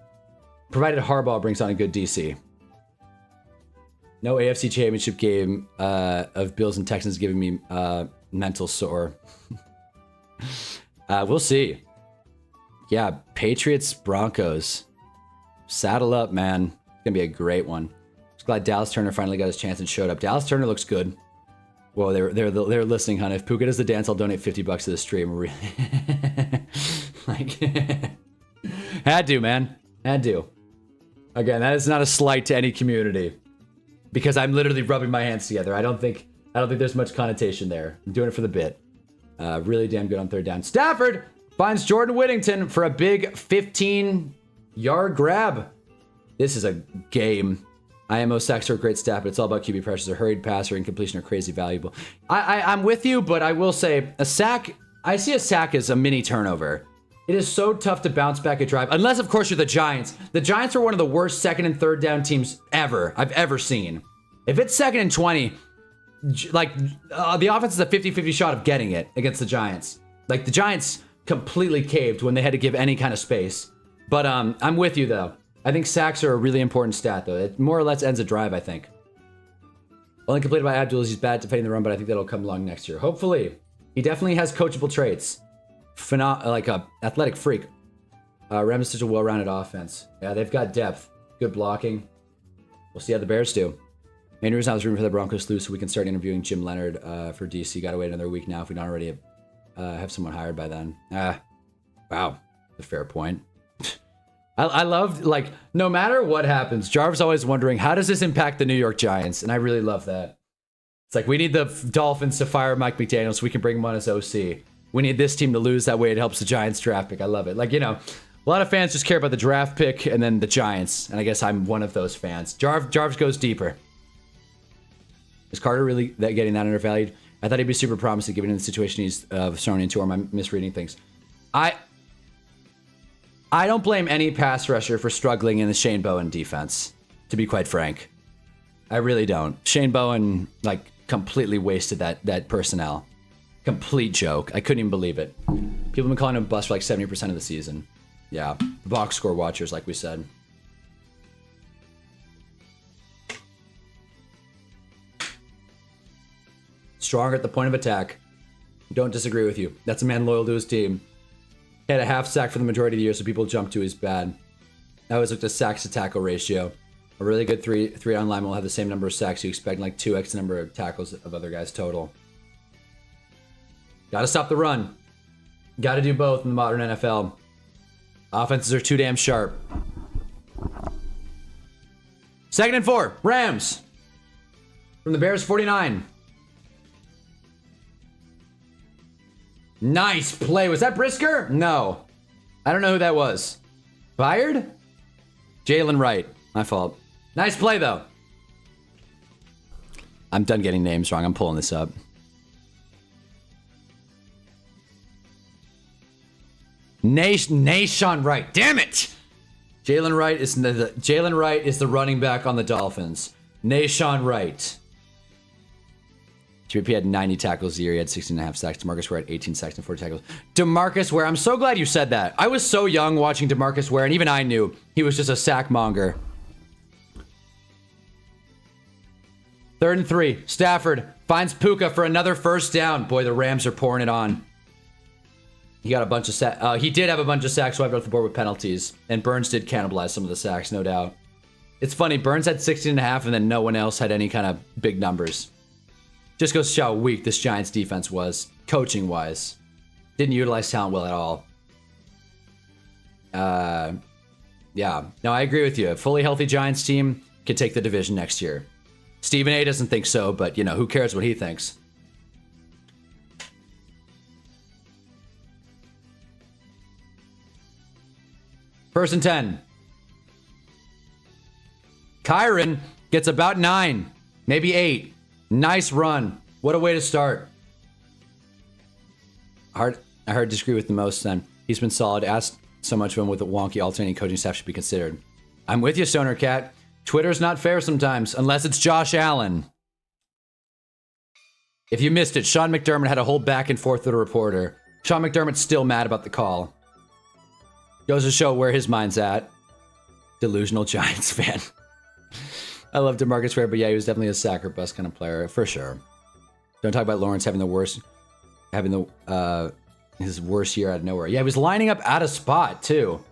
provided Harbaugh brings on a good DC. No AFC Championship game of Bills and Texans giving me mental sore. We'll see. Yeah, Patriots, Broncos. Saddle up, man. It's going to be a great one. Just glad Dallas Turner finally got his chance and showed up. Dallas Turner looks good. Whoa, they're listening, hun. If Puka does the dance, I'll donate $50 to the stream. Like, had to, man. Had to. Again, that is not a slight to any community. Because I'm literally rubbing my hands together. I don't think there's much connotation there. I'm doing it for the bit. Really damn good on 3rd down. Stafford finds Jordan Whittington for a big 15-yard grab. This is a game. IMO sacks are a great stat, but it's all about QB pressures. A hurried pass or incompletion are crazy valuable. I'm with you, but I will say a sack. I see a sack as a mini turnover. It is so tough to bounce back a drive, unless, of course, you're the Giants. The Giants are one of the worst 2nd and 3rd down teams I've ever seen. If it's 2nd and 20, like, the offense is a 50-50 shot of getting it against the Giants. Like, the Giants completely caved when they had to give any kind of space. But I'm with you, though. I think sacks are a really important stat, though. It more or less ends a drive, I think. Only completed by Abdul is he's bad at defending the run, but I think that'll come along next year. Hopefully. He definitely has coachable traits. Like a athletic freak. Rams is such a well-rounded offense. Yeah, they've got depth. Good blocking. We'll see how the Bears do. Main reason I was rooting for the Broncos to lose so we can start interviewing Jim Leonard for DC. Gotta wait another week now if we don't already have someone hired by then. Wow. That's a fair point. I love, like, no matter what happens, Jarv's always wondering, how does this impact the New York Giants? And I really love that. It's like, we need the Dolphins to fire Mike McDaniel so we can bring him on as OC. We need this team to lose, that way it helps the Giants draft pick. I love it. Like, you know, a lot of fans just care about the draft pick and then the Giants. And I guess I'm one of those fans. Jarv goes deeper. Is Carter really getting that undervalued? I thought he'd be super promising given the situation he's thrown into, or am I misreading things? I don't blame any pass rusher for struggling in the Shane Bowen defense, to be quite frank. I really don't. Shane Bowen, like, completely wasted that personnel. Complete joke. I couldn't even believe it. People have been calling him a bust for like 70% of the season. Yeah, box score watchers, like we said. Stronger at the point of attack. Don't disagree with you. That's a man loyal to his team. He had a half sack for the majority of the year, so people jump to his bad. I always looked at sacks to tackle ratio. A really good three-down lineman will have the same number of sacks. You expect like 2x the number of tackles of other guys total. Got to stop the run. Got to do both in the modern NFL. Offenses are too damn sharp. 2nd and 4. Rams. From the Bears 49. Nice play. Was that Brisker? No. I don't know who that was. Fired? Jalen Wright. My fault. Nice play, though. I'm done getting names wrong. I'm pulling this up. Nahshon Wright. Damn it! Jalen Wright is the running back on the Dolphins. Nahshon Wright. JP had 90 tackles a year. He had 16.5 sacks. DeMarcus Ware had 18 sacks and 40 tackles. DeMarcus Ware, I'm so glad you said that. I was so young watching DeMarcus Ware, and even I knew he was just a sack monger. 3rd and 3. Stafford finds Puka for another first down. Boy, the Rams are pouring it on. He got a bunch of sacks. He did have a bunch of sacks wiped off the board with penalties, and Burns did cannibalize some of the sacks, no doubt. It's funny, Burns had 16.5, and then no one else had any kind of big numbers. Just goes to show how weak this Giants defense was, coaching-wise. Didn't utilize talent well at all. Yeah. No, I agree with you. A fully healthy Giants team can take the division next year. Stephen A. doesn't think so, but, you know, who cares what he thinks? First and 10. Kyron gets about 9, maybe 8. Nice run. What a way to start. I heard disagree with the most then. He's been solid. Asked so much of him with a wonky alternating coaching staff should be considered. I'm with you, Stoner Cat. Twitter's not fair sometimes, unless it's Josh Allen. If you missed it, Sean McDermott had a whole back and forth with a reporter. Sean McDermott's still mad about the call. Goes to show where his mind's at. Delusional Giants fan. I love DeMarcus Ware, but yeah, he was definitely a sack or bust kind of player, for sure. Don't talk about Lawrence having his worst year out of nowhere. Yeah, he was lining up out of spot, too.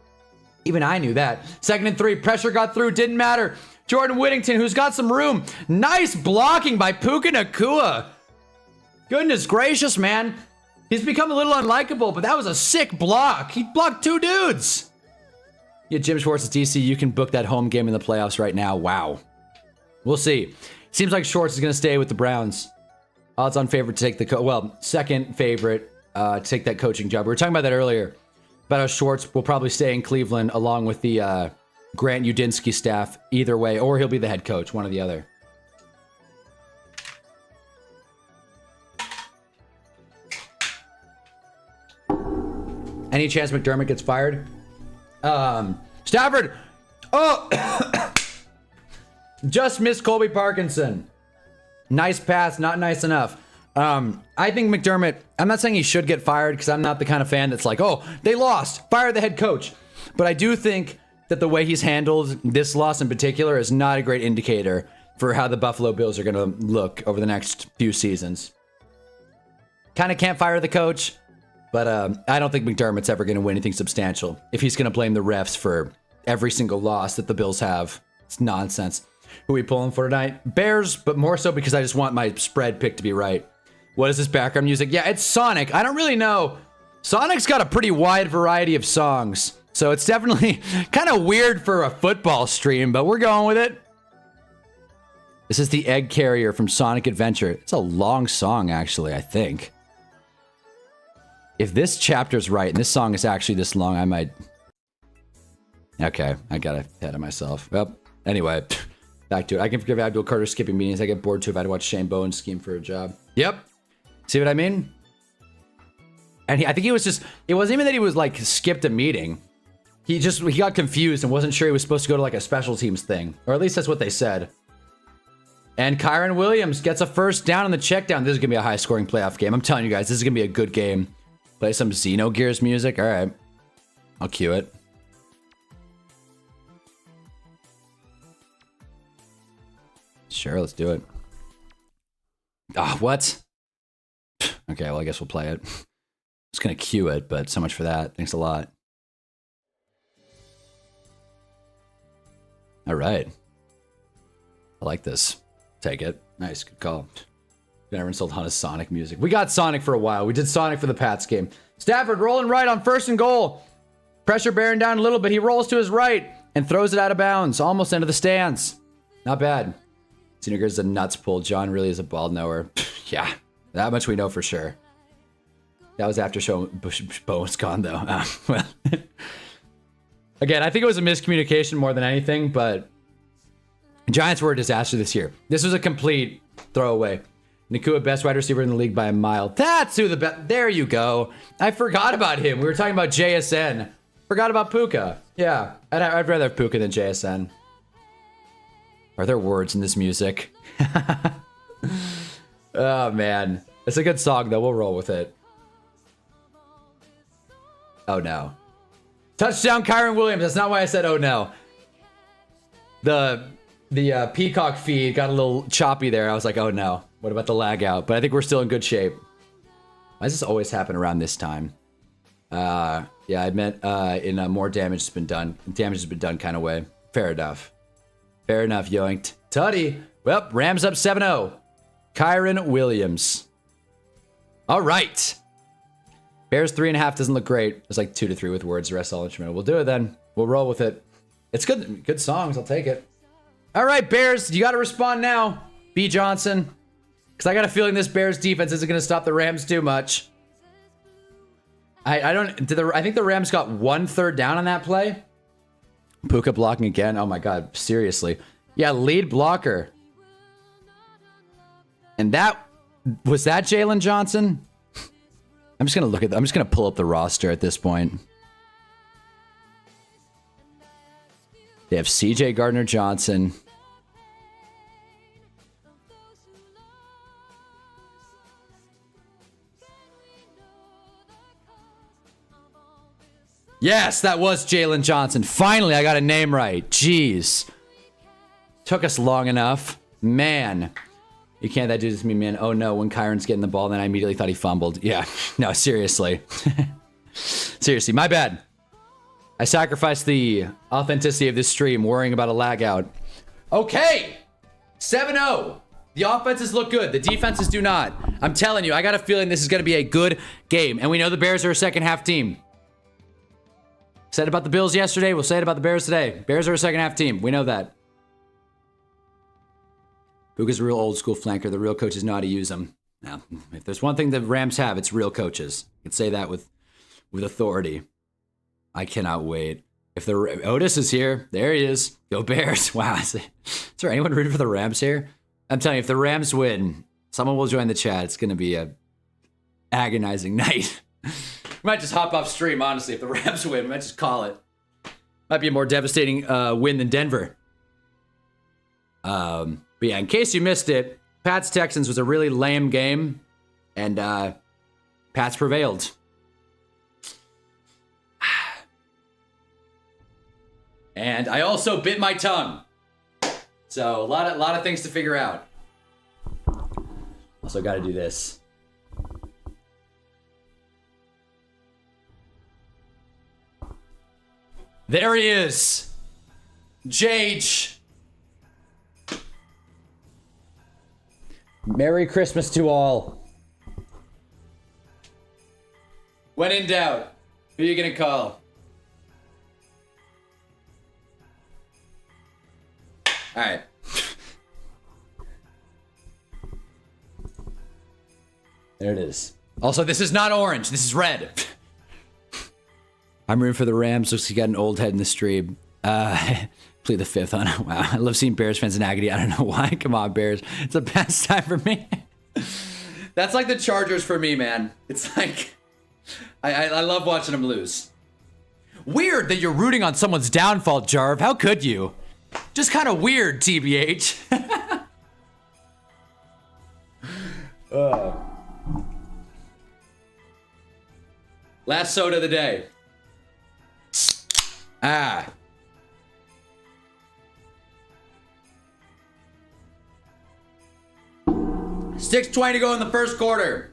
Even I knew that. 2nd and 3, pressure got through, didn't matter. Jordan Whittington, who's got some room. Nice blocking by Puka Nacua. Goodness gracious, man. He's become a little unlikable, but that was a sick block. He blocked 2 dudes. Yeah, Jim Schwartz is DC. You can book that home game in the playoffs right now. Wow. We'll see. Seems like Schwartz is going to stay with the Browns. Odds on favorite to take the second favorite to take that coaching job. We were talking about that earlier. About how Schwartz will probably stay in Cleveland along with the Grant Udinsky staff either way, or he'll be the head coach, one or the other. Any chance McDermott gets fired? Stafford! Oh! Just missed Colby Parkinson. Nice pass, not nice enough. I think McDermott, I'm not saying he should get fired because I'm not the kind of fan that's like, oh, they lost, fire the head coach. But I do think that the way he's handled this loss in particular is not a great indicator for how the Buffalo Bills are going to look over the next few seasons. Kind of can't fire the coach, but I don't think McDermott's ever going to win anything substantial if he's going to blame the refs for every single loss that the Bills have. It's nonsense. Who are we pulling for tonight? Bears, but more so because I just want my spread pick to be right. What is this background music? Yeah, it's Sonic. I don't really know. Sonic's got a pretty wide variety of songs. So it's definitely kind of weird for a football stream, but we're going with it. This is the Egg Carrier from Sonic Adventure. It's a long song, actually, I think. If this chapter's right, and this song is actually this long, I might... Okay, I got ahead of myself. Well, anyway, back to it. I can forgive Abdul Carter skipping meetings. I get bored too if I had to watch Shane Bowen scheme for a job. Yep. See what I mean? And I think he was just... It wasn't even that he was, like, skipped a meeting. He got confused and wasn't sure he was supposed to go to, like, a special teams thing. Or at least that's what they said. And Kyron Williams gets a first down on the check down. This is going to be a high-scoring playoff game. I'm telling you guys, this is going to be a good game. Play some Xenogears music. All right. I'll cue it. Sure, let's do it. Ah, what? Okay, well, I guess we'll play it. Just going to cue it, but so much for that. Thanks a lot. All right. I like this. Take it. Nice. Good call. Never installed Hunna's Sonic music. We got Sonic for a while. We did Sonic for the Pats game. Stafford rolling right on 1st and goal. Pressure bearing down a little bit. He rolls to his right and throws it out of bounds. Almost into the stands. Not bad. Xenogears is a nuts pull. John really is a ball knower. Yeah. That much we know for sure. That was after Bowen's gone, though. Well, again, I think it was a miscommunication more than anything, but Giants were a disaster this year. This was a complete throwaway. Nakua, best wide receiver in the league by a mile. That's who the best. There you go. I forgot about him. We were talking about JSN. Forgot about Puka. Yeah, I'd rather have Puka than JSN. Are there words in this music? Oh, man. It's a good song, though. We'll roll with it. Oh, no. Touchdown, Kyron Williams. That's not why I said, oh, no. The Peacock feed got a little choppy there. I was like, oh, no. What about the lag out? But I think we're still in good shape. Why does this always happen around this time? Yeah, I meant in a more damage has been done. Damage has been done kind of way. Fair enough. Fair enough, yoinked. Tutty. Well, Rams up 7-0. Kyron Williams. All right. Bears 3.5 doesn't look great. It's like 2 to 3 with words. The rest all instrumental. We'll do it then. We'll roll with it. It's good. Good songs. I'll take it. All right, Bears. You got to respond now. B. Johnson. Because I got a feeling this Bears defense isn't going to stop the Rams too much. I think the Rams got 1 third down on that play. Puka blocking again. Oh my God. Seriously. Yeah, lead blocker. And was that Jalen Johnson? I'm just going to pull up the roster at this point. They have CJ Gardner-Johnson. Yes, that was Jalen Johnson. Finally, I got a name right. Jeez. Took us long enough. Man. You can't that do this to me, man. Oh no, when Kyron's getting the ball, then I immediately thought he fumbled. Yeah, no, seriously. Seriously, my bad. I sacrificed the authenticity of this stream worrying about a lag out. Okay, 7-0. The offenses look good. The defenses do not. I'm telling you, I got a feeling this is going to be a good game. And we know the Bears are a second half team. Said about the Bills yesterday. We'll say it about the Bears today. Bears are a second half team. We know that. Puka's a real old school flanker. The real coaches know how to use them. Now, if there's one thing the Rams have, it's real coaches. I can say that with authority. I cannot wait. If Otis is here, there he is. Go Bears. Wow. Is there anyone rooting for the Rams here? I'm telling you, if the Rams win, someone will join the chat. It's going to be a agonizing night. We might just hop off stream, honestly. If the Rams win, we might just call it. Might be a more devastating win than Denver. But yeah, in case you missed it, Pats-Texans was a really lame game, and Pats prevailed. And I also bit my tongue. So a lot of things to figure out. Also got to do this. There he is. Jage. Merry Christmas to all. When in doubt, who are you gonna call? All right. There it is. Also, this is not orange. This is red. I'm rooting for the Rams. Looks like you got an old head in the stream. Plead the fifth on it. Wow. I love seeing Bears fans in agony. I don't know why. Come on, Bears. It's a pastime for me. That's like the Chargers for me, man. It's like, I love watching them lose. Weird that you're rooting on someone's downfall, Jarv. How could you? Just kind of weird, TBH. Last soda of the day. Ah. $6:20 to go in the first quarter.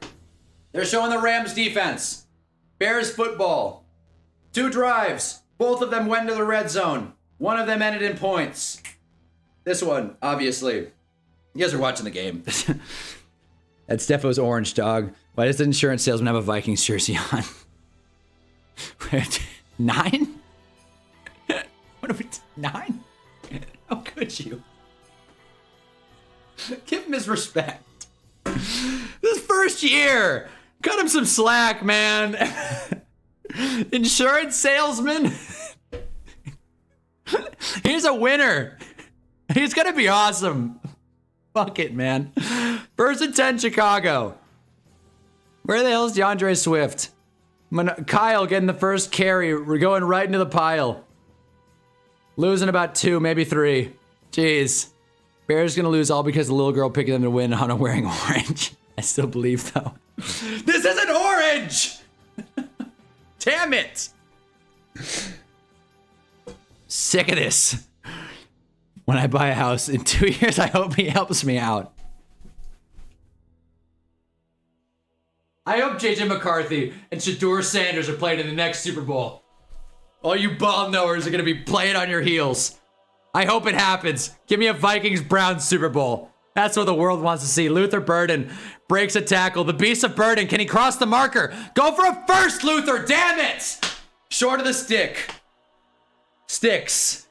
They're showing the Rams defense. Bears football. 2 drives. Both of them went to the red zone. One of them ended in points. This one, obviously. You guys are watching the game. That's Stefo's orange, dog. Why does the insurance salesman have a Vikings jersey on? 9? What are we? 9? How could you? Give him his respect. This first year. Cut him some slack, man. Insurance salesman. He's a winner. He's gonna be awesome. Fuck it, man. 1st and 10, Chicago. Where the hell is DeAndre Swift? Kyle getting the first carry. We're going right into the pile. Losing about 2, maybe 3. Jeez. Bears gonna lose all because the little girl picking them to win on wearing orange. I still believe, though. This isn't orange! Damn it! Sick of this. When I buy a house in 2 years, I hope he helps me out. I hope JJ McCarthy and Shedeur Sanders are playing in the next Super Bowl. All you ball knowers are going to be playing on your heels. I hope it happens. Give me a Vikings-Browns Super Bowl. That's what the world wants to see. Luther Burden breaks a tackle. The beast of Burden. Can he cross the marker? Go for a first, Luther. Damn it. Short of the stick. Sticks.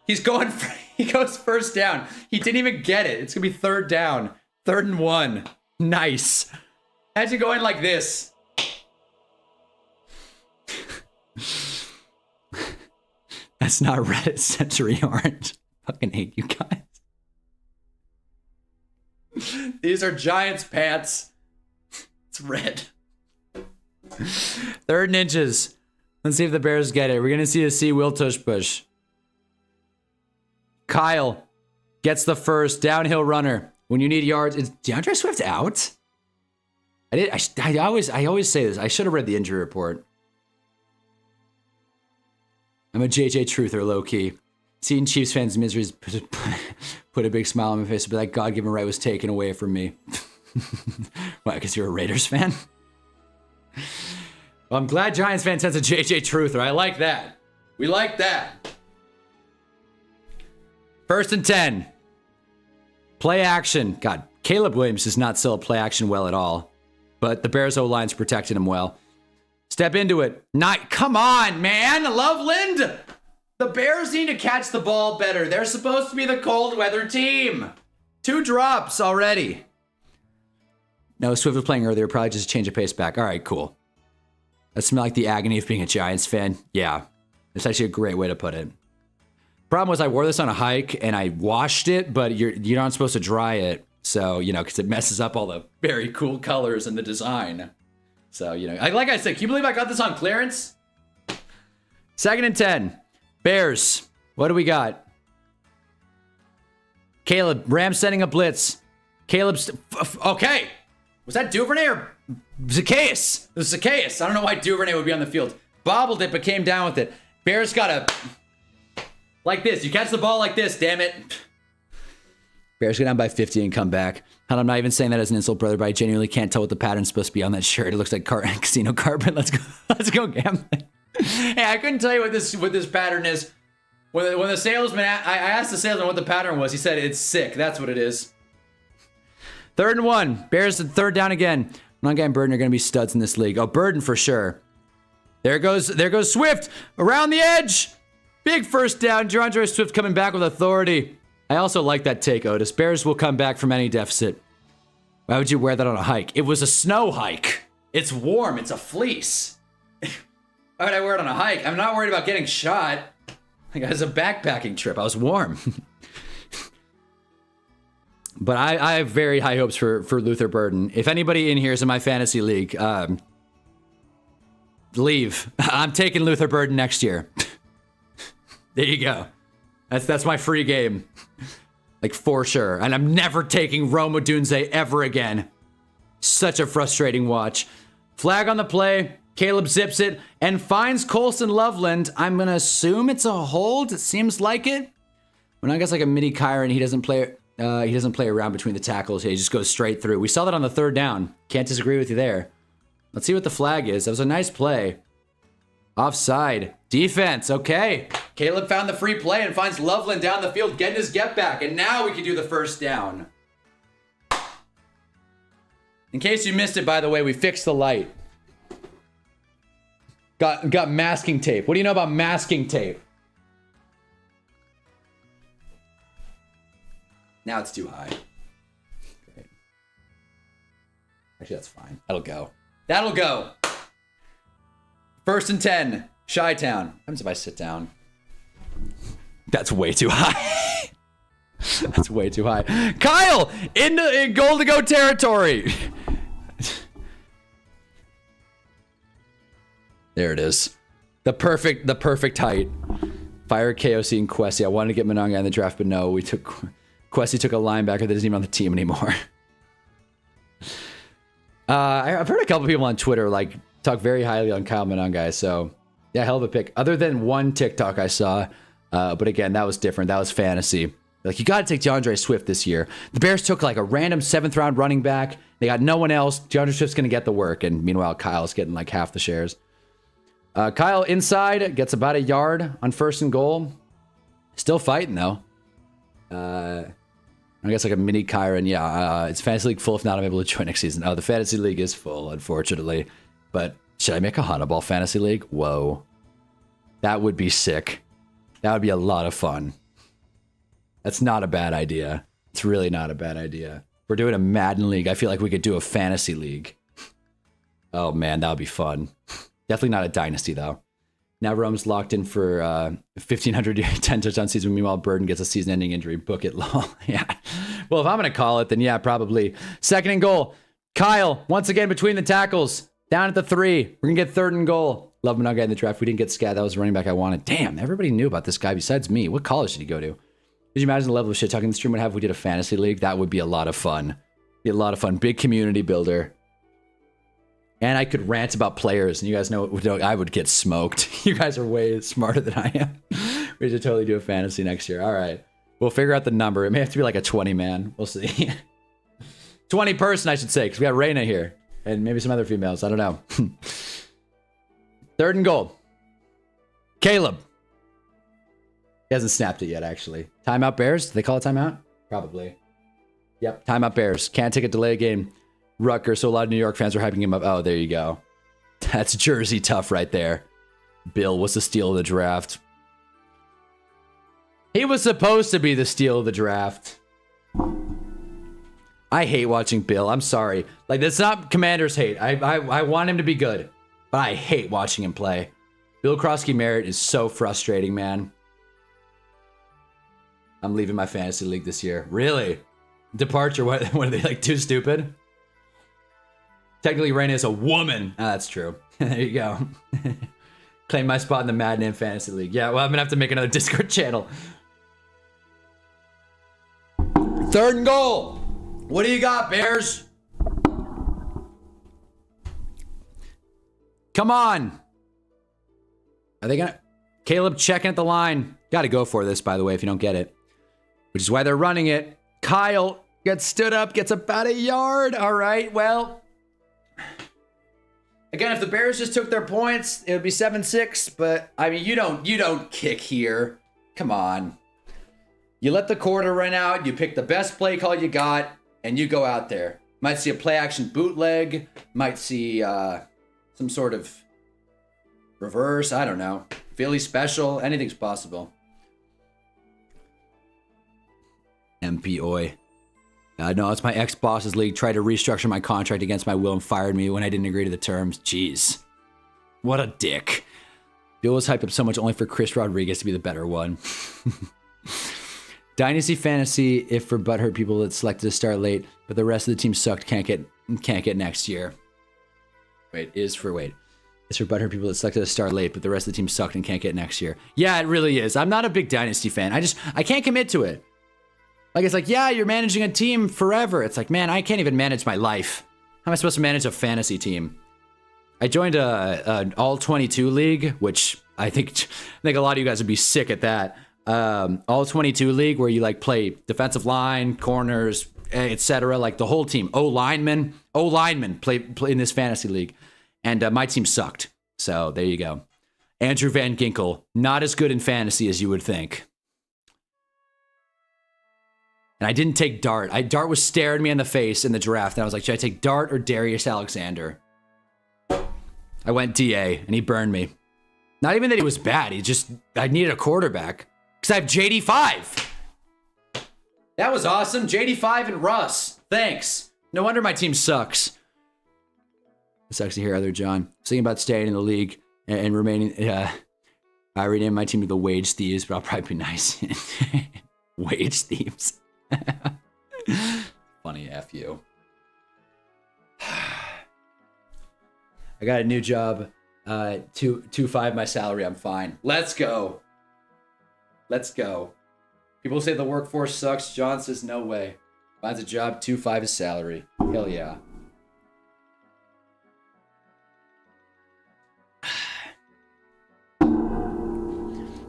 He's going for, he goes first down. He didn't even get it. It's going to be 3rd down. 3rd and 1. Nice. Imagine going like this. That's not red, it's century orange. Fucking hate you guys. These are Giants pants. It's red. 3rd and inches. Let's see if the Bears get it. We're going to see a C. Will tush push. Kyle gets the first downhill runner. When you need yards, is DeAndre Swift out? I always say this. I should have read the injury report. I'm a JJ truther, low key. Seeing Chiefs fans' miseries put a big smile on my face, but that God-given right was taken away from me. Why? Because you're a Raiders fan? Well, I'm glad Giants fans sense a JJ truther. I like that. We like that. 1st and 10. Play action. God, Caleb Williams does not sell play action well at all. But the Bears O-line's protecting him well. Step into it. Come on, man. Loveland. The Bears need to catch the ball better. They're supposed to be the cold weather team. 2 drops already. No, Swift was playing earlier. Probably just change of pace back. All right, cool. That smelled like the agony of being a Giants fan. Yeah, it's actually a great way to put it. Problem was I wore this on a hike and I washed it, but you're not supposed to dry it. So, because it messes up all the very cool colors and the design. So, like I said, can you believe I got this on clearance? 2nd and 10. Bears. What do we got? Caleb. Rams sending a blitz. Caleb's... Okay. Was that Duvernay or Zacchaeus? It was Zacchaeus. I don't know why Duvernay would be on the field. Bobbled it, but came down with it. Bears got to... Like this. You catch the ball like this, damn it. Bears go down by 50 and come back. And I'm not even saying that as an insult, brother, but I genuinely can't tell what the pattern's supposed to be on that shirt. It looks like casino carpet. Let's go gambling. Hey, I couldn't tell you what this pattern is. When the salesman, I asked the salesman what the pattern was. He said it's sick. That's what it is. 3rd and 1. Bears 3rd down again. Monga and Burden are going to be studs in this league. Oh, Burden for sure. There goes Swift around the edge. Big first down. DeAndre Swift coming back with authority. I also like that take, Otis. Bears will come back from any deficit. Why would you wear that on a hike? It was a snow hike. It's warm. It's a fleece. Why would I wear it on a hike? I'm not worried about getting shot. Like, it was a backpacking trip. I was warm. But I have very high hopes for Luther Burden. If anybody in here is in my fantasy league, leave. I'm taking Luther Burden next year. There you go. That's my free game. Like, for sure. And I'm never taking Rome Odunze ever again. Such a frustrating watch. Flag on the play. Caleb zips it and finds Colson Loveland. I'm going to assume it's a hold. It seems like it. When I guess like a mini Kyron, he doesn't play around between the tackles. He just goes straight through. We saw that on the third down. Can't disagree with you there. Let's see what the flag is. That was a nice play. Offside. Defense. Okay. Caleb found the free play and finds Loveland down the field, getting his get back. And now we can do the first down. In case you missed it, by the way, we fixed the light. Got masking tape. What do you know about masking tape? Now it's too high. Great. Actually, that's fine. That'll go. That'll go. 1st and 10. Chi-Town. What happens if I sit down? That's way too high. That's way too high. Kyle in goal to go territory. There it is. The perfect height. Fire KOC and Kwesi. I wanted to get Mononga in the draft, but no, Kwesi took a linebacker that isn't even on the team anymore. I've heard a couple people on Twitter like talk very highly on Kyle Mononga, so yeah, hell of a pick. Other than one TikTok I saw, but again, that was different. That was fantasy. Like, you got to take DeAndre Swift this year. The Bears took like a random 7th round running back. They got no one else. DeAndre Swift's going to get the work, and meanwhile, Kyle's getting like half the shares. Kyle inside gets about a yard on 1st and goal. Still fighting though. I guess like a mini Kyron. Yeah, it's fantasy league full if not I'm able to join next season. Oh, the fantasy league is full, unfortunately. But should I make a Hunnaball fantasy league? Whoa. That would be sick. That would be a lot of fun. That's not a bad idea. It's really not a bad idea. We're doing a Madden league. I feel like we could do a fantasy league. Oh man, that would be fun. Definitely not a dynasty, though. Now Rome's locked in for 1,500 10 touchdown season. Meanwhile, Burden gets a season-ending injury. Book it, lol. Yeah. Well, if I'm going to call it, then yeah, probably. 2nd and goal. Kyle, once again, between the tackles. Down at the 3. We're going to get 3rd and goal. Love Mononga in the draft. We didn't get Scat. That was the running back I wanted. Damn, everybody knew about this guy besides me. What college did he go to? Could you imagine the level of shit talking the stream would have if we did a fantasy league? That would be a lot of fun. Be a lot of fun. Big community builder. And I could rant about players, and you guys know I would get smoked. You guys are way smarter than I am. We should totally do a fantasy next year. All right. We'll figure out the number. It may have to be like a 20-man. We'll see. 20 person, I should say, because we got Reyna here. And maybe some other females. I don't know. 3rd and goal. Caleb. He hasn't snapped it yet, actually. Timeout Bears? Do they call it timeout? Probably. Yep, timeout Bears. Can't take a delay game. Rutgers, so a lot of New York fans are hyping him up. Oh, there you go. That's Jersey tough right there. Bill was the steal of the draft. He was supposed to be the steal of the draft. I hate watching Bill. I'm sorry. Like, that's not Commander's hate. I want him to be good, but I hate watching him play. Bill Krosky-Merritt is so frustrating, man. I'm leaving my fantasy league this year. Really? Departure? What are they, like, too stupid? Technically, Raina is a woman. Oh, that's true. There you go. Claim my spot in the Madden and Fantasy League. Yeah, well, I'm going to have to make another Discord channel. 3rd and goal. What do you got, Bears? Come on. Are they going to... Caleb checking at the line. Got to go for this, by the way, if you don't get it. Which is why they're running it. Kyle gets stood up, gets about a yard. All right, well... Again, if the Bears just took their points, it would be 7-6, but I mean, you don't kick here. Come on. You let the quarter run out, you pick the best play call you got, and you go out there. Might see a play action bootleg, might see some sort of reverse, I don't know. Philly special, anything's possible. MP Oi. No, it's my ex-boss's league. Tried to restructure my contract against my will and fired me when I didn't agree to the terms. Jeez. What a dick. Bill was hyped up so much only for Chris Rodriguez to be the better one. Dynasty Fantasy, if for butthurt people that selected to start late, but the rest of the team sucked, can't get next year. It's for butthurt people that selected to start late, but the rest of the team sucked and can't get next year. Yeah, it really is. I'm not a big Dynasty fan. I can't commit to it. Like, it's like, yeah, you're managing a team forever. It's like, man, I can't even manage my life. How am I supposed to manage a fantasy team? I joined an all-22 league, which I think a lot of you guys would be sick at that. All-22 league where you like play defensive line, corners, etc. Like the whole team. O-linemen play in this fantasy league. And my team sucked. So there you go. Andrew Van Ginkel, not as good in fantasy as you would think. And I didn't take Dart. Dart was staring me in the face in the draft. And I was like, should I take Dart or Darius Alexander? I went DA, and he burned me. Not even that he was bad. I needed a quarterback. Because I have JD5. That was awesome. JD5 and Russ. Thanks. No wonder my team sucks. It sucks to hear, other John. Thinking about staying in the league and remaining. I renamed my team to the Wage Thieves, but I'll probably be nice. Wage Thieves. Funny F you. I got a new job. 2.5 my salary. I'm fine. Let's go. Let's go. People say the workforce sucks. John says no way. Finds a job. 2.5 his salary. Hell yeah.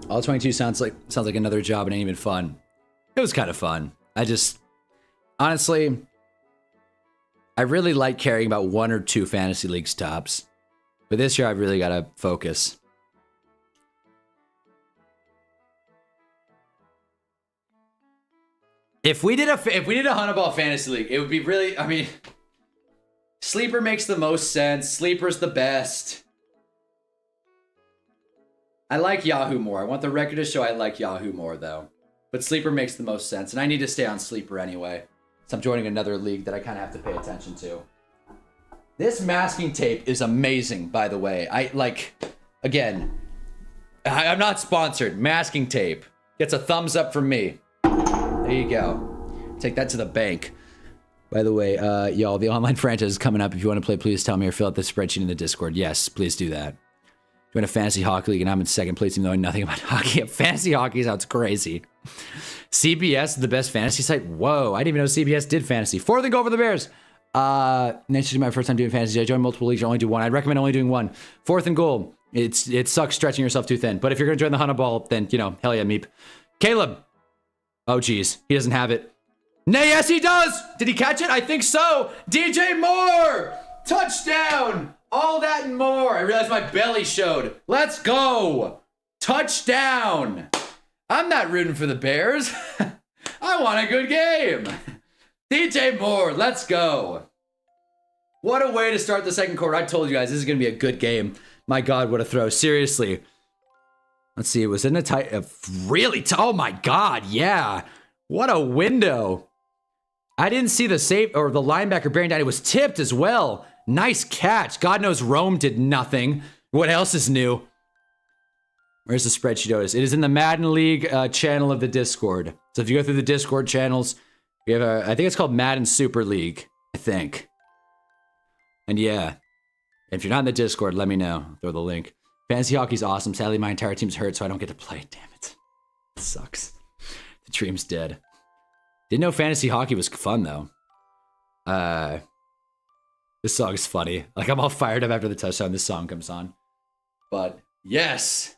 All 22 sounds like another job and ain't even fun. It was kind of fun. Honestly, I really like caring about 1 or 2 fantasy leagues tops. But this year I've really got to focus. If we did a Hunnaball fantasy league, it would be really, I mean, Sleeper makes the most sense. Sleeper's the best. I like Yahoo more. I want the record to show I like Yahoo more though. But Sleeper makes the most sense, and I need to stay on Sleeper anyway. So I'm joining another league that I kind of have to pay attention to. This masking tape is amazing, by the way. I'm not sponsored. Masking tape gets a thumbs up from me. There you go. Take that to the bank. By the way, y'all, the online franchise is coming up. If you want to play, please tell me or fill out the spreadsheet in the Discord. Yes, please do that. Join a fantasy hockey league, and I'm in second place, even though I know nothing about hockey. Fantasy hockey sounds crazy. CBS is the best fantasy site. Whoa, I didn't even know CBS did fantasy. 4th and goal for the Bears. Next year, my first time doing fantasy. I joined multiple leagues. I only do one. I'd recommend only doing one. 4th and goal. It sucks stretching yourself too thin. But if you're gonna join the Hunnaball, then hell yeah, meep. Caleb. Oh geez, he doesn't have it. Nay, yes he does. Did he catch it? I think so. DJ Moore, touchdown. All that and more. I realized my belly showed. Let's go. Touchdown. I'm not rooting for the Bears. I want a good game. DJ Moore, let's go. What a way to start the second quarter. I told you guys this is going to be a good game. My God, what a throw. Seriously. Let's see. It was in a tight, oh my God. Yeah. What a window. I didn't see the save or the linebacker bearing down. It was tipped as well. Nice catch. God knows Rome did nothing. What else is new? Where's the spreadsheet, Otis? It is in the Madden League channel of the Discord. So if you go through the Discord channels, we have I think it's called Madden Super League, I think. And yeah, if you're not in the Discord, let me know. I'll throw the link. Fantasy hockey's awesome. Sadly, my entire team's hurt, so I don't get to play. Damn it. It sucks. The dream's dead. Didn't know fantasy hockey was fun, though. This song is funny. Like, I'm all fired up after the touchdown this song comes on. But, yes!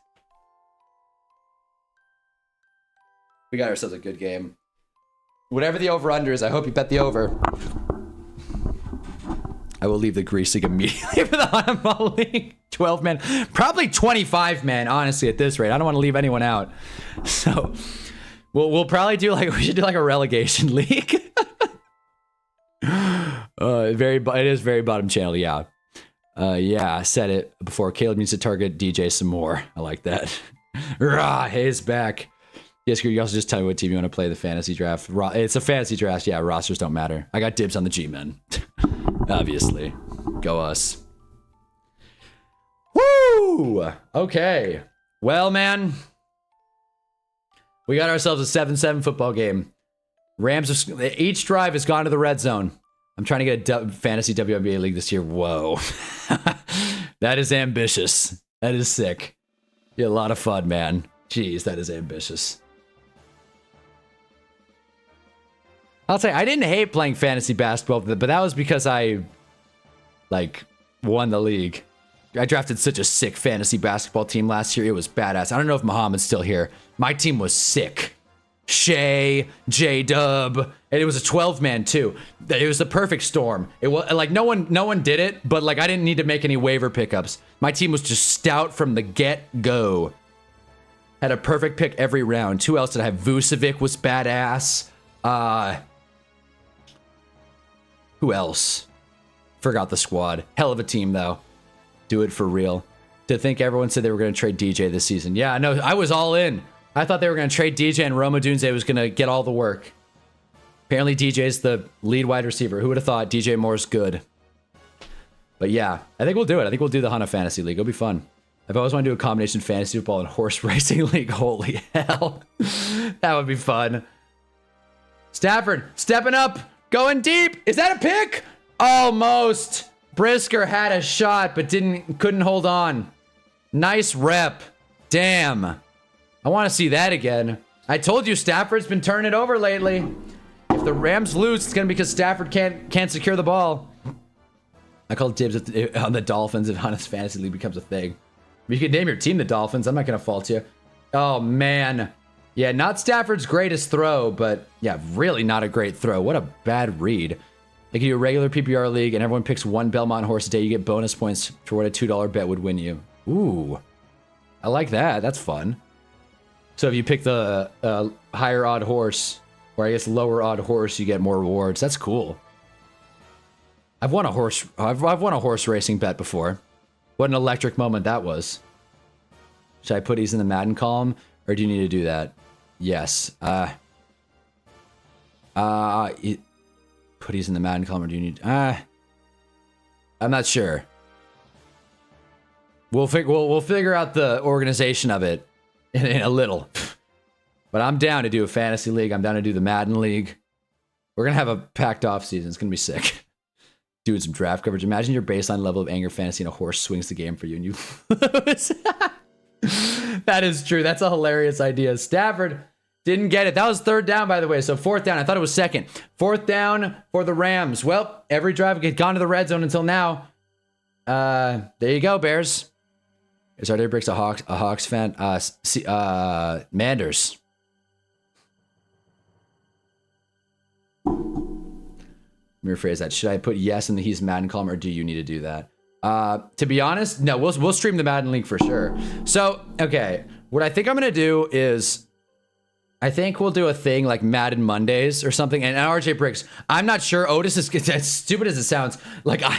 We got ourselves a good game. Whatever the over-under is, I hope you bet the over. I will leave the Grease League immediately for the Hunnaball League. 12 man. Probably 25 man, honestly, at this rate. I don't want to leave anyone out. So, we'll probably do we should do a relegation league. It is very bottom channel, yeah. Yeah, I said it before. Caleb needs to target DJ some more. I like that. Rah, Hayes back. Yes, you also just tell me what team you want to play the fantasy draft. It's a fantasy draft. Yeah, rosters don't matter. I got dibs on the G-men. Obviously. Go us. Woo! Okay. Well, man. We got ourselves a 7-7 football game. Rams, each drive has gone to the red zone. I'm trying to get a fantasy WNBA league this year. Whoa. That is ambitious. That is sick. Yeah, a lot of fun, man. Jeez, that is ambitious. I'll say I didn't hate playing fantasy basketball, but that was because I, like, won the league. I drafted such a sick fantasy basketball team last year. It was badass. I don't know if Muhammad's still here. My team was sick. Shay, J-Dub, and it was a 12-man too. It was the perfect storm. It was like no one did it, but like I didn't need to make any waiver pickups. My team was just stout from the get-go. Had a perfect pick every round. Who else did I have? Vucevic was badass. Who else? Forgot the squad. Hell of a team though. Do it for real. To think everyone said they were going to trade DJ this season. Yeah, no, I was all in. I thought they were going to trade DJ and Roma Dunze was going to get all the work. Apparently DJ's the lead wide receiver. Who would have thought DJ Moore's good? But yeah, I think we'll do it. I think we'll do the Hunna Fantasy League. It'll be fun. I've always wanted to do a combination fantasy football and horse racing league. Holy hell. That would be fun. Stafford, stepping up, going deep. Is that a pick? Almost. Brisker had a shot, but couldn't hold on. Nice rep. Damn. I want to see that again. I told you Stafford's been turning it over lately. If the Rams lose, it's going to be because Stafford can't secure the ball. I call dibs on the Dolphins if Hunna's Fantasy League becomes a thing. You can name your team the Dolphins. I'm not going to fault you. Oh, man. Yeah, not Stafford's greatest throw, but yeah, really not a great throw. What a bad read. They can do a regular PPR league, and everyone picks one Belmont horse a day. You get bonus points for what a $2 bet would win you. Ooh. I like that. That's fun. So if you pick the higher odd horse, or I guess lower odd horse, you get more rewards. That's cool. I've won a horse racing bet before. What an electric moment that was. Should I put these in the Madden column, or do you need to do that? Yes. Put these in the Madden column, or do you need? I'm not sure. We'll figure out the organization of it in a little. But I'm down to do a fantasy league. I'm down to do the Madden league. We're gonna have a packed off season. It's gonna be sick. Doing some draft coverage. Imagine your baseline level of anger fantasy and a horse swings the game for you and you lose. That is true. That's a hilarious idea. Stafford didn't get it. That was third down, by the way. So fourth down. I thought it was second. Fourth down for the Rams. Well, every drive had gone to the red zone until now. There you go, Bears. Is our Bricks a Hawks fan? Manders. Let me rephrase that. Should I put yes in the He's Madden column, or do you need to do that? To be honest, no. We'll stream the Madden League for sure. So, okay. What I think I'm gonna do is, I think we'll do a thing like Madden Mondays or something. And RJ Briggs, I'm not sure. Otis is as stupid as it sounds. Like I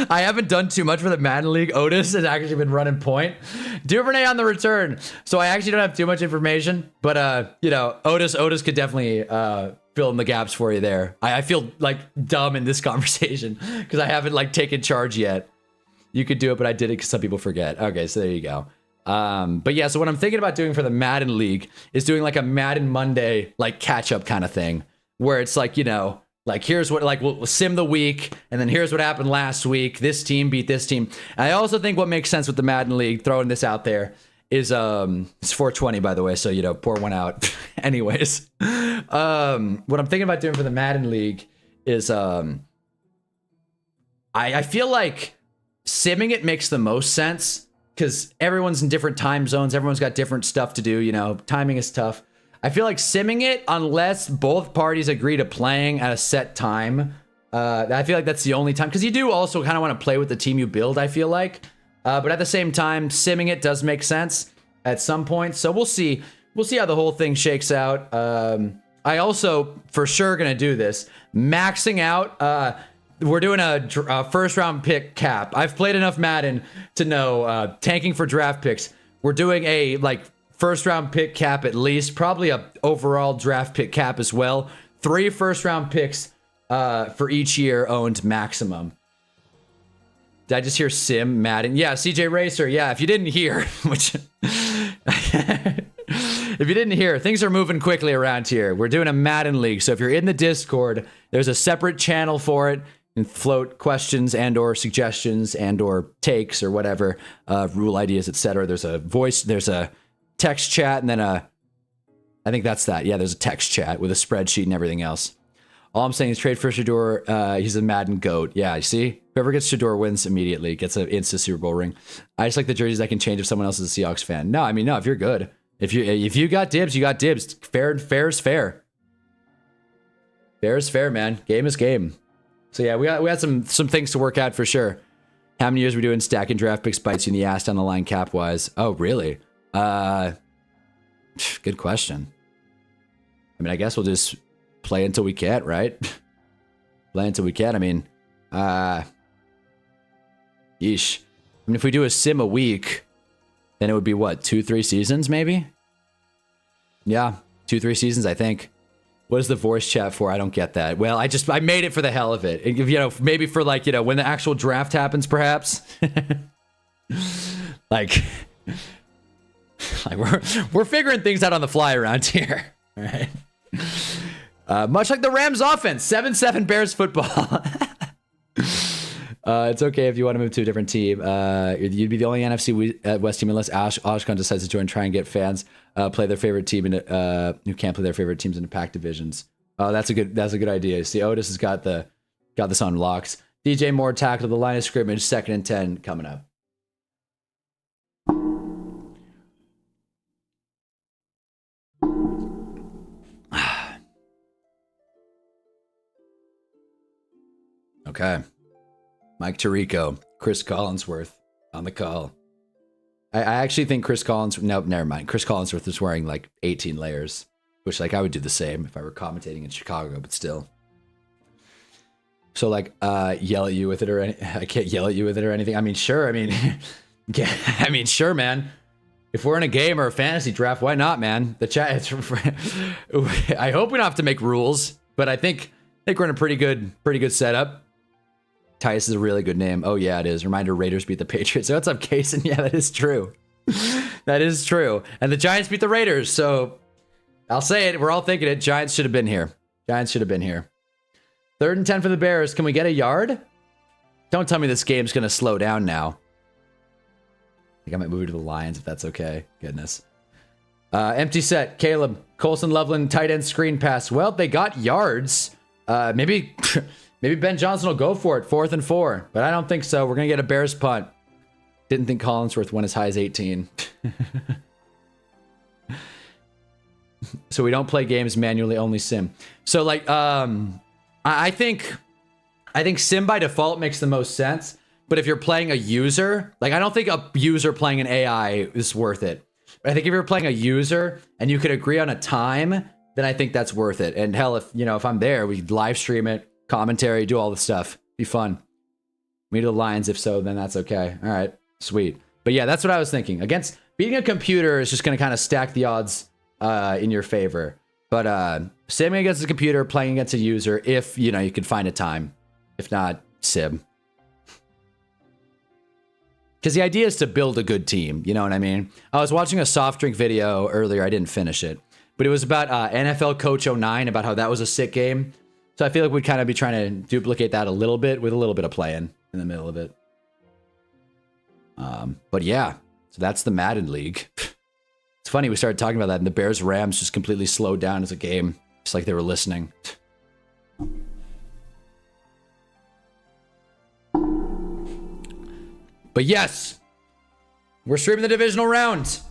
haven't done too much for the Madden League. Otis has actually been running point. Duvernay on the return. So I actually don't have too much information, but you know, Otis could definitely fill in the gaps for you there. I feel like dumb in this conversation because I haven't like taken charge yet. You could do it, but I did it because some people forget. Okay, so there you go. But yeah, so what I'm thinking about doing for the Madden League is doing like a Madden Monday, like catch up kind of thing where it's like, you know, like here's what, like we'll sim the week and then here's what happened last week. This team beat this team. And I also think what makes sense with the Madden League, throwing this out there, is it's 420 by the way, so you know, pour one out. Anyways, what I'm thinking about doing for the Madden League is I feel like simming it makes the most sense because everyone's in different time zones, everyone's got different stuff to do, you know, timing is tough. I feel like simming it, unless both parties agree to playing at a set time, I feel like that's the only time, because you do also kind of want to play with the team you build, I feel like. But at the same time, simming it does make sense at some point. So we'll see. We'll see how the whole thing shakes out. I also, for sure, going to do this. Maxing out. We're doing a first round pick cap. I've played enough Madden to know tanking for draft picks. We're doing a like first round pick cap at least, probably a overall draft pick cap as well. 3 first round picks for each year owned maximum. Did I just hear Sim, Madden? Yeah, CJ Racer. Yeah, if you didn't hear, which if you didn't hear, things are moving quickly around here. We're doing a Madden league, so if you're in the Discord, there's a separate channel for it. And float questions and or suggestions and or takes or whatever, rule ideas, etc. There's a voice, there's a text chat, and then I think that's that. Yeah, there's a text chat with a spreadsheet and everything else. All I'm saying is trade for Shador. He's a Madden GOAT. Yeah, you see? Whoever gets Shador wins immediately, gets an instant Super Bowl ring. I just like the jerseys I can change if someone else is a Seahawks fan. No, I mean, no, if you're good. If you got dibs, you got dibs. Fair is fair. Fair is fair, man. Game is game. So yeah, we had some things to work out for sure. How many years are we doing stacking draft picks bites you in the ass down the line cap wise? Oh, really? Good question. I mean, I guess we'll just play until we can't, right? Play until we can. I mean, yeesh. I mean, if we do a sim a week, then it would be what, 2-3 seasons maybe? Yeah, 2-3 seasons, I think. What is the voice chat for? I don't get that. Well, I made it for the hell of it. You know, maybe for like, you know, when the actual draft happens, perhaps. like we're figuring things out on the fly around here. All right. Much like the Rams offense, 7-7 Bears football. It's okay if you want to move to a different team. You'd be the only NFC West team unless Oshkon decides to join, try and get fans play their favorite team in who can't play their favorite teams in the pack divisions. Oh, that's a good idea. See, Otis has got this on locks. DJ Moore tackle the line of scrimmage, 2nd and 10 coming up. Okay. Mike Tirico, Chris Collinsworth on the call. I actually think Chris Collinsworth... Nope, never mind. Chris Collinsworth is wearing like 18 layers, which like I would do the same if I were commentating in Chicago, but still. So like, yell at you with it or I can't yell at you with it or anything. I mean, sure. I mean, yeah, I mean, sure, man. If we're in a game or a fantasy draft, why not, man? The chat. I hope we don't have to make rules, but I think we're in a pretty good setup. Tice is a really good name. Oh yeah, it is. Reminder: Raiders beat the Patriots. So what's up, Kason? Yeah, that is true. That is true. And the Giants beat the Raiders. So I'll say it. We're all thinking it. Giants should have been here. Giants should have been here. 3rd and 10 for the Bears. Can we get a yard? Don't tell me this game's gonna slow down now. I think I might move to the Lions if that's okay. Goodness. Empty set. Caleb, Colson, Loveland, tight end screen pass. Well, they got yards. Maybe Ben Johnson will go for it. 4th and 4, but I don't think so. We're gonna get a Bears punt. Didn't think Collinsworth went as high as 18. So we don't play games manually, only sim. So like, I think sim by default makes the most sense. But if you're playing a user, like I don't think a user playing an AI is worth it. But I think if you're playing a user and you could agree on a time, then I think that's worth it. And hell, if I'm there, we live stream it, commentary, do all the stuff. Be fun. Me to the Lions, if so, then that's okay. All right, sweet. But yeah, that's what I was thinking. Against beating a computer is just going to kind of stack the odds in your favor. But simming against a computer, playing against a user, if you can find a time. If not, sim. Because the idea is to build a good team. You know what I mean? I was watching a soft drink video earlier. I didn't finish it. But it was about NFL Coach 09, about how that was a sick game. So I feel like we'd kind of be trying to duplicate that a little bit with a little bit of playing in the middle of it. But yeah, so that's the Madden League. It's funny, we started talking about that, and the Bears-Rams just completely slowed down as a game. Just like they were listening. But yes, we're streaming the divisional round.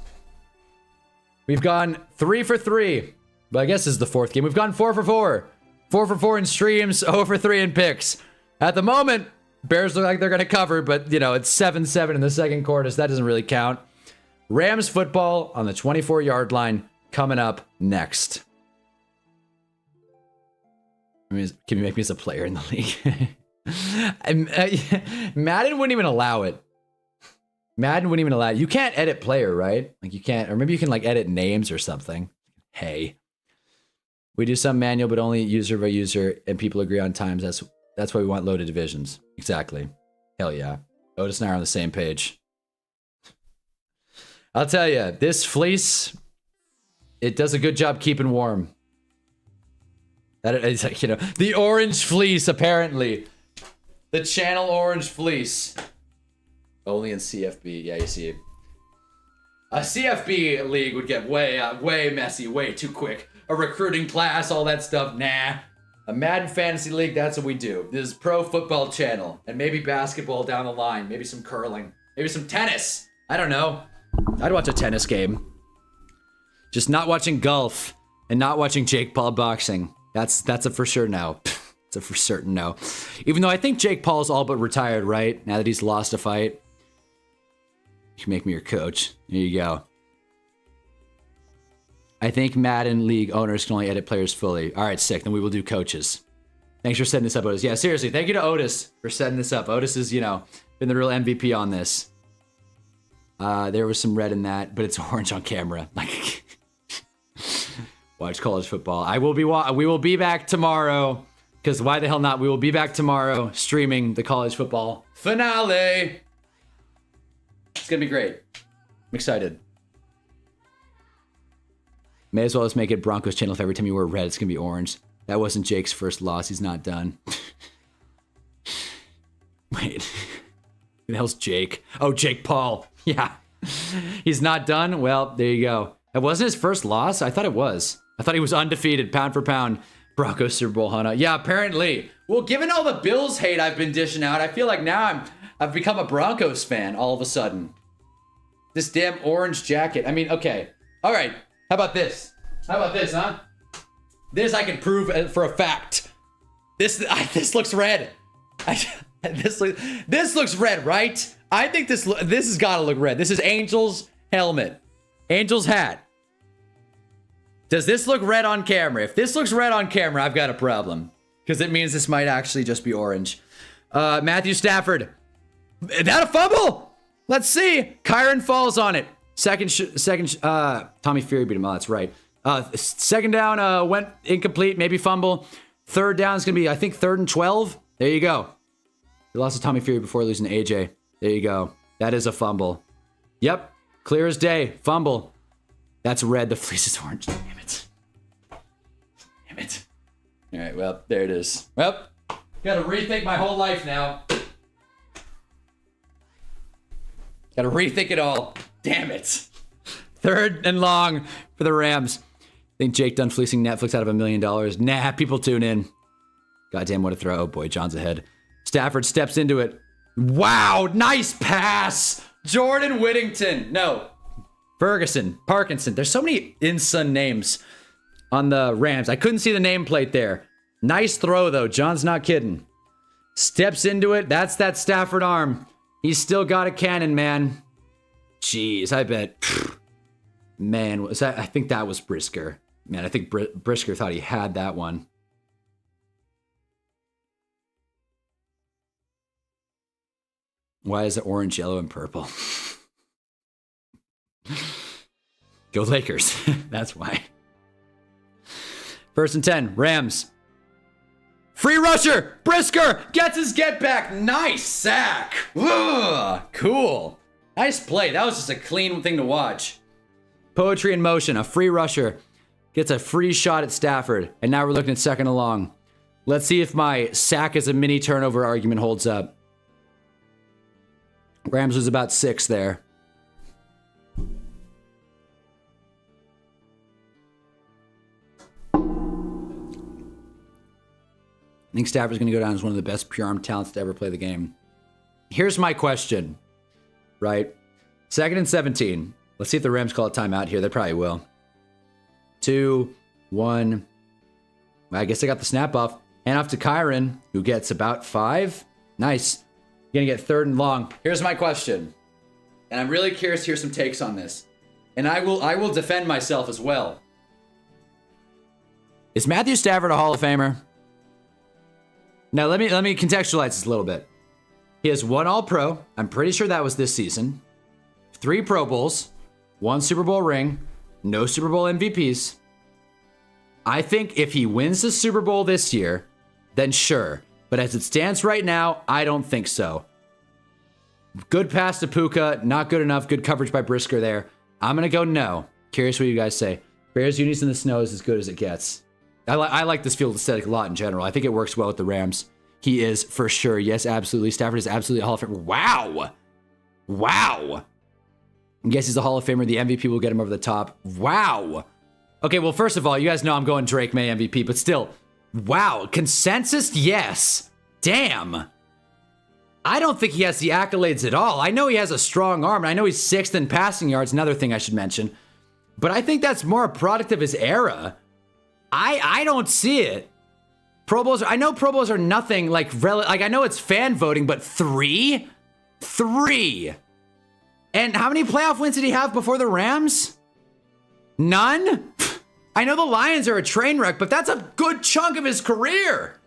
We've gone 3 for 3. But I guess this is the 4th game. We've gone 4 for 4. 4 for 4 in streams, 0 for 3 in picks. At the moment, Bears look like they're going to cover, but, it's 7-7 in the second quarter, so that doesn't really count. Rams football on the 24-yard line coming up next. Can you make me as a player in the league? Madden wouldn't even allow it. Madden wouldn't even allow you can't edit player, right? Like you can't, or maybe you can like edit names or something. Hey, we do some manual, but only user by user, and people agree on times. That's why we want loaded divisions. Exactly. Hell yeah. Otis and I are on the same page. I'll tell you, this fleece, it does a good job keeping warm. That is, like, you know, the orange fleece, apparently. The channel orange fleece. Only in CFB. Yeah, you see it. A CFB league would get way messy, way too quick. A recruiting class, all that stuff, nah. A Madden Fantasy League, that's what we do. This is Pro Football Channel. And maybe basketball down the line. Maybe some curling. Maybe some tennis. I don't know. I'd watch a tennis game. Just not watching golf. And not watching Jake Paul boxing. That's a for sure no. It's a for certain no. Even though I think Jake Paul's all but retired, right? Now that he's lost a fight. You can make me your coach. There you go. I think Madden League owners can only edit players fully. All right, sick. Then we will do coaches. Thanks for setting this up, Otis. Yeah, seriously. Thank you to Otis for setting this up. Otis is, you know, been the real MVP on this. There was some red in that, but it's orange on camera. Like, watch college football. We will be back tomorrow. Because why the hell not? We will be back tomorrow streaming the college football finale. It's going to be great. I'm excited. May as well just make it Broncos channel if every time you wear red, it's going to be orange. That wasn't Jake's first loss. He's not done. Wait. Who the hell's Jake? Oh, Jake Paul. Yeah. He's not done? Well, there you go. That wasn't his first loss? I thought it was. I thought he was undefeated, pound for pound. Broncos Super Bowl, Hunna. Yeah, apparently. Well, given all the Bills hate I've been dishing out, I feel like now I've become a Broncos fan all of a sudden. This damn orange jacket. I mean, okay. All right. How about this? How about this, huh? This I can prove for a fact. This looks red. This looks red, right? I think this has got to look red. This is Angel's helmet. Angel's hat. Does this look red on camera? If this looks red on camera, I've got a problem. Because it means this might actually just be orange. Matthew Stafford. Is that a fumble? Let's see. Kyron falls on it. Second, Tommy Fury beat him. Oh, that's right. Second down went incomplete, maybe fumble. Third down is going to be, I think, 3rd and 12. There you go. He lost to Tommy Fury before losing to AJ. There you go. That is a fumble. Yep. Clear as day. Fumble. That's red. The fleece is orange. Damn it. Damn it. All right, well, there it is. Well, gotta rethink my whole life now. Gotta rethink it all. Damn it. 3rd and long for the Rams. I think Jake done fleecing Netflix out of $1 million. Nah, people tune in. Goddamn, what a throw. Oh boy, John's ahead. Stafford steps into it. Wow, nice pass. Jordan Whittington. No. Ferguson, Parkinson. There's so many Insun names on the Rams. I couldn't see the nameplate there. Nice throw, though. John's not kidding. Steps into it. That's that Stafford arm. He's still got a cannon, man. Jeez, I bet. Man, was that? I think that was Brisker. Man, I think Brisker thought he had that one. Why is it orange, yellow, and purple? Go Lakers. That's why. 1st and 10. Rams. Free rusher. Brisker gets his get back. Nice sack. Ugh, cool. Nice play. That was just a clean thing to watch. Poetry in motion. A free rusher gets a free shot at Stafford. And now we're looking at 2nd and long. Let's see if my sack as a mini turnover argument holds up. Rams was about 6 there. I think Stafford's going to go down as one of the best pure arm talents to ever play the game. Here's my question, right? 2nd and 17. Let's see if the Rams call a timeout here. They probably will. 2, 1. I guess they got the snap off. Hand off to Kyron, who gets about 5. Nice. You're going to get 3rd and long. Here's my question. And I'm really curious to hear some takes on this. And I will defend myself as well. Is Matthew Stafford a Hall of Famer? Now, let me contextualize this a little bit. He has 1 All-Pro. I'm pretty sure that was this season. 3 Pro Bowls, 1 Super Bowl ring, no Super Bowl MVPs. I think if he wins the Super Bowl this year, then sure. But as it stands right now, I don't think so. Good pass to Puka, not good enough. Good coverage by Brisker there. I'm going to go no. Curious what you guys say. Bears unis in the snow is as good as it gets. I like this field aesthetic a lot in general. I think it works well with the Rams. He is for sure. Yes, absolutely. Stafford is absolutely a Hall of Famer. Wow. Wow. I guess he's a Hall of Famer. The MVP will get him over the top. Wow. Okay, well, first of all, you guys know I'm going Drake May MVP, but still, wow. Consensus? Yes. Damn. I don't think he has the accolades at all. I know he has a strong arm, and I know he's 6th in passing yards, another thing I should mention. But I think that's more a product of his era. I don't see it. Pro Bowls, I know Pro Bowls are nothing like I know it's fan voting, but 3? 3. And how many playoff wins did he have before the Rams? None? I know the Lions are a train wreck, but that's a good chunk of his career.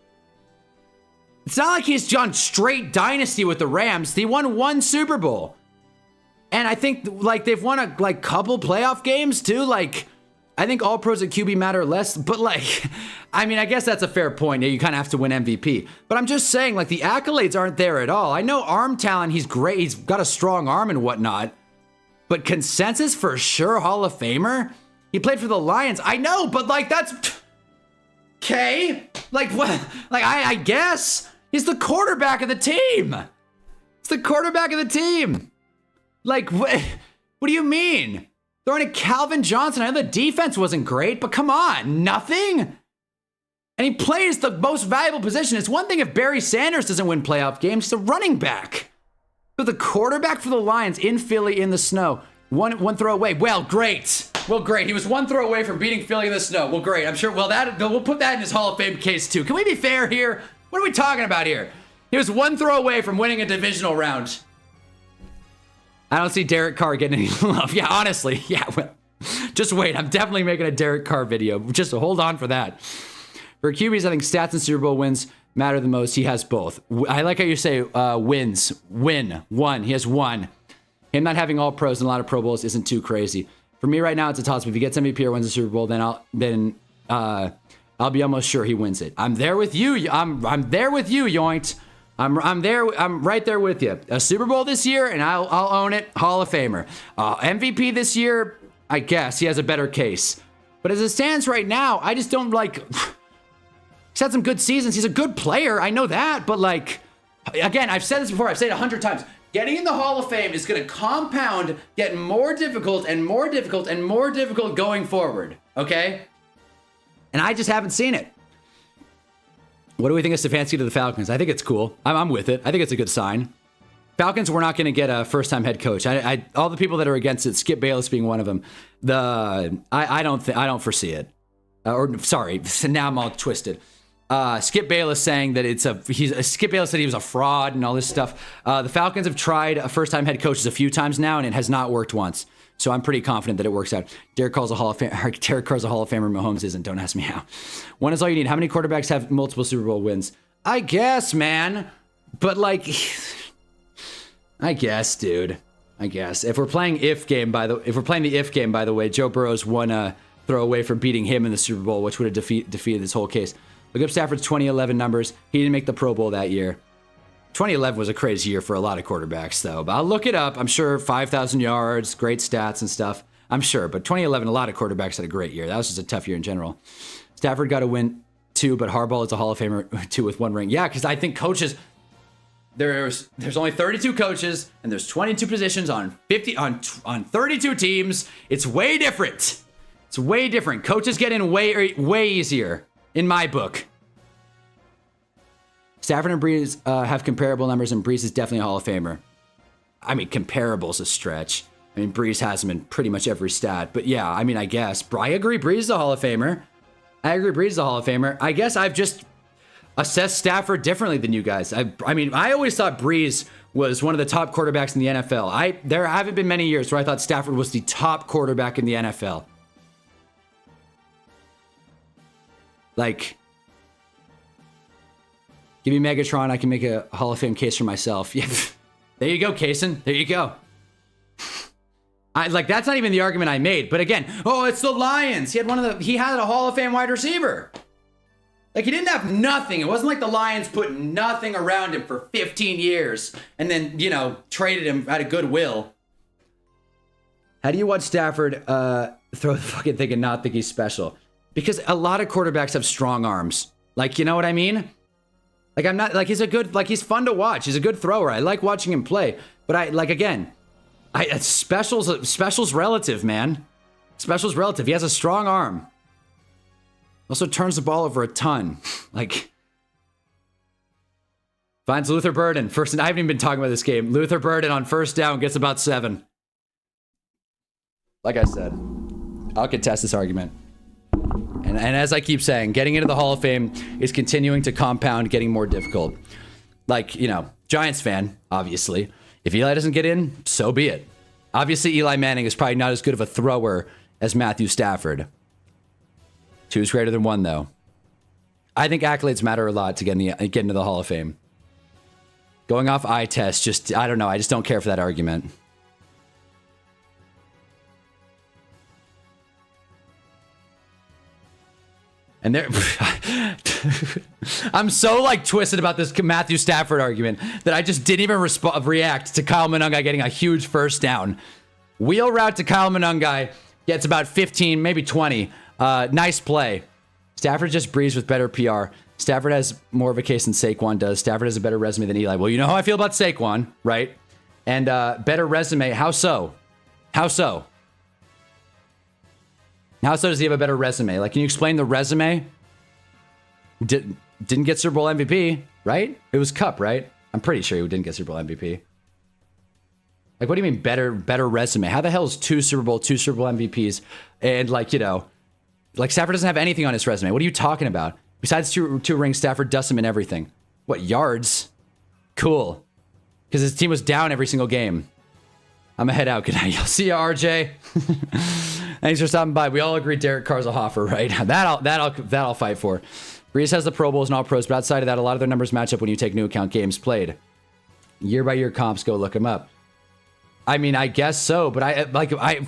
It's not like he's done straight dynasty with the Rams. He won 1 Super Bowl. And I think like they've won a couple playoff games too. Like, I think all pros at QB matter less, but like, I mean, I guess that's a fair point. Yeah, you kind of have to win MVP. But I'm just saying, like, the accolades aren't there at all. I know arm talent, he's great. He's got a strong arm and whatnot. But consensus for sure, Hall of Famer? He played for the Lions. I know, but like, that's okay. Like, what? Like, I guess he's the quarterback of the team. It's the quarterback of the team. Like, what do you mean? Throwing at Calvin Johnson. I know the defense wasn't great, but come on, nothing? And he plays the most valuable position. It's one thing if Barry Sanders doesn't win playoff games, he's a running back. But the quarterback for the Lions in Philly in the snow, one throw away. Well, great. Well, great. He was 1 throw away from beating Philly in the snow. Well, great. I'm sure, well, we'll put that in his Hall of Fame case too. Can we be fair here? What are we talking about here? He was 1 throw away from winning a divisional round. I don't see Derek Carr getting any love. Yeah, honestly. Yeah, well, just wait. I'm definitely making a Derek Carr video. Just hold on for that. For QBs, I think stats and Super Bowl wins matter the most. He has both. I like how you say wins. One. He has 1. Him not having all pros and a lot of Pro Bowls isn't too crazy. For me right now, it's a toss-up. If he gets MVP or wins the Super Bowl, then I'll be almost sure he wins it. I'm there with you. I'm there with you, Yoint. I'm there. I'm right there with you. A Super Bowl this year, and I'll own it. Hall of Famer. MVP this year, I guess he has a better case. But as it stands right now, I just don't like. He's had some good seasons. He's a good player. I know that. But like, again, I've said this before. I've said it 100 times. Getting in the Hall of Fame is going to compound, get more difficult and more difficult and more difficult going forward. Okay? And I just haven't seen it. What do we think of Stefanski to the Falcons? I think it's cool. I'm with it. I think it's a good sign. Falcons, we're not going to get a first-time head coach. All the people that are against it, Skip Bayless being one of them. I don't foresee it. Sorry, now I'm all twisted. Skip Bayless saying that Skip Bayless said he was a fraud and all this stuff. The Falcons have tried a first-time head coaches a few times now, and it has not worked once. So I'm pretty confident that it works out. Derek Carr's a Hall of Famer. Mahomes isn't. Don't ask me how. 1 is all you need. How many quarterbacks have multiple Super Bowl wins? I guess, man. But like, I guess, dude. I guess if we're playing the if game, by the way, Joe Burrow's 1 throw away from beating him in the Super Bowl, which would have defeated this whole case. Look up Stafford's 2011 numbers. He didn't make the Pro Bowl that year. 2011 was a crazy year for a lot of quarterbacks, though. But I'll look it up. I'm sure 5,000 yards, great stats and stuff. I'm sure. But 2011, a lot of quarterbacks had a great year. That was just a tough year in general. Stafford got to win 2, but Harbaugh is a Hall of Famer 2 with 1 ring. Yeah, because I think coaches, there's only 32 coaches, and there's 22 positions on 32 teams. It's way different. It's way different. Coaches get in way easier, in my book. Stafford and Breeze have comparable numbers, and Breeze is definitely a Hall of Famer. I mean, comparable's a stretch. I mean, Breeze has him in pretty much every stat. But yeah, I mean, I guess. I agree Breeze is a Hall of Famer. I guess I've just assessed Stafford differently than you guys. I mean, I always thought Breeze was one of the top quarterbacks in the NFL. There haven't been many years where I thought Stafford was the top quarterback in the NFL. Like, give me Megatron. I can make a Hall of Fame case for myself. Yeah. There you go, Kaysen. There you go. That's not even the argument I made. But again, oh, it's the Lions. He had a Hall of Fame wide receiver. Like, he didn't have nothing. It wasn't like the Lions put nothing around him for 15 years and then, traded him out of goodwill. How do you watch Stafford throw the fucking thing and not think he's special? Because a lot of quarterbacks have strong arms. Like, you know what I mean? Like, I'm not, like, he's fun to watch. He's a good thrower. I like watching him play. But special's relative, man. Special's relative. He has a strong arm. Also turns the ball over a ton. Like, finds Luther Burden. First, and I haven't even been talking about this game. Luther Burden on first down gets about 7. Like I said, I'll contest this argument. And as I keep saying, getting into the Hall of Fame is continuing to compound, getting more difficult. Like, Giants fan, obviously. If Eli doesn't get in, so be it. Obviously, Eli Manning is probably not as good of a thrower as Matthew Stafford. 2 is greater than 1, though. I think accolades matter a lot to get into the Hall of Fame. Going off eye test, I don't know. I just don't care for that argument. And I'm so twisted about this Matthew Stafford argument that I just didn't even react to Kyle Monangai getting a huge first down. Wheel route to Kyle Monangai, gets about 15, maybe 20. Nice play. Stafford just breezed with better PR. Stafford has more of a case than Saquon does. Stafford has a better resume than Eli. Well, you know how I feel about Saquon, right? And better resume. How so? How so? How so does he have a better resume? Like, can you explain the resume? Didn't get Super Bowl MVP, right? It was Cup, right? I'm pretty sure he didn't get Super Bowl MVP. Like, what do you mean better resume? How the hell is 2 Super Bowl MVPs and Stafford doesn't have anything on his resume? What are you talking about? Besides two rings, Stafford dusts him in everything. What, yards? Cool. Because his team was down every single game. I'm gonna head out. Good night. I'll see you, RJ. Thanks for stopping by. We all agree Derek Carr's a hoffer, right? That I'll fight for. Brees has the Pro Bowls and all pros, but outside of that, a lot of their numbers match up when you take into account games played. Year by year comps, go look them up. I mean, I guess so, but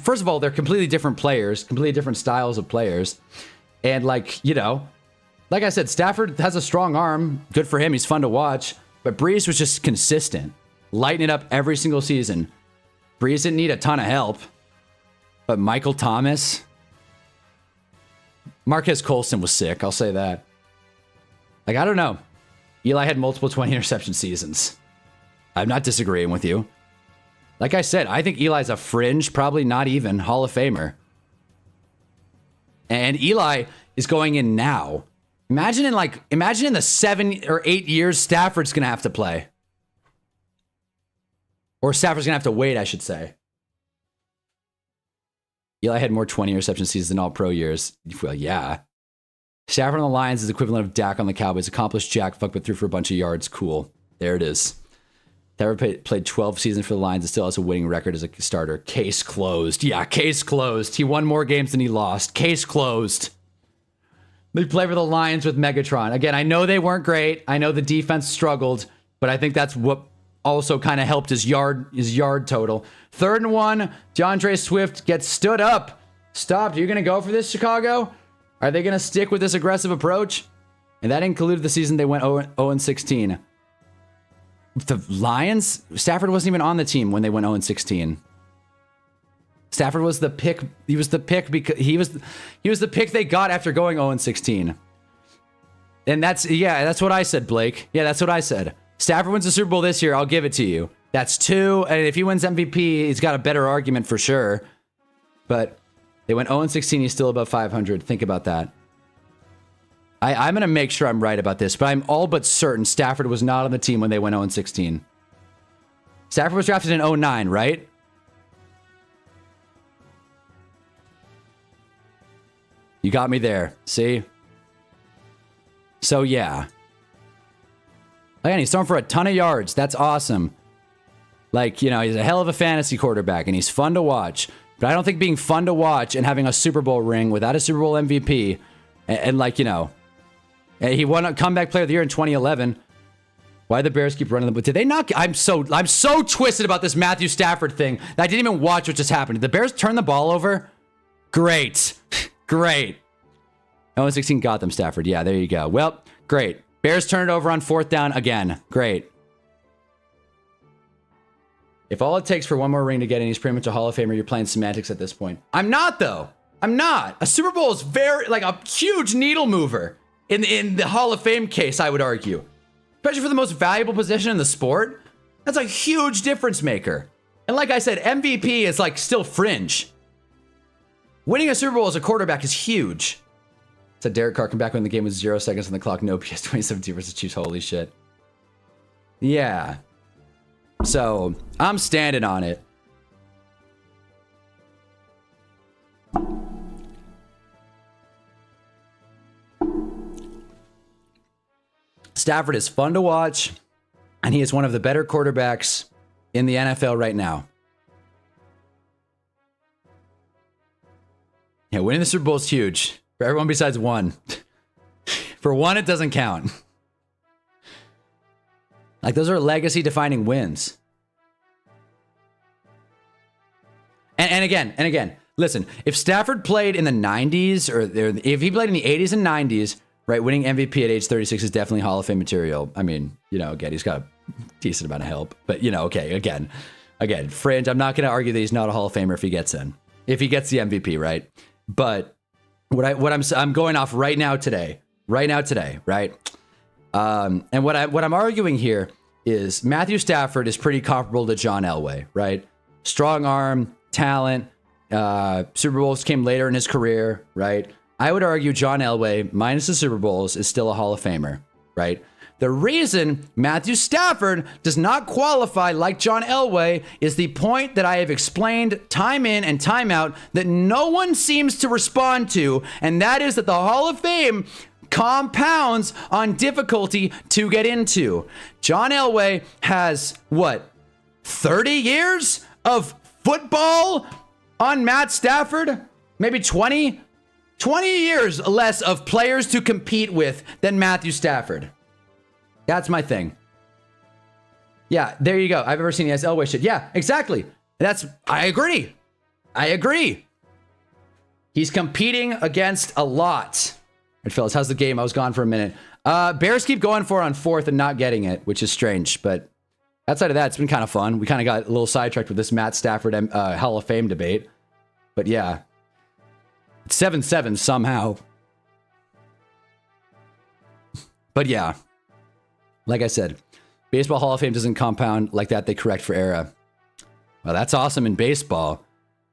first of all, they're completely different players, completely different styles of players. And like I said, Stafford has a strong arm. Good for him. He's fun to watch. But Brees was just consistent, lighting it up every single season. Brees didn't need a ton of help. But Michael Thomas, Marquez Colston was sick. I'll say that. Like, I don't know. Eli had multiple 20 interception seasons. I'm not disagreeing with you. Like I said, I think Eli's a fringe, probably not even Hall of Famer. And Eli is going in now. Imagine in the 7 or 8 years Stafford's going to have to play. Or Stafford's going to have to wait, I should say. Eli had more 20 interception seasons than all pro years. Well, yeah. Stafford on the Lions is equivalent of Dak on the Cowboys. Accomplished jack fuck, but threw for a bunch of yards. Cool. There it is. Stafford played 12 seasons for the Lions and still has a winning record as a starter. Case closed. Yeah, case closed. He won more games than he lost. Case closed. They play for the Lions with Megatron. Again, I know they weren't great. I know the defense struggled, but I think that's what also kind of helped his yard total. 3rd and 1. DeAndre Swift gets stood up. Stopped. Are you going to go for this, Chicago? Are they going to stick with this aggressive approach? And that included the season they went 0-16. The Lions? Stafford wasn't even on the team when they went 0-16. Stafford was the pick. He was the pick because he was the pick they got after going 0-16. And that's what I said, Blake. Yeah, that's what I said. Stafford wins the Super Bowl this year, I'll give it to you. That's 2, and if he wins MVP, he's got a better argument for sure. But they went 0-16, he's still above 500. Think about that. I'm going to make sure I'm right about this, but I'm all but certain Stafford was not on the team when they went 0-16. Stafford was drafted in 2009, right? You got me there. See? So, yeah. Again, he's throwing for a ton of yards. That's awesome. Like, he's a hell of a fantasy quarterback, and he's fun to watch. But I don't think being fun to watch and having a Super Bowl ring without a Super Bowl MVP, and he won a comeback player of the year in 2011. Why the Bears keep running the... Did they not... I'm so twisted about this Matthew Stafford thing that I didn't even watch what just happened. Did the Bears turn the ball over? Great. Great. 0-16 got them, Stafford. Yeah, there you go. Well, great. Bears turned it over on 4th down again. Great. If all it takes for one more ring to get in, he's pretty much a Hall of Famer. You're playing semantics at this point. I'm not, though. I'm not. A Super Bowl is very, like, a huge needle mover in the Hall of Fame case, I would argue. Especially for the most valuable position in the sport. That's a huge difference maker. And like I said, MVP is, like, still fringe. Winning a Super Bowl as a quarterback is huge. Said Derek Carr come back when the game was 0 seconds on the clock. No PS 2017 versus Chiefs. Holy shit. Yeah. So, I'm standing on it. Stafford is fun to watch, and he is one of the better quarterbacks in the NFL right now. Yeah, winning the Super Bowl is huge. For everyone besides one. For one, it doesn't count. Like, those are legacy-defining wins. And again, listen, if Stafford played in the 90s, or if he played in the 80s and 90s, right, winning MVP at age 36 is definitely Hall of Fame material. I mean, you know, again, he's got a decent amount of help. But, you know, okay, again, fringe. I'm not going to argue that he's not a Hall of Famer if he gets in. If he gets the MVP, right? But I'm going off right now today, right? And what I'm arguing here is Matthew Stafford is pretty comparable to John Elway, right? Strong arm, talent, Super Bowls came later in his career, right? I would argue John Elway, minus the Super Bowls, is still a Hall of Famer, right? The reason Matthew Stafford does not qualify like John Elway is the point that I have explained time in and time out that no one seems to respond to, and that is that the Hall of Fame compounds on difficulty to get into. John Elway has, 30 years of football on Matt Stafford? Maybe 20? 20 years less of players to compete with than Matthew Stafford. That's my thing. Yeah, there you go. I've ever seen the Elway shit. Yeah, exactly. I agree. He's competing against a lot. All right, fellas, how's the game? I was gone for a minute. Bears keep going for it on 4th and not getting it, which is strange. But outside of that, it's been kind of fun. We kind of got a little sidetracked with this Matt Stafford Hall of Fame debate. But yeah, it's 7-7 somehow. But yeah, like I said, baseball Hall of Fame doesn't compound like that. They correct for era. Well, that's awesome in baseball.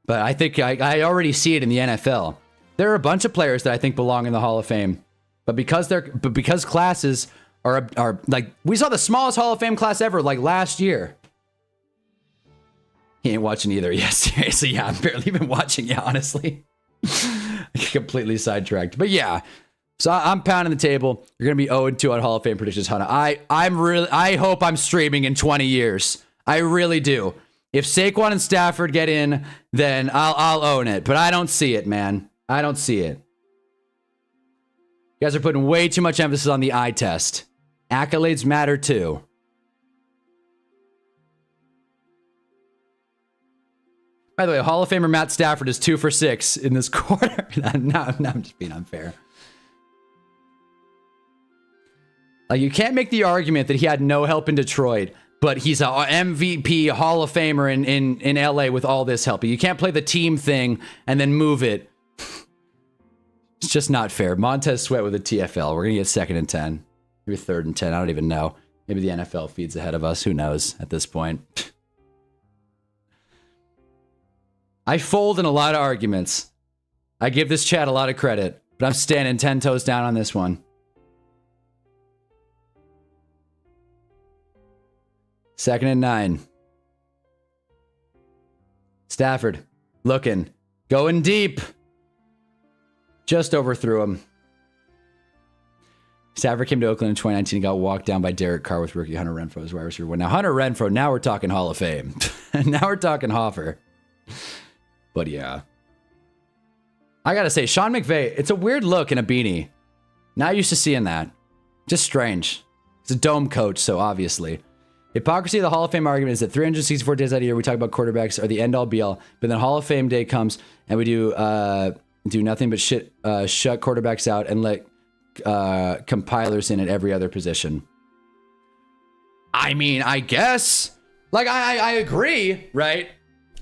But I think I already see it in the NFL. There are a bunch of players that I think belong in the Hall of Fame. But because classes are like, we saw the smallest Hall of Fame class ever, like last year. He ain't watching either. Yeah, seriously. Yeah, I'm barely even watching. Yeah, honestly. Completely sidetracked. But yeah. So I'm pounding the table. You're going to be 0-2 on Hall of Fame predictions, Hunter. I hope I'm streaming in 20 years. I really do. If Saquon and Stafford get in, then I'll own it. But I don't see it, man. I don't see it. You guys are putting way too much emphasis on the eye test. Accolades matter too. By the way, Hall of Famer Matt Stafford is 2 for 6 in this quarter. No, I'm just being unfair. Like, you can't make the argument that he had no help in Detroit, but he's a MVP Hall of Famer in LA with all this help. You can't play the team thing and then move it. It's just not fair. Montez Sweat with a TFL. We're going to get 2nd and 10. Maybe 3rd and 10. I don't even know. Maybe the NFL feeds ahead of us. Who knows at this point? I fold in a lot of arguments. I give this chat a lot of credit, but I'm standing 10 toes down on this one. 2nd and 9. Stafford looking, going deep. Just overthrew him. Stafford came to Oakland in 2019 and got walked down by Derek Carr with rookie Hunter Renfrow as wide receiver. Now Hunter Renfrow, now we're talking Hall of Fame. Now we're talking Hoffer. But yeah. I gotta say, Sean McVay, it's a weird look in a beanie. Not used to seeing that. Just strange. It's a dome coach, so obviously. Hypocrisy of the Hall of Fame argument is that 364 days out of the year, we talk about quarterbacks are the end-all be-all, but then Hall of Fame day comes, and we do nothing but shut quarterbacks out and let compilers in at every other position. I mean, I guess. Like, I agree, right?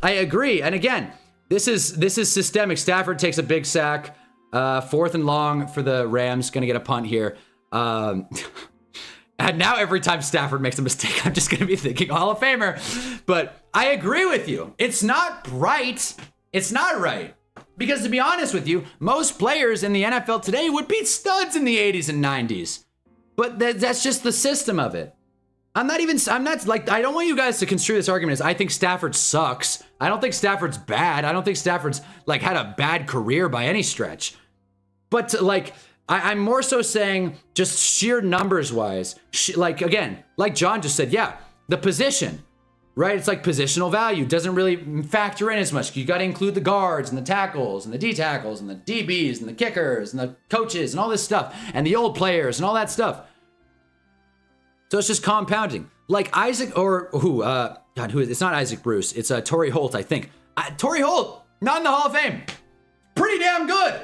I agree. And again, this is systemic. Stafford takes a big sack. 4th and long for the Rams. Going to get a punt here. And now every time Stafford makes a mistake, I'm just going to be thinking Hall of Famer. But I agree with you. It's not right. It's not right. Because to be honest with you, most players in the NFL today would beat studs in the 80s and 90s. But that's just the system of it. I don't want you guys to construe this argument as I think Stafford sucks. I don't think Stafford's bad. I don't think Stafford's like had a bad career by any stretch. But I'm more so saying just sheer numbers wise, like again, like John just said, yeah, the position, right? It's like positional value doesn't really factor in as much. You got to include the guards and the tackles and the D tackles and the DBs and the kickers and the coaches and all this stuff and the old players and all that stuff. So it's just compounding. Like Isaac or who is it's not Isaac Bruce. It's Torrey Holt, I think. Torrey Holt, not in the Hall of Fame. Pretty damn good.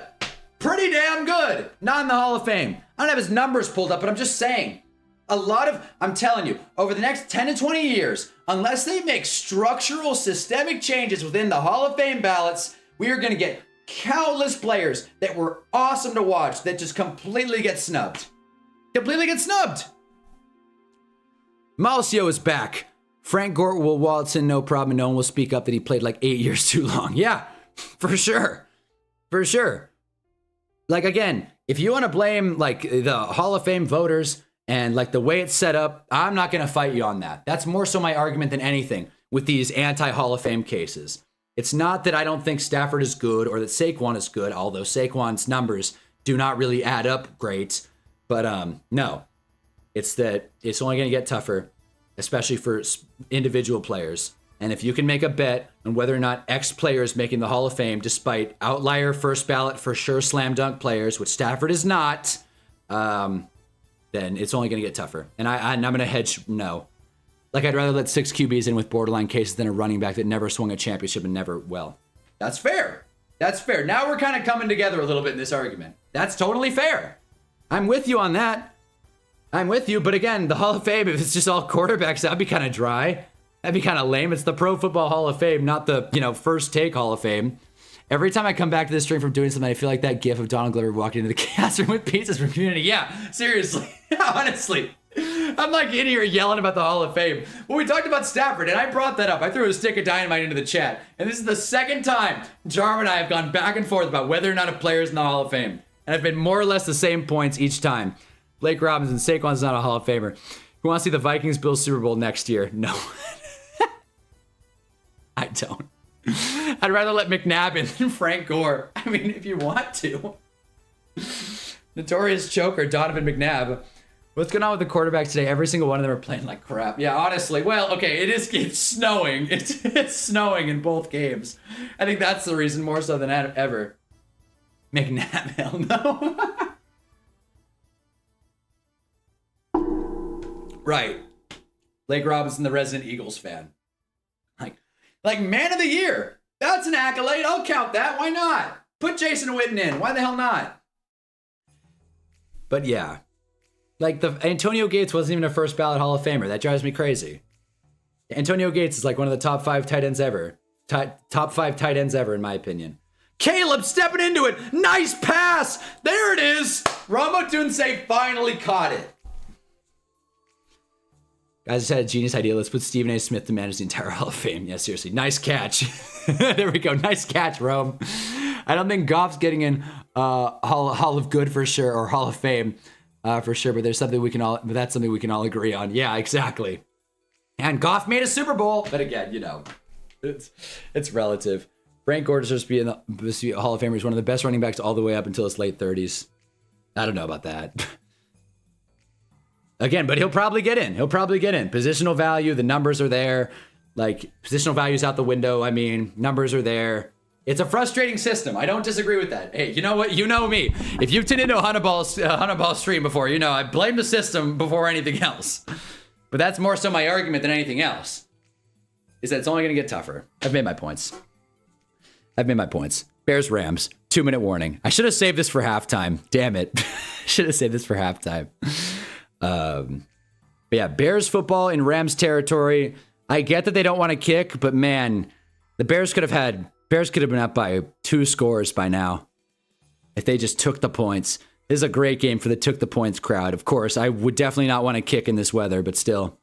Pretty damn good. Not in the Hall of Fame. I don't have his numbers pulled up, but I'm just saying. I'm telling you, over the next 10 to 20 years, unless they make structural systemic changes within the Hall of Fame ballots, we are going to get countless players that were awesome to watch that just completely get snubbed. Completely get snubbed. Malcio is back. Frank Gore will waltz in, no problem, and no one will speak up that he played like 8 years too long. Yeah, for sure. For sure. Like, again, if you want to blame like the Hall of Fame voters and like the way it's set up, I'm not going to fight you on that. That's more so my argument than anything with these anti-Hall of Fame cases. It's not that I don't think Stafford is good or that Saquon is good, although Saquon's numbers do not really add up great. But no. It's that it's only going to get tougher, especially for individual players. And if you can make a bet on whether or not X player is making the Hall of Fame, despite outlier first ballot for sure slam dunk players, which Stafford is not, then it's only going to get tougher. And I'm going to hedge no. Like, I'd rather let 6 QBs in with borderline cases than a running back that never swung a championship and never, well, that's fair. That's fair. Now we're kind of coming together a little bit in this argument. That's totally fair. I'm with you on that. I'm with you, but again, the Hall of Fame, if it's just all quarterbacks, that'd be kind of dry. That'd be kind of lame. It's the Pro Football Hall of Fame, not the, first take Hall of Fame. Every time I come back to this stream from doing something, I feel like that gif of Donald Glover walking into the classroom with pizzas from Community. Yeah, seriously. Honestly. I'm like in here yelling about the Hall of Fame. Well, we talked about Stafford, and I brought that up. I threw a stick of dynamite into the chat. And this is the second time Jarm and I have gone back and forth about whether or not a player is in the Hall of Fame. And I've been more or less the same points each time. Blake Robinson, Saquon's not a Hall of Famer. Who wants to see the Vikings-Bills Super Bowl next year? No. I don't. I'd rather let McNabb in than Frank Gore. I mean, if you want to. Notorious choker, Donovan McNabb. What's going on with the quarterbacks today? Every single one of them are playing like crap. Yeah, honestly. Well, okay, it's snowing. It's snowing in both games. I think that's the reason more so than ever. McNabb, hell no. Right. Blake Robinson, the resident Eagles fan. Like man of the year. That's an accolade. I'll count that. Why not? Put Jason Witten in. Why the hell not? But yeah. Like the Antonio Gates wasn't even a first ballot Hall of Famer. That drives me crazy. Antonio Gates is like one of the top 5 tight ends ever. Top 5 tight ends ever, in my opinion. Caleb stepping into it. Nice pass. There it is. Ramo Tunse finally caught it. Guys, just had a genius idea. Let's put Stephen A. Smith to manage the entire Hall of Fame. Yeah, seriously. Nice catch. There we go. Nice catch, Rome. I don't think Goff's getting in Hall of Good for sure, or Hall of Fame for sure. But that's something we can all agree on. Yeah, exactly. And Goff made a Super Bowl, but again, it's relative. Frank Gore deserves to be in the Hall of Fame. He's one of the best running backs all the way up until his late 30s. I don't know about that. Again, but he'll probably get in. Positional value, the numbers are there. Like, positional value's out the window. I mean, numbers are there. It's a frustrating system. I don't disagree with that. Hey, you know what? You know me. If you've tuned into a Hunnaball stream before, you know I blame the system before anything else. But that's more so my argument than anything else. Is that it's only going to get tougher. I've made my points. Bears Rams. 2-minute warning. I should have saved this for halftime. Damn it. Should have saved this for halftime. But yeah, Bears football in Rams territory. I get that they don't want to kick, but man, the Bears could have been up by 2 scores by now if they just took the points. This is a great game for the took the points crowd. Of course, I would definitely not want to kick in this weather, but still.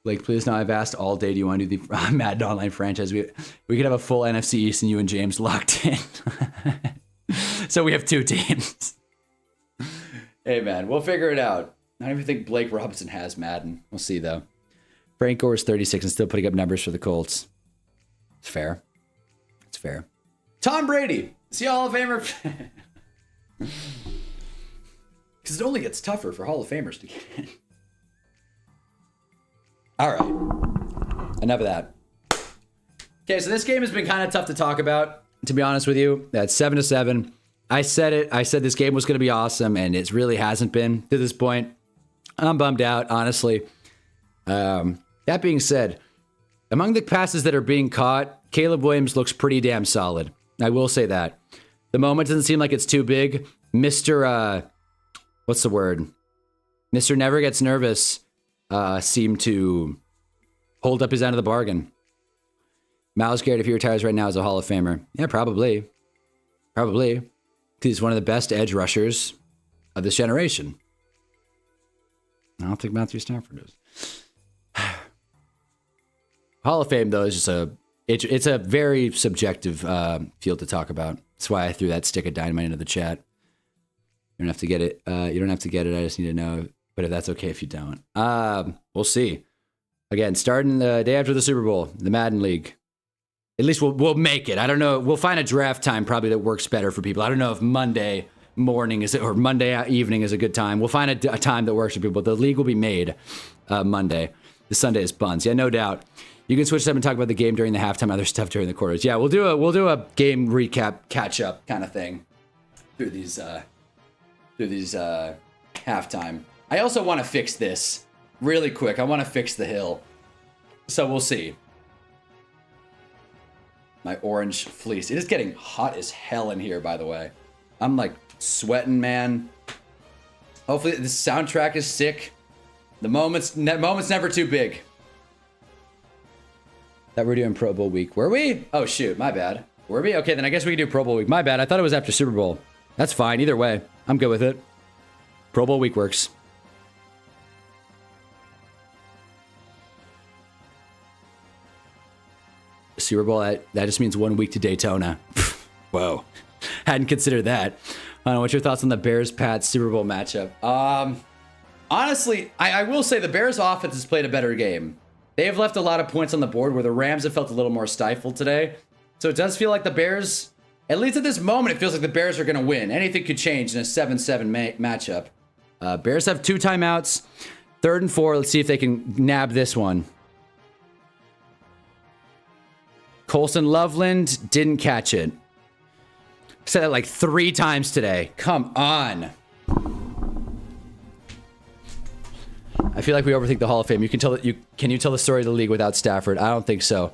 Blake, please, now I've asked all day, do you want to do the Madden Online franchise? We could have a full NFC East and you and James locked in. So we have 2 teams. Hey, man, we'll figure it out. I don't even think Blake Robinson has Madden. We'll see, though. Frank Gore is 36 and still putting up numbers for the Colts. It's fair. It's fair. Tom Brady. Is he a Hall of Famer? Because it only gets tougher for Hall of Famers to get in. All right. Enough of that. Okay, so this game has been kind of tough to talk about, to be honest with you. That's 7-7. I said it. I said this game was going to be awesome, and it really hasn't been to this point. I'm bummed out, honestly. That being said, among the passes that are being caught, Caleb Williams looks pretty damn solid. I will say that. The moment doesn't seem like it's too big. Mr. What's the word? Mr. Never Gets Nervous seemed to hold up his end of the bargain. Myles Garrett, if he retires right now, is a Hall of Famer. Yeah, probably. Probably. Because he's one of the best edge rushers of this generation. I don't think Matthew Stafford is. Hall of Fame, though, is just it's a very subjective field to talk about. That's why I threw that stick of dynamite into the chat. You don't have to get it. You don't have to get it. I just need to know. But if that's okay if you don't. We'll see. Again, starting the day after the Super Bowl, the Madden League. At least we'll make it. I don't know. We'll find a draft time probably that works better for people. I don't know if Monday morning or Monday evening is a good time. We'll find a time that works for people. The league will be made Monday. The Sunday is buns. Yeah, no doubt. You can switch up and talk about the game during the halftime, other stuff during the quarters. Yeah, we'll do a game recap, catch up kind of thing through these halftime. I also want to fix this really quick. I want to fix the hill, so we'll see. My orange fleece. It is getting hot as hell in here, by the way. I'm like sweating, man. Hopefully the soundtrack is sick. The moment's never too big. That we're doing Pro Bowl week. Were we? Oh, shoot. My bad. Were we? Okay, then I guess we can do Pro Bowl week. My bad. I thought it was after Super Bowl. That's fine. Either way, I'm good with it. Pro Bowl week works. Super Bowl, that just means 1 week to Daytona. Whoa. Hadn't considered that. What's your thoughts on the Bears-Pats Super Bowl matchup? Honestly, I will say the Bears offense has played a better game. They have left a lot of points on the board where the Rams have felt a little more stifled today. So it does feel like the Bears, at least at this moment, it feels like the Bears are going to win. Anything could change in a 7-7 matchup. Bears have 2 timeouts. 3rd and 4. Let's see if they can nab this one. Colson Loveland didn't catch it. Said that like 3 times today. Come on. I feel like we overthink the Hall of Fame. Can you tell the story of the league without Stafford? I don't think so.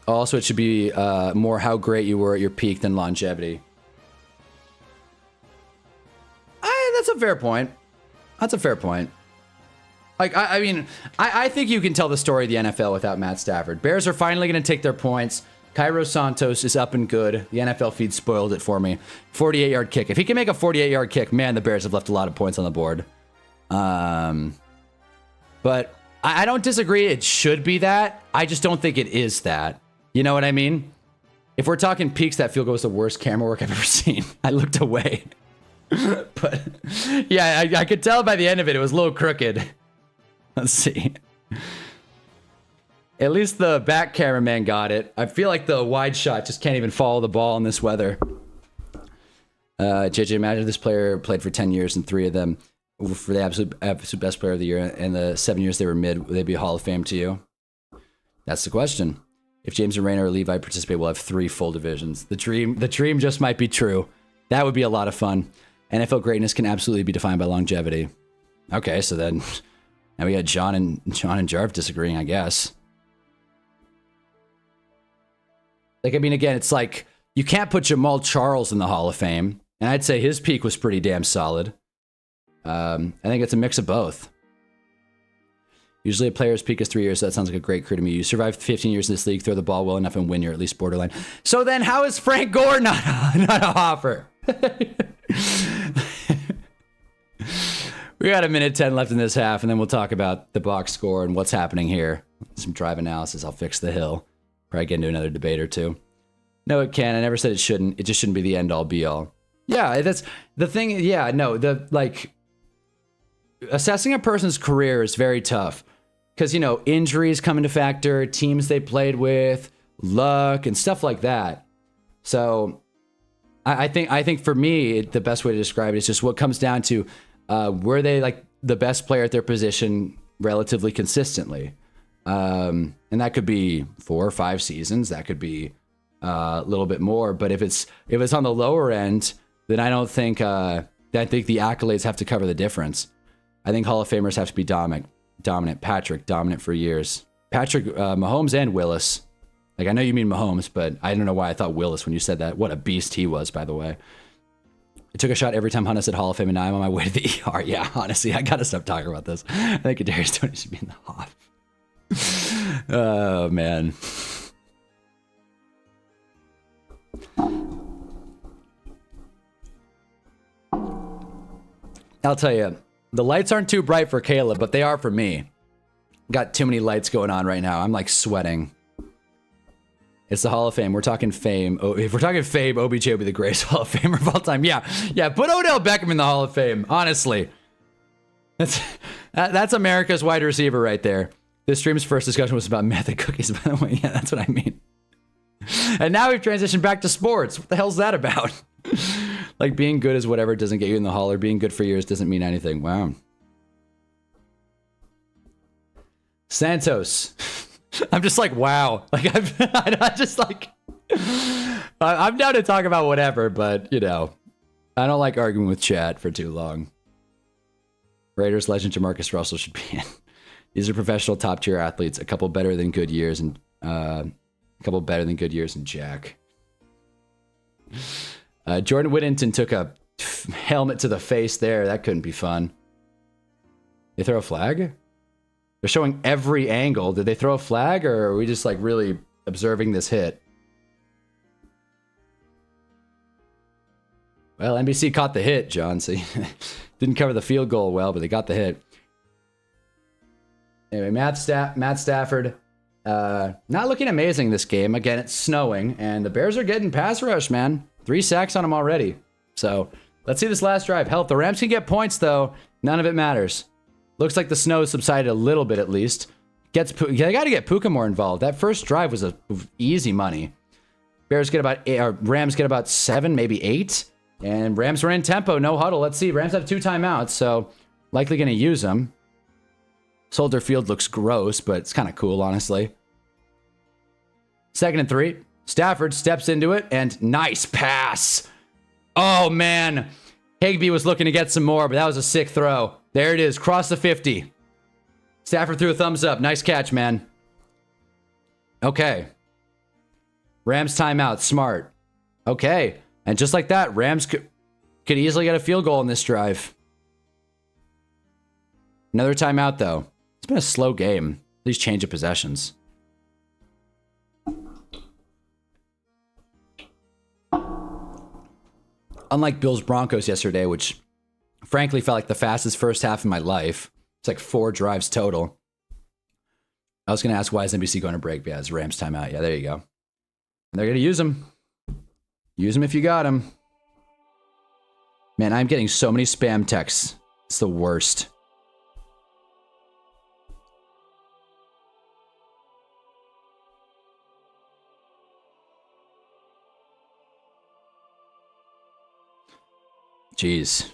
Also, it should be more how great you were at your peak than longevity. That's a fair point. That's a fair point. Like, I mean, I think you can tell the story of the NFL without Matt Stafford. Bears are finally going to take their points. Cairo Santos is up and good. The NFL feed spoiled it for me. 48-yard kick. If he can make a 48-yard kick, man, the Bears have left a lot of points on the board. But I don't disagree. It should be that. I just don't think it is that. You know what I mean? If we're talking peaks, that field goal was the worst camera work I've ever seen. I looked away. But yeah, I could tell by the end of it, it was a little crooked. Let's see. At least the back cameraman got it. I feel like the wide shot just can't even follow the ball in this weather. JJ, imagine this player played for 10 years and 3 of them for the absolute best player of the year. And the 7 years they were mid, would they be Hall of Fame to you? That's the question. If James and Rayner or Levi participate, we'll have 3 full divisions. The dream just might be true. That would be a lot of fun. NFL greatness can absolutely be defined by longevity. Okay, so then now we got John and Jarv disagreeing, I guess. Like, I mean, again, it's like you can't put Jamal Charles in the Hall of Fame, and I'd say his peak was pretty damn solid. I think it's a mix of both. Usually a player's peak is 3 years, so that sounds like a great career to me. You survived 15 years in this league, throw the ball well enough and win, you're at least borderline. So then how is Frank Gore not a Hoffer? We got a minute 10 left in this half, and then we'll talk about the box score and what's happening here. Some drive analysis. I'll fix the hill. Probably get into another debate or two. No, it can. I never said it shouldn't. It just shouldn't be the end all be all. Yeah, that's the thing. Yeah, no, assessing a person's career is very tough. Because, you know, injuries come into factor, teams they played with, luck, and stuff like that. So I think for me, the best way to describe it is just what comes down to were they like the best player at their position relatively consistently? And that could be 4 or 5 seasons. That could be a little bit more. But if it's on the lower end, then I don't think I think the accolades have to cover the difference. I think Hall of Famers have to be dominant. Patrick, dominant for years. Patrick, Mahomes and Willis. Like, I know you mean Mahomes, but I don't know why I thought Willis when you said that. What a beast he was, by the way. I took a shot every time Hunter said Hall of Fame, and now I'm on my way to the ER. Yeah, honestly, I gotta stop talking about this. I think Kadarius Toney should be in the Hoff. Oh, man. I'll tell you, the lights aren't too bright for Caleb, but they are for me. Got too many lights going on right now. I'm like sweating. It's the Hall of Fame. We're talking fame. Oh, if we're talking fame, OBJ will be the greatest Hall of Famer of all time. Yeah, put Odell Beckham in the Hall of Fame. Honestly, that's America's wide receiver right there. This stream's first discussion was about meth and cookies, by the way. Yeah, that's what I mean. And now we've transitioned back to sports. What the hell's that about? Like, being good is whatever doesn't get you in the Hall, or being good for years doesn't mean anything. Wow. Santos. I'm just like, wow. Like, I'm just like, I'm down to talk about whatever, but, you know, I don't like arguing with chat for too long. Raiders legend Jamarcus Russell should be in. These are professional top tier athletes. A couple better than good years, and Jack. Jordan Whittington took a helmet to the face there. That couldn't be fun. They throw a flag? They're showing every angle. Did they throw a flag, or are we just like really observing this hit? Well, NBC caught the hit, John. So didn't cover the field goal well, but they got the hit. Anyway, Matt Stafford, not looking amazing this game. Again, it's snowing, and the Bears are getting pass rush, man. 3 sacks on them already. So let's see this last drive. Hell, if the Rams can get points, though, none of it matters. Looks like the snow subsided a little bit at least. They got to get Puka more involved. That first drive was easy money. Rams get about 7, maybe 8. And Rams are in tempo, no huddle. Let's see. Rams have 2 timeouts, so likely going to use them. Soldier Field looks gross, but it's kind of cool, honestly. 2nd and 3. Stafford steps into it, and nice pass. Oh, man. Higbee was looking to get some more, but that was a sick throw. There it is. Cross the 50. Stafford threw a thumbs up. Nice catch, man. Okay. Rams timeout. Smart. Okay. And just like that, Rams could easily get a field goal in this drive. Another timeout, though. It's been a slow game. These change of possessions. Unlike Bills Broncos yesterday, which frankly felt like the fastest first half of my life. It's like 4 drives total. I was going to ask, why is NBC going to break? Yeah, it's Rams timeout. Yeah, there you go. And they're going to use them. Use them if you got them. Man, I'm getting so many spam texts. It's the worst. Jeez.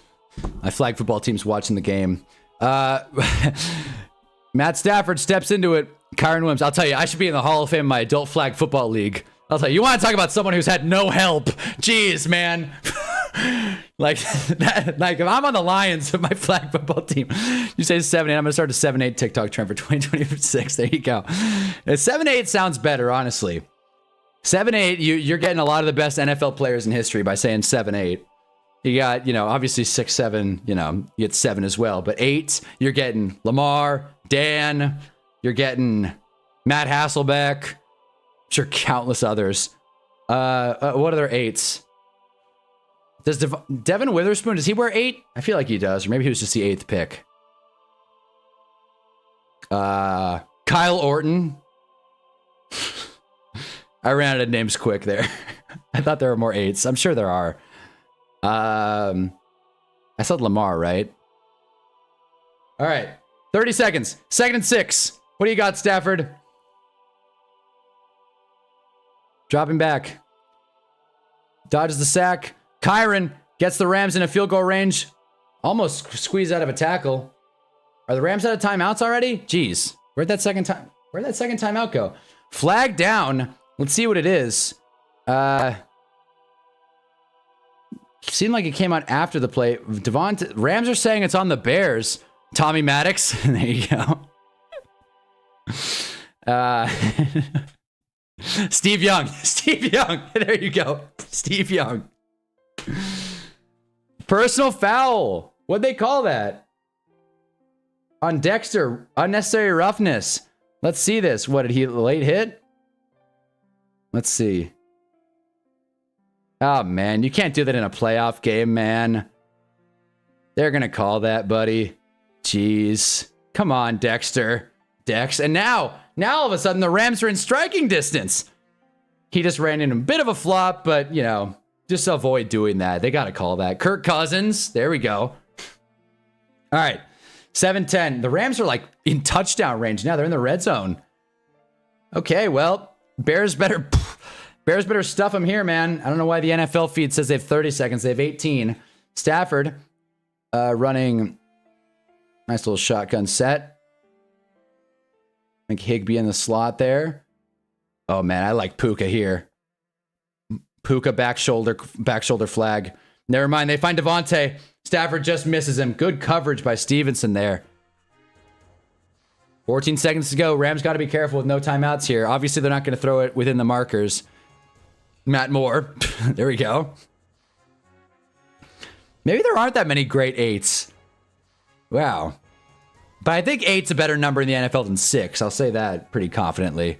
My flag football team's watching the game. Matt Stafford steps into it. Kyron Williams, I'll tell you, I should be in the Hall of Fame of my adult flag football league. I'll tell you, you want to talk about someone who's had no help? Jeez, man. like, if I'm on the Lions of my flag football team, you say 7-8, I'm going to start a 7-8 TikTok trend for 2026. There you go. 7-8 sounds better, honestly. 7-8, you're getting a lot of the best NFL players in history by saying 7-8. You got, obviously 6-7, you get 7 as well. But 8, you're getting Lamar, Dan, you're getting Matt Hasselbeck, I'm sure countless others. What other 8s? Does Devin Witherspoon, does he wear 8? I feel like he does, or maybe he was just the 8th pick. Kyle Orton. I ran out of names quick there. I thought there were more 8s. I'm sure there are. I said Lamar, right? All right. 30 seconds. 2nd and 6. What do you got, Stafford? Dropping back. Dodges the sack. Kyron gets the Rams in a field goal range. Almost squeezed out of a tackle. Are the Rams out of timeouts already? Jeez. Where'd that second timeout go? Flag down. Let's see what it is. Seemed like it came out after the play. Rams are saying it's on the Bears. Tommy Maddox. There you go. Steve Young. Steve Young. There you go. Steve Young. Personal foul. What'd they call that? On Dexter. Unnecessary roughness. Let's see this. What, did he late hit? Let's see. Oh, man. You can't do that in a playoff game, man. They're going to call that, buddy. Jeez. Come on, Dexter. Dex. And now all of a sudden, the Rams are in striking distance. He just ran in a bit of a flop, but, just avoid doing that. They got to call that. Kirk Cousins. There we go. All right. 7-10. The Rams are like in touchdown range now. They're in the red zone. Okay, well, Bears better stuff them here, man. I don't know why the NFL feed says they have 30 seconds. They have 18. Stafford running nice little shotgun set. I think Higbee in the slot there. Oh, man, I like Puka here. Puka back shoulder flag. Never mind. They find Devontae. Stafford just misses him. Good coverage by Stevenson there. 14 seconds to go. Rams got to be careful with no timeouts here. Obviously, they're not going to throw it within the markers. Matt Moore. There we go. Maybe there aren't that many great 8s. Wow. But I think 8's a better number in the NFL than 6. I'll say that pretty confidently.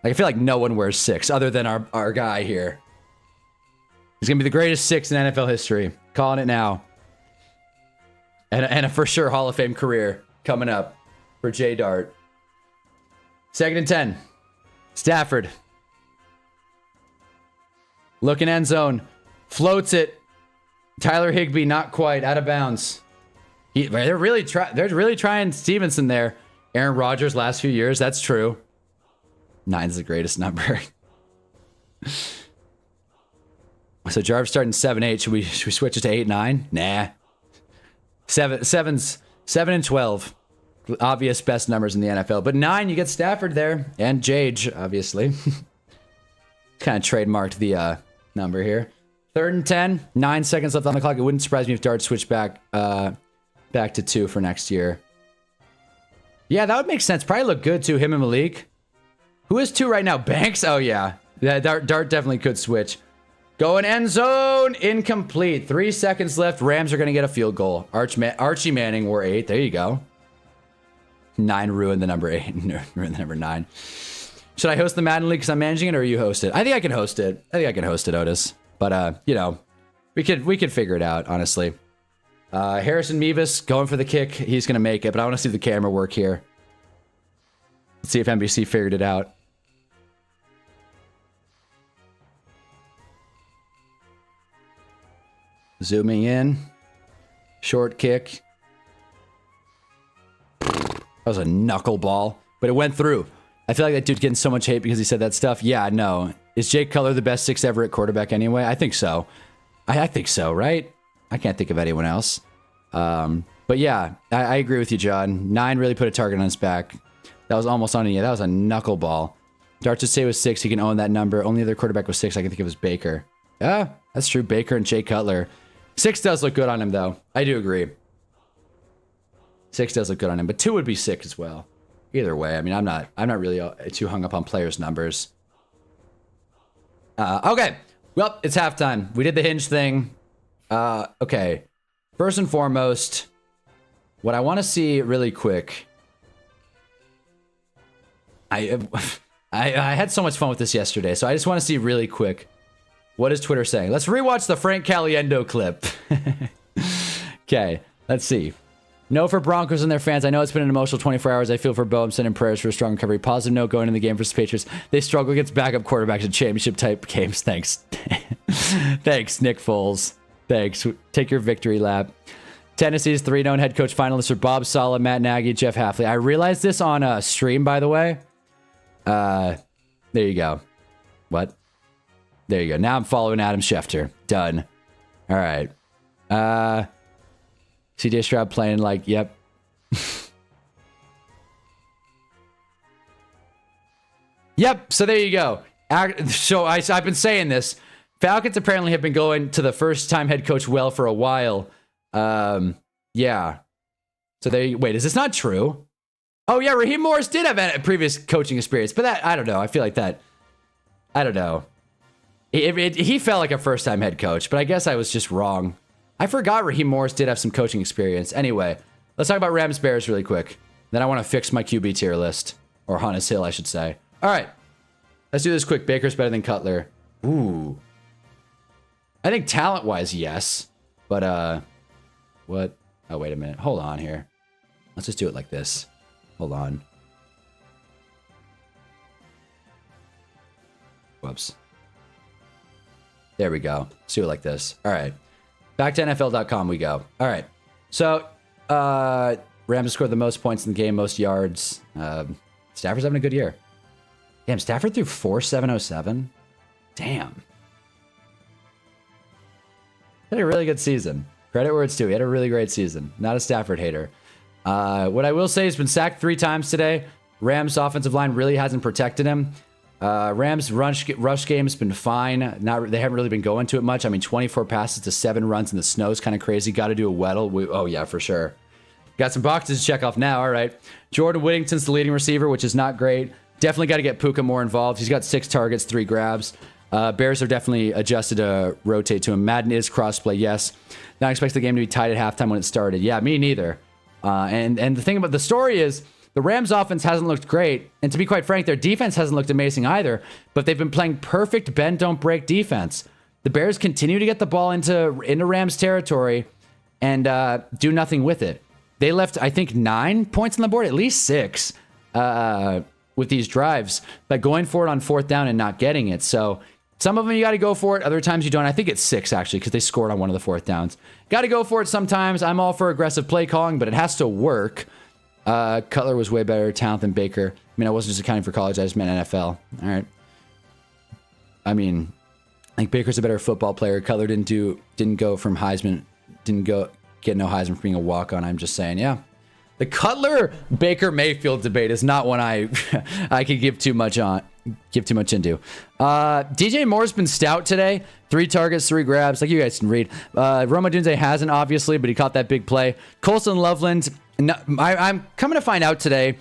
Like, I feel like no one wears 6 other than our guy here. He's going to be the greatest 6 in NFL history. Calling it now. And a for sure Hall of Fame career coming up for J Dart. 2nd and 10. Stafford. Looking end zone. Floats it. Tyler Higbee not quite. Out of bounds. They're really trying Stevenson there. Aaron Rodgers last few years. That's true. 9's the greatest number. So Jarvis starting 7-8. Should we switch it to 8-9? Nah. 7 and 12. Obvious best numbers in the NFL. But 9, you get Stafford there. And Jage, obviously. Kind of trademarked the number here. 3rd and 10. 9 seconds left on the clock. It wouldn't surprise me if Dart switched back to 2 for next year. Yeah, that would make sense. Probably look good too, him and Malik. Who is 2 right now? Banks? Oh, yeah. Dart definitely could switch. Going end zone. Incomplete. 3 seconds left. Rams are going to get a field goal. Archie Manning wore 8. There you go. 9 ruined the number 8. Ruined the number 9. Should I host the Madden League because I'm managing it, or you host it? I think I can host it. Otis. But, we could figure it out, honestly. Harrison Mevis going for the kick. He's going to make it, but I want to see the camera work here. Let's see if NBC figured it out. Zooming in. Short kick. That was a knuckleball, but it went through. I feel like that dude's getting so much hate because he said that stuff. Yeah, no. Is Jake Cutler the best 6 ever at quarterback anyway? I think so. I think so, right? I can't think of anyone else. But yeah, I agree with you, John. 9 really put a target on his back. That was almost on you. That was a knuckleball. Dart to say was 6. He can own that number. Only other quarterback was 6 I can think of was Baker. Yeah, that's true. Baker and Jay Cutler. 6 does look good on him, though. I do agree. 6 does look good on him, but 2 would be sick as well. Either way, I mean, I'm not really too hung up on players' numbers. Okay, well, it's halftime. We did the hinge thing. Okay, first and foremost, what I want to see really quick. I had so much fun with this yesterday, so I just want to see really quick. What is Twitter saying? Let's rewatch the Frank Caliendo clip. Okay, let's see. No for Broncos and their fans. I know it's been an emotional 24 hours. I feel for Bo. I'm sending prayers for a strong recovery. Positive note going in the game for the Patriots. They struggle against backup quarterbacks in championship-type games. Thanks. Thanks, Nick Foles. Thanks. Take your victory lap. Tennessee's 3 known head coach finalists are Bob Saleh, Matt Nagy, Jeff Hafley. I realized this on a stream, by the way. There you go. What? There you go. Now I'm following Adam Schefter. Done. All right. CJ Stroud playing like, yep. Yep. So there you go. So I've been saying this. Falcons apparently have been going to the first-time head coach well for a while. Yeah. So wait, is this not true? Oh yeah, Raheem Morris did have a previous coaching experience, but that, I don't know. I feel like that, I don't know. He felt like a first-time head coach, but I guess I was just wrong. I forgot Raheem Morris did have some coaching experience. Anyway, let's talk about Rams Bears really quick. Then I want to fix my QB tier list. Or Hannes Hill, I should say. All right. Let's do this quick. Baker's better than Cutler. Ooh. I think talent-wise, yes. But, what? Oh, wait a minute. Hold on here. Let's just do it like this. Hold on. Whoops. There we go. Let's do it like this. All right. Back to NFL.com we go. All right. So, Rams scored the most points in the game, most yards. Stafford's having a good year. Damn, Stafford threw 4,707. Damn. Had a really good season. Credit where it's due. He had a really great season. Not a Stafford hater. What I will say, he's been sacked 3 times today. Rams offensive line really hasn't protected him. Rams rush game has been fine. They haven't really been going to it much. I mean, 24 passes to 7 runs in the snow is kind of crazy. Got to do a Weddle. Oh, yeah, for sure. Got some boxes to check off now. All right. Jordan Whittington's the leading receiver, which is not great. Definitely got to get Puka more involved. He's got 6 targets, 3 grabs. Bears are definitely adjusted to rotate to him. Madden is crossplay, yes. Not expect the game to be tied at halftime when it started. Yeah, me neither. And the thing about the story is, the Rams offense hasn't looked great. And to be quite frank, their defense hasn't looked amazing either. But they've been playing perfect bend, don't break defense. The Bears continue to get the ball into Rams territory and do nothing with it. They left, I think, 9 points on the board, at least 6 with these drives. But going for it on 4th down and not getting it. So some of them you got to go for it. Other times you don't. I think it's 6, actually, because they scored on one of the 4th downs. Got to go for it sometimes. I'm all for aggressive play calling, but it has to work. Cutler was way better talent than Baker. I mean, I wasn't just accounting for college. I just meant NFL. All right. I mean, I think Baker's a better football player. Cutler didn't go from Heisman, get no Heisman for being a walk-on. I'm just saying, yeah. The Cutler Baker Mayfield debate is not one I could give too much into. DJ Moore's been stout today. 3 targets, 3 grabs, like you guys can read. Roma Dunze hasn't, obviously, but he caught that big play. Colson Loveland. No, I'm coming to find out today,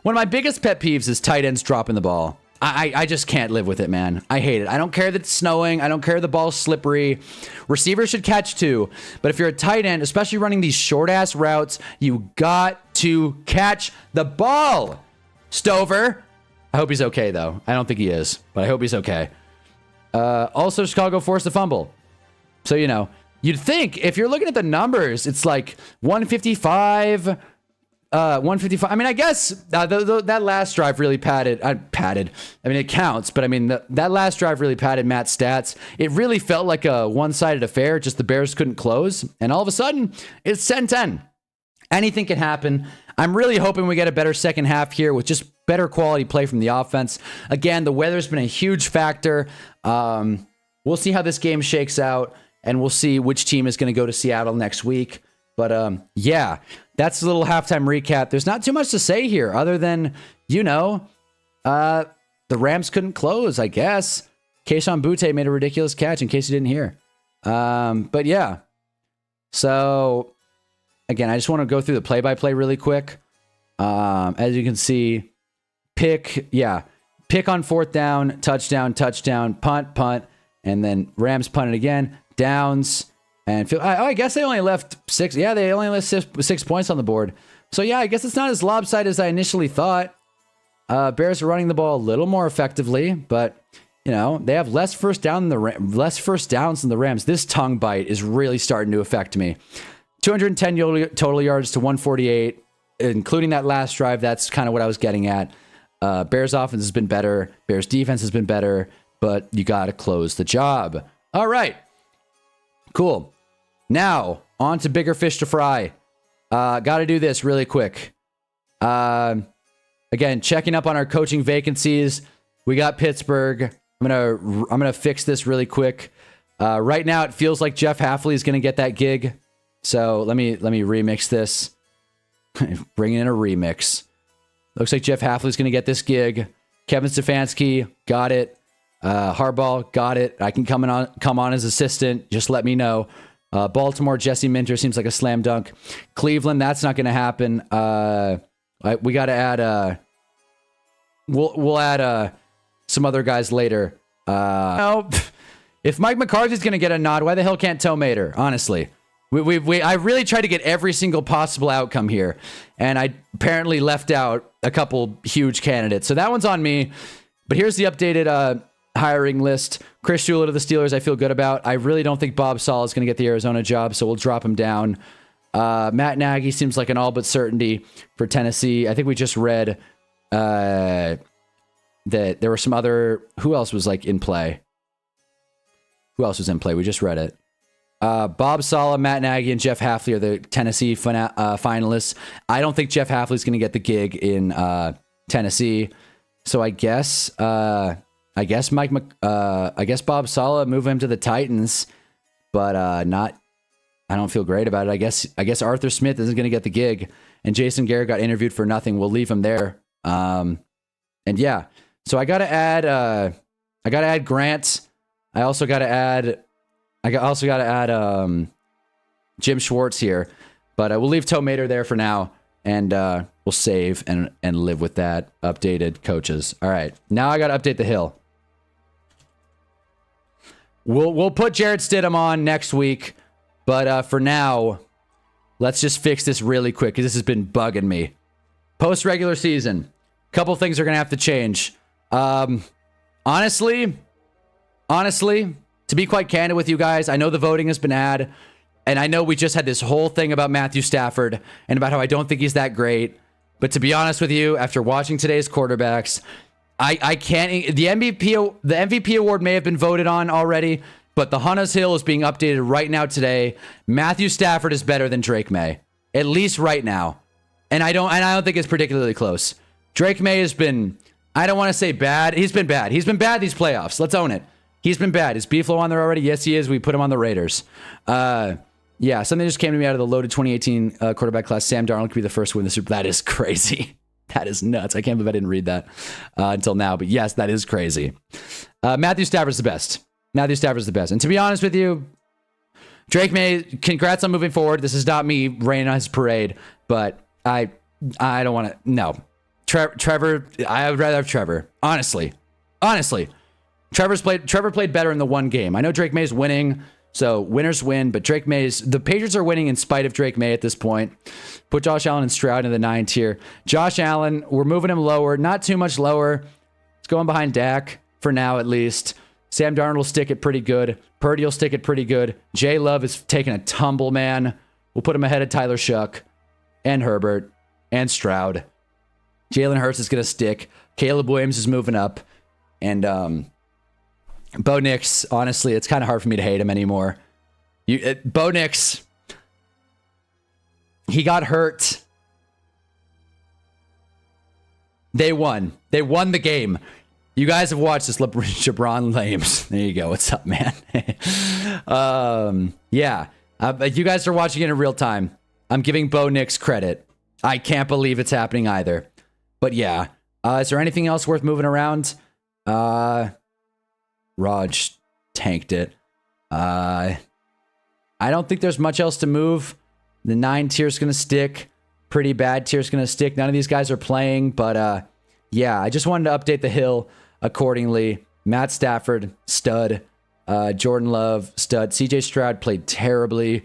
one of my biggest pet peeves is tight ends dropping the ball. I just can't live with it, man. I hate it. I don't care that it's snowing. I don't care the ball's slippery. Receivers should catch too. But if you're a tight end, especially running these short-ass routes, you got to catch the ball. Stover. I hope he's okay, though. I don't think he is, but I hope he's okay. Also, Chicago forced a fumble. So, you know. You'd think, if you're looking at the numbers, it's like 155, 155. I mean, I guess that last drive really padded. I mean, it counts, but I mean, that last drive really padded Matt's stats. It really felt like a one-sided affair, just the Bears couldn't close. And all of a sudden, it's 10-10. Anything can happen. I'm really hoping we get a better second half here with just better quality play from the offense. Again, the weather's been a huge factor. We'll see how this game shakes out. And we'll see which team is going to go to Seattle next week. Yeah, that's a little halftime recap. There's not too much to say here other than, the Rams couldn't close, I guess. Kayshon Boutte made a ridiculous catch in case you didn't hear. But yeah. So, again, I just want to go through the play-by-play really quick. As you can see, pick on fourth down, touchdown, punt, and then Rams punted again, downs, and I guess they only left 6. Yeah, they only left 6 points on the board. So yeah, I guess it's not as lopsided as I initially thought. Bears are running the ball a little more effectively, but they have less first downs than the Rams. This tongue bite is really starting to affect me. 210 total yards to 148, including that last drive. That's kind of what I was getting at. Bears offense has been better. Bears defense has been better, but you got to close the job. All right. Cool. Now, on to bigger fish to fry. Got to do this really quick. Again, checking up on our coaching vacancies. We got Pittsburgh. I'm gonna fix this really quick. Right now, it feels like Jeff Hafley is gonna get that gig. So let me remix this. Bring in a remix. Looks like Jeff Hafley is gonna get this gig. Kevin Stefanski got it. Harbaugh got it. I can come on as assistant. Just let me know. Baltimore, Jesse Minter seems like a slam dunk. Cleveland, that's not gonna happen. We got to add. We'll add some other guys later. No, if Mike McCarthy's going to get a nod, why the hell can't Toe Mater? Honestly, I really tried to get every single possible outcome here, and I apparently left out a couple huge candidates. So that one's on me. But here's the updated hiring list. Chris Shula to the Steelers, I feel good about. I really don't think Bob Sala is going to get the Arizona job, so we'll drop him down. Matt Nagy seems like an all but certainty for Tennessee. I think we just read that there were some other. Who else was in play? Who else was in play? We just read it. Bob Sala, Matt Nagy, and Jeff Hafley are the Tennessee finalists. I don't think Jeff Hafley's going to get the gig in Tennessee. So I guess Bob Sala move him to the Titans, but not. I don't feel great about it. I guess Arthur Smith isn't going to get the gig, and Jason Garrett got interviewed for nothing. We'll leave him there. And yeah, so I got to add Grant. I also got to add Jim Schwartz here, but we'll leave Toe Mater there for now, and we'll save and live with that. Updated coaches. All right, now I got to update the Hill. We'll put Jarrett Stidham on next week. But for now, let's just fix this really quick because this has been bugging me. Post-regular season, a couple things are going to have to change. Honestly, to be quite candid with you guys, I know the voting has been had, and I know we just had this whole thing about Matthew Stafford and about how I don't think he's that great. But to be honest with you, after watching today's quarterbacks, I can't. The MVP award may have been voted on already. But the Hunnah's Hill is being updated right now today. Matthew Stafford is better than Drake May, at least right now, and I don't think it's particularly close. Drake May has been, I don't want to say bad. He's been bad. He's been bad these playoffs. Let's own it. He's been bad. Is Beeflo on there already? Yes, he is. We put him on the Raiders. Yeah, something just came to me out of the loaded 2018 quarterback class. Sam Darnold could be the first to win the Super Bowl. That is crazy. That is nuts. I can't believe I didn't read that until now. But yes, that is crazy. Matthew Stafford's the best. Matthew Stafford's the best. And to be honest with you, Drake May, congrats on moving forward. This is not me raining on his parade, but I don't want to. No. Trevor, I would rather have Trevor. Honestly. Trevor played better in the one game. I know Drake May's winning, so winners win, but the Patriots are winning in spite of Drake May at this point. Put Josh Allen and Stroud in the 9 tier. Josh Allen, we're moving him lower, not too much lower. It's going behind Dak for now at least. Sam Darnold will stick it pretty good. Purdy will stick it pretty good. Jay Love is taking a tumble, man. We'll put him ahead of Tyler Shuck and Herbert and Stroud. Jalen Hurts is going to stick. Caleb Williams is moving up. And Bo Nix, honestly, it's kind of hard for me to hate him anymore. Bo Nix, he got hurt. They won. They won the game. You guys have watched this LeBron Lames. There you go. What's up, man? Yeah. You guys are watching it in real time. I'm giving Bo Nix credit. I can't believe it's happening either. But yeah. Is there anything else worth moving around? Raj tanked it. I don't think there's much else to move. The 9 tier's going to stick. Pretty bad tier's going to stick. None of these guys are playing, but yeah, I just wanted to update the hill accordingly. Matt Stafford, stud. Jordan Love, stud. CJ Stroud played terribly,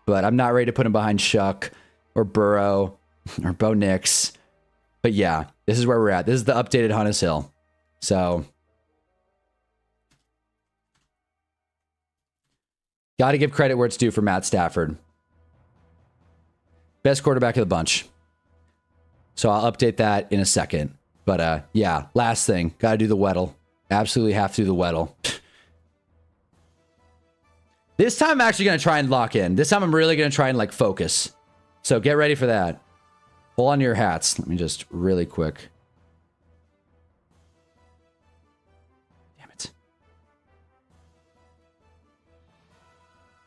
but I'm not ready to put him behind Shuck or Burrow or Bo Nix. But yeah, this is where we're at. This is the updated Hunnis Hill. So, got to give credit where it's due for Matt Stafford. Best quarterback of the bunch. So I'll update that in a second. But yeah, last thing. Got to do the Weddle. Absolutely have to do the Weddle. This time I'm actually going to try and lock in. This time I'm really going to try and like focus. So get ready for that. Hold on to your hats. Let me just really quick. Damn it.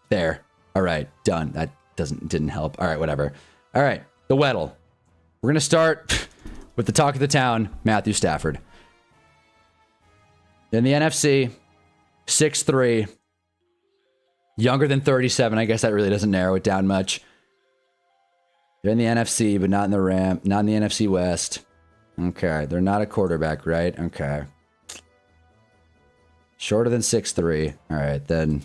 There. All right. Done. That didn't help. All right. Whatever. All right. The Weddle. We're going to start with the talk of the town, Matthew Stafford. In the NFC, 6'3", younger than 37. I guess that really doesn't narrow it down much. They're in the NFC, but not in the not in the NFC West. Okay, they're not a quarterback, right? Okay. Shorter than 6'3". All right, then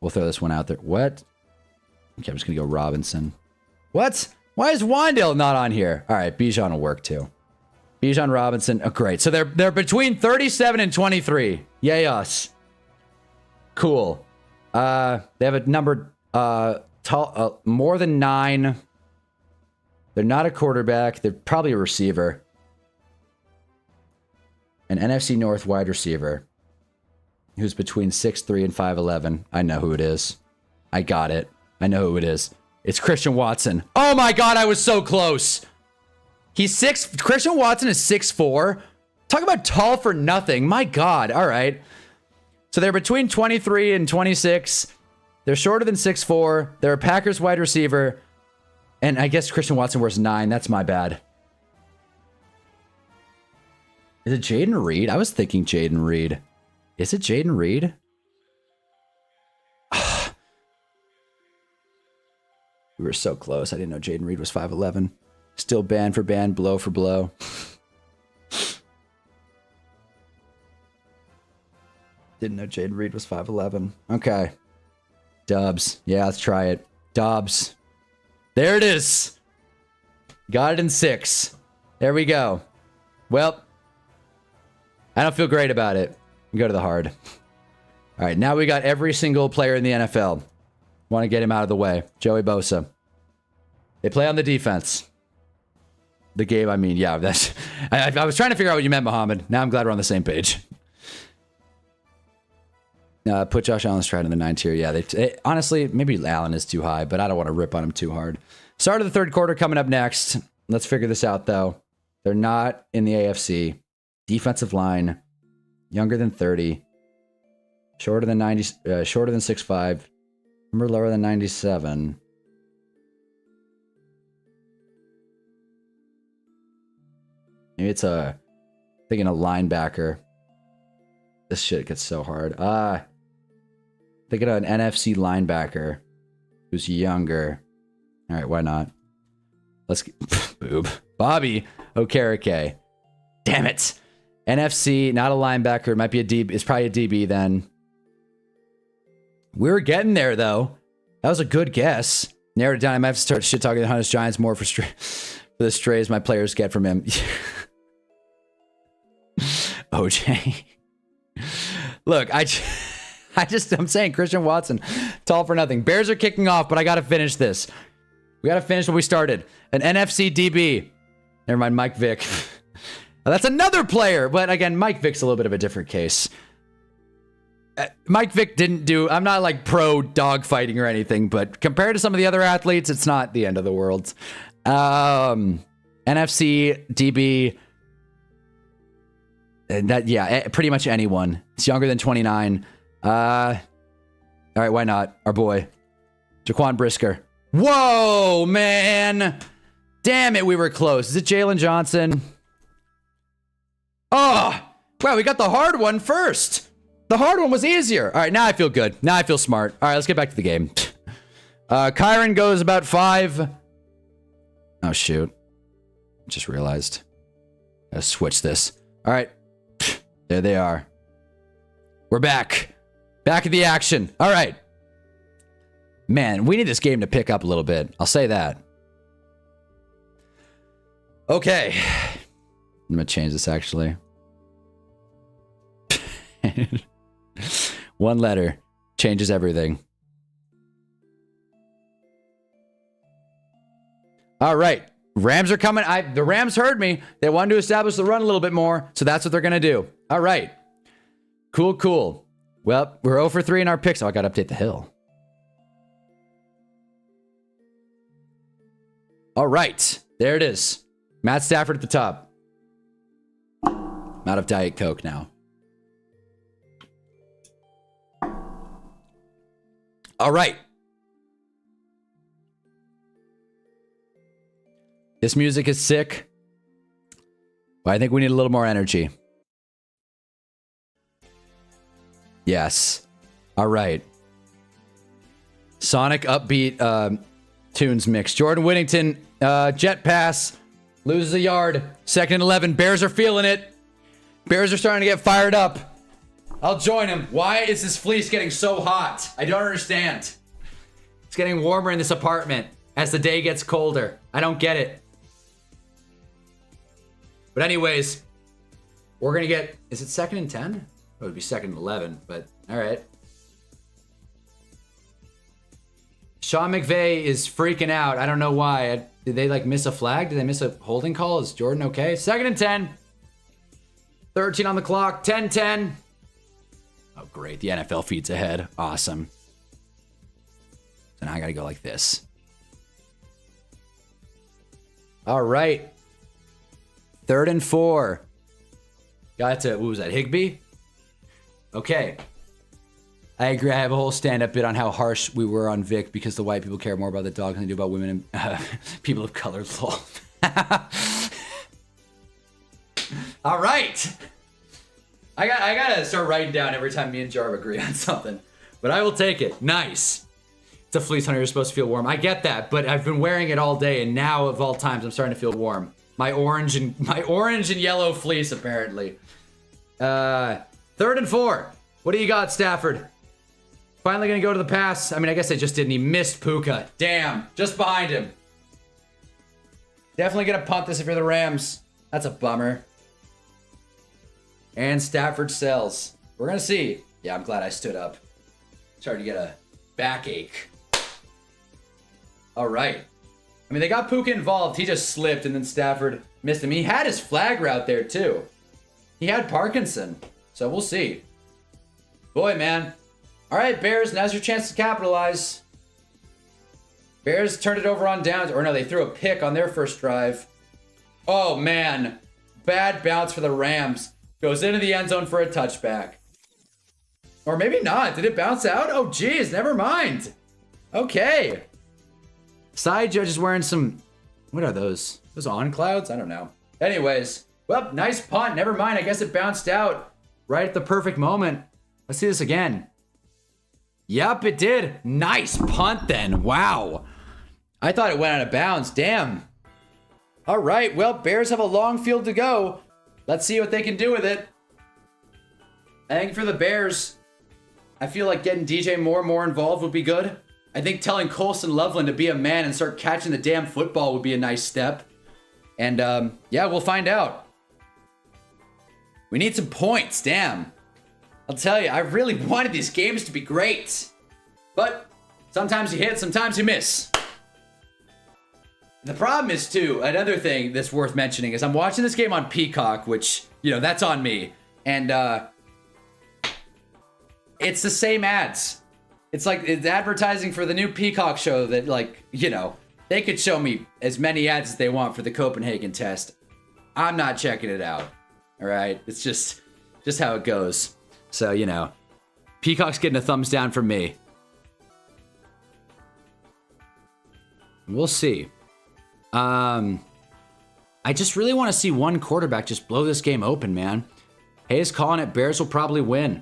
we'll throw this one out there. What? Okay, I'm just gonna go Robinson. What? Why is Wandale not on here? All right, Bijan will work too. Bijan Robinson. Oh, great. So they're between 37 and 23. Yay us. Cool. They have a number more than 9. They're not a quarterback. They're probably a receiver. An NFC North wide receiver who's between 6'3 and 5'11. I know who it is. I got it. I know who it is. It's Christian Watson. Oh my God, I was so close. Christian Watson is 6'4". Talk about tall for nothing. My God. All right. So they're between 23 and 26. They're shorter than 6'4". They're a Packers wide receiver. And I guess Christian Watson wears 9. That's my bad. Is it Jaden Reed? I was thinking Jaden Reed. Is it Jaden Reed? We were so close. I didn't know Jaden Reed was 5'11". Still band for band, blow for blow. Didn't know Jaden Reed was 5'11". Okay. Dubs. Yeah, let's try it. Dobbs. There it is. Got it in 6. There we go. Well, I don't feel great about it. Go to the hard. All right, now we got every single player in the NFL. Want to get him out of the way. Joey Bosa. They play on the defense. The game, I mean, yeah. That's. I was trying to figure out what you meant, Muhammad. Now I'm glad we're on the same page. Put Josh Allen Stroud in the 9 tier. Yeah, honestly, maybe Allen is too high, but I don't want to rip on him too hard. Start of the third quarter coming up next. Let's figure this out, though. They're not in the AFC. Defensive line, younger than 30, shorter than 90, shorter than 6'5", number lower than 97. Maybe it's thinking a linebacker. This shit gets so hard. Thinking of an NFC linebacker who's younger. All right, why not? Let's get boob. Bobby Okereke. Damn it. NFC, not a linebacker. Might be a DB. It's probably a DB then. We were getting there though. That was a good guess. Narrowed it down. I might have to start shit talking the Hunter's Giants more for the strays my players get from him. OJ. Look, I'm saying Christian Watson, tall for nothing. Bears are kicking off, but I got to finish this. We got to finish what we started. An NFC DB. Never mind, Mike Vick. That's another player, but again, Mike Vick's a little bit of a different case. Mike Vick didn't do, I'm not like pro dogfighting or anything, but compared to some of the other athletes, it's not the end of the world. NFC DB. And that, yeah, pretty much anyone. It's younger than 29. All right, why not? Our boy, Jaquan Brisker. Whoa, man. Damn it, we were close. Is it Jalen Johnson? Oh, wow, we got the hard one first. The hard one was easier. All right, now I feel good. Now I feel smart. All right, let's get back to the game. Kyron goes about 5. Oh, shoot. Just realized. Gotta switch this. All right. There they are. We're back. Back at the action. All right. Man, we need this game to pick up a little bit. I'll say that. Okay. I'm going to change this, actually. One letter changes everything. All right. Rams are coming. The Rams heard me. They wanted to establish the run a little bit more, so that's what they're going to do. All right. Cool, cool. Well, we're 0 for 3 in our picks. Oh, I got to update the hill. All right. There it is. Matt Stafford at the top. I'm out of Diet Coke now. All right. This music is sick, but I think we need a little more energy. Yes. All right. Sonic upbeat tunes mix. Jordan Whittington, jet pass, loses a yard. 2nd and 11. Bears are feeling it. Bears are starting to get fired up. I'll join him. Why is this fleece getting so hot? I don't understand. It's getting warmer in this apartment as the day gets colder. I don't get it. But anyways, we're going to get... Is it 2nd and 10? It would be 2nd and 11, but all right. Sean McVay is freaking out. I don't know why. Did they like miss a flag? Did they miss a holding call? Is Jordan okay? 2nd and 10. 13 on the clock. 10-10. Oh, great. The NFL feeds ahead. Awesome. So now I got to go like this. All right. 3rd and 4. Got to, what was that, Higbee? Okay. I agree. I have a whole stand-up bit on how harsh we were on Vic because the white people care more about the dog than they do about women and people of color. Lol. All right. I gotta start writing down every time me and Jarv agree on something. But I will take it. Nice. It's a fleece hunter. You're supposed to feel warm. I get that, but I've been wearing it all day, and now of all times, I'm starting to feel warm. My orange and yellow fleece, apparently. 3rd and 4. What do you got, Stafford? Finally gonna go to the pass. I mean, I guess I just didn't. He missed Puka. Damn. Just behind him. Definitely gonna punt this if you're the Rams. That's a bummer. And Stafford sells. We're gonna see. Yeah, I'm glad I stood up. Starting to get a backache. All right. I mean, they got Puka involved. He just slipped, and then Stafford missed him. He had his flag route there, too. He had Parkinson. So we'll see. Boy, man. All right, Bears, now's your chance to capitalize. Bears turned it over on downs. Or no, they threw a pick on their first drive. Oh, man. Bad bounce for the Rams. Goes into the end zone for a touchback. Or maybe not. Did it bounce out? Oh, geez. Never mind. Okay. Side judge is wearing some... What are those? Those on clouds? I don't know. Anyways. Well, nice punt. Never mind. I guess it bounced out right at the perfect moment. Let's see this again. Yep, it did. Nice punt then. Wow. I thought it went out of bounds. Damn. All right. Well, Bears have a long field to go. Let's see what they can do with it. I think for the Bears, I feel like getting DJ Moore more involved would be good. I think telling Colson Loveland to be a man and start catching the damn football would be a nice step. And, yeah, we'll find out. We need some points. Damn. I'll tell you, I really wanted these games to be great. But sometimes you hit, sometimes you miss. The problem is, too, another thing that's worth mentioning is I'm watching this game on Peacock, which, you know, that's on me. And it's the same ads. It's like it's advertising for the new Peacock show that, like, you know, they could show me as many ads as they want for the Copenhagen test. I'm not checking it out. All right? It's just how it goes. So, you know, Peacock's getting a thumbs down from me. We'll see. I just really want to see one quarterback just blow this game open, man. Hayes calling it. Bears will probably win.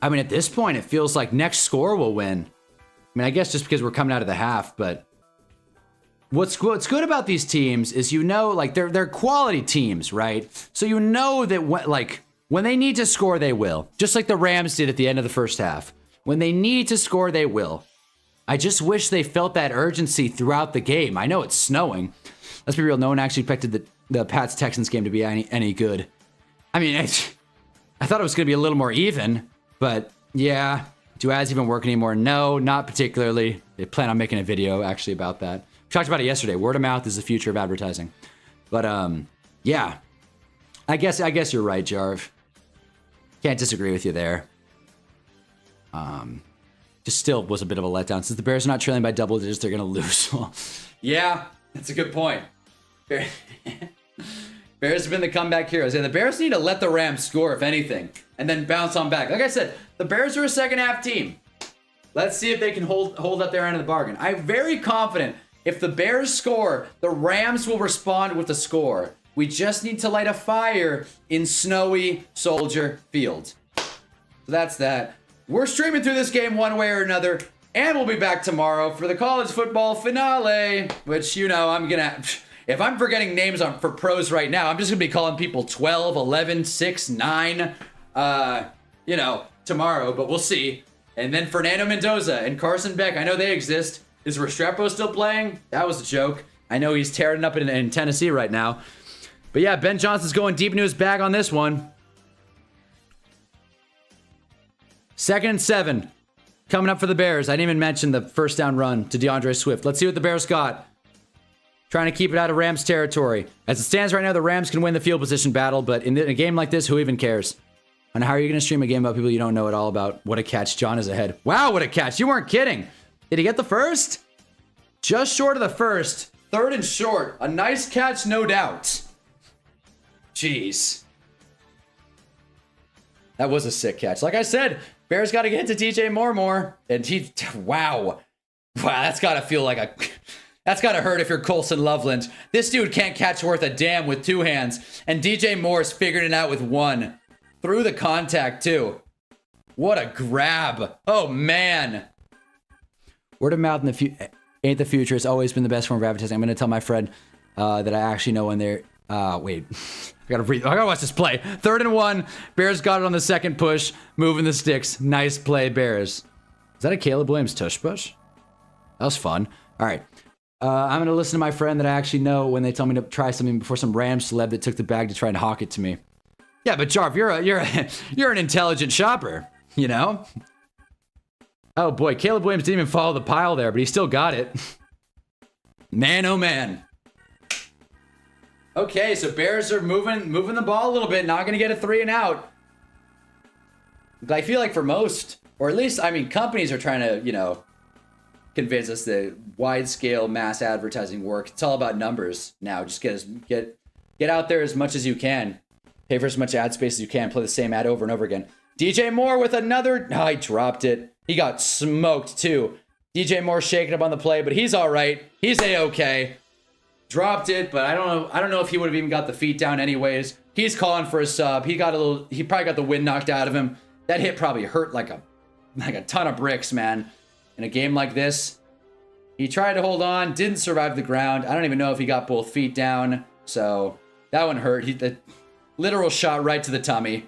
I mean, at this point, it feels like next score will win. I mean, I guess just because we're coming out of the half, but what's good about these teams is, you know, like they're quality teams, right? So you know that when they need to score, they will. Just like the Rams did at the end of the first half. When they need to score, they will. I just wish they felt that urgency throughout the game. I know it's snowing. Let's be real. No one actually expected the Pats-Texans game to be any good. I mean, I thought it was going to be a little more even, but yeah. Do ads even work anymore? No, not particularly. They plan on making a video actually about that. We talked about it yesterday. Word of mouth is the future of advertising. But yeah. I guess you're right, Jarv. Can't disagree with you there. Just still was a bit of a letdown. Since the Bears are not trailing by double digits, they're going to lose. Well, yeah, that's a good point. Bears have been the comeback heroes. Yeah, the Bears need to let the Rams score, if anything, and then bounce on back. Like I said, the Bears are a second half team. Let's see if they can hold up their end of the bargain. I'm very confident if the Bears score, the Rams will respond with a score. We just need to light a fire in snowy Soldier Field. So that's that. We're streaming through this game one way or another, and we'll be back tomorrow for the college football finale, which, you know, I'm gonna... If I'm forgetting names for pros right now, I'm just going to be calling people 12, 11, 6, 9, you know, tomorrow, but we'll see. And then Fernando Mendoza and Carson Beck, I know they exist. Is Restrepo still playing? That was a joke. I know he's tearing up in Tennessee right now. But yeah, Ben Johnson's going deep into his bag on this one. 2nd and 7. Coming up for the Bears. I didn't even mention the first down run to DeAndre Swift. Let's see what the Bears got. Trying to keep it out of Rams territory. As it stands right now, the Rams can win the field position battle, but in a game like this, who even cares? And how are you going to stream a game about people you don't know at all about? What a catch. John is ahead. Wow, what a catch. You weren't kidding. Did he get the first? Just short of the first. 3rd and short. A nice catch, no doubt. Jeez. That was a sick catch. Like I said, Bears got to get to DJ Moore more. And wow. Wow, that's got to feel like a... That's got to hurt if you're Colson Loveland. This dude can't catch worth a damn with 2 hands. And DJ Moore's figuring it out with 1. Through the contact, too. What a grab. Oh, man. Word of mouth ain't the future. It's always been the best form of advertising. I'm going to tell my friend that I actually know when they're... wait. I gotta watch this play. 3rd and 1. Bears got it on the second push. Moving the sticks. Nice play, Bears. Is that a Caleb Williams tush push? That was fun. All right. I'm going to listen to my friend that I actually know when they tell me to try something before some Rams celeb that took the bag to try and hawk it to me. Yeah, but Jarv, you're an intelligent shopper, you know? Oh boy, Caleb Williams didn't even follow the pile there, but he still got it. Man, oh man. Okay, so Bears are moving the ball a little bit, not going to get a 3 and out. But I feel like for most, or at least, I mean, companies are trying to, you know, convince us that wide-scale mass advertising work. It's all about numbers now. Just get out there as much as you can. Pay for as much ad space as you can. Play the same ad over and over again. DJ Moore with another... Oh, he dropped it. He got smoked, too. DJ Moore shaking up on the play, but he's all right. He's A-okay. Dropped it, but I don't know if he would have even got the feet down anyways. He's calling for a sub. He probably got the wind knocked out of him. That hit probably hurt like a ton of bricks, man. In a game like this, he tried to hold on, didn't survive the ground. I don't even know if he got both feet down. So that one hurt. The literal shot right to the tummy.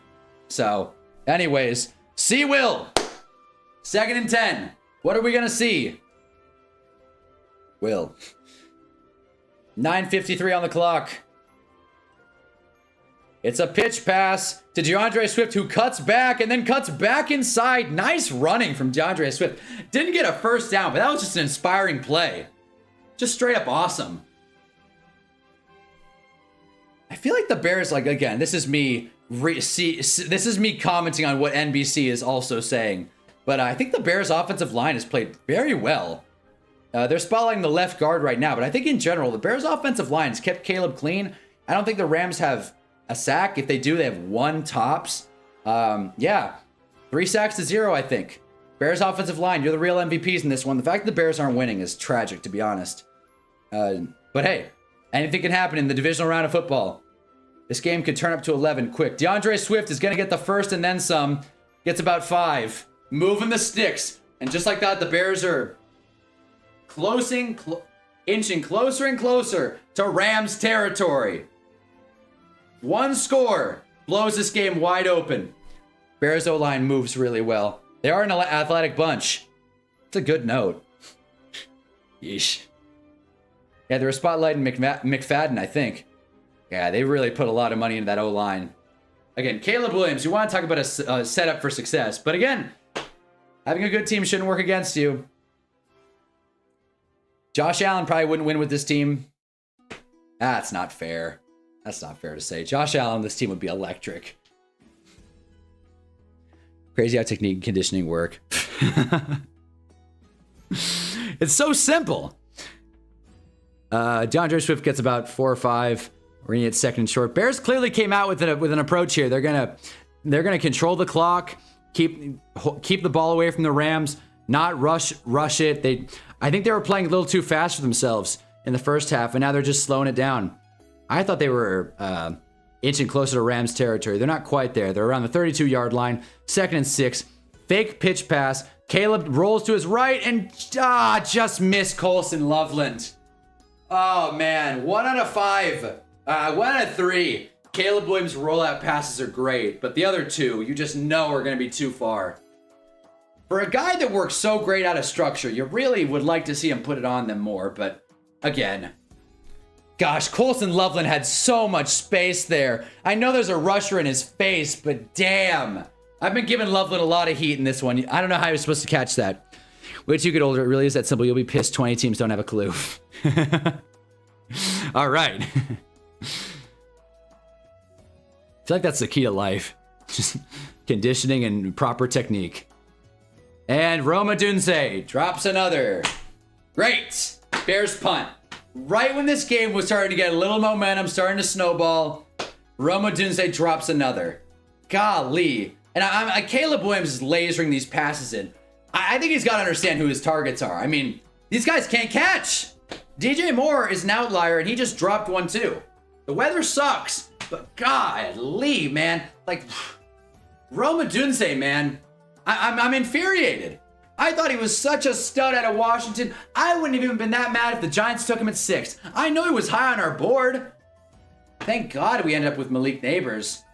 So anyways, see Will. 2nd and 10. What are we going to see? Will. 9:53 on the clock. It's a pitch pass to DeAndre Swift, who cuts back and then cuts back inside. Nice running from DeAndre Swift. Didn't get a first down, but that was just an inspiring play. Just straight up awesome. I feel like the Bears, like, again, this is me commenting on what NBC is also saying. But I think the Bears' offensive line has played very well. They're spotlighting the left guard right now, but I think in general, the Bears' offensive line has kept Caleb clean. I don't think the Rams have a sack. If they do, they have 1 tops. Yeah, 3 sacks to 0, I think. Bears offensive line, you're the real MVPs in this one. The fact that the Bears aren't winning is tragic, to be honest. But hey, anything can happen in the divisional round of football. This game could turn up to 11 quick. DeAndre Swift is going to get the first and then some. Gets about 5. Moving the sticks. And just like that, the Bears are inching closer and closer to Rams territory. One score blows this game wide open. Bears O-line moves really well. They are an athletic bunch. It's a good note. Yeesh. Yeah, they were spotlighting McFadden, I think. Yeah, they really put a lot of money into that O-line. Again, Caleb Williams, you want to talk about a setup for success. But again, having a good team shouldn't work against you. Josh Allen probably wouldn't win with this team. That's not fair. That's not fair to say. Josh Allen, this team would be electric. Crazy how technique and conditioning work. It's so simple. DeAndre Swift gets about 4 or 5. We're gonna get second and short. Bears clearly came out with an approach here. They're gonna control the clock, keep the ball away from the Rams, not rush it. I think they were playing a little too fast for themselves in the first half, and now they're just slowing it down. I thought they were inching closer to Rams territory. They're not quite there. They're around the 32-yard line. Second and 6. Fake pitch pass. Caleb rolls to his right and just missed Colson Loveland. Oh, man. 1 out of 5. 1 out of 3. Caleb Williams' rollout passes are great, but the other 2, you just know are going to be too far. For a guy that works so great out of structure, you really would like to see him put it on them more, but again, gosh, Colson Loveland had so much space there. I know there's a rusher in his face, but damn. I've been giving Loveland a lot of heat in this one. I don't know how he was supposed to catch that. Wait till you get older. It really is that simple. You'll be pissed 20 teams don't have a clue. All right. I feel like that's the key to life. Just conditioning and proper technique. And Roma Dunze drops another. Great. Bears punt. Right when this game was starting to get a little momentum, starting to snowball, Roma Dunze drops another. Golly. And Caleb Williams is lasering these passes in. I think he's got to understand who his targets are. I mean, these guys can't catch. DJ Moore is an outlier, and he just dropped one too. The weather sucks, but golly, man. Like, Roma Dunze, man. I'm infuriated. I thought he was such a stud out of Washington. I wouldn't have even been that mad if the Giants took him at 6. I know he was high on our board. Thank God we ended up with Malik Neighbors.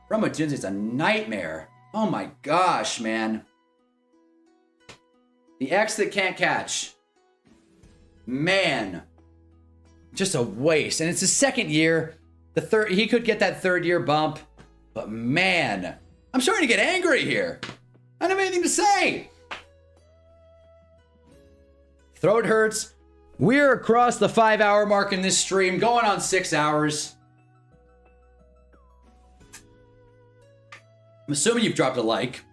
Roma Dunze is a nightmare. Oh my gosh, man. The X that can't catch. Man. Just a waste. And it's his second year. He could get that 3rd-year bump. But man, I'm starting to get angry here. I don't have anything to say. Throat hurts. We're across the 5-hour mark in this stream, going on 6 hours. I'm assuming you've dropped a like.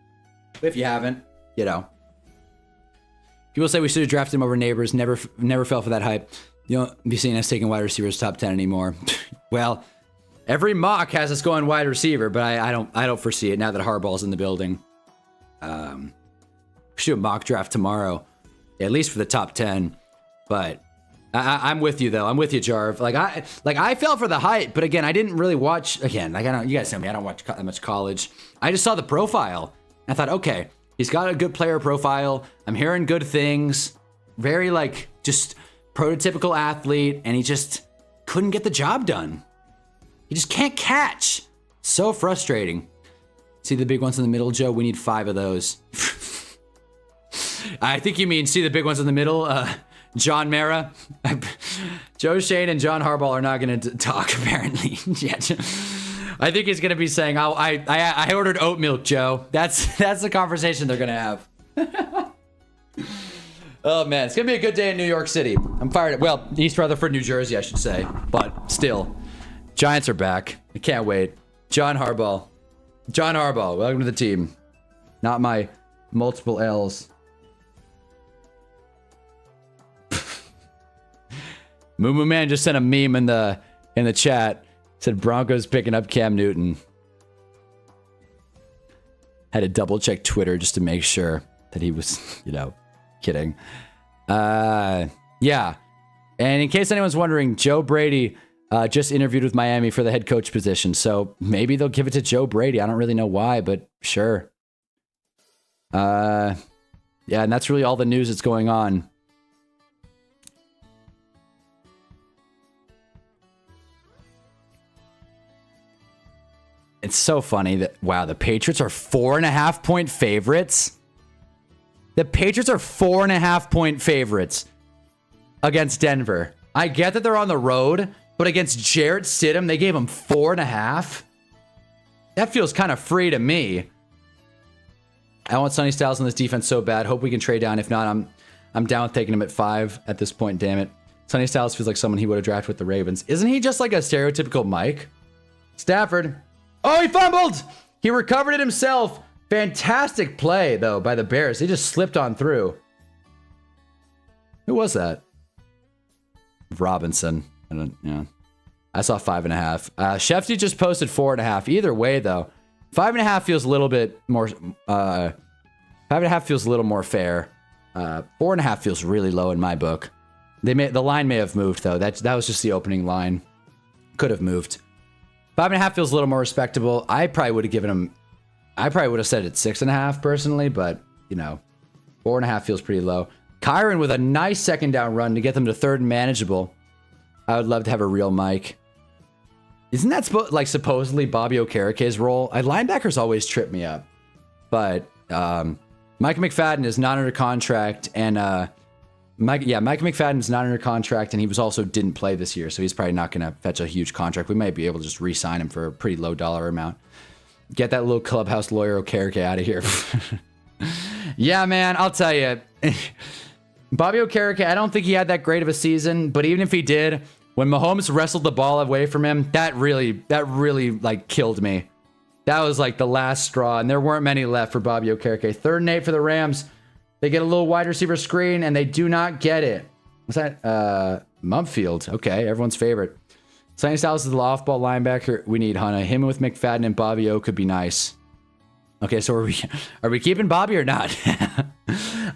But if you haven't, you know. People say we should have drafted him over Neighbors. Never fell for that hype. You don't be seeing us taking wide receivers top 10 anymore. Well, every mock has us going wide receiver, but I don't foresee it now that Harbaugh's in the building. We should do a mock draft tomorrow, at least for the top 10. But I'm with you though. I'm with you, Jarv. I fell for the hype, but again, I didn't really watch. Again, you guys know me. I don't watch that much college. I just saw the profile. And I thought, okay, he's got a good player profile. I'm hearing good things. Very just prototypical athlete, and he just couldn't get the job done. He just can't catch. So frustrating. See the big ones in the middle, Joe? We need 5 of those. I think you mean see the big ones in the middle, John Mara. Joe Shane and John Harbaugh are not going to talk, apparently. Yet. I think he's going to be saying, I ordered oat milk, Joe. That's the conversation they're going to have. Oh, man. It's going to be a good day in New York City. I'm fired up. Well, East Rutherford, New Jersey, I should say. But still, Giants are back. I can't wait. John Harbaugh, welcome to the team. Not my multiple L's. Moo Man just sent a meme in the chat. Said Broncos picking up Cam Newton. Had to double check Twitter just to make sure that he was, kidding. Yeah. And in case anyone's wondering, Joe Brady just interviewed with Miami for the head coach position. So maybe they'll give it to Joe Brady. I don't really know why, but sure. Yeah, and that's really all the news that's going on. It's so funny that, wow, the Patriots are 4.5-point favorites. The Patriots are 4.5-point favorites against Denver. I get that they're on the road, but against Jarrett Stidham, they gave him 4.5. That feels kind of free to me. I want Sonny Styles on this defense so bad. Hope we can trade down. If not, I'm down with taking him at 5 at this point, damn it. Sonny Styles feels like someone he would have drafted with the Ravens. Isn't he just like a stereotypical Mike? Stafford. Oh, he fumbled! He recovered it himself. Fantastic play, though, by the Bears. They just slipped on through. Who was that? Robinson. I saw 5.5. Shefty just posted 4.5. Either way, though, 5.5 feels a little bit more. 5.5 feels a little more fair. 4.5 feels really low in my book. The line may have moved though. That was just the opening line. Could have moved. 5.5 feels a little more respectable. I probably would have given him. I probably would have said it 6.5 personally, but you know, 4.5 feels pretty low. Kyron with a nice second down run to get them to 3rd and manageable. I would love to have a real Mike. Isn't that supposedly Bobby Okereke's role? Linebackers always trip me up. But Mike McFadden is not under contract, and Mike McFadden's not under contract, and he didn't play this year, so he's probably not going to fetch a huge contract. We might be able to just re-sign him for a pretty low dollar amount. Get that little clubhouse lawyer Okereke out of here. Yeah, man, I'll tell you. Bobby Okereke, I don't think he had that great of a season, but even if he did, when Mahomes wrestled the ball away from him, that really like killed me. That was like the last straw, and there weren't many left for Bobby Okereke. 3rd and 8 for the Rams. They get a little wide receiver screen, and they do not get it. What's that? Mumfield. Okay, everyone's favorite. Sonny Styles is the off-ball linebacker. We need Hunna. Him with McFadden and Bobby O could be nice. Okay, so are we keeping Bobby or not?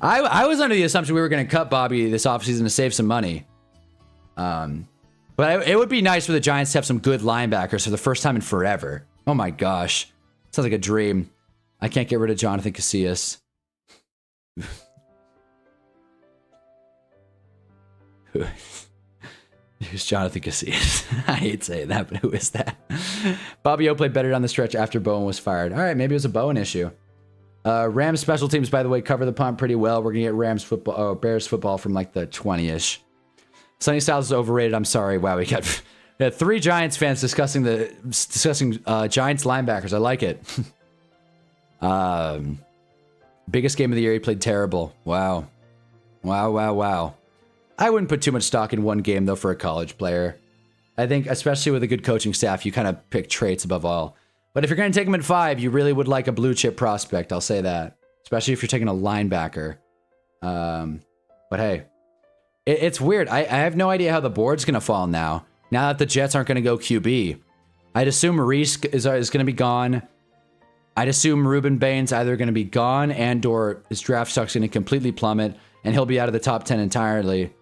I was under the assumption we were going to cut Bobby this offseason to save some money. But it would be nice for the Giants to have some good linebackers for the first time in forever. Oh my gosh. Sounds like a dream. I can't get rid of Jonathan Casillas. Who's Jonathan Casillas? I hate saying that, but who is that? Bobby O played better down the stretch after Bowen was fired. All right, maybe it was a Bowen issue. Rams special teams, by the way, cover the punt pretty well. We're going to get Bears football from like the 20-ish. Sonny Styles is overrated. I'm sorry. Wow, we got 3 Giants fans discussing Giants linebackers. I like it. Biggest game of the year. He played terrible. Wow. I wouldn't put too much stock in one game, though, for a college player. I think, especially with a good coaching staff, you kind of pick traits above all. But if you're going to take him at 5, you really would like a blue chip prospect. I'll say that. Especially if you're taking a linebacker. But hey, it's weird. I have no idea how the board's going to fall now. Now that the Jets aren't going to go QB. I'd assume Maurice is going to be gone. I'd assume Ruben Bain's either going to be gone and/or his draft stock's going to completely plummet, and he'll be out of the top 10 entirely.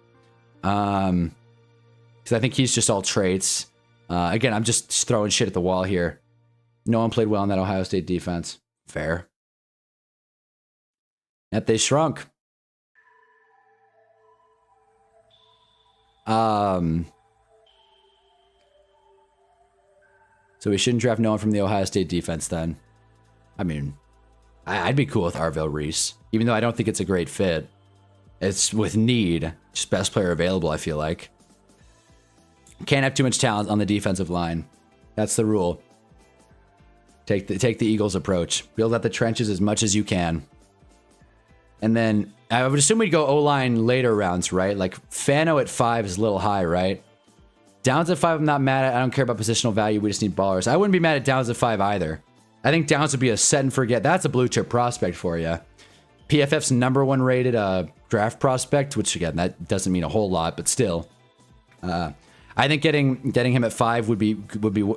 Because I think he's just all traits. Again, I'm just throwing shit at the wall here. No one played well in that Ohio State defense. Fair. Yet they shrunk. So we shouldn't draft no one from the Ohio State defense then. I mean, I'd be cool with Arvell Reese, even though I don't think it's a great fit. It's with need, just best player available, I feel like. Can't have too much talent on the defensive line. That's the rule. Take the Eagles approach. Build out the trenches as much as you can. And then I would assume we'd go O-line later rounds, right? Like Fano at 5 is a little high, right? Downs at 5, I'm not mad at. I don't care about positional value. We just need ballers. I wouldn't be mad at Downs at 5 either. I think Downs would be a set and forget. That's a blue chip prospect for you. PFF's #1 rated draft prospect, which again, that doesn't mean a whole lot, but still. I think getting him at 5 would be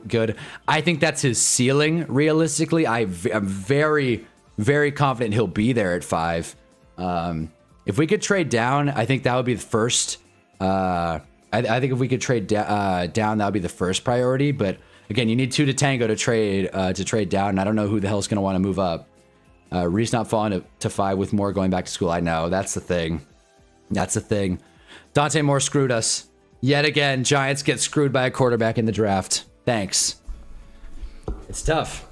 good. I think that's his ceiling, realistically. I'm very, very confident he'll be there at 5. If we could trade down, I think that would be the first I think if we could trade down, that would be the first priority. But again, you need 2 to tango to trade down. And I don't know who the hell's going to want to move up. Reese not falling to 5 with Moore going back to school. I know. That's the thing. That's the thing. Dante Moore screwed us. Yet again, Giants get screwed by a quarterback in the draft. Thanks. It's tough.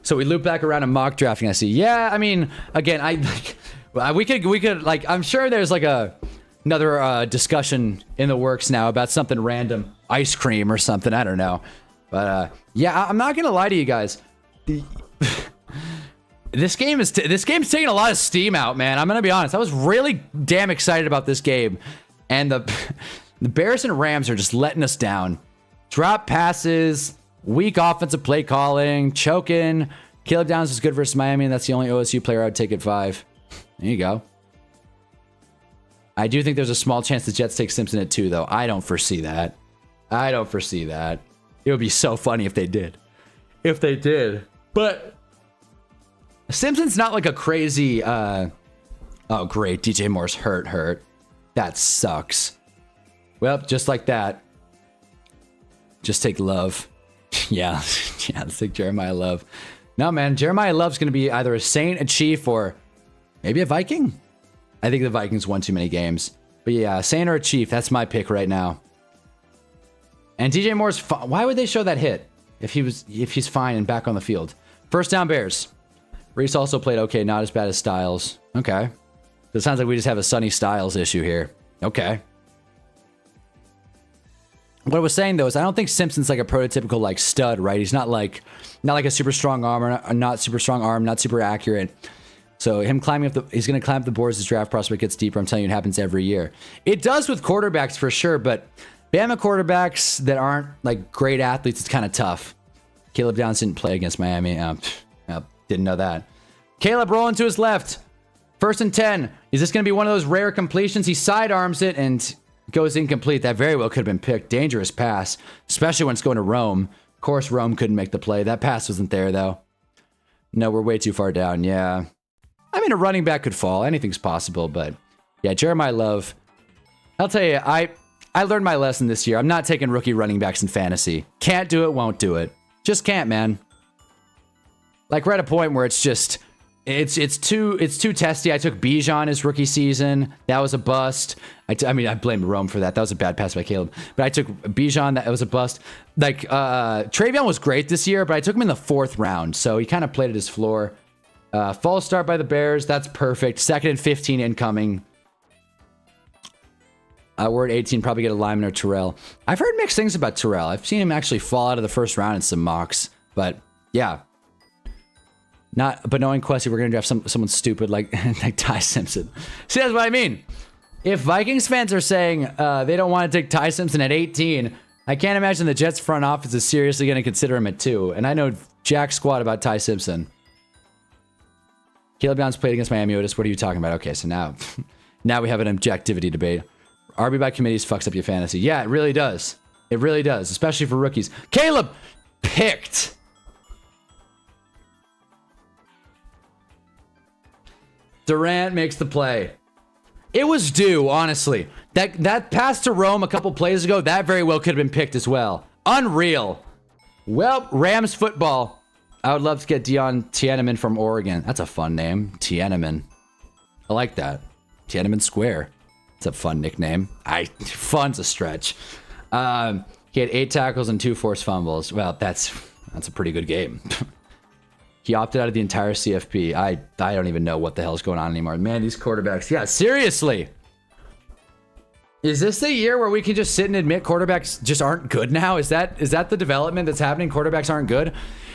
So we loop back around to mock drafting. I see. Yeah, I mean, again, we could like, I'm sure there's like another discussion in the works now about something random, ice cream or something. I don't know, but yeah, I'm not gonna lie to you guys. This game's taking a lot of steam out, man. I'm gonna be honest. I was really damn excited about this game, and the Bears and Rams are just letting us down. Drop passes, weak offensive play calling, choking. Caleb Downs is good versus Miami, and that's the only OSU player I'd take at 5. There you go. I do think there's a small chance the Jets take Simpson at 2, though. I don't foresee that. I don't foresee that. It would be so funny if they did. If they did. But Simpson's not like a crazy... Oh, great. DJ Moore's hurt. That sucks. Well, just like that. Just take Love. Yeah, let's take Jeremiah Love. No, man. Jeremiah Love's going to be either a Saint, a Chief, or maybe a Viking. I think the Vikings won too many games. But yeah, Saint or a Chief, that's my pick right now. And DJ Moore's fine. Why would they show that hit if he's fine and back on the field? First down, Bears. Reese also played okay, not as bad as Styles. Okay. So it sounds like we just have a Sonny Styles issue here. Okay. What I was saying though is I don't think Simpson's like a prototypical like stud, right? He's not like a super strong arm or not super strong arm, not super accurate. So him climbing up he's going to climb up the boards as draft prospect gets deeper. I'm telling you, it happens every year. It does with quarterbacks for sure, but Bama quarterbacks that aren't like great athletes, it's kind of tough. Caleb Downs didn't play against Miami. Didn't know that. Caleb rolling to his left. 1st and 10. Is this going to be one of those rare completions? He sidearms it and goes incomplete. That very well could have been picked. Dangerous pass, especially when it's going to Rome. Of course, Rome couldn't make the play. That pass wasn't there, though. No, we're way too far down. Yeah. I mean, a running back could fall. Anything's possible, but yeah, Jeremiah Love. I'll tell you, I learned my lesson this year. I'm not taking rookie running backs in fantasy. Can't do it, won't do it. Just can't, man. Like, we're at a point where it's just... It's too testy. I took Bijan his rookie season. That was a bust. I mean, I blame Rome for that. That was a bad pass by Caleb. But I took Bijan. That was a bust. Like, Travion was great this year, but I took him in the 4th round. So he kind of played at his floor. False start by the Bears. That's perfect. 2nd and 15 incoming. We're at 18. Probably get a Lyman or Terrell. I've heard mixed things about Terrell. I've seen him actually fall out of the 1st round in some mocks. But, yeah. But knowing Quessy, we're going to draft someone stupid like Ty Simpson. See, that's what I mean. If Vikings fans are saying they don't want to take Ty Simpson at 18, I can't imagine the Jets front office is seriously going to consider him at 2. And I know jack squat about Ty Simpson. Caleb Downs played against Miami Otis. What are you talking about? Okay, so now we have an objectivity debate. RB by committees fucks up your fantasy. Yeah, it really does. It really does, especially for rookies. Caleb picked. Durant makes the play. It was due, honestly. That pass to Rome a couple plays ago, that very well could have been picked as well. Unreal. Well, Rams football. I would love to get Deion Tiananmen from Oregon. That's a fun name. Tiananmen. I like that. Tiananmen Square. It's a fun nickname. Fun's a stretch. He had 8 tackles and 2 forced fumbles. Well, that's a pretty good game. He opted out of the entire CFP. I don't even know what the hell's going on anymore. Man, these quarterbacks. Yeah, seriously. Is this the year where we can just sit and admit quarterbacks just aren't good now? Is that the development that's happening? Quarterbacks aren't good?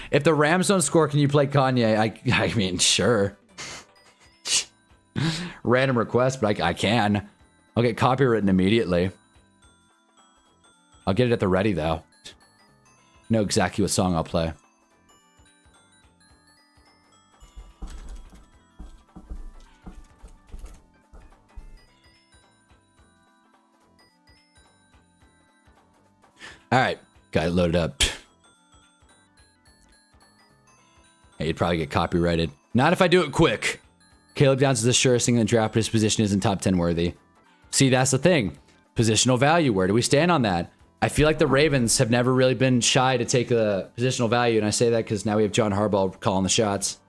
If the Rams don't score, can you play Kanye? I mean, sure. Random request, but I can. I'll get copywritten immediately. I'll get it at the ready, though. Know exactly what song I'll play. All right, got it loaded up. Hey, you'd probably get copyrighted. Not if I do it quick. Caleb Downs is the surest thing in the draft, but his position isn't top 10 worthy. See, that's the thing. Positional value, where do we stand on that? I feel like the Ravens have never really been shy to take the positional value, and I say that because now we have John Harbaugh calling the shots.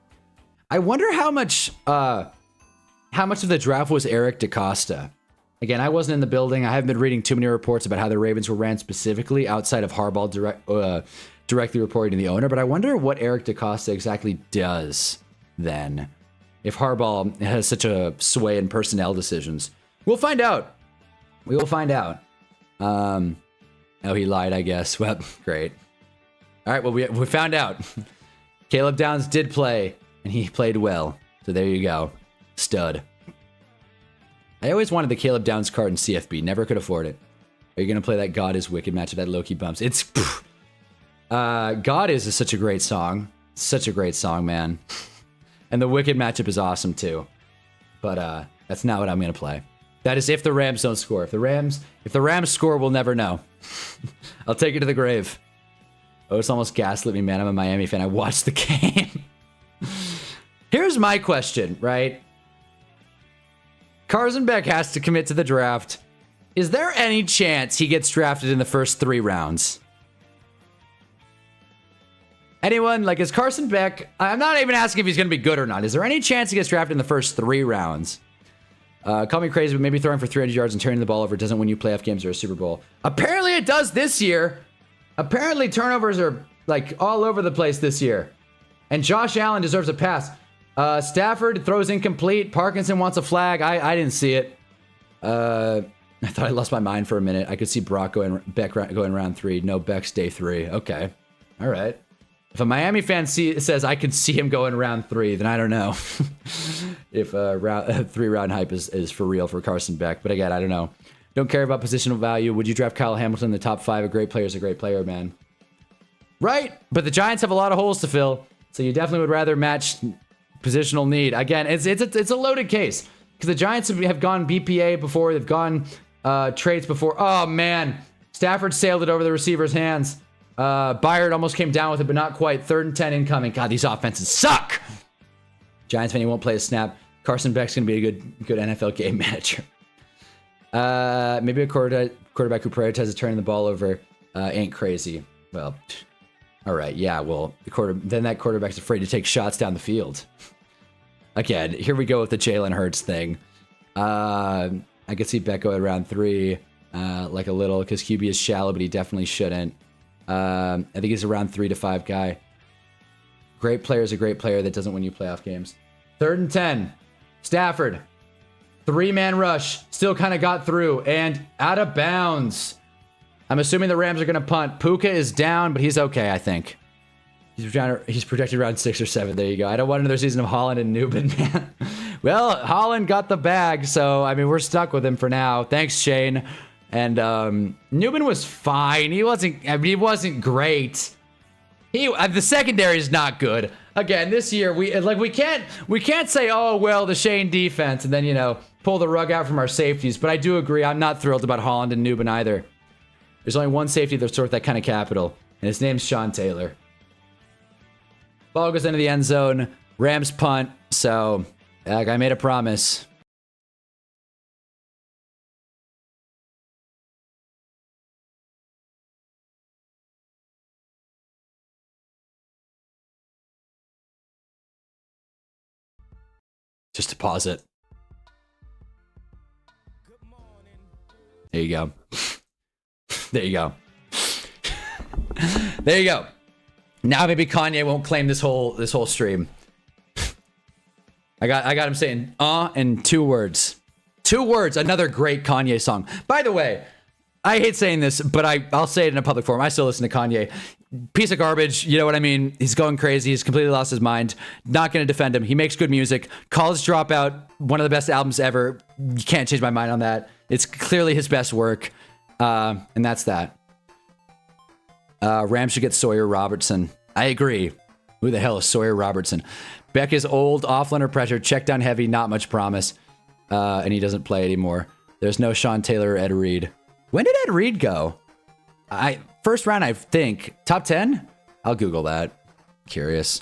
I wonder how much of the draft was Eric DaCosta. Again, I wasn't in the building. I haven't been reading too many reports about how the Ravens were ran specifically outside of Harbaugh directly reporting to the owner, but I wonder what Eric DaCosta exactly does then, if Harbaugh has such a sway in personnel decisions. We'll find out. We will find out. Oh, he lied, I guess. Well, great. All right, well, we found out. Caleb Downs did play, and he played well. So there you go. Stud. I always wanted the Caleb Downs card in CFB. Never could afford it. Are you going to play that God is Wicked matchup that Loki bumps? It's... God is such a great song. Such a great song, man. And the Wicked matchup is awesome, too. But that's not what I'm going to play. That is if the Rams don't score. If the Rams score, we'll never know. I'll take it to the grave. Oh, it's almost gaslit me, man. I'm a Miami fan. I watched the game. Here's my question, right? Carson Beck has to commit to the draft. Is there any chance he gets drafted in the first 3 rounds? Anyone? Like, is Carson Beck... I'm not even asking if he's going to be good or not. Is there any chance he gets drafted in the first 3 rounds? Call me crazy, but maybe throwing for 300 yards and turning the ball over doesn't win you playoff games or a Super Bowl. Apparently it does this year. Apparently turnovers are, like, all over the place this year. And Josh Allen deserves a pass. Stafford throws incomplete. Parkinson wants a flag. I didn't see it. I thought I lost my mind for a minute. I could see Beck going round 3. No, Beck's day 3. Okay. All right. If a Miami fan says I could see him going round 3, then I don't know if 3-round hype is for real for Carson Beck. But again, I don't know. Don't care about positional value. Would you draft Kyle Hamilton in the top 5? A great player is a great player, man. Right? But the Giants have a lot of holes to fill, so you definitely would rather match positional need. Again, it's a loaded case because the Giants have gone BPA before. They've gone traits before. Oh, man. Stafford sailed it over the receiver's hands. Byard almost came down with it, but not quite. 3rd and 10 incoming. God, these offenses suck. Giants fan, he won't play a snap. Carson Beck's going to be a good NFL game manager. Maybe a quarterback who prioritizes turning the ball over ain't crazy. Well, all right. Yeah, well, then that quarterback's afraid to take shots down the field. Again, here we go with the Jalen Hurts thing. I could see Beck go at round 3, like a little, because QB is shallow, but he definitely shouldn't. I think he's a round 3 to 5 guy. Great player is a great player that doesn't win you playoff games. 3rd and 10. Stafford. 3-man rush. Still kind of got through. And out of bounds. I'm assuming the Rams are going to punt. Puka is down, but he's okay, I think. He's projected around 6 or 7. There you go. I don't want another season of Holland and Newman, man. Well, Holland got the bag, so, I mean, we're stuck with him for now. Thanks, Shane. And Newman was fine. He wasn't great. The secondary is not good. Again, this year we can't say, oh well, the Shane defense, and then pull the rug out from our safeties. But I do agree, I'm not thrilled about Holland and Newman either. There's only one safety that's worth that kind of capital, and his name's Sean Taylor. Ball goes into the end zone. Rams punt. So I made a promise. Just to pause it. There you go. There you go. There you go. Now maybe Kanye won't claim this whole stream. I got him saying and 2 words. 2 words. Another great Kanye song. By the way, I hate saying this, but I'll say it in a public forum. I still listen to Kanye. Piece of garbage, you know what I mean? He's going crazy. He's completely lost his mind. Not going to defend him. He makes good music. College Dropout, one of the best albums ever. You can't change my mind on that. It's clearly his best work. And that's that. Rams should get Sawyer Robertson. I agree. Who the hell is Sawyer Robertson? Beck is old, off under pressure, check down heavy, not much promise. And he doesn't play anymore. There's no Sean Taylor or Ed Reed. When did Ed Reed go? First round, I think. Top 10? I'll Google that. Curious.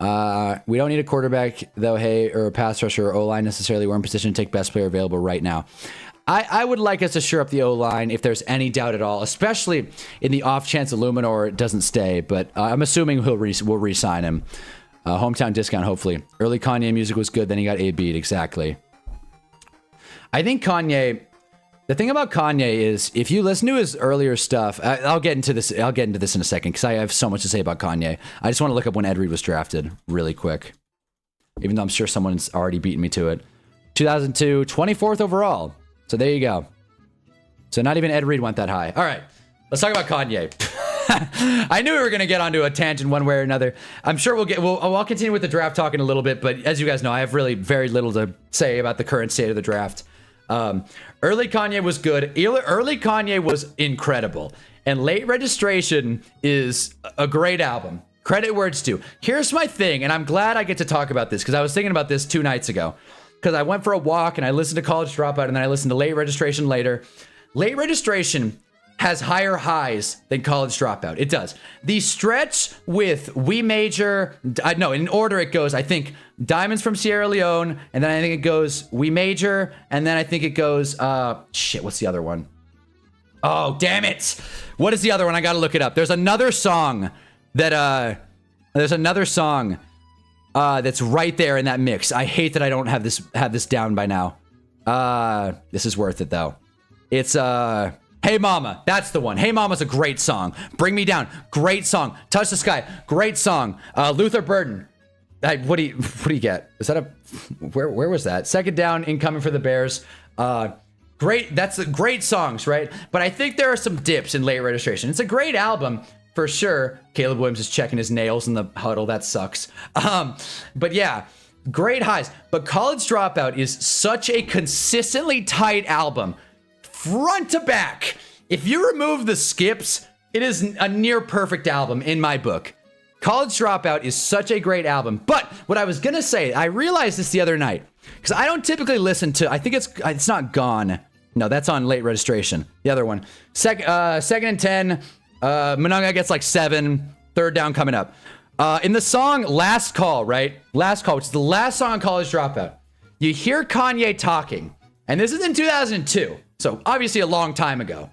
We don't need a quarterback, though, or a pass rusher or O-line necessarily. We're in position to take best player available right now. I would like us to shore up the O-line if there's any doubt at all, especially in the off chance Illuminor doesn't stay. But I'm assuming we'll re-sign him. Hometown discount, hopefully. Early Kanye music was good, then he got A-B'd, exactly. I think Kanye... The thing about Kanye is, if you listen to his earlier stuff, I'll get into this in a second, because I have so much to say about Kanye. I just want to look up when Ed Reed was drafted really quick. Even though I'm sure someone's already beaten me to it. 2002, 24th overall. So there you go. So not even Ed Reed went that high. All right, let's talk about Kanye. I knew we were going to get onto a tangent one way or another. I'm sure I'll continue with the draft talk in a little bit, but as you guys know, I have really very little to say about the current state of the draft. Early Kanye was good. Early Kanye was incredible. And Late Registration is a great album. Credit where it's due. Here's my thing, and I'm glad I get to talk about this, because I was thinking about this 2 nights ago. Because I went for a walk, and I listened to College Dropout, and then I listened to Late Registration later. Late Registration has higher highs than College Dropout. It does. The stretch with We Major... no, in order it goes, I think, Diamonds from Sierra Leone, and then I think it goes We Major, and then I think it goes... shit, what's the other one? Oh, damn it! What is the other one? I gotta look it up. There's another song that... that's right there in that mix. I hate that I don't have this down by now. This is worth it, though. It's... Hey Mama, that's the one. Hey Mama's a great song. Bring Me Down, great song. Touch the Sky, great song. Luther Burden. What do you get? Is that a where was that? Second Down, Incoming for the Bears. Great. That's great songs, right? But I think there are some dips in Late Registration. It's a great album for sure. Caleb Williams is checking his nails in the huddle. That sucks. But yeah, great highs. But College Dropout is such a consistently tight album. Front to back. If you remove the skips, it is a near perfect album in my book. College Dropout is such a great album. But what I was gonna say, I realized this the other night, because I don't typically listen to, I think it's not Gone. No, that's on Late Registration. The other one. Second and 10, Mononga gets like 7, Third Down coming up. In the song Last Call, right? Last Call, which is the last song on College Dropout, you hear Kanye talking, and this is in 2002. So obviously a long time ago.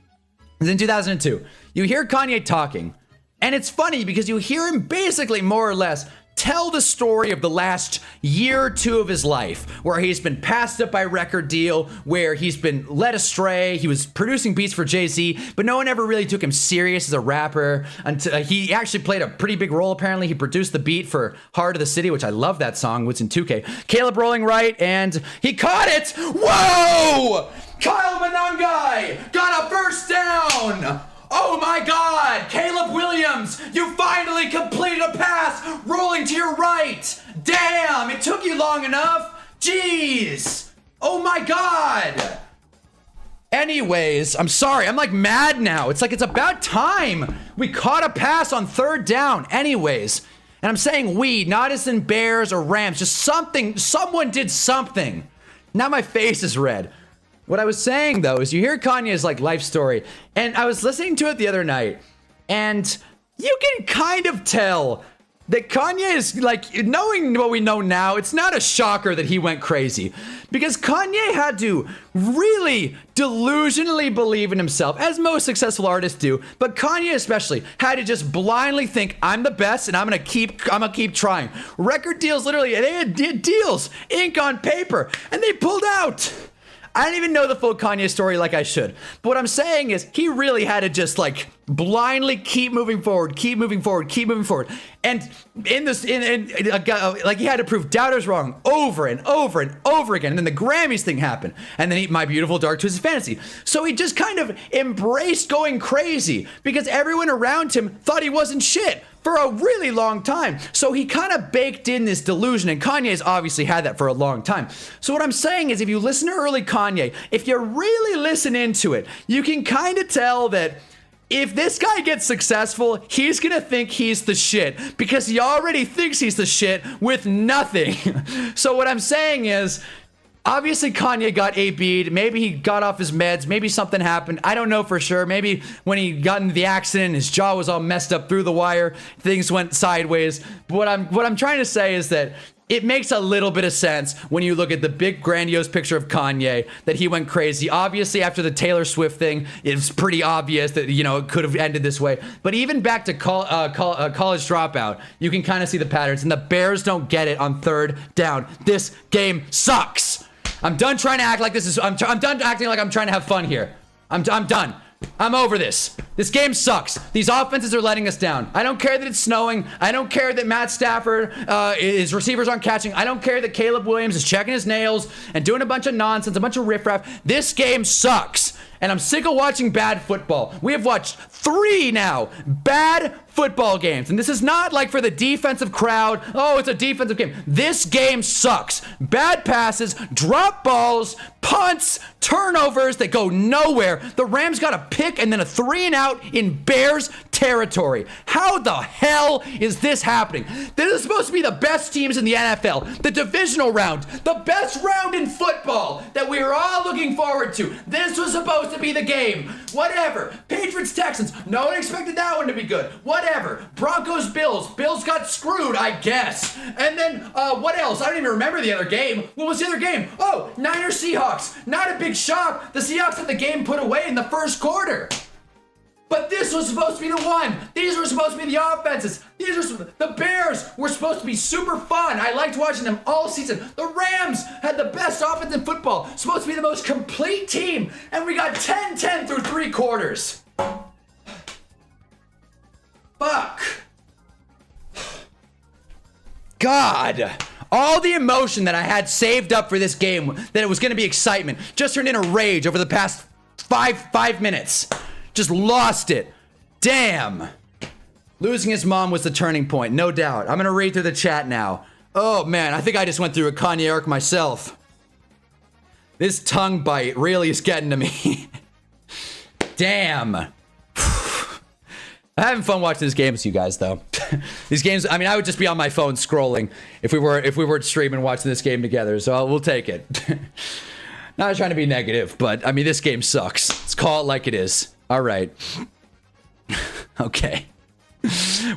It's in 2002. You hear Kanye talking, and it's funny because you hear him basically more or less tell the story of the last year or two of his life, where he's been passed up by record deal, where he's been led astray. He was producing beats for Jay-Z, but no one ever really took him serious as a rapper until he actually played a pretty big role. Apparently, he produced the beat for Heart of the City, which I love that song. It's in 2K. Caleb rolling right, and he caught it. Whoa! Kyle Monongai got a first down. Oh my God, Caleb Williams, you finally completed a pass rolling to your right. Damn, it took you long enough. Jeez. Oh my God. Anyways, I'm sorry, I'm like mad now. It's like it's about time we caught a pass on 3rd down. Anyways, and I'm saying we, not as in Bears or Rams, just something, someone did something. Now my face is red. What I was saying, though, is you hear Kanye's, like, life story, and I was listening to it the other night, and you can kind of tell that Kanye is, like, knowing what we know now, it's not a shocker that he went crazy, because Kanye had to really delusionally believe in himself, as most successful artists do, but Kanye especially had to just blindly think, I'm the best, and I'm gonna keep trying. Record deals, literally, they had deals, ink on paper, and they pulled out. I don't even know the full Kanye story like I should. But what I'm saying is he really had to just like blindly keep moving forward. And in this, like he had to prove doubters wrong over and over and over again. And then the Grammys thing happened. And then My Beautiful Dark Twisted Fantasy. So he just kind of embraced going crazy because everyone around him thought he wasn't shit for a really long time. So he kind of baked in this delusion, and Kanye's obviously had that for a long time. So what I'm saying is if you listen to early Kanye, if you really listen into it, you can kind of tell that if this guy gets successful, he's gonna think he's the shit because he already thinks he's the shit with nothing. So what I'm saying is, obviously Kanye got A-B'd, maybe he got off his meds, maybe something happened, I don't know for sure, maybe when he got into the accident, his jaw was all messed up through the wire, things went sideways, but what I'm trying to say is that it makes a little bit of sense when you look at the big grandiose picture of Kanye that he went crazy. Obviously, after the Taylor Swift thing, it's pretty obvious that, you know, it could have ended this way. But even back to College Dropout, you can kind of see the patterns. And the Bears don't get it on 3rd down. This game sucks. I'm done trying to act like this is. I'm done acting like I'm trying to have fun here. I'm done. I'm over this. This game sucks. These offenses are letting us down. I don't care that it's snowing. I don't care that Matt Stafford, his receivers aren't catching. I don't care that Caleb Williams is checking his nails and doing a bunch of nonsense, a bunch of riffraff. This game sucks. And I'm sick of watching bad football. We have watched 3 now bad football games. And this is not like for the defensive crowd. Oh, it's a defensive game. This game sucks. Bad passes, drop balls, punts, turnovers that go nowhere. The Rams got a pick and then a 3-and-out in Bears territory. How the hell is this happening? This is supposed to be the best teams in the NFL. The divisional round. The best round in football that we were all looking forward to. This was supposed to be the game. Whatever. Patriots, Texans. No one expected that one to be good. Whatever. Broncos, Bills. Bills got screwed, I guess. And then, what else? I don't even remember the other game. What was the other game? Oh, Niners, Seahawks. Not a big shock. The Seahawks had the game put away in the first quarter. But this was supposed to be the one. These were supposed to be the offenses. The Bears were supposed to be super fun. I liked watching them all season. The Rams had the best offense in football. Supposed to be the most complete team. And we got 10-10 through 3 quarters. Fuck. God. All the emotion that I had saved up for this game, that it was going to be excitement, just turned into rage over the past five minutes. Just lost it. Damn. Losing his mom was the turning point, no doubt. I'm going to read through the chat now. Oh, man, I think I just went through a Kanye arc myself. This tongue bite really is getting to me. Damn. I'm having fun watching this game with you guys, though. These games, I mean, I would just be on my phone scrolling if we were streaming watching this game together, so we'll take it. Not trying to be negative, but, I mean, this game sucks. Let's call it like it is. All right. Okay.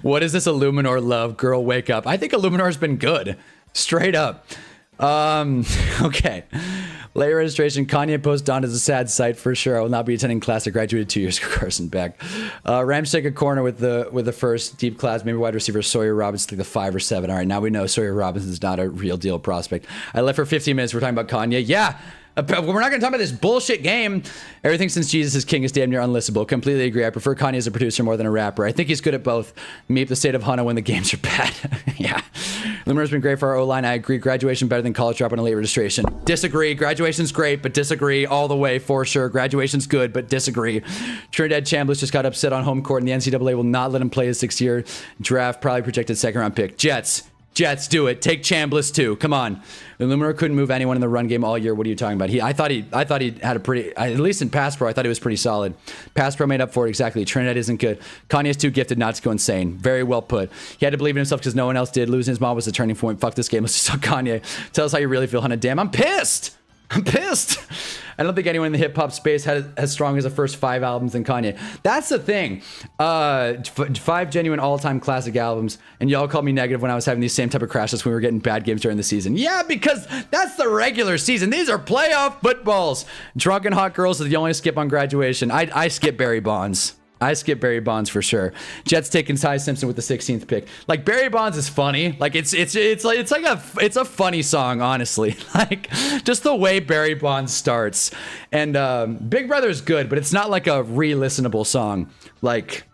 What is this Illuminor love? Girl, wake up. I think Illuminor's been good. Straight up. Okay. Late registration. Kanye post Don is a sad sight for sure. I will not be attending class. I graduated 2 years ago. Carson Beck. Rams take a corner with the first deep class. Maybe wide receiver Sawyer Robinson, like the 5 or 7. All right, now we know Sawyer Robinson is not a real deal prospect. I left for 15 minutes. We're talking about Kanye. Yeah. We're not going to talk about this bullshit game. Everything since Jesus is King is damn near unlistenable. Completely agree. I prefer Kanye as a producer more than a rapper. I think he's good at both. Meet the state of Hunna when the games are bad. Yeah. Luminor's been great for our O-line. I agree. Graduation better than college drop on a late registration. Disagree. Graduation's great, but disagree all the way for sure. Graduation's good, but disagree. Trinidad Chambliss just got upset on home court, and the NCAA will not let him play his 6-year draft. Probably projected 2nd-round pick. Jets, do it. Take Chambliss too. Come on. Illuminor couldn't move anyone in the run game all year. What are you talking about? I thought he had a pretty, at least in pass pro, I thought he was pretty solid. Pass pro made up for it exactly. Trinidad isn't good. Kanye's too gifted not to go insane. Very well put. He had to believe in himself because no one else did. Losing his mom was the turning point. Fuck this game. Let's just talk Kanye. Tell us how you really feel, Hunna. Damn, I'm pissed. I don't think anyone in the hip-hop space had as strong as the first 5 albums than Kanye. That's the thing. 5 genuine all-time classic albums, and y'all called me negative when I was having these same type of crashes when we were getting bad games during the season. Yeah, because that's the regular season. These are playoff footballs. Drunken Hot Girls is the only skip on graduation. I skip Barry Bonds. I skip Barry Bonds for sure. Jets taking Ty Simpson with the 16th pick. Like, Barry Bonds is funny. Like, it's a funny song, honestly. Like, just the way Barry Bonds starts. And Big Brother is good, but it's not like a re-listenable song. Like,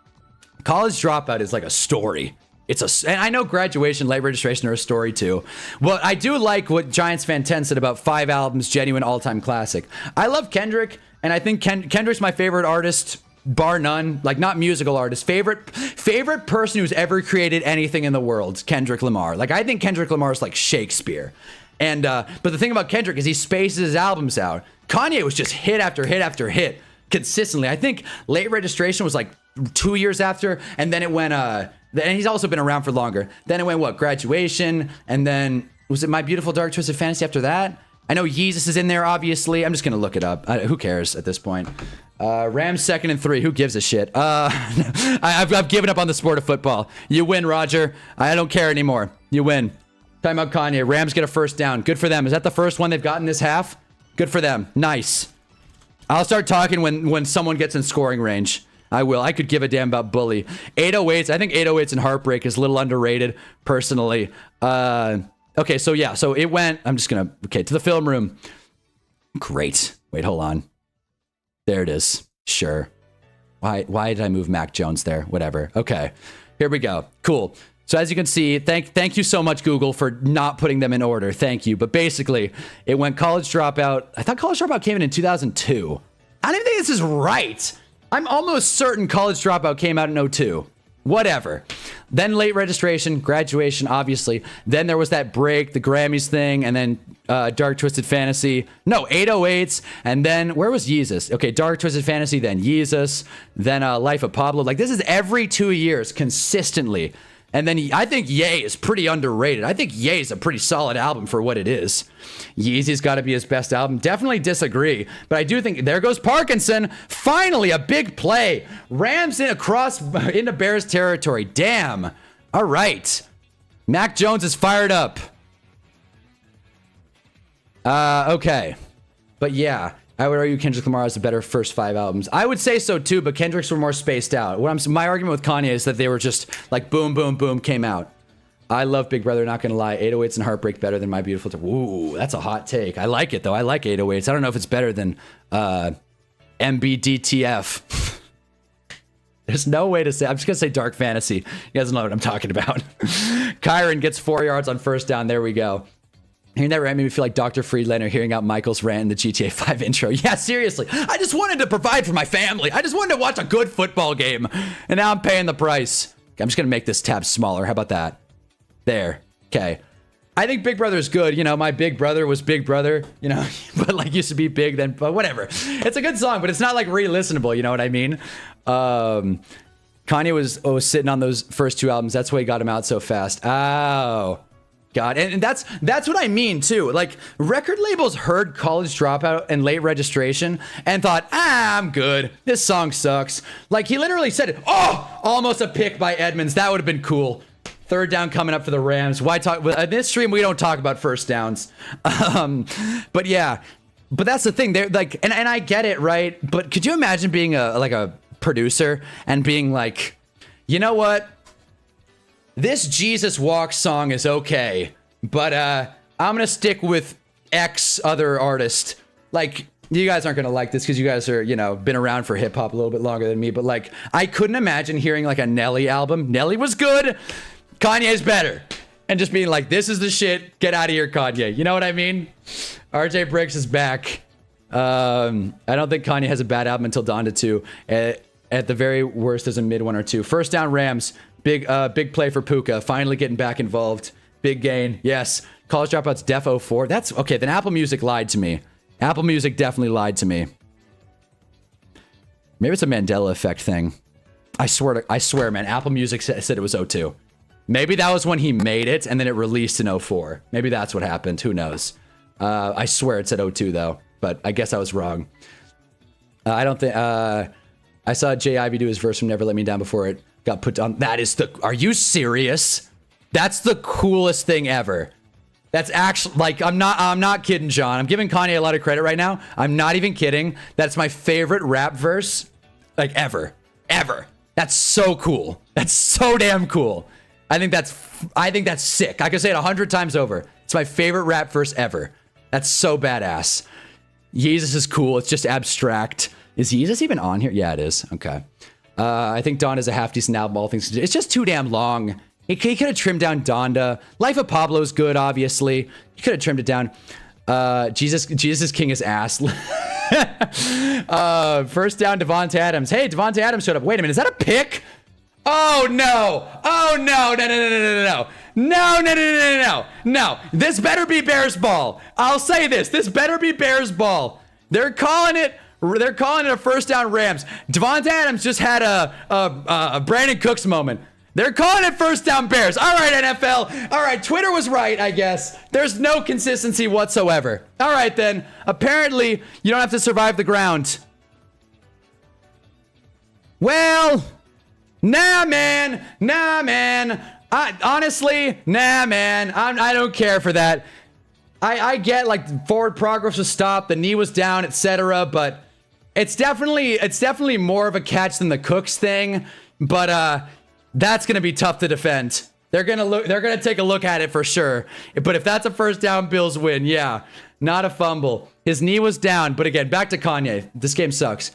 College Dropout is like a story. And I know Graduation, Late Registration are a story too. Well, I do like what Giants Fan 10 said about 5 albums, genuine all-time classic. I love Kendrick, and I think Kendrick's my favorite artist, bar none. Like, not musical artist. Favorite person who's ever created anything in the world, Kendrick Lamar. Like, I think Kendrick Lamar is like Shakespeare. And but the thing about Kendrick is he spaces his albums out. Kanye was just hit after hit after hit consistently. I think Late Registration was like 2 years after, and then it went and he's also been around for longer. Then it went Graduation, and then was it My Beautiful Dark Twisted Fantasy after that? I know Yeezus is in there, obviously. I'm just gonna look it up. Who cares at this point? Rams 2nd and 3. Who gives a shit? I've given up on the sport of football. You win, Roger. I don't care anymore. You win. Talking about Kanye. Rams get a first down. Good for them. Is that the first one they've gotten this half? Good for them. Nice. I'll start talking when someone gets in scoring range. I will. I could give a damn about Bully. 808s. I think 808s and Heartbreak is a little underrated, personally. Okay, so yeah. So it went... I'm just going to... Okay, to the film room. Great. Wait, hold on. There it is. Sure. Why did I move Mac Jones there? Whatever. Okay. Here we go. Cool. So as you can see, thank you so much, Google, for not putting them in order. Thank you. But basically, it went College Dropout. I thought College Dropout came in 2002. I don't even think this is right. I'm almost certain College Dropout came out in 02. Whatever. Then Late Registration, Graduation, obviously. Then there was that break, the Grammys thing, and then Dark Twisted Fantasy. No, 808s. And then, where was Yeezus? Okay, Dark Twisted Fantasy, then Yeezus, then Life of Pablo. Like, this is every 2 years, consistently. And then I think Ye is pretty underrated. I think Ye is a pretty solid album for what it is. Yeezy's got to be his best album. Definitely disagree. But I do think, there goes Parkinson. Finally, a big play. Rams into Bears territory. Damn. All right. Mac Jones is fired up. Okay. But yeah, I would argue Kendrick Lamar has the better first 5 albums. I would say so too, but Kendrick's were more spaced out. My argument with Kanye is that they were just like boom, boom, boom, came out. I love Big Brother, not gonna lie. 808s and Heartbreak better than My Beautiful Dark. Ooh, that's a hot take. I like it though. I like 808s. I don't know if it's better than MBDTF. There's no way to say. I'm just gonna say Dark Fantasy. You guys know what I'm talking about. Kyron gets 4 yards on first down. There we go. Hearing that rant made me feel like Dr. Friedlander hearing out Michael's rant in the GTA 5 intro. Yeah, seriously. I just wanted to provide for my family. I just wanted to watch a good football game. And now I'm paying the price. I'm just going to make this tab smaller. How about that? There. Okay. I think Big Brother is good. You know, my big brother was Big Brother, you know, but like used to be big then, but whatever. It's a good song, but it's not like re-listenable. You know what I mean? Kanye was sitting on those first 2 albums. That's why he got him out so fast. Oh. God, and that's what I mean too. Like, record labels heard College Dropout and Late Registration and thought, I'm good. This song sucks. Like, he literally said it. Oh, almost a pick by Edmonds. That would have been cool. Third down coming up for the Rams. Why talk? In this stream, we don't talk about first downs. But yeah, but that's the thing. They're like, and I get it, right? But could you imagine being a producer and being like, you know what? This Jesus Walk song is okay, but I'm gonna stick with X other artist. Like, you guys aren't gonna like this because you guys are, you know, been around for hip hop a little bit longer than me. But like, I couldn't imagine hearing like a Nelly album. Nelly was good, Kanye's better, and just being like, this is the shit. Get out of here, Kanye. You know what I mean? RJ Briggs is back. I don't think Kanye has a bad album until Donda 2. At the very worst, there's a mid 1 or 2. First down, Rams. Big play for Puka. Finally getting back involved. Big gain. Yes. College Dropout's Def 04. That's okay. Then Apple Music lied to me. Apple Music definitely lied to me. Maybe it's a Mandela effect thing. I swear, man. Apple Music said it was 02. Maybe that was when he made it and then it released in 04. Maybe that's what happened. Who knows? I swear it said 02 though, but I guess I was wrong. I don't think. I saw Jay Ivy do his verse from Never Let Me Down before it got put on. That is are you serious? That's the coolest thing ever. That's actually, like, I'm not kidding, John. I'm giving Kanye a lot of credit right now. I'm not even kidding. That's my favorite rap verse, like, ever. That's so cool. That's so damn cool. I think that's sick. I could say it 100 times over. It's my favorite rap verse ever. That's so badass. Yeezus is cool. It's just abstract. Is Yeezus even on here? Yeah, it is. Okay. I think Dawn is a half decent album, all things considered. It's just too damn long. He could have trimmed down Donda. Life of Pablo is good, obviously. He could have trimmed it down. Jesus is king his ass. First down, Devonta Adams. Hey, Devonta Adams showed up. Wait a minute, is that a pick? Oh no! Oh no! No! This better be Bears ball. I'll say this. This better be Bears ball. They're calling it a first down Rams. Devonta Adams just had a Brandon Cooks moment. They're calling it first down Bears. All right, NFL. All right, Twitter was right, I guess. There's no consistency whatsoever. All right, then. Apparently, you don't have to survive the ground. Well, nah, man. Honestly, nah, man. I don't care for that. I get like forward progress was stopped, the knee was down, etc. But it's definitely more of a catch than the Cooks thing. But that's gonna be tough to defend. They're gonna take a look at it for sure. But if that's a first down, Bills win. Yeah, not a fumble. His knee was down. But again, back to Kanye. This game sucks.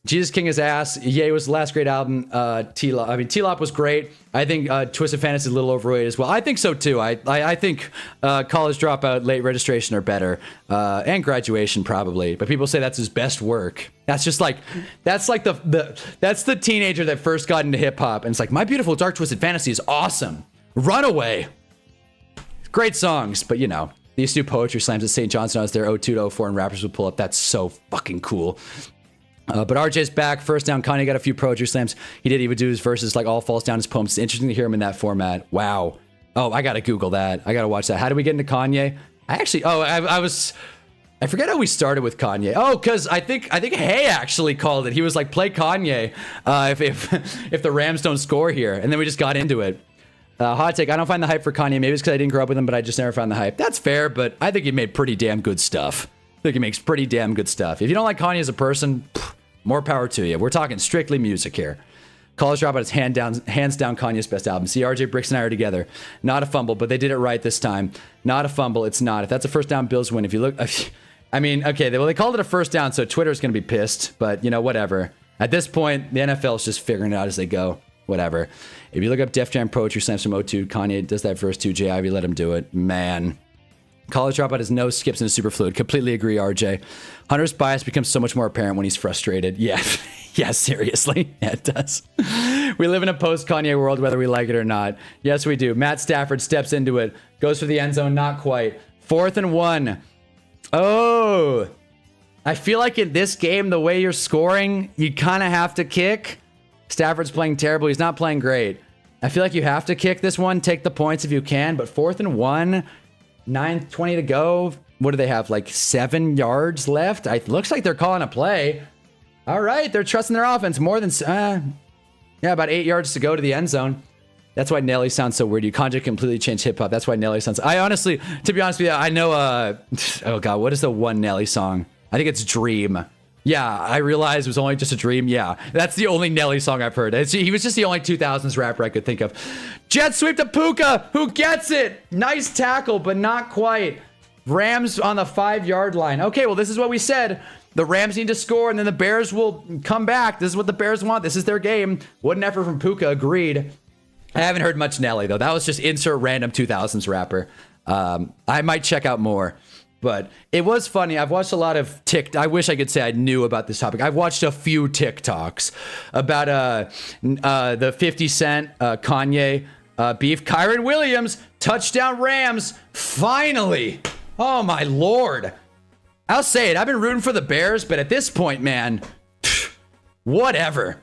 Jesus King is ass. Ye was the last great album. T-Lop was great. I think Twisted Fantasy is a little overrated as well. I think so too. I think College Dropout, Late Registration are better, and Graduation probably. But people say that's his best work. That's like that's the teenager that first got into hip hop, and it's like My Beautiful Dark Twisted Fantasy is awesome. Runaway, great songs, but you know they used to do poetry slams at St. John's when I was there 02 to 04, and rappers would pull up. That's so fucking cool. But RJ's back. First down, Kanye got a few poetry slams. He would do his verses like all falls down his poems. It's interesting to hear him in that format. Wow. Oh, I gotta Google that. I gotta watch that. How do we get into Kanye? I forget how we started with Kanye. Oh, because I think Hey actually called it. He was like, play Kanye if the Rams don't score here. And then we just got into it. Hot take, I don't find the hype for Kanye. Maybe it's because I didn't grow up with him, but I just never found the hype. That's fair, but I think he made pretty damn good stuff. I think he makes pretty damn good stuff. If you don't like Kanye as a person, more power to you. We're talking strictly music here. College Dropout is hands down Kanye's best album. See, RJ Bricks and I are together. Not a fumble, but they did it right this time. Not a fumble, it's not. If that's a first down, Bills win. If you look, I mean, okay, they called it a first down, so Twitter's going to be pissed, but you know, whatever. At this point, the NFL is just figuring it out as they go. Whatever. If you look up Def Jam Poetry Slams from 02, Kanye does that verse too. J. Ivy let him do it. Man. College Dropout has no skips and is super fluid. Completely agree, RJ. Hunter's bias becomes so much more apparent when he's frustrated. Yeah, yeah, seriously. Yeah, it does. We live in a post-Kanye world, whether we like it or not. Yes, we do. Matt Stafford steps into it. Goes for the end zone, not quite. 4th and 1. Oh. I feel like in this game, the way you're scoring, you kind of have to kick. Stafford's playing terrible. He's not playing great. I feel like you have to kick this one. Take the points if you can. But 4th and 1... 9:20 to go. What do they have? Like 7 yards left? It looks like they're calling a play. All right, they're trusting their offense more than about 8 yards to go to the end zone. That's why Nelly sounds so weird. You Kanye completely changed hip hop. That's why Nelly sounds. I honestly, to be honest with you, I know. Oh god, what is the one Nelly song? I think it's Dream. Yeah, I realized it was only just a dream. Yeah, that's the only Nelly song I've heard. He was just the only 2000s rapper I could think of. Jet sweep to Puka. Who gets it? Nice tackle, but not quite. Rams on the 5-yard line. Okay, well, this is what we said. The Rams need to score, and then the Bears will come back. This is what the Bears want. This is their game. What an effort from Puka. Agreed. I haven't heard much Nelly, though. That was just insert random 2000s rapper. I might check out more. But it was funny. I've watched a lot of I wish I could say I knew about this topic. I've watched a few TikToks about the 50 Cent Kanye beef. Kyron Williams, touchdown Rams. Finally. Oh, my Lord. I'll say it. I've been rooting for the Bears, but at this point, man, whatever.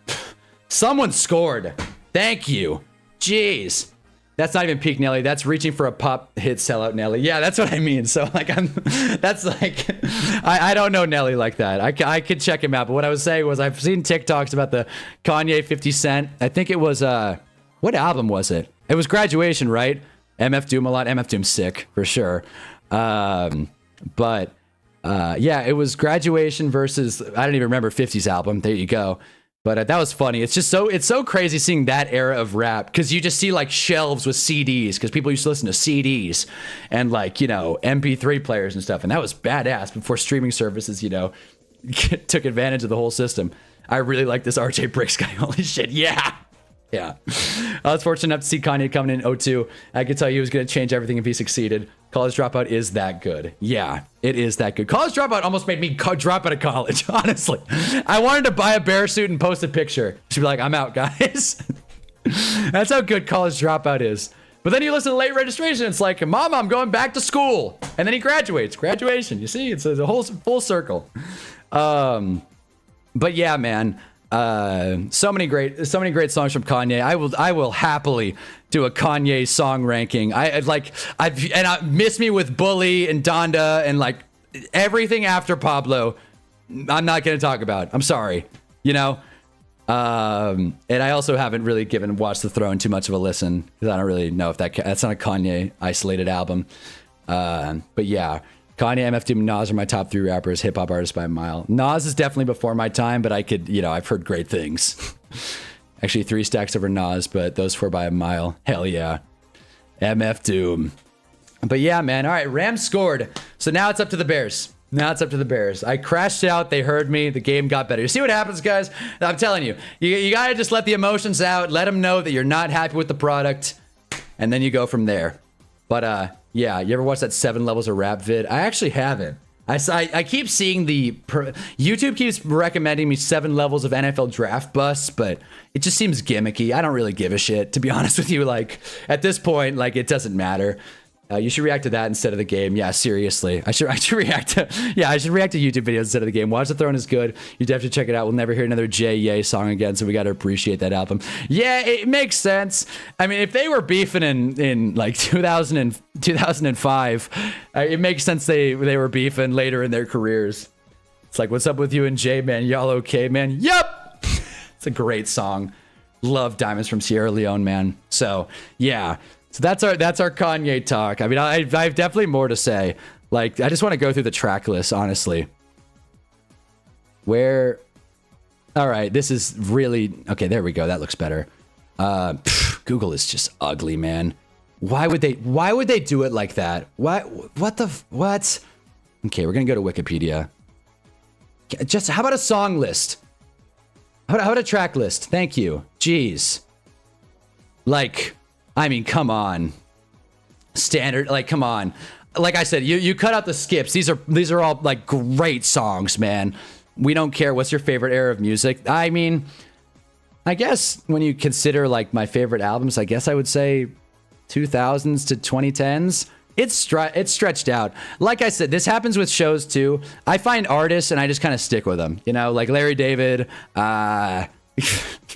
Someone scored. Thank you. Jeez. That's not even peak Nelly. That's reaching for a pop hit sellout Nelly. Yeah, that's what I mean. So like, I don't know Nelly like that. I could check him out. But what I was saying was I've seen TikToks about the Kanye 50 Cent. I think it was, what album was it? It was Graduation, right? MF Doom a lot. MF Doom's sick for sure. Yeah, it was Graduation versus, I don't even remember 50's album. There you go. But that was funny. It's so crazy seeing that era of rap because you just see like shelves with CDs because people used to listen to CDs and like, you know, MP3 players and stuff. And that was badass before streaming services, you know, took advantage of the whole system. I really like this RJ Bricks guy. Holy shit. Yeah. Yeah. I was fortunate enough to see Kanye coming in 02. I could tell you he was going to change everything if he succeeded. College Dropout is that good. Yeah, it is that good. College Dropout almost made me drop out of college, honestly. I wanted to buy a bear suit and post a picture. She'd be like, I'm out, guys. That's how good College Dropout is. But then you listen to Late Registration, it's like, Mama, I'm going back to school. And then he graduates. Graduation. You see, it's a whole full circle. But yeah, man. So many great songs from Kanye. I will happily do a Kanye song ranking. I Miss Me with Bully and Donda and like everything after Pablo. I'm not going to talk about. I'm sorry. You know, And I also haven't really given Watch the Throne too much of a listen because I don't really know if that's not a Kanye isolated album. But yeah, Kanye, MF Doom, Nas are my top 3 rappers, hip hop artists by a mile. Nas is definitely before my time, but I could, I've heard great things. Actually, 3 stacks over Nas, but those 4 by a mile. Hell yeah. MF Doom. But yeah, man. All right, Rams scored. So now it's up to the Bears. I crashed out. They heard me. The game got better. You see what happens, guys? I'm telling you, you got to just let the emotions out. Let them know that you're not happy with the product. And then you go from there. But yeah, you ever watch that 7 levels of rap vid? I actually haven't. I keep seeing YouTube keeps recommending me 7 levels of NFL draft busts, but it just seems gimmicky. I don't really give a shit, to be honest with you. Like, at this point, like, it doesn't matter. You should react to that instead of the game. Yeah, seriously. I should react to YouTube videos instead of the game. Watch the Throne is good. You definitely check it out. We'll never hear another Jay Ye song again, so we got to appreciate that album. Yeah, it makes sense. I mean, if they were beefing in like 2005, it makes sense they were beefing later in their careers. It's like, what's up with you and Jay, man? Y'all okay, man? Yep. It's a great song. Love Diamonds from Sierra Leone, man. So yeah. So that's our Kanye talk. I mean, I've definitely more to say. Like, I just want to go through the track list, honestly. All right, this is really okay. There we go. That looks better. Google is just ugly, man. Why would they do it like that? What? Okay, we're gonna go to Wikipedia. Just how about a song list? How about a track list? Thank you. Jeez. Like, I mean, come on. Standard, like, come on. Like I said, you cut out the skips. These are all like great songs, man. We don't care what's your favorite era of music. I mean, I guess when you consider like my favorite albums, I guess I would say 2000s to 2010s. It's stretched out. Like I said, this happens with shows too. I find artists and I just kind of stick with them. Like Larry David, bad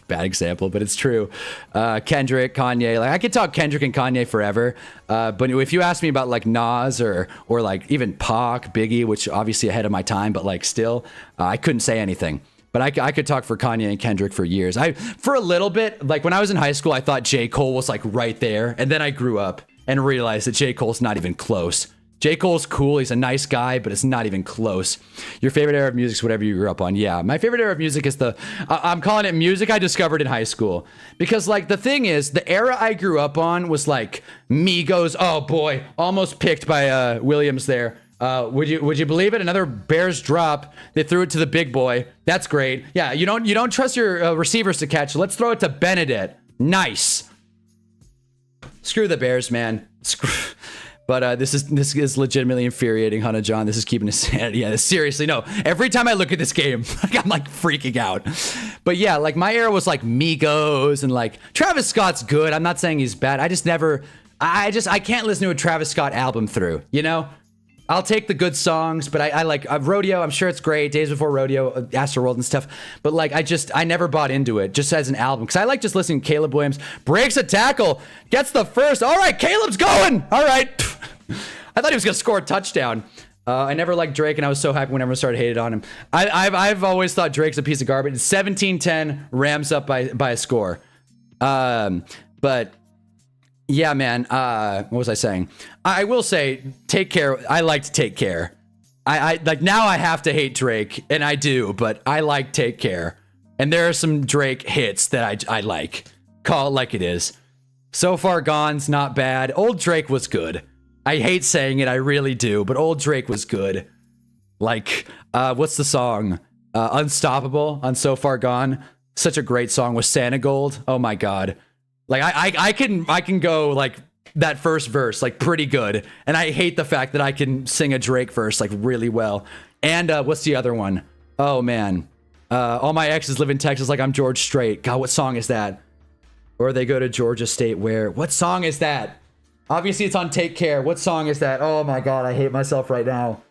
example, but it's true. Kendrick, Kanye. Like, I could talk Kendrick and Kanye forever. But if you ask me about like Nas or like even Pac, Biggie, which obviously ahead of my time, but like still, I couldn't say anything. But I could talk for Kanye and Kendrick for years. For a little bit, like when I was in high school, I thought J. Cole was like right there. And then I grew up and realized that J. Cole's not even close. J. Cole's cool. He's a nice guy, but it's not even close. Your favorite era of music is whatever you grew up on. Yeah, my favorite era of music is I'm calling it music I discovered in high school. Because, like, the thing is, the era I grew up on was, like, Migos. Oh, boy. Almost picked by Williams there. Would you believe it? Another Bears drop. They threw it to the big boy. That's great. Yeah, you don't trust your receivers to catch. Let's throw it to Benedict. Nice. Screw the Bears, man. But this is legitimately infuriating, Hunna John. This is keeping us sanity. Yeah, seriously, no. Every time I look at this game, I'm like freaking out. But yeah, like my era was like Migos and like Travis Scott's good. I'm not saying he's bad. I can't listen to a Travis Scott album through, I'll take the good songs, but I like Rodeo. I'm sure it's great. Days Before Rodeo, Astroworld and stuff. But like, I never bought into it just as an album. Because I like just listening to Caleb Williams. Breaks a tackle. Gets the first. All right, Caleb's going. All right. I thought he was going to score a touchdown. I never liked Drake, and I was so happy when everyone started hating on him. I've always thought Drake's a piece of garbage. 17-10, Rams up by a score. But... yeah, man. What was I saying? I will say, Take Care. I liked Take Care. I like now I have to hate Drake, and I do, but I like Take Care. And there are some Drake hits that I like. Call it like it is. So Far Gone's not bad. Old Drake was good. I hate saying it, I really do, but old Drake was good. Like, what's the song? Unstoppable on So Far Gone. Such a great song with Santa Gold. Oh my God. Like I can go like that first verse like pretty good, and I hate the fact that I can sing a Drake verse like really well. And what's the other one? Oh man, all my exes live in Texas like I'm George Strait. God, what song is that? Or they go to Georgia State where? What song is that? Obviously it's on Take Care. What song is that? Oh my God, I hate myself right now.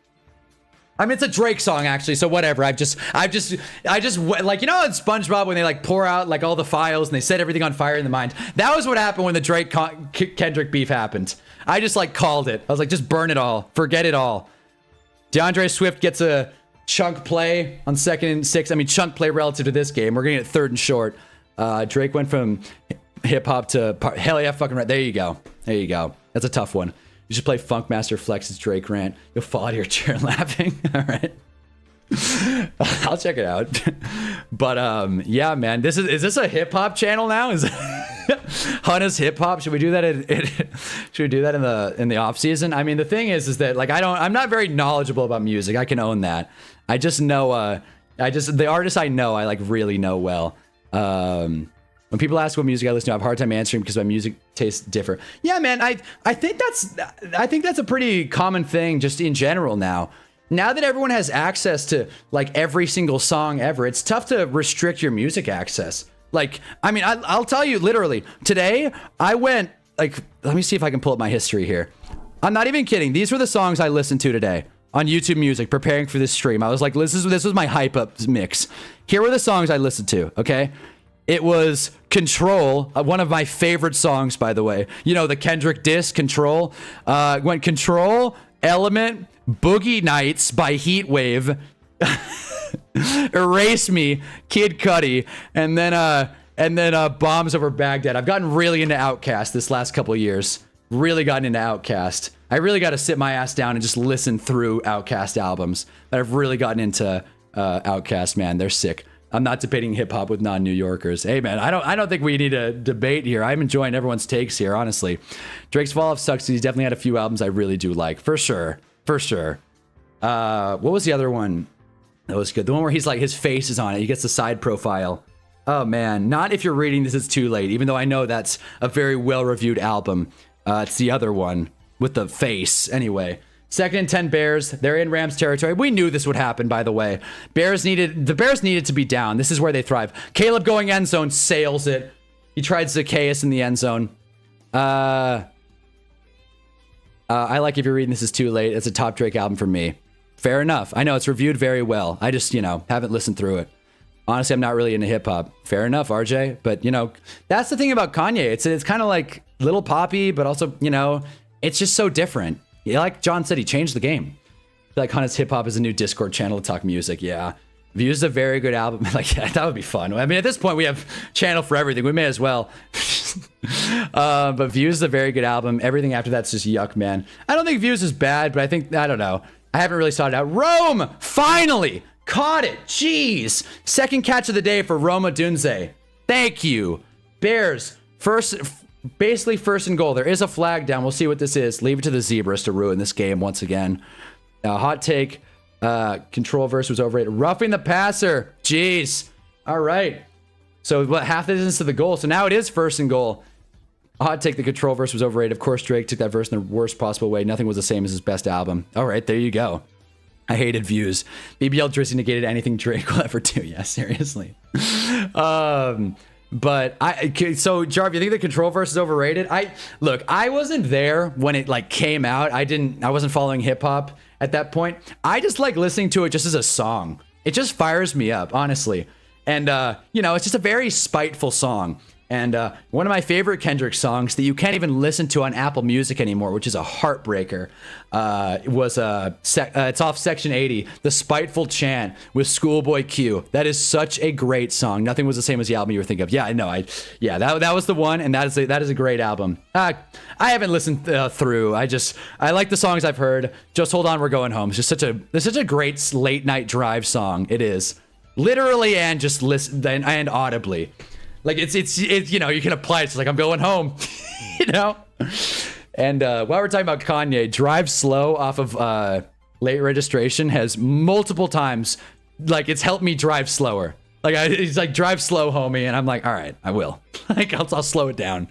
I mean, it's a Drake song, actually, so whatever. I just, like, in SpongeBob when they, like, pour out, like, all the files and they set everything on fire in the mind? That was what happened when the Drake-Kendrick beef happened. I just, like, called it. I was like, just burn it all. Forget it all. DeAndre Swift gets a chunk play on 2nd and 6. I mean, chunk play relative to this game. We're going to get 3rd and short. Drake went from hip hop to hell yeah, fucking right. There you go. There you go. That's a tough one. You should play Funkmaster Flex's Drake rant. You'll fall out of your chair laughing. All right. I'll check it out. But yeah, man, is this a hip hop channel now? Is Hunna's hip hop? Should we do that? Should we do that in the off season? I mean, the thing is that like I'm not very knowledgeable about music. I can own that. I just know the artists I know I like really know well. When people ask what music I listen to, I have a hard time answering because my music tastes differ. Yeah, man, I think that's a pretty common thing just in general now. Now that everyone has access to like every single song ever, it's tough to restrict your music access. Like, I mean, I'll tell you literally, today I went like, let me see if I can pull up my history here. I'm not even kidding. These were the songs I listened to today on YouTube Music, preparing for this stream. I was like, this was my hype up mix. Here were the songs I listened to, okay? It was Control, one of my favorite songs, by the way. You know, the Kendrick diss, Control. Went Control, Element, Boogie Nights by Heatwave, Erase Me, Kid Cudi, and then Bombs Over Baghdad. I've gotten really into Outkast this last couple of years. Really gotten into Outkast. I really got to sit my ass down and just listen through Outkast albums. But I've really gotten into Outkast, man. They're sick. I'm not debating hip hop with non-New Yorkers. Hey, man, I don't think we need a debate here. I'm enjoying everyone's takes here, honestly. Drake's Fall Off sucks. He's definitely had a few albums I really do like, for sure, for sure. What was the other one that was good? The one where he's like his face is on it. He gets the side profile. Oh man, not If You're Reading This It's Too Late. Even though I know that's a very well-reviewed album. It's the other one with the face. Anyway. 2nd and 10 Bears. They're in Rams territory. We knew this would happen, by the way. The Bears needed to be down. This is where they thrive. Caleb going end zone, sails it. He tried Zacchaeus in the end zone. I like If You're Reading This Is Too Late. It's a top Drake album for me. Fair enough. I know it's reviewed very well. I just, haven't listened through it. Honestly, I'm not really into hip hop. Fair enough, RJ. But, that's the thing about Kanye. It's kind of like little poppy, but also, it's just so different. Yeah, like John said, he changed the game. I feel like Hunna's Hip Hop is a new Discord channel to talk music. Yeah. Views is a very good album. Like, yeah, that would be fun. I mean, at this point, we have channel for everything. We may as well. But Views is a very good album. Everything after that's just yuck, man. I don't think Views is bad, but I don't know. I haven't really sought it out. Rome! Finally! Caught it! Jeez! 2nd catch of the day for Roma Dunze. Thank you. Bears, basically 1st and goal. There is a flag down. We'll see what this is. Leave it to the Zebras to ruin this game once again. Hot take. Control verse was overrated. Roughing the passer. Jeez. All right. So half the distance to the goal. So now it is 1st and goal. Hot take. The Control verse was overrated. Of course, Drake took that verse in the worst possible way. Nothing was the same as his best album. All right. There you go. I hated Views. BBL Drizzy negated anything Drake will ever do. Yeah, seriously. But so Jarv, you think the Control verse is overrated? I wasn't there when it like came out. I wasn't following hip hop at that point. I just like listening to it just as a song. It just fires me up, honestly. And it's just a very spiteful song. And one of my favorite Kendrick songs that you can't even listen to on Apple Music anymore, which is a heartbreaker, it's off Section 80, The Spiteful Chant with Schoolboy Q. That is such a great song. Nothing was the same as the album you were thinking of. Yeah, I know. That was the one, and that is a great album. I haven't listened through. I like the songs I've heard. Just Hold On, We're Going Home. It's such a great late night drive song. It is. Literally and just listen and audibly. Like it's you can apply it. It's like I'm going home, And while we're talking about Kanye, Drive Slow off of Late Registration has multiple times, like it's helped me drive slower. Like he's like, drive slow, homie, and I'm like, all right, I will. Like I'll slow it down.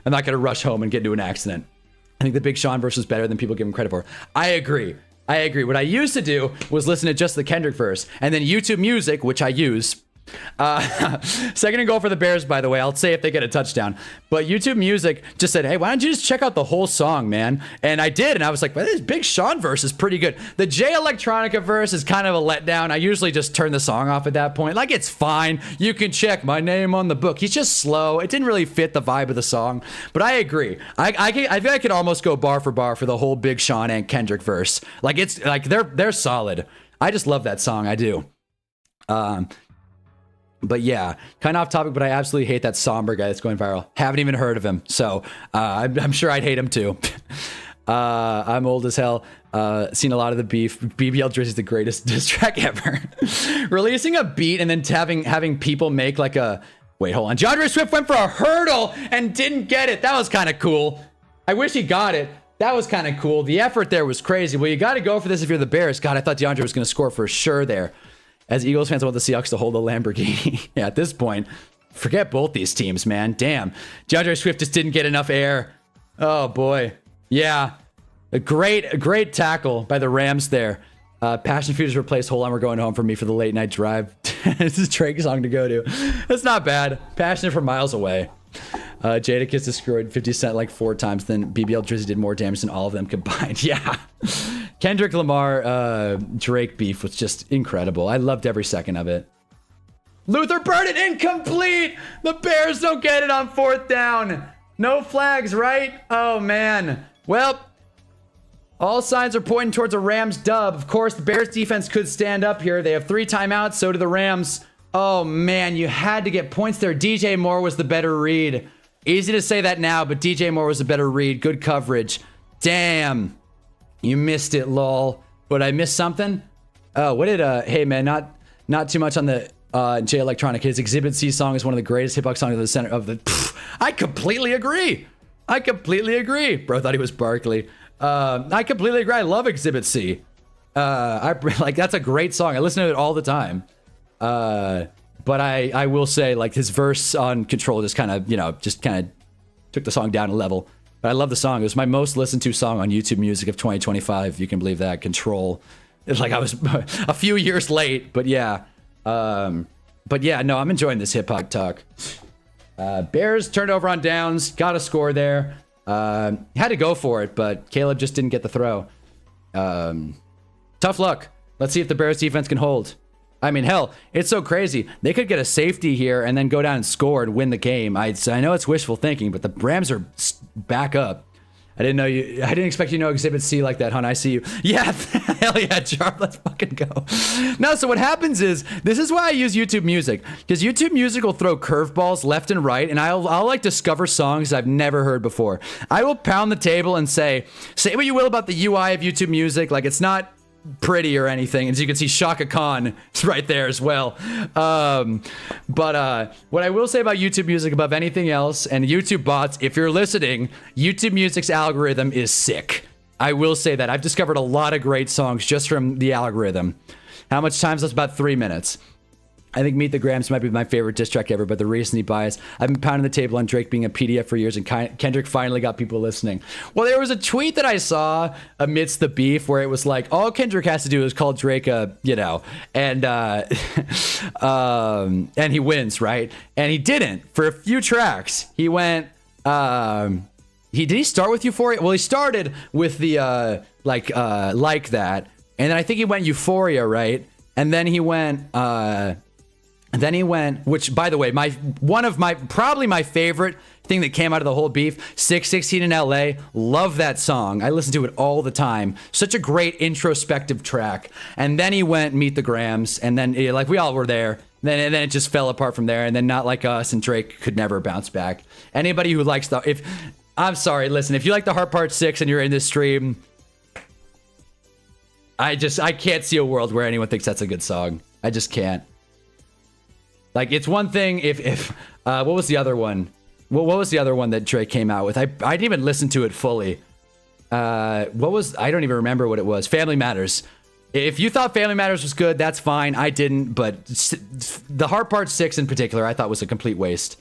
I'm not gonna rush home and get into an accident. I think the Big Sean verse is better than people give him credit for. I agree. What I used to do was listen to just the Kendrick verse, and then YouTube Music, which I use. 2nd and goal for the Bears, by the way. I'll say if they get a touchdown. But YouTube Music just said, hey, why don't you just check out the whole song, man? And I did, and I was like, well, this Big Sean verse is pretty good. The J Electronica verse is kind of a letdown. I usually just turn the song off at that point. Like, it's fine. You can check my name on the book. He's just slow. It didn't really fit the vibe of the song. But I agree. I feel I could almost go bar for the whole Big Sean and Kendrick verse. Like, it's like they're solid. I just love that song. I do. But yeah, kind of off topic, but I absolutely hate that somber guy that's going viral. Haven't even heard of him, so I'm sure I'd hate him too. I'm old as hell. Seen a lot of the beef. BBL Drizzy's the greatest diss track ever. Releasing a beat and then having people make like a... Wait, hold on. DeAndre Swift went for a hurdle and didn't get it. That was kind of cool. I wish he got it. That was kind of cool. The effort there was crazy. Well, you got to go for this if you're the Bears. God, I thought DeAndre was going to score for sure there. As Eagles fans, I want the Seahawks to hold the Lamborghini. Yeah, at this point, forget both these teams, man. Damn. DeAndre Swift just didn't get enough air. Oh, boy. Yeah. A great tackle by the Rams there. Passion Futures replaced Hold On, We're Going Home for me for the late night drive. This is Drake's song to go to. That's not bad. Passionate from miles away. Jadakiss destroyed 50 Cent like 4 times, then BBL Drizzy did more damage than all of them combined. Yeah. Kendrick Lamar, Drake beef was just incredible. I loved every second of it. Luther Burden incomplete. The Bears don't get it on 4th down. No flags, right? Oh, man. Well, all signs are pointing towards a Rams dub. Of course, the Bears defense could stand up here. They have 3 timeouts. So do the Rams. Oh, man, you had to get points there. DJ Moore was the better read. Easy to say that now, but DJ Moore was a better read. Good coverage. Damn. You missed it, lol. But I missed something? Oh, what did, hey, man, not too much on the J Electronic. His Exhibit C song is one of the greatest hip hop songs of the center of the... I completely agree. Bro thought he was Barkley. I completely agree. I love Exhibit C. Like, that's a great song. I listen to it all the time. But I will say, like, his verse on Control just kind of, took the song down a level. But I love the song. It was my most listened to song on YouTube Music of 2025. You can believe that. Control. It's like I was a few years late, but yeah. But yeah, no, I'm enjoying this hip hop talk. Bears turned over on downs, got a score there. Had to go for it, but Caleb just didn't get the throw. Tough luck. Let's see if the Bears defense can hold. I mean, hell, it's so crazy. They could get a safety here and then go down and score and win the game. I know it's wishful thinking, but the Rams are back up. I didn't expect you to know Exhibit C like that, hon. I see you. Yeah, hell yeah, Jarb. Let's fucking go. No, so what happens is, this is why I use YouTube Music. Because YouTube Music will throw curveballs left and right, and I'll like discover songs I've never heard before. I will pound the table and say what you will about the UI of YouTube Music. Like, it's not pretty or anything. As you can see, Shaka Khan is right there as well. But what I will say about YouTube Music above anything else, and YouTube bots, if you're listening, YouTube Music's algorithm is sick. I will say that. I've discovered a lot of great songs just from the algorithm. How much time? That's about 3 minutes. I think Meet the Grams might be my favorite diss track ever, but the recency bias. I've been pounding the table on Drake being a PDF for years, and Kendrick finally got people listening. Well, there was a tweet that I saw amidst the beef where it was like, all Kendrick has to do is call Drake a, and he wins, right? And he didn't. For a few tracks, he went, did he start with Euphoria? Well, he started with the, like that. And then I think he went Euphoria, right? And then he went, which, by the way, probably my favorite thing that came out of the whole beef, 616 in LA. Love that song. I listen to it all the time. Such a great introspective track. And then he went Meet the Grams, and then like we all were there. And then it just fell apart from there. And then Not Like Us and Drake could never bounce back. Anybody who likes I'm sorry, listen, if you like the Heart Part 6 and you're in this stream, I can't see a world where anyone thinks that's a good song. I just can't. Like, it's one thing if what was the other one? What was the other one that Drake came out with? I didn't even listen to it fully. I don't even remember what it was. Family Matters. If you thought Family Matters was good, that's fine. I didn't, but the Heart Part 6 in particular, I thought was a complete waste.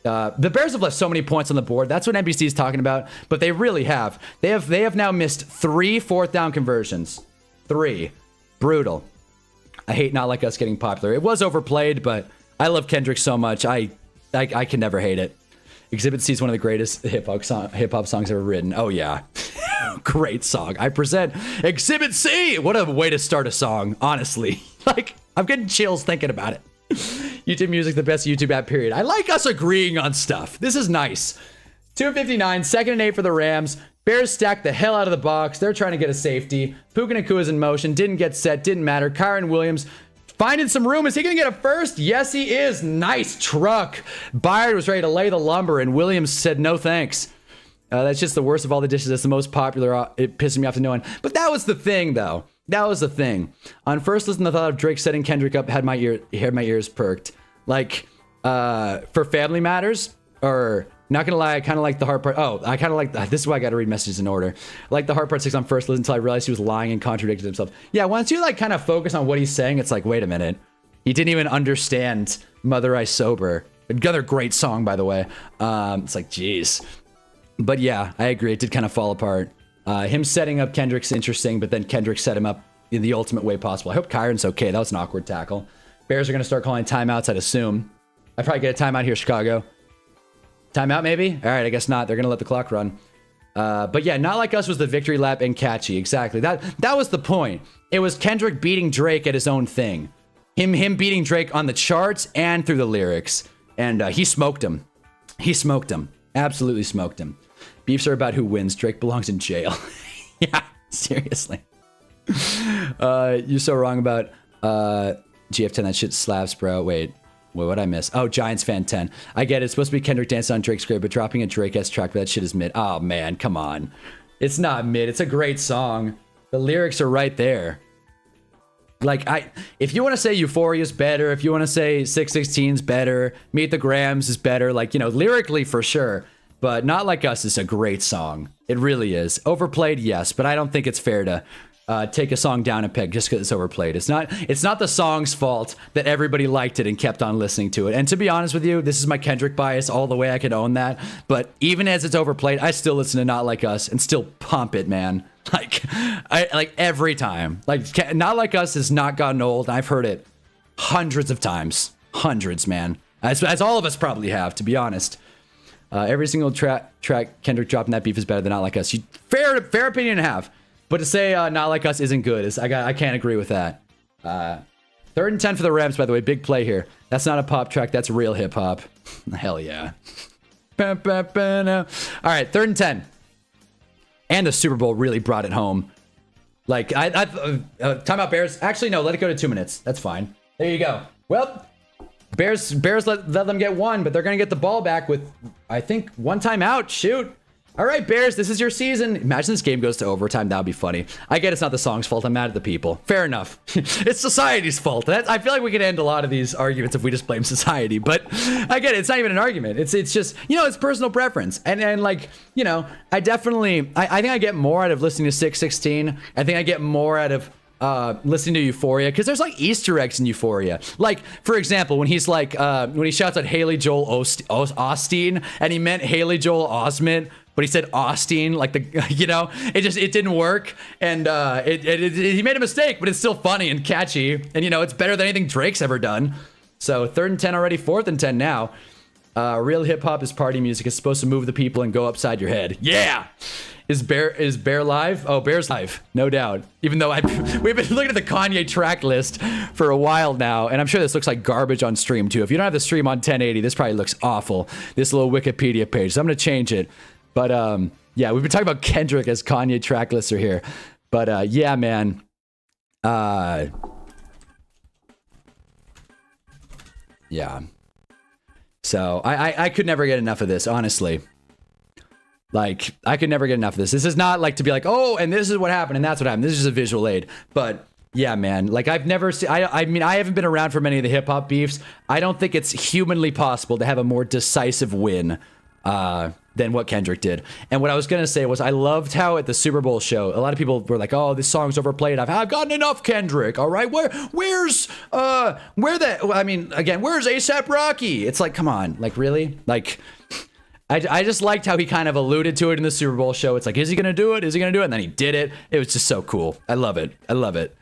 The Bears have left so many points on the board. That's what NBC is talking about, but they really have. They have now missed 3 4th down conversions. 3. Brutal. I hate Not Like Us getting popular. It was overplayed, but I love Kendrick so much. I can never hate it. Exhibit C is one of the greatest hip hop songs ever written. Oh yeah. Great song. I present Exhibit C. What a way to start a song, honestly. Like, I'm getting chills thinking about it. YouTube Music, the best YouTube app, period. I like us agreeing on stuff. This is nice. 259, 2nd and 8 for the Rams. Bears stacked the hell out of the box. They're trying to get a safety. Puka Nakua's in motion. Didn't get set. Didn't matter. Kyron Williams finding some room. Is he going to get a first? Yes, he is. Nice truck. Byard was ready to lay the lumber, and Williams said no thanks. That's just the worst of all the dishes. That's the most popular. It pisses me off to no end. But that was the thing, though. That was the thing. On first listen, the thought of Drake setting Kendrick up had my ears perked. Like, for Family Matters, or not gonna lie, I kind of like the hard part. Oh, I kind of like this is why I got to read messages in order. I like the hard part 6 on first listen until I realized he was lying and contradicted himself. Yeah, once you like kind of focus on what he's saying, it's like, wait a minute, he didn't even understand Mother I Sober. Another great song, by the way. It's like, geez. But yeah, I agree. It did kind of fall apart. Him setting up Kendrick's interesting, but then Kendrick set him up in the ultimate way possible. I hope Kyron's okay. That was an awkward tackle. Bears are going to start calling timeouts, I'd assume. I'd probably get a timeout here, Chicago. Timeout, maybe? All right, I guess not. They're going to let the clock run. But yeah, Not Like Us was the victory lap and catchy. Exactly. That was the point. It was Kendrick beating Drake at his own thing. Him beating Drake on the charts and through the lyrics. And he smoked him. He smoked him. Absolutely smoked him. Beefs are about who wins. Drake belongs in jail. Yeah, seriously. You're so wrong about GF10. That shit slaps, bro. Wait, what'd I miss? Oh, Giants fan 10. I get it. It's supposed to be Kendrick dancing on Drake's grave, but dropping a Drake-esque track, but that shit is mid. Oh, man, come on. It's not mid. It's a great song. The lyrics are right there. Like, if you want to say Euphoria is better, if you want to say 616 is better, Meet the Grams is better, like, you know, lyrically for sure. But Not Like Us is a great song. It really is. Overplayed, yes, but I don't think it's fair to take a song down a peg just because it's overplayed. It's not the song's fault that everybody liked it and kept on listening to it. And to be honest with you, this is my Kendrick bias all the way. I could own that. But even as it's overplayed, I still listen to Not Like Us and still pump it, man. Like every time. Like, Not Like Us has not gotten old. I've heard it hundreds of times. Hundreds, man. As all of us probably have, to be honest. Every single track Kendrick dropped in that beef is better than Not Like Us. Fair opinion to have. But to say Not Like Us isn't good, I can't agree with that. 3rd and 10 for the Rams, by the way. Big play here. That's not a pop track. That's real hip hop. Hell yeah. All right, 3rd and 10. And the Super Bowl really brought it home. Like, timeout Bears. Actually, no, let it go to 2 minutes. That's fine. There you go. Well, Bears let them get one, but they're going to get the ball back with, I think, 1 timeout. Shoot. All right, Bears, this is your season. Imagine this game goes to overtime. That would be funny. I get it's not the song's fault. I'm mad at the people. Fair enough. It's society's fault. I feel like we could end a lot of these arguments if we just blame society. But I get it. It's not even an argument. It's just, you know, it's personal preference. And like, you know, I think I get more out of listening to 616. I think I get more out of listening to Euphoria, because there's like Easter eggs in Euphoria. Like, for example, when he's like, when he shouts out Haley Joel Osteen, and he meant Haley Joel Osment, but he said Austin, like the, you know, it didn't work, and he made a mistake, but it's still funny and catchy, and you know, it's better than anything Drake's ever done. So 3rd and 10 already, 4th and 10 now. Real hip hop is party music. It's supposed to move the people and go upside your head. Yeah. Is Bear live? Oh, Bear's live, no doubt. Even though we've been looking at the Kanye track list for a while now, and I'm sure this looks like garbage on stream too. If you don't have the stream on 1080, this probably looks awful. This little Wikipedia page. So I'm gonna change it. But yeah, we've been talking about Kendrick as Kanye track lister here. But yeah, man. Yeah. So I could never get enough of this, honestly. Like, I could never get enough of this. This is not like to be like, oh, and this is what happened, and that's what happened. This is just a visual aid. But yeah, man, like, I've never seen, I mean, I haven't been around for many of the hip hop beefs. I don't think it's humanly possible to have a more decisive win than what Kendrick did. And what I was going to say was, I loved how at the Super Bowl show, a lot of people were like, oh, this song's overplayed. I've gotten enough Kendrick. All right. Where's ASAP Rocky? It's like, come on, like, really? Like, I just liked how he kind of alluded to it in the Super Bowl show. It's like, is he going to do it? Is he going to do it? And then he did it. It was just so cool. I love it. I love it.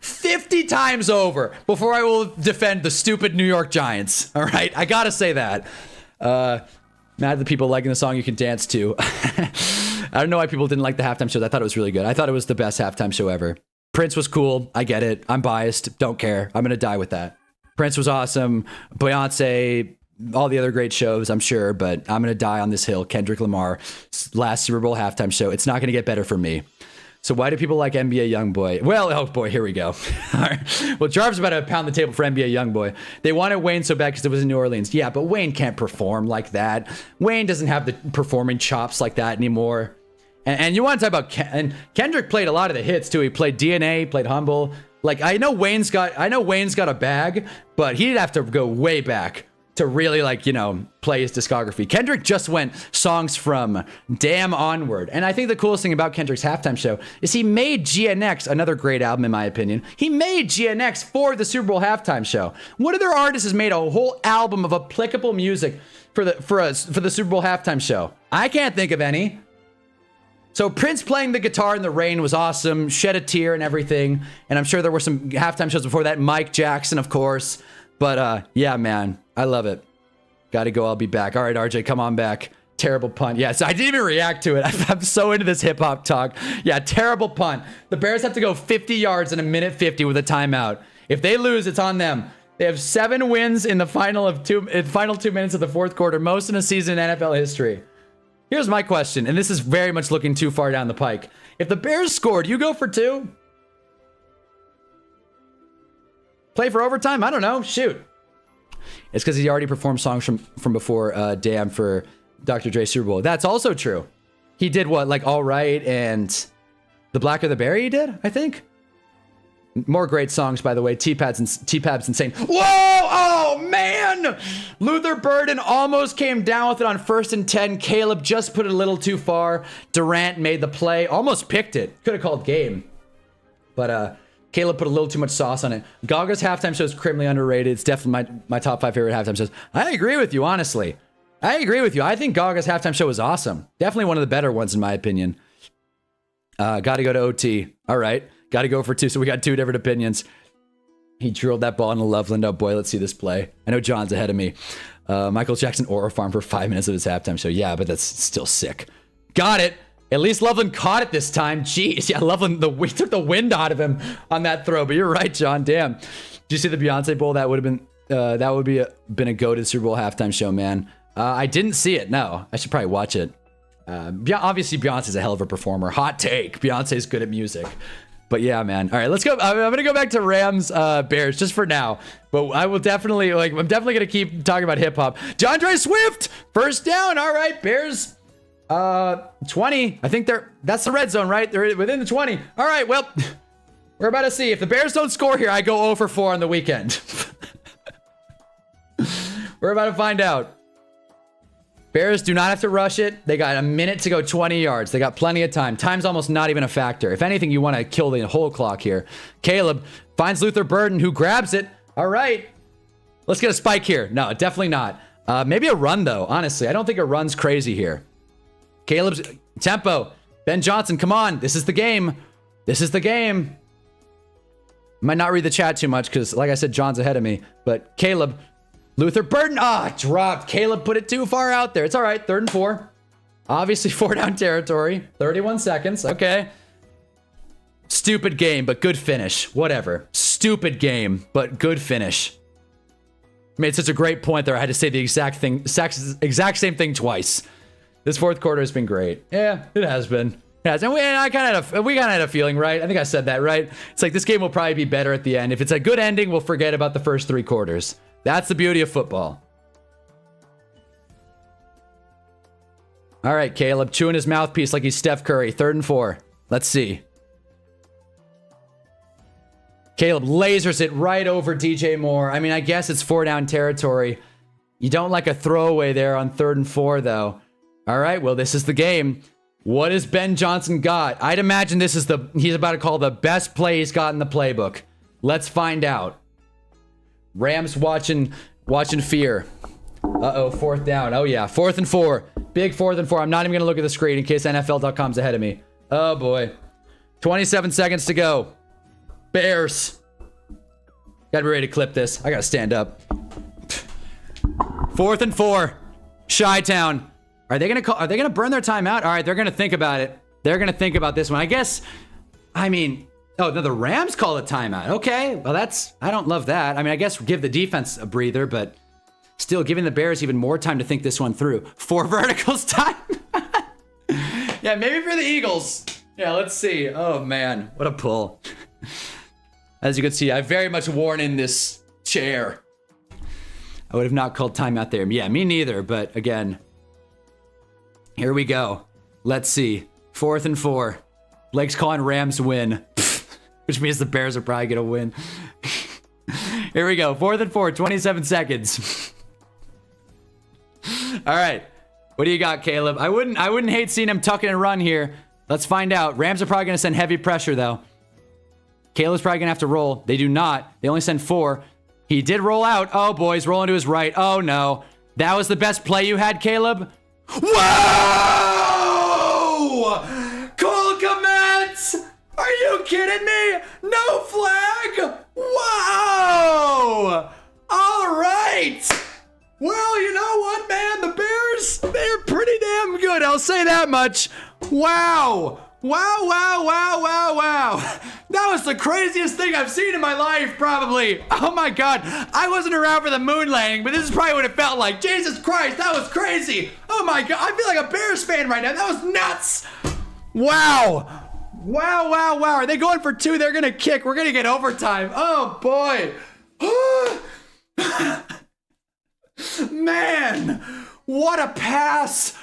50 times over before I will defend the stupid New York Giants. All right. I got to say that. Mad at the people liking the song you can dance to. I don't know why people didn't like the halftime show. I thought it was really good. I thought it was the best halftime show ever. Prince was cool. I get it. I'm biased. Don't care. I'm going to die with that. Prince was awesome. Beyonce all the other great shows, I'm sure, but I'm going to die on this hill. Kendrick Lamar, last Super Bowl halftime show. It's not going to get better for me. So why do people like NBA Youngboy? Well, oh boy, here we go. All right. Well, Jarv's about to pound the table for NBA Youngboy. They wanted Wayne so bad because it was in New Orleans. Yeah, but Wayne can't perform like that. Wayne doesn't have the performing chops like that anymore. And you want to talk about and Kendrick played a lot of the hits too. He played DNA, played Humble. Like I know Wayne's got a bag, but he'd have to go way back to really play his discography. Kendrick just went songs from Damn onward. And I think the coolest thing about Kendrick's halftime show is he made GNX, another great album in my opinion. He made GNX for the Super Bowl halftime show. What other artist has made a whole album of applicable music for the Super Bowl halftime show? I can't think of any. So Prince playing the guitar in the rain was awesome, shed a tear and everything. And I'm sure there were some halftime shows before that. Mike Jackson, of course. But yeah, man, I love it. Gotta go, I'll be back. All right, RJ, come on back. Terrible punt. Yeah, so I didn't even react to it. I'm so into this hip hop talk. Yeah, terrible punt. The Bears have to go 50 yards in a minute 50 with a timeout. If they lose, it's on them. They have 7 wins in the final 2 minutes of the fourth quarter, most in a season in NFL history. Here's my question, and this is very much looking too far down the pike. If the Bears scored, you go for 2? Play for overtime? I don't know. Shoot. It's because he already performed songs from before Damn for Dr. Dre Super Bowl. That's also true. He did what? Like All Right and The Blacker the Berry he did, I think. More great songs, by the way. T-Pab's insane. Whoa! Oh, man! Luther Burden almost came down with it on 1st and 10. Caleb just put it a little too far. Durant made the play. Almost picked it. Could have called game. But Caleb put a little too much sauce on it. Gaga's halftime show is criminally underrated. It's definitely my top 5 favorite halftime shows. I agree with you, honestly. I agree with you. I think Gaga's halftime show was awesome. Definitely one of the better ones, in my opinion. Got to go to OT. All right. Got to go for 2. So we got 2 different opinions. He drilled that ball into Loveland. Oh boy, let's see this play. I know John's ahead of me. Michael Jackson Aura Farm for 5 minutes of his halftime show. Yeah, but that's still sick. Got it. At least Loveland caught it this time. Jeez, yeah, Loveland, we took the wind out of him on that throw. But you're right, John. Damn. Did you see the Beyonce Bowl? That would have been a goated Super Bowl halftime show, man. I didn't see it. No, I should probably watch it. Obviously, Beyonce's a hell of a performer. Hot take. Beyonce's good at music. But yeah, man. All right, let's go. I'm going to go back to Rams Bears just for now. But I will definitely, I'm definitely going to keep talking about hip hop. DeAndre Swift, first down. All right, Bears 20. I think that's the red zone, right? They're within the 20. All right, well, we're about to see. If the Bears don't score here, I go 0 for 4 on the weekend. We're about to find out. Bears do not have to rush it. They got a minute to go 20 yards. They got plenty of time. Time's almost not even a factor. If anything, you want to kill the whole clock here. Caleb finds Luther Burden, who grabs it. All right. Let's get a spike here. No, definitely not. Maybe a run, though. Honestly, I don't think a run's crazy here. Caleb's tempo. Ben Johnson, come on. This is the game. This is the game. Might not read the chat too much because, like I said, John's ahead of me. But Caleb... Luther Burden, dropped. Caleb put it too far out there. It's all right, 3rd and 4. Obviously 4 down territory. 31 seconds, okay. Stupid game, but good finish. Whatever. Stupid game, but good finish. Made such a great point there. I had to say the exact same thing twice. This fourth quarter has been great. Yeah, it has been. It has. And we kind of had a feeling, right? I think I said that, right? It's like this game will probably be better at the end. If it's a good ending, we'll forget about the first 3 quarters. That's the beauty of football. All right, Caleb chewing his mouthpiece like he's Steph Curry. 3rd and 4. Let's see. Caleb lasers it right over DJ Moore. I mean, I guess it's 4 down territory. You don't like a throwaway there on 3rd and 4, though. All right, well, this is the game. What has Ben Johnson got? I'd imagine this is he's about to call the best play he's got in the playbook. Let's find out. Rams watching fear. Uh-oh, 4th down. Oh, yeah, 4th and 4. Big 4th and 4. I'm not even going to look at the screen in case NFL.com's ahead of me. Oh, boy. 27 seconds to go. Bears. Gotta be ready to clip this. I gotta stand up. 4th and 4. Chi-Town. Are they gonna burn their timeout? All right, they're gonna think about it. They're gonna think about this one. I guess, I mean... Oh, no, the Rams call it timeout. Okay, well, I don't love that. I mean, I guess give the defense a breather, but Still giving the Bears even more time to think this one through. 4 verticals time. Yeah, maybe for the Eagles. Yeah, let's see. Oh, man. What a pull. As you can see, I've very much worn in this chair. I would have not called timeout there. Yeah, me neither. But again, here we go. Let's see. 4th and 4. Blake's calling Rams win. Which means the Bears are probably going to win. Here we go. 4th and 4. 27 seconds. All right. What do you got, Caleb? I wouldn't hate seeing him tuck in and run here. Let's find out. Rams are probably going to send heavy pressure, though. Caleb's probably going to have to roll. They do not. They only send 4. He did roll out. Oh, boy. He's rolling to his right. Oh, no. That was the best play you had, Caleb? Whoa! Cole Komet! Are you kidding me? No flag? Wow! All right! Well, you know what, man? The Bears, they're pretty damn good. I'll say that much. Wow. Wow, wow, wow, wow, wow. That was the craziest thing I've seen in my life, probably. Oh, my God. I wasn't around for the moon landing, but this is probably what it felt like. Jesus Christ, that was crazy. Oh, my God. I feel like a Bears fan right now. That was nuts. Wow. Wow, wow, wow. Are they going for 2? They're going to kick. We're going to get overtime. Oh, boy. Man, what a pass.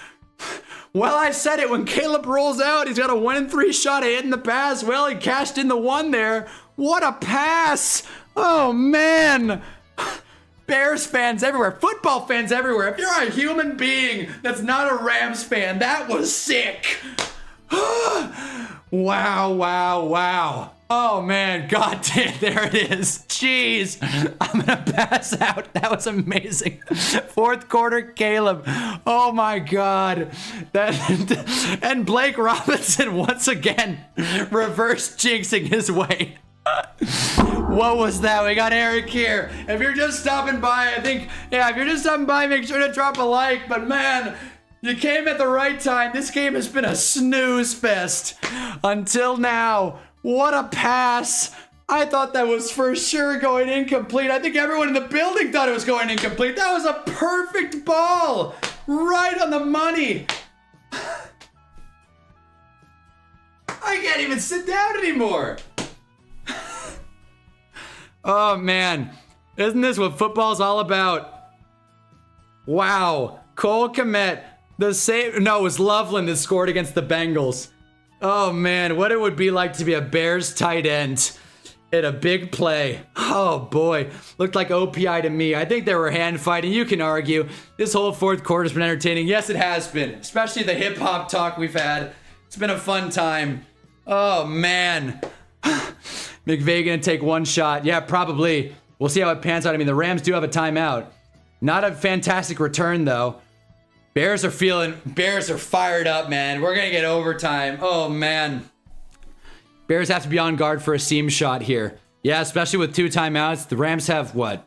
Well, I said it. When Caleb rolls out, he's got a 1-in-3 shot at hitting the pass. Well, he cashed in the 1 there. What a pass. Oh, man. Bears fans everywhere. Football fans everywhere. If you're a human being that's not a Rams fan, that was sick. Wow, wow, wow. Oh, man. God damn. There it is. Jeez. I'm going to pass out. That was amazing. 4th quarter, Caleb. Oh, my God. And Blake Robinson once again reverse jinxing his way. What was that? We got Eric here. If you're just stopping by, if you're just stopping by, make sure to drop a like. But, man, you came at the right time. This game has been a snooze fest until now. What a pass. I thought that was for sure going incomplete. I think everyone in the building thought it was going incomplete. That was a perfect ball. Right on the money. I can't even sit down anymore. Oh, man. Isn't this what football's all about? Wow. Cole Komet. It was Loveland that scored against the Bengals. Oh, man, what it would be like to be a Bears tight end in a big play. Oh, boy. Looked like OPI to me. I think they were hand fighting. You can argue. This whole 4th quarter's been entertaining. Yes, it has been. Especially the hip-hop talk we've had. It's been a fun time. Oh, man. McVay gonna take 1 shot. Yeah, probably. We'll see how it pans out. I mean, the Rams do have a timeout. Not a fantastic return, though. Bears are fired up, man. We're going to get overtime. Oh, man. Bears have to be on guard for a seam shot here. Yeah, especially with 2 timeouts. The Rams have, what?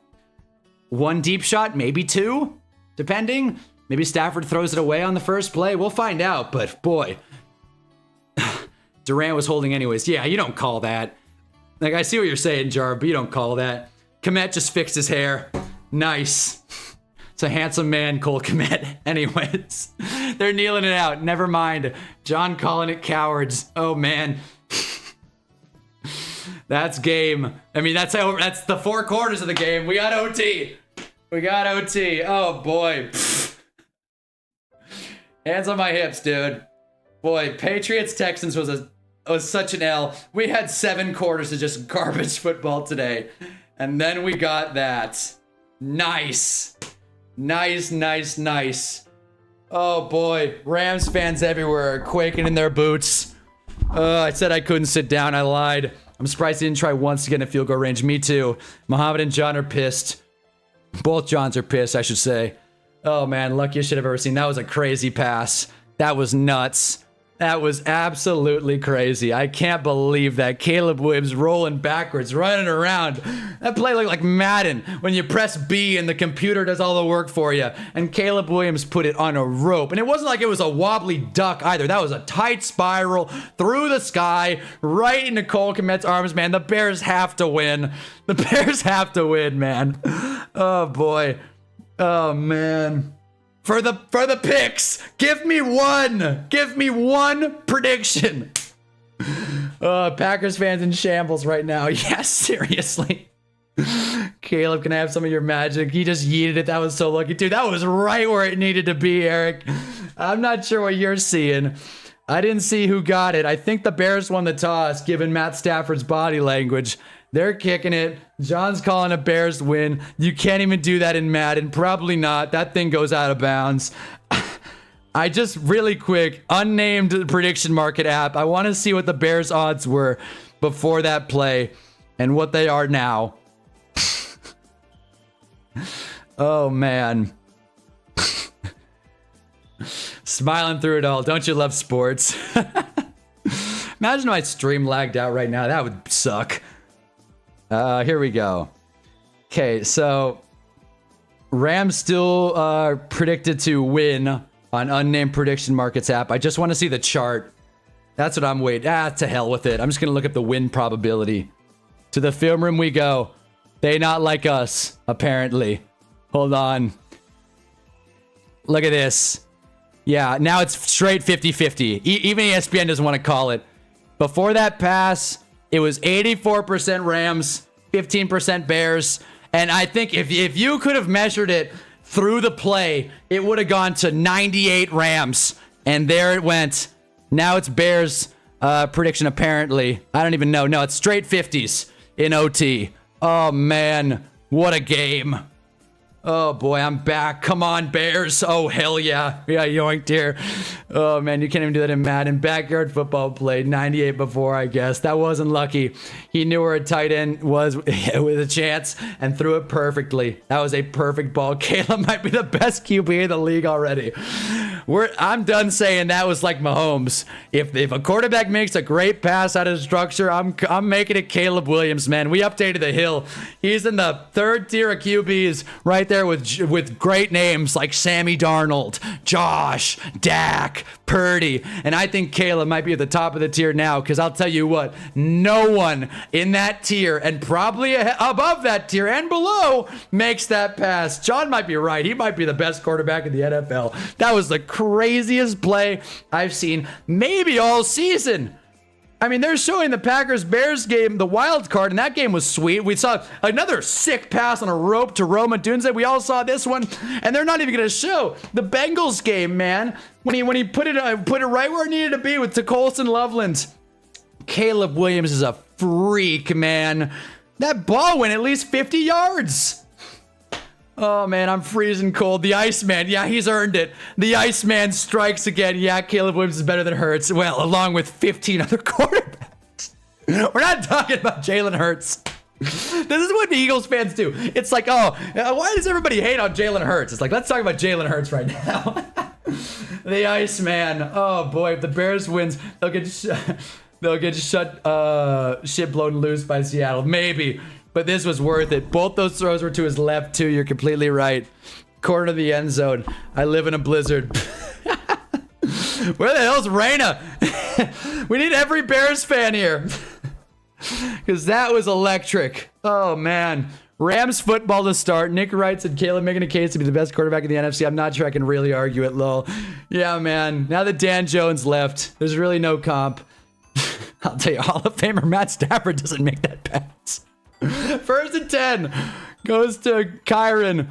1 deep shot? Maybe 2? Depending. Maybe Stafford throws it away on the first play. We'll find out, but boy. Durant was holding anyways. Yeah, you don't call that. Like, I see what you're saying, Jar, but you don't call that. Komet just fixed his hair. Nice. It's a handsome man, Cole Komet. Anyways, they're kneeling it out. Never mind. John calling it cowards. Oh, man. That's game. I mean, that's the 4 quarters of the game. We got OT. Oh, boy. Hands on my hips, dude. Boy, Patriots-Texans was such an L. We had 7 quarters of just garbage football today. And then we got that. Nice. Nice. Oh, boy. Rams fans everywhere are quaking in their boots. I said I couldn't sit down. I lied. I'm surprised he didn't try once to get in field goal range. Me too. Muhammad and John are pissed. Both Johns are pissed, I should say. Oh, man. Luckiest shit I've ever seen. That was a crazy pass. That was nuts. That was absolutely crazy. I can't believe that. Caleb Williams rolling backwards, running around. That play looked like Madden when you press B and the computer does all the work for you. And Caleb Williams put it on a rope. And it wasn't like it was a wobbly duck either. That was a tight spiral through the sky, right into Cole Komet's arms, man. The Bears have to win. The Bears have to win, man. Oh, boy. Oh man. For the picks, give me one. Give me one prediction. Packers fans in shambles right now. Yes, seriously. Caleb, can I have some of your magic? He just yeeted it. That was so lucky, dude. That was right where it needed to be, Eric. I'm not sure what you're seeing. I didn't see who got it. I think the Bears won the toss, given Matt Stafford's body language. They're kicking it. John's calling a Bears win. You can't even do that in Madden. Probably not. That thing goes out of bounds. I just, really quick, unnamed prediction market app. I want to see what the Bears odds were before that play and what they are now. Oh, man. Smiling through it all. Don't you love sports? Imagine if my stream lagged out right now. That would suck. Here we go. Okay, so Rams still predicted to win on unnamed prediction markets app. I just want to see the chart. That's what I'm waiting. To hell with it. I'm just going to look at the win probability. To the film room we go. They not like us, apparently. Hold on. Look at this. Yeah, now it's straight 50-50. Even ESPN doesn't want to call it. Before that pass, it was 84% Rams, 15% Bears. And I think if you could have measured it through the play, it would have gone to 98 Rams. And there it went. Now it's Bears prediction, apparently. I don't even know. No, it's straight 50s in OT. Oh, man. What a game. Oh, boy, I'm back. Come on, Bears. Oh, hell yeah. Yeah, yoinked here. Oh, man, you can't even do that in Madden. Backyard football played 98 before, I guess. That wasn't lucky. He knew where a tight end was with a chance and threw it perfectly. That was a perfect ball. Caleb might be the best QB in the league already. I'm done saying that was like Mahomes. If a quarterback makes a great pass out of structure, I'm making it Caleb Williams, man. We updated the hill. He's in the third tier of QBs right there with great names like Sammy Darnold, Josh, Dak, Purdy. And I think Caleb might be at the top of the tier now, because I'll tell you what, no one in that tier and probably above that tier and below makes that pass. John might be right. He might be the best quarterback in the NFL. That was the craziest play I've seen maybe all season. I mean, they're showing the Packers-Bears game, the wild card, and that game was sweet. We saw another sick pass on a rope to Roma Dunze. We all saw this one, and they're not even going to show the Bengals game, man. When he put it right where it needed to be with Colson Loveland. Caleb Williams is a freak, man. That ball went at least 50 yards. Oh, man, I'm freezing cold. The Iceman, yeah, he's earned it. The Iceman strikes again. Yeah, Caleb Williams is better than Hurts. Well, along with 15 other quarterbacks. We're not talking about Jalen Hurts. This is what the Eagles fans do. It's like, oh, why does everybody hate on Jalen Hurts? It's like, let's talk about Jalen Hurts right now. The Iceman. Oh, boy, if the Bears wins, they'll get shit blown loose by Seattle. Maybe. But this was worth it. Both those throws were to his left, too. You're completely right. Corner of the end zone. I live in a blizzard. Where the hell's Reyna? We need every Bears fan here. Because that was electric. Oh, man. Rams football to start. Nick Wright said Caleb making a case to be the best quarterback in the NFC. I'm not sure I can really argue it, lol. Yeah, man. Now that Dan Jones left, there's really no comp. I'll tell you, Hall of Famer Matt Stafford doesn't make that pass. First and 10 goes to Kyron.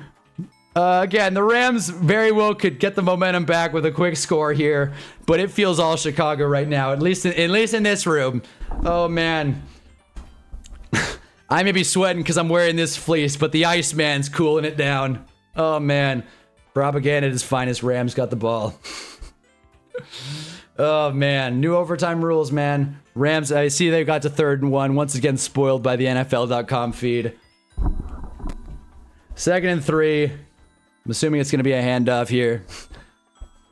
Again, the Rams very well could get the momentum back with a quick score here, but it feels all Chicago right now, at least in this room. Oh, man. I may be sweating because I'm wearing this fleece, but the Iceman's cooling it down. Oh, man. Propaganda at its finest. Rams got the ball. Oh, man. New overtime rules, man. Rams, I see they got to 3rd and 1. Once again, spoiled by the NFL.com feed. 2nd and 3. I'm assuming it's going to be a handoff here.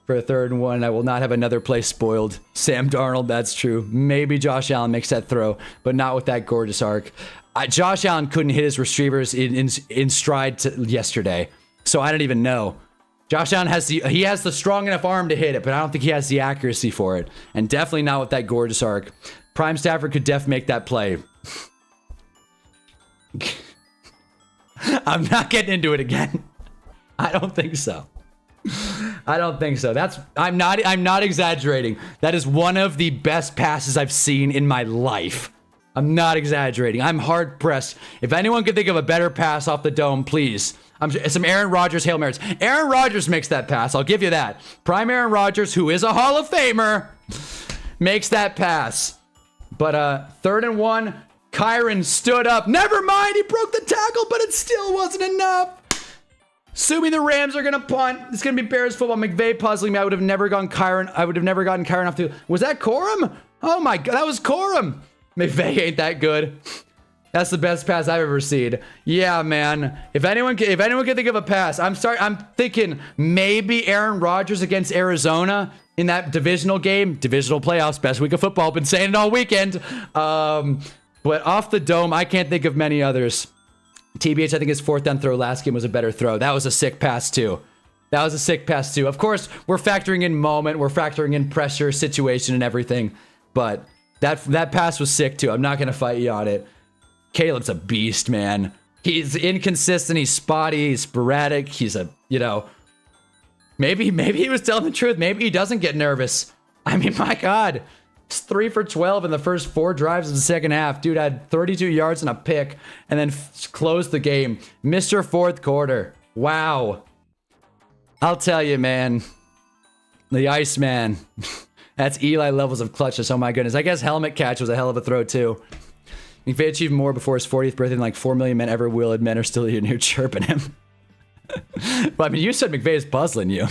For a 3rd and 1. I will not have another play spoiled. Sam Darnold, that's true. Maybe Josh Allen makes that throw, but not with that gorgeous arc. Josh Allen couldn't hit his receivers in stride yesterday, so I don't even know. Josh Allen has the strong enough arm to hit it, but I don't think he has the accuracy for it. And definitely not with that gorgeous arc. Prime Stafford could make that play. I'm not getting into it again. I don't think so. I don't think so. I'm not exaggerating. That is one of the best passes I've seen in my life. I'm not exaggerating. I'm hard pressed. If anyone could think of a better pass off the dome, please. Some Aaron Rodgers Hail Marys. Aaron Rodgers makes that pass. I'll give you that. Prime Aaron Rodgers, who is a Hall of Famer, makes that pass. But 3rd and 1, Kyron stood up. Never mind, he broke the tackle, but it still wasn't enough. Assuming the Rams are gonna punt, it's gonna be Bears football. McVay puzzling me. I would have never gotten Kyron off the. Was that Corum? Oh my god, that was Corum. McVay ain't that good. That's the best pass I've ever seen. Yeah, man. If anyone can think of a pass, I'm thinking maybe Aaron Rodgers against Arizona in that divisional game, divisional playoffs, best week of football. Been saying it all weekend. But off the dome, I can't think of many others. TBH, I think his 4th down throw last game was a better throw. That was a sick pass too. Of course, we're factoring in moment, we're factoring in pressure, situation, and everything. But that pass was sick too. I'm not gonna fight you on it. Caleb's a beast, man. He's inconsistent, he's spotty, he's sporadic, he's maybe he was telling the truth. Maybe he doesn't get nervous. I mean, my God. It's 3 for 12 in the first 4 drives of the second half. Dude had 32 yards and a pick and then closed the game. Mr. Fourth quarter. Wow. I'll tell you, man. The Iceman. That's Eli levels of clutchness. Oh my goodness. I guess helmet catch was a hell of a throw too. If he achieved more before his 40th birthday than like 4 million men ever will, men are still here chirping him. But I mean, you said McVay is puzzling you.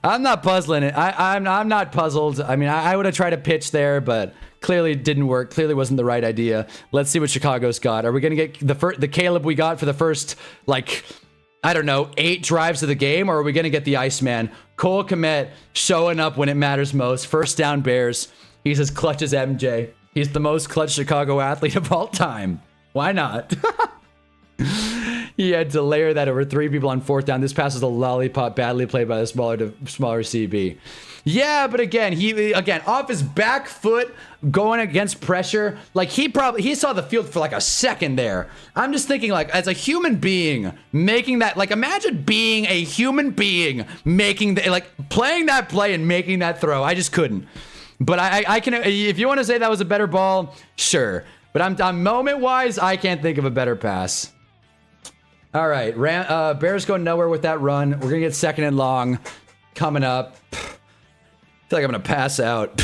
I'm not puzzling it. I'm not puzzled. I mean, I would have tried to pitch there, but clearly didn't work. Clearly wasn't the right idea. Let's see what Chicago's got. Are we going to get the Caleb we got for the first, like, I don't know, 8 drives of the game, or are we going to get the Iceman? Cole Kmet showing up when it matters most. First down Bears. He's as clutch as MJ. He's the most clutch Chicago athlete of all time. Why not? He had to layer that over 3 people on 4th down. This pass is a lollipop, badly played by the smaller CB. Yeah, but again, he off his back foot, going against pressure. Like he saw the field for like a second there. I'm just thinking, like, as a human being making that, like, imagine being a human being making playing that play and making that throw. I just couldn't. But I can, if you want to say that was a better ball, sure. But I'm moment wise, I can't think of a better pass. All right, Bears go nowhere with that run. We're gonna get 2nd and long coming up. I feel like I'm gonna pass out.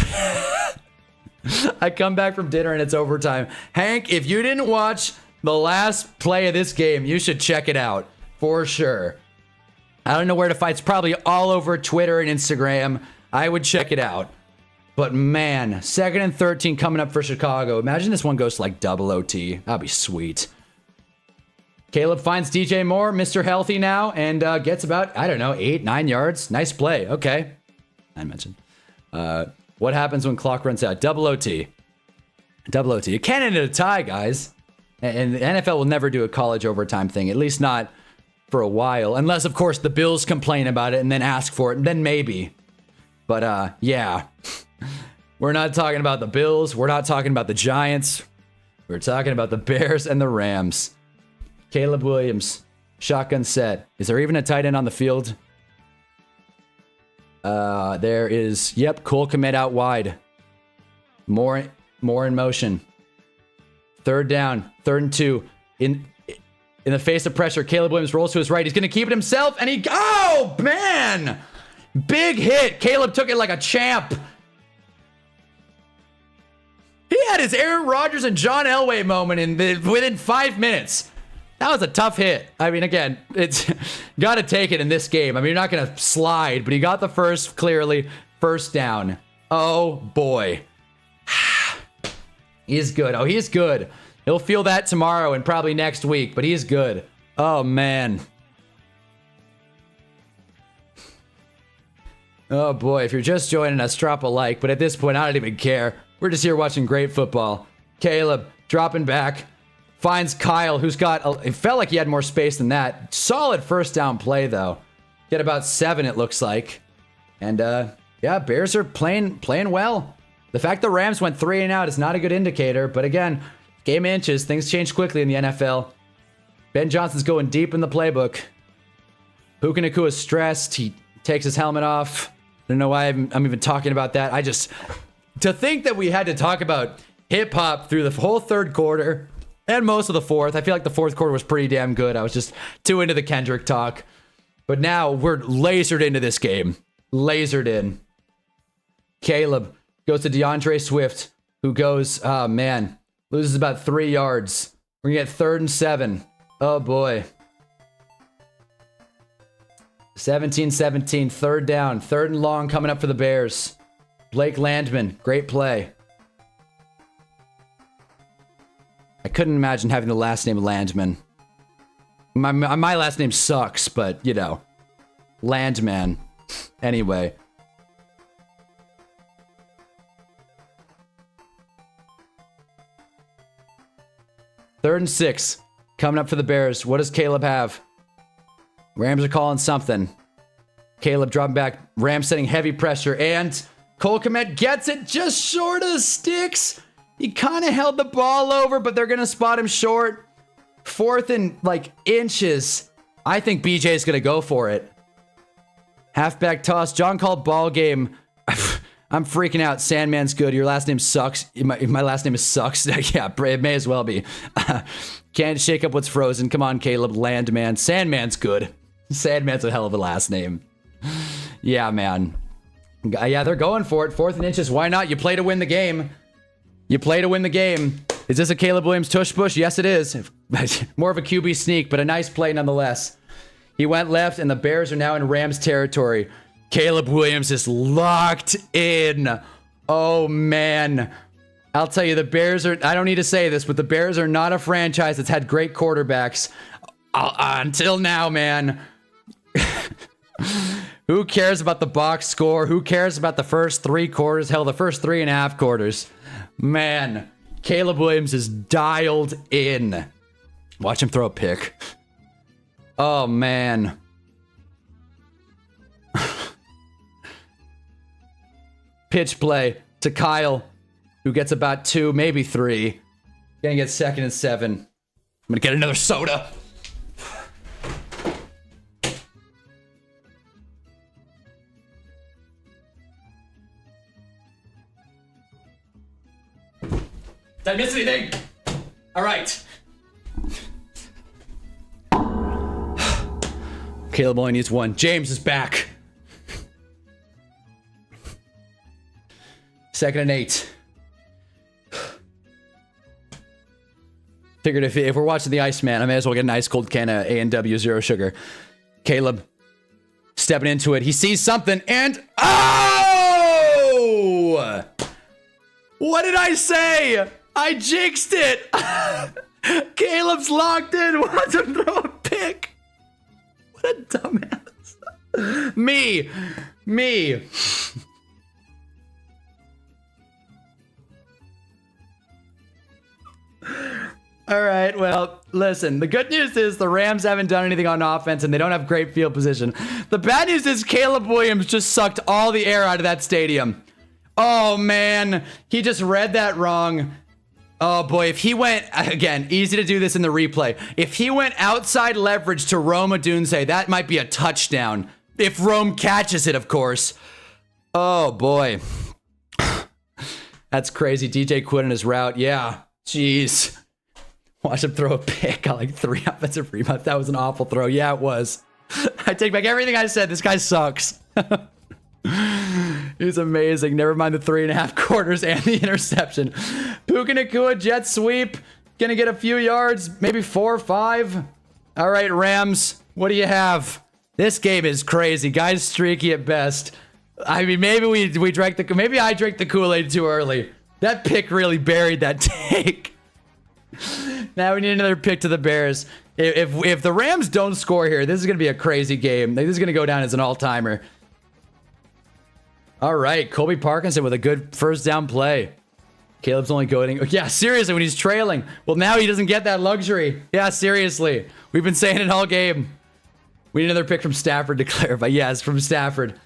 I come back from dinner and it's overtime. Hank, if you didn't watch the last play of this game, you should check it out for sure. I don't know where to find. It's probably all over Twitter and Instagram. I would check it out. But man, 2nd and 13 coming up for Chicago. Imagine this one goes to like double OT. That'd be sweet. Caleb finds DJ Moore, Mr. Healthy now, and gets about, I don't know, 8-9 yards. Nice play. Okay. I mentioned. What happens when clock runs out? Double OT. Double OT. It can't end in a tie, guys. And the NFL will never do a college overtime thing, at least not for a while. Unless, of course, the Bills complain about it and then ask for it, and then maybe. But, yeah. We're not talking about the Bills. We're not talking about the Giants. We're talking about the Bears and the Rams. Caleb Williams, shotgun set. Is there even a tight end on the field? There is. Yep, Cole Kmet out wide. More in motion. 3rd down, 3rd and 2. In the face of pressure, Caleb Williams rolls to his right. He's going to keep it himself, and oh, man! Big hit. Caleb took it like a champ. He had his Aaron Rodgers and John Elway moment within 5 minutes. That was a tough hit. I mean, again, it's got to take it in this game. I mean, you're not going to slide, but he got the first, clearly. 1st down. Oh, boy. He's good. Oh, he's good. He'll feel that tomorrow and probably next week, but he's good. Oh, man. Oh, boy. If you're just joining us, drop a like. But at this point, I don't even care. We're just here watching great football. Caleb dropping back. Finds Kyle, who's got, it felt like he had more space than that. Solid 1st down play, though. Get about 7, it looks like. And, yeah, Bears are playing well. The fact the Rams went 3 and out is not a good indicator. But again, game inches, things change quickly in the NFL. Ben Johnson's going deep in the playbook. Puka Nakua is stressed. He takes his helmet off. I don't know why I'm even talking about that. To think that we had to talk about hip-hop through the whole third quarter and most of the fourth. I feel like the fourth quarter was pretty damn good. I was just too into the Kendrick talk. But now we're lasered into this game. Lasered in. Caleb goes to DeAndre Swift, who goes, oh man, loses about 3 yards. We're gonna get 3rd and 7. Oh boy. 17-17, 3rd down, 3rd and long coming up for the Bears. Blake Landman, great play. I couldn't imagine having the last name Landman. My last name sucks, but, you know. Landman. Anyway. Third and 6. Coming up for the Bears. What does Caleb have? Rams are calling something. Caleb dropping back. Rams setting heavy pressure. And Cole Kmet gets it just short of the sticks. He kind of held the ball over, but they're going to spot him short. 4th and, like, inches. I think BJ is going to go for it. Halfback toss. John called ball game. I'm freaking out. Sandman's good. Your last name sucks. My last name is sucks. Yeah, it may as well be. Can't shake up what's frozen. Come on, Caleb. Landman. Sandman's good. Sandman's a hell of a last name. Yeah, man. Yeah, they're going for it. 4th and inches. Why not? You play to win the game. You play to win the game. Is this a Caleb Williams tush push? Yes, it is. More of a QB sneak, but a nice play nonetheless. He went left, and the Bears are now in Rams territory. Caleb Williams is locked in. Oh, man. I'll tell you, the Bears are... I don't need to say this, but the Bears are not a franchise that's had great quarterbacks. Until now, man. Who cares about the box score? Who cares about the first 3 quarters? Hell, the first 3.5 quarters. Man, Caleb Williams is dialed in. Watch him throw a pick. Oh, man. Pitch play to Kyle, who gets about 2, maybe 3. Gonna get 2nd and 7. I'm gonna get another soda. Did I miss anything? All right. Caleb only needs 1. James is back. 2nd and 8. Figured if we're watching the Iceman, I may as well get an ice cold can of A&W Zero Sugar. Caleb stepping into it. He sees something and... Oh! What did I say? I jinxed it. Caleb's locked in. Watch him throw a pick. What a dumbass. Me. All right, well, listen. The good news is the Rams haven't done anything on offense and they don't have great field position. The bad news is Caleb Williams just sucked all the air out of that stadium. Oh, man. He just read that wrong. Oh, boy. If he went... Again, easy to do this in the replay. If he went outside leverage to Rome Odunze, that might be a touchdown. If Rome catches it, of course. Oh, boy. That's crazy. DJ quit on his route. Yeah. Jeez. Watch him throw a pick on like 3 offensive rebounds. That was an awful throw. Yeah, it was. I take back everything I said. This guy sucks. He's amazing. Never mind the 3.5 quarters and the interception. Puka Nakua jet sweep. Gonna get a few yards. Maybe 4 or 5. All right, Rams. What do you have? This game is crazy. Guys streaky at best. I mean, maybe we drank the... Maybe I drank the Kool-Aid too early. That pick really buried that take. Now we need another pick to the Bears. If the Rams don't score here, this is going to be a crazy game. This is going to go down as an all-timer. All right, Colby Parkinson with a good first down play. Caleb's only going... Yeah, seriously, when he's trailing. Well, now he doesn't get that luxury. Yeah, seriously. We've been saying it all game. We need another pick from Stafford to clarify. Yes, from Stafford.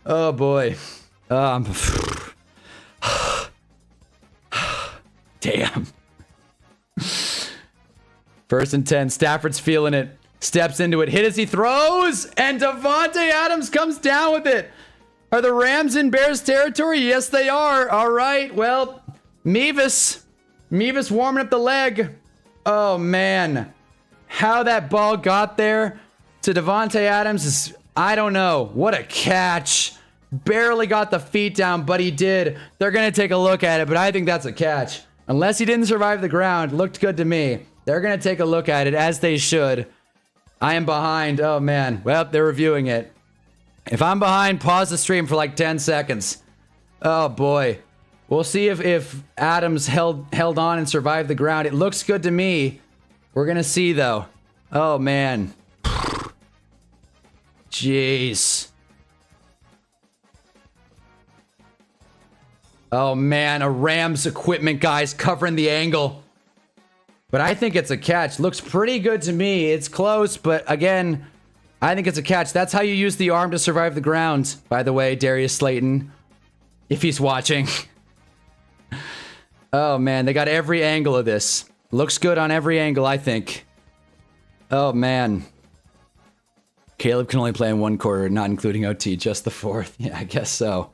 Oh, boy. Damn. 1st and 10. Stafford's feeling it. Steps into it. Hit as he throws. And Davante Adams comes down with it. Are the Rams in Bears territory? Yes, they are. All right. Well, Mevis warming up the leg. Oh, man. How that ball got there to Davante Adams is, I don't know. What a catch. Barely got the feet down, but he did. They're going to take a look at it, but I think that's a catch. Unless he didn't survive the ground. Looked good to me. They're going to take a look at it, as they should. I am behind. Oh, man. Well, they're reviewing it. If I'm behind, pause the stream for like 10 seconds. Oh, boy. We'll see if Adams held on and survived the ground. It looks good to me. We're going to see, though. Oh, man. Jeez. Oh, man. A Rams equipment guy's covering the angle. But I think it's a catch. Looks pretty good to me. It's close, but again, I think it's a catch. That's how you use the arm to survive the ground, by the way, Darius Slayton. If he's watching. Oh, man. They got every angle of this. Looks good on every angle, I think. Oh, man. Caleb can only play in one quarter, not including OT, just the fourth. Yeah, I guess so.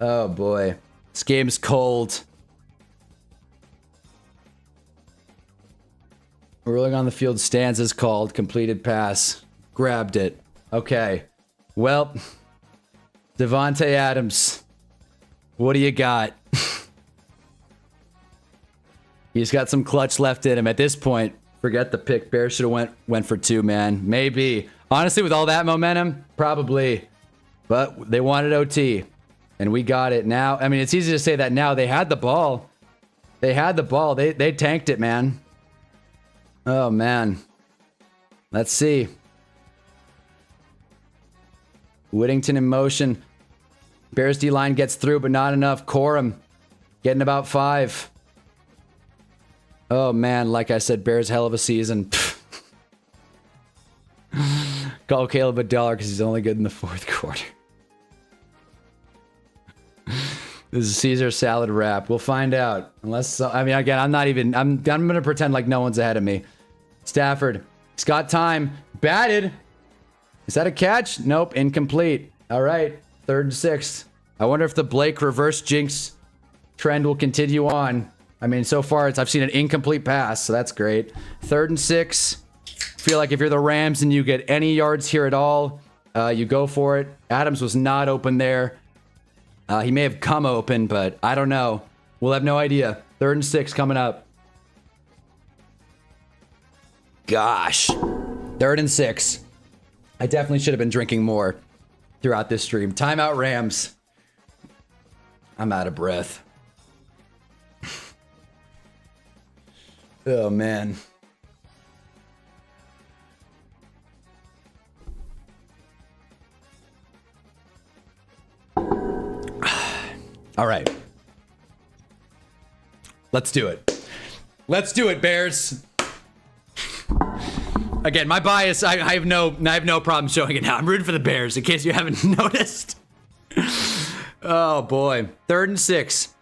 Oh, boy. This game's cold. Ruling on the field stands as called. Completed pass. Grabbed it. Okay. Well, Davante Adams. What do you got? He's got some clutch left in him. At this point, forget the pick. Bears should have went for 2, man. Maybe. Honestly, with all that momentum, probably. But they wanted OT. And we got it now. I mean, it's easy to say that now. They had the ball. They had the ball. They tanked it, man. Oh, man. Let's see. Whittington in motion. Bears D-line gets through, but not enough. Corum getting about 5. Oh, man. Like I said, Bears hell of a season. Call Caleb $1 because he's only good in the fourth quarter. This is Caesar salad wrap. We'll find out. Unless, I mean, again, I'm going to pretend like no one's ahead of me. Stafford. He's got time. Batted. Is that a catch? Nope. Incomplete. All right. 3rd and 6. I wonder if the Blake reverse jinx trend will continue on. I mean, so far, I've seen an incomplete pass, so that's great. 3rd and 6. Feel like if you're the Rams and you get any yards here at all, you go for it. Adams was not open there. He may have come open, but I don't know. We'll have no idea. 3rd and 6 coming up. Gosh. 3rd and 6. I definitely should have been drinking more throughout this stream. Timeout Rams. I'm out of breath. Oh, man. All right. Let's do it. Let's do it, Bears. Again, my bias, I have no problem showing it now. I'm rooting for the Bears, in case you haven't noticed. Oh, boy. 3rd and 6.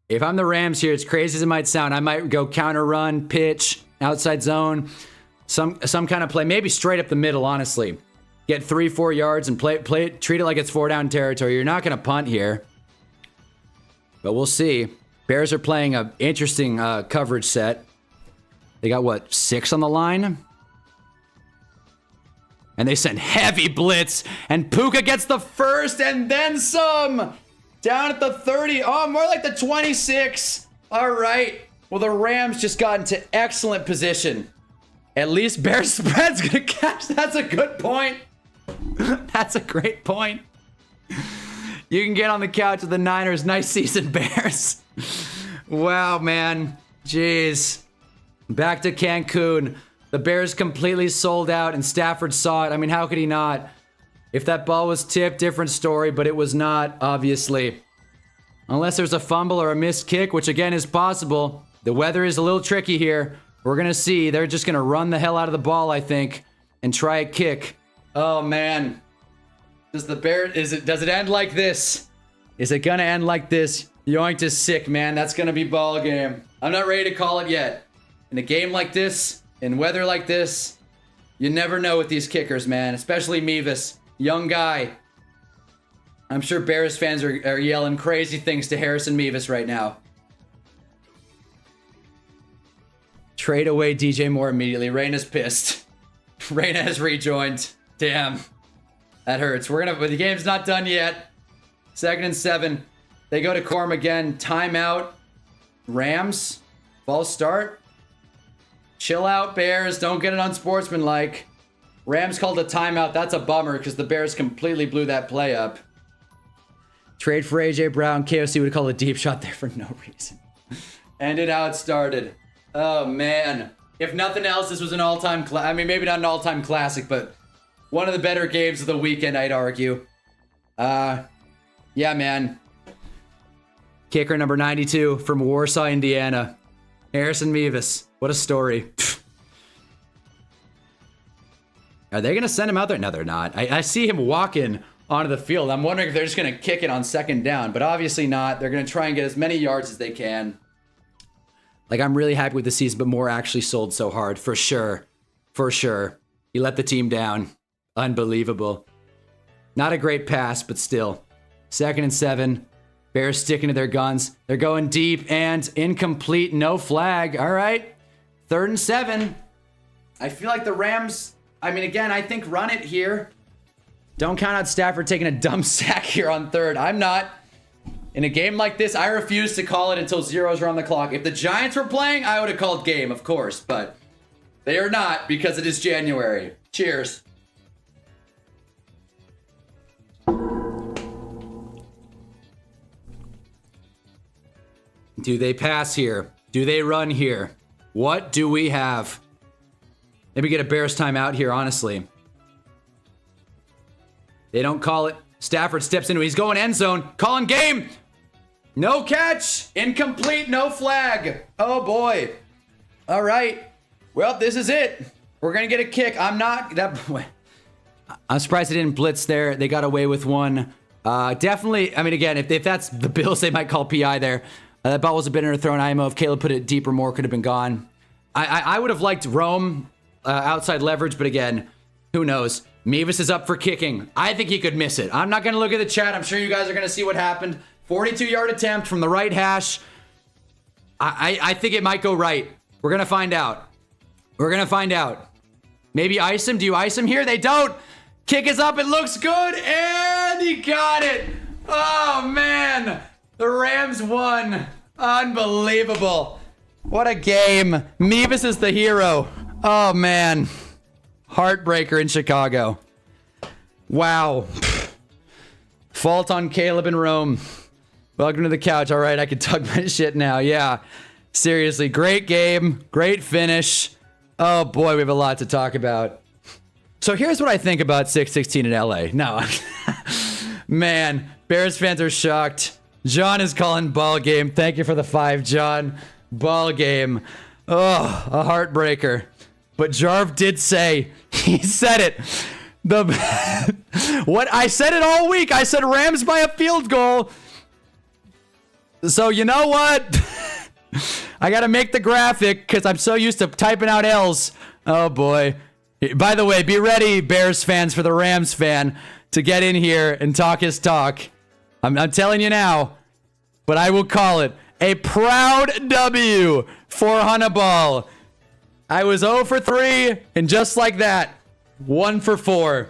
If I'm the Rams here, as crazy as it might sound, I might go counter run, pitch, outside zone, some kind of play, maybe straight up the middle, honestly. Get 3-4 yards and play it, treat it like it's 4-down territory. You're not going to punt here. But we'll see. Bears are playing an interesting coverage set. They got, what, 6 on the line? And they send heavy blitz. And Puka gets the first and then some. Down at the 30. Oh, more like the 26. All right. Well, the Rams just got into excellent position. At least Bears spread's going to catch. That's a good point. That's a great point. You can get on the couch with the Niners. Nice season, Bears. Wow, man. Jeez. Back to Cancun. The Bears completely sold out, and Stafford saw it. I mean, how could he not? If that ball was tipped, different story, but it was not, obviously. Unless there's a fumble or a missed kick, which again is possible. The weather is a little tricky here. We're going to see. They're just going to run the hell out of the ball, I think, and try a kick. Oh, man. Does it end like this? Is it going to end like this? Yoink is sick, man. That's going to be ball game. I'm not ready to call it yet. In a game like this, in weather like this, You never know with these kickers, man. Especially Mevis. Young guy. I'm sure Bears fans are yelling crazy things to Harrison Mevis right now. Trade away DJ Moore immediately. Reyna's pissed. Reyna has rejoined. Damn. That hurts. But the game's not done yet. 2nd and 7. They go to Corm again. Timeout. Rams. False start. Chill out, Bears. Don't get it unsportsmanlike. Rams called a timeout. That's a bummer because the Bears completely blew that play up. Trade for AJ Brown. KOC would call a deep shot there for no reason. Ended how it started. Oh, man. If nothing else, this was an all-time... I mean, maybe not an all-time classic, but one of the better games of the weekend, I'd argue. Yeah, man. Kicker number 92 from Warsaw, Indiana. Harrison Mevis. What a story. Are they going to send him out there? No, they're not. I see him walking onto the field. I'm wondering if they're just going to kick it on 2nd down, but obviously not. They're going to try and get as many yards as they can. Like, I'm really happy with the season, but Moore actually sold so hard. For sure. For sure. He let the team down. Unbelievable. Not a great pass, but still. 2nd and 7. Bears sticking to their guns. They're going deep and incomplete. No flag. All right. 3rd and 7. I feel like the Rams... I mean, again, I think run it here. Don't count out Stafford taking a dumb sack here on 3rd. I'm not. In a game like this, I refuse to call it until zeros are on the clock. If the Giants were playing, I would have called game, of course. But they are not because it is January. Cheers. Do they pass here? Do they run here? What do we have? Maybe get a Bears timeout here, honestly. They don't call it. Stafford steps into it. He's going end zone. Calling game. No catch. Incomplete. No flag. Oh, boy. All right. Well, this is it. We're going to get a kick. I'm surprised they didn't blitz there. They got away with one. Definitely. I mean, again, if that's the Bills, they might call PI there. That ball was a bit underthrown. IMO. If Caleb put it deeper, more could have been gone. I would have liked Rome outside leverage, but again, who knows? Mevis is up for kicking. I think he could miss it. I'm not going to look at the chat. I'm sure you guys are going to see what happened. 42-yard attempt from the right hash. I think it might go right. We're going to find out. We're going to find out. Maybe ice him. Do you ice him here? They don't. Kick is up. It looks good. And he got it. Oh, man. The Rams won. Unbelievable. What a game. Mevis is the hero. Oh, man. Heartbreaker in Chicago. Wow. Fault on Caleb and Rome. Welcome to the couch. All right, I can tug my shit now. Yeah. Seriously, great game. Great finish. Oh, boy, we have a lot to talk about. So here's what I think about 6-16 in LA. No. Man, Bears fans are shocked. John is calling ball game. Thank you for the 5, John. Ball game. Oh, a heartbreaker. But Jarv did say, he said it. What I said it all week. I said Rams by a field goal. So you know what? I got to make the graphic because I'm so used to typing out L's. Oh boy. By the way, be ready, Bears fans, for the Rams fan to get in here and talk his talk. I'm telling you now, but I will call it a proud W for Hunnaball. I was 0 for 3, and just like that, 1 for 4.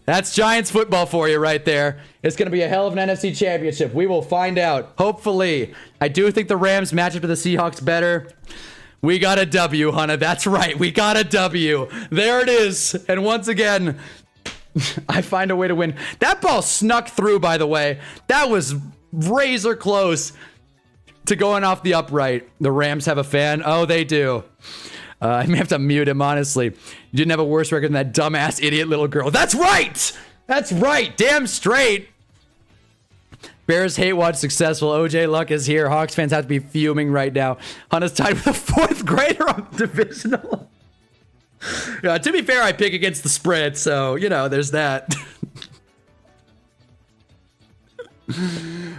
That's Giants football for you right there. It's going to be a hell of an NFC championship. We will find out. Hopefully. I do think the Rams match up to the Seahawks better. We got a W, Hunna. That's right. We got a W. There it is. And once again, I find a way to win. That ball snuck through, by the way. That was razor close to going off the upright. The Rams have a fan. Oh, they do. I may have to mute him, honestly. You didn't have a worse record than that dumbass idiot little girl. That's right! That's right! Damn straight! Bears hate watch successful. OJ Luck is here. Hawks fans have to be fuming right now. Hunter's tied with a 4th grader on divisional. To be fair, I pick against the spread, so, you know, there's that.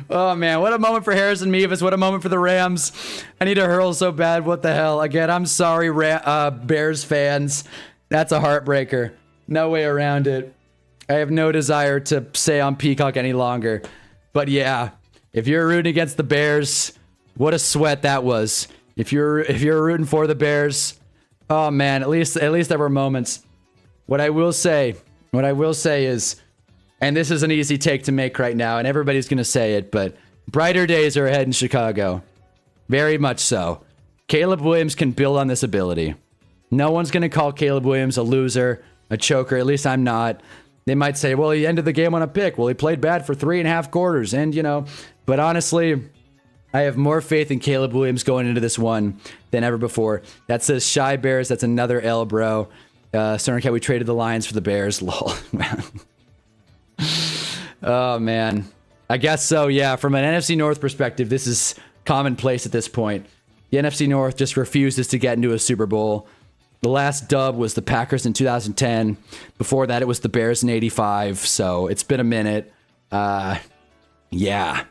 Oh, man. What a moment for Harrison Mevis. What a moment for the Rams. I need to hurl so bad. What the hell? Again, I'm sorry, Bears fans. That's a heartbreaker. No way around it. I have no desire to say on Peacock any longer. But yeah, if you're rooting against the Bears, what a sweat that was. If you're rooting for the Bears, oh man, at least there were moments. What I will say is, and this is an easy take to make right now, and everybody's gonna say it, but brighter days are ahead in Chicago. Very much so. Caleb Williams can build on this ability. No one's gonna call Caleb Williams a loser, a choker. At least I'm not. They might say, well, he ended the game on a pick. Well, he played bad for 3.5 quarters. And, you know, but honestly, I have more faith in Caleb Williams going into this one than ever before. That says Shy Bears. That's another L, bro. Cat, we traded the Lions for the Bears. Lol. Oh, man. I guess so, yeah. From an NFC North perspective, this is commonplace at this point. The NFC North just refuses to get into a Super Bowl. The last dub was the Packers in 2010. Before that, it was the Bears in 85. So it's been a minute. Yeah.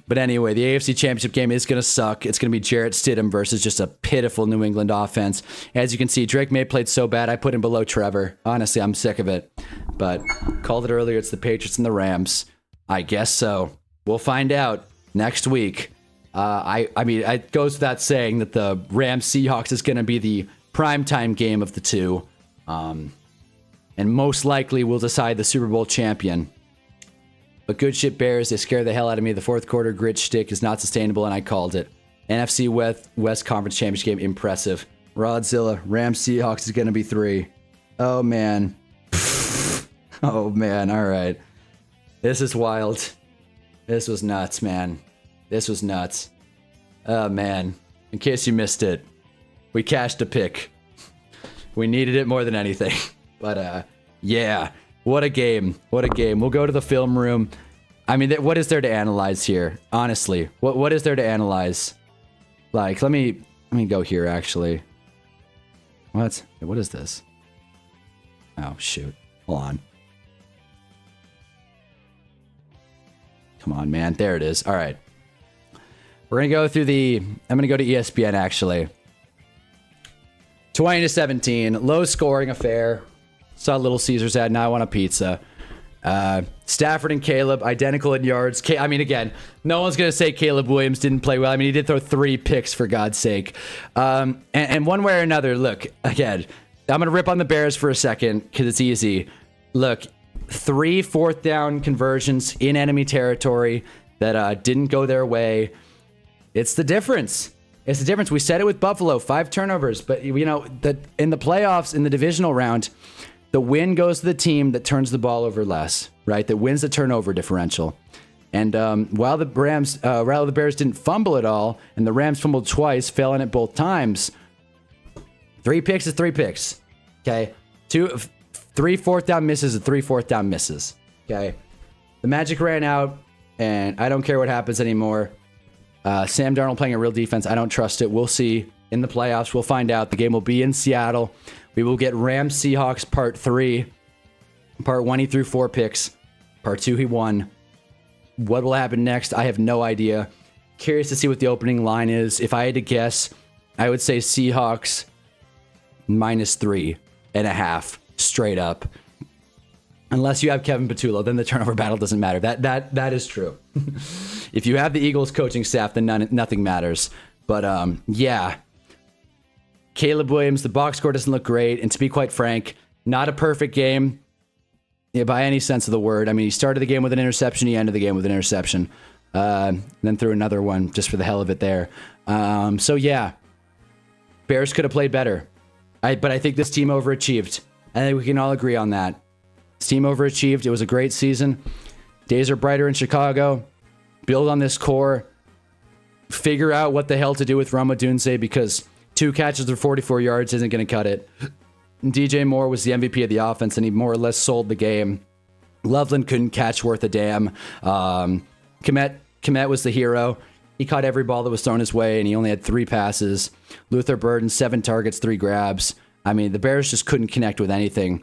But anyway, the AFC Championship game is going to suck. It's going to be Jarrett Stidham versus just a pitiful New England offense. As you can see, Drake May played so bad, I put him below Trevor. Honestly, I'm sick of it. But called it earlier, it's the Patriots and the Rams. I guess so. We'll find out next week. I mean, it goes without saying that the Rams-Seahawks is going to be the primetime game of the two. And most likely will decide the Super Bowl champion. But good shit Bears, they scare the hell out of me. The fourth quarter grit shtick is not sustainable, and I called it. NFC West Conference Championship game, impressive. Rodzilla, Rams-Seahawks is going to be 3. Oh, man. Oh, man, all right. This is wild. This was nuts, man. This was nuts. Oh, man. In case you missed it, we cashed a pick. We needed it more than anything. But, yeah. What a game. What a game. We'll go to the film room. I mean, what is there to analyze here? Honestly. What is there to analyze? Like, let me go here, actually. What is this? Oh, shoot. Hold on. Come on, man. There it is. All right. We're going to go through I'm going to go to ESPN, actually. 20-17. Low scoring affair. Saw Little Caesars ad. Now I want a pizza. Stafford and Caleb, identical in yards. I mean, again, no one's going to say Caleb Williams didn't play well. I mean, he did throw 3 picks, for God's sake. And one way or another, look, again, I'm going to rip on the Bears for a second because it's easy. Look, 3 fourth down conversions in enemy territory that didn't go their way. It's the difference. It's the difference. We said it with Buffalo, 5 turnovers. But, you know, in the playoffs, in the divisional round, the win goes to the team that turns the ball over less, right? That wins the turnover differential. And while the Bears didn't fumble at all, and the Rams fumbled twice, failing it both times, 3 picks is 3 picks. Okay? 3 fourth down misses and 3 fourth down misses. Okay? The magic ran out, and I don't care what happens anymore. Sam Darnold playing a real defense. I don't trust it. We'll see in the playoffs. We'll find out. The game will be in Seattle. We will get Rams Seahawks Part 3. Part 1, he threw 4 picks. Part 2, he won. What will happen next? I have no idea. Curious to see what the opening line is. If I had to guess, I would say Seahawks -3.5 straight up. Unless you have Kevin Patullo, then the turnover battle doesn't matter. That is true. If you have the Eagles coaching staff, then nothing matters. But yeah. Caleb Williams, the box score doesn't look great. And to be quite frank, not a perfect game by any sense of the word. I mean, he started the game with an interception. He ended the game with an interception. Then threw another one just for the hell of it there. So, yeah. Bears could have played better. But I think this team overachieved. I think we can all agree on that. This team overachieved. It was a great season. Days are brighter in Chicago. Build on this core. Figure out what the hell to do with Roma Dunze, because 2 catches for 44 yards isn't going to cut it. DJ Moore was the MVP of the offense, and he more or less sold the game. Loveland couldn't catch worth a damn. Kmet was the hero. He caught every ball that was thrown his way, and he only had 3 passes. Luther Burden, 7 targets, 3 grabs. I mean, the Bears just couldn't connect with anything.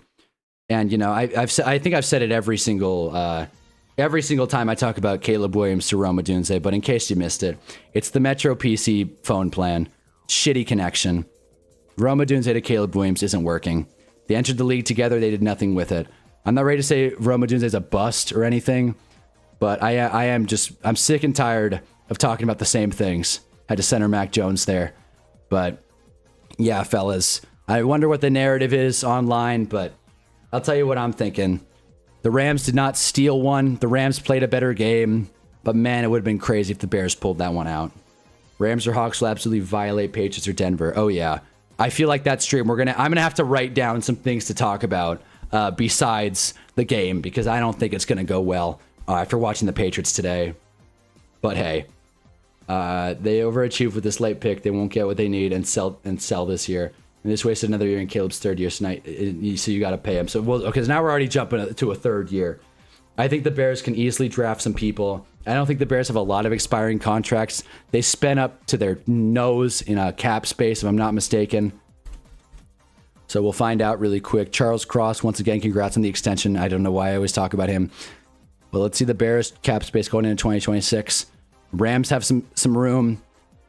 And, you know, I think I've said it every single time I talk about Caleb Williams to Roma Dunze, but in case you missed it, it's the Metro PC phone plan. Shitty connection. Roma Dunze to Caleb Williams isn't working. They entered the league together. They did nothing with it. I'm not ready to say Roma Dunze is a bust or anything, but I'm sick and tired of talking about the same things. Had to center Mac Jones there. But yeah, fellas, I wonder what the narrative is online, but I'll tell you what I'm thinking. The Rams did not steal one. The Rams played a better game, but man, it would have been crazy if the Bears pulled that one out. Rams or Hawks will absolutely violate Patriots or Denver. Oh yeah. I feel like that stream, I'm gonna have to write down some things to talk about besides the game, because I don't think it's gonna go well after watching the Patriots today. But hey, they overachieved with this late pick. They won't get what they need and sell this year. And this wasted another year in Caleb's third year, so you got to pay him. So okay, so now we're already jumping to a third year. I think the Bears can easily draft some people. I don't think the Bears have a lot of expiring contracts. They spent up to their nose in a cap space, if I'm not mistaken. So we'll find out really quick. Charles Cross, once again, congrats on the extension. I don't know why I always talk about him. Well, let's see the Bears cap space going into 2026. Rams have some room.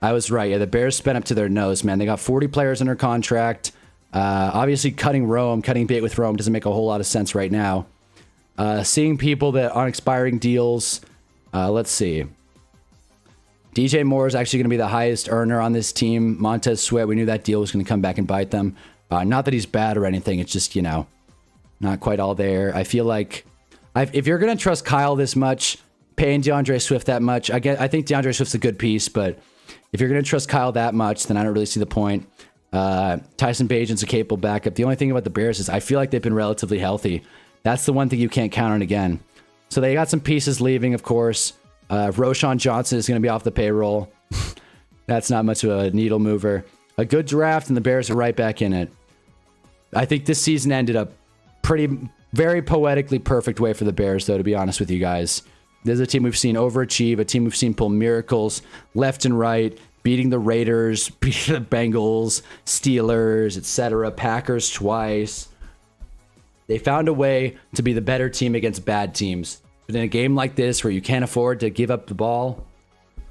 I was right. Yeah, the Bears spent up to their nose, man. They got 40 players under contract. Obviously, cutting bait with Rome doesn't make a whole lot of sense right now. Seeing people that on expiring deals. Let's see. DJ Moore is actually going to be the highest earner on this team. Montez Sweat, we knew that deal was going to come back and bite them. Not that he's bad or anything. It's just, not quite all there. I feel like if you're going to trust Kyle this much, paying DeAndre Swift that much, I think DeAndre Swift's a good piece, but if you're going to trust Kyle that much, then I don't really see the point. Tyson Bagent's a capable backup. The only thing about the Bears is I feel like they've been relatively healthy. That's the one thing you can't count on again. So they got some pieces leaving, of course. Roshan Johnson is going to be off the payroll. That's not much of a needle mover. A good draft, and the Bears are right back in it. I think this season ended up very poetically perfect way for the Bears, though, to be honest with you guys. This is a team we've seen overachieve, a team we've seen pull miracles left and right, beating the Raiders, beating the Bengals, Steelers, etc., Packers twice. They found a way to be the better team against bad teams. But in a game like this where you can't afford to give up the ball,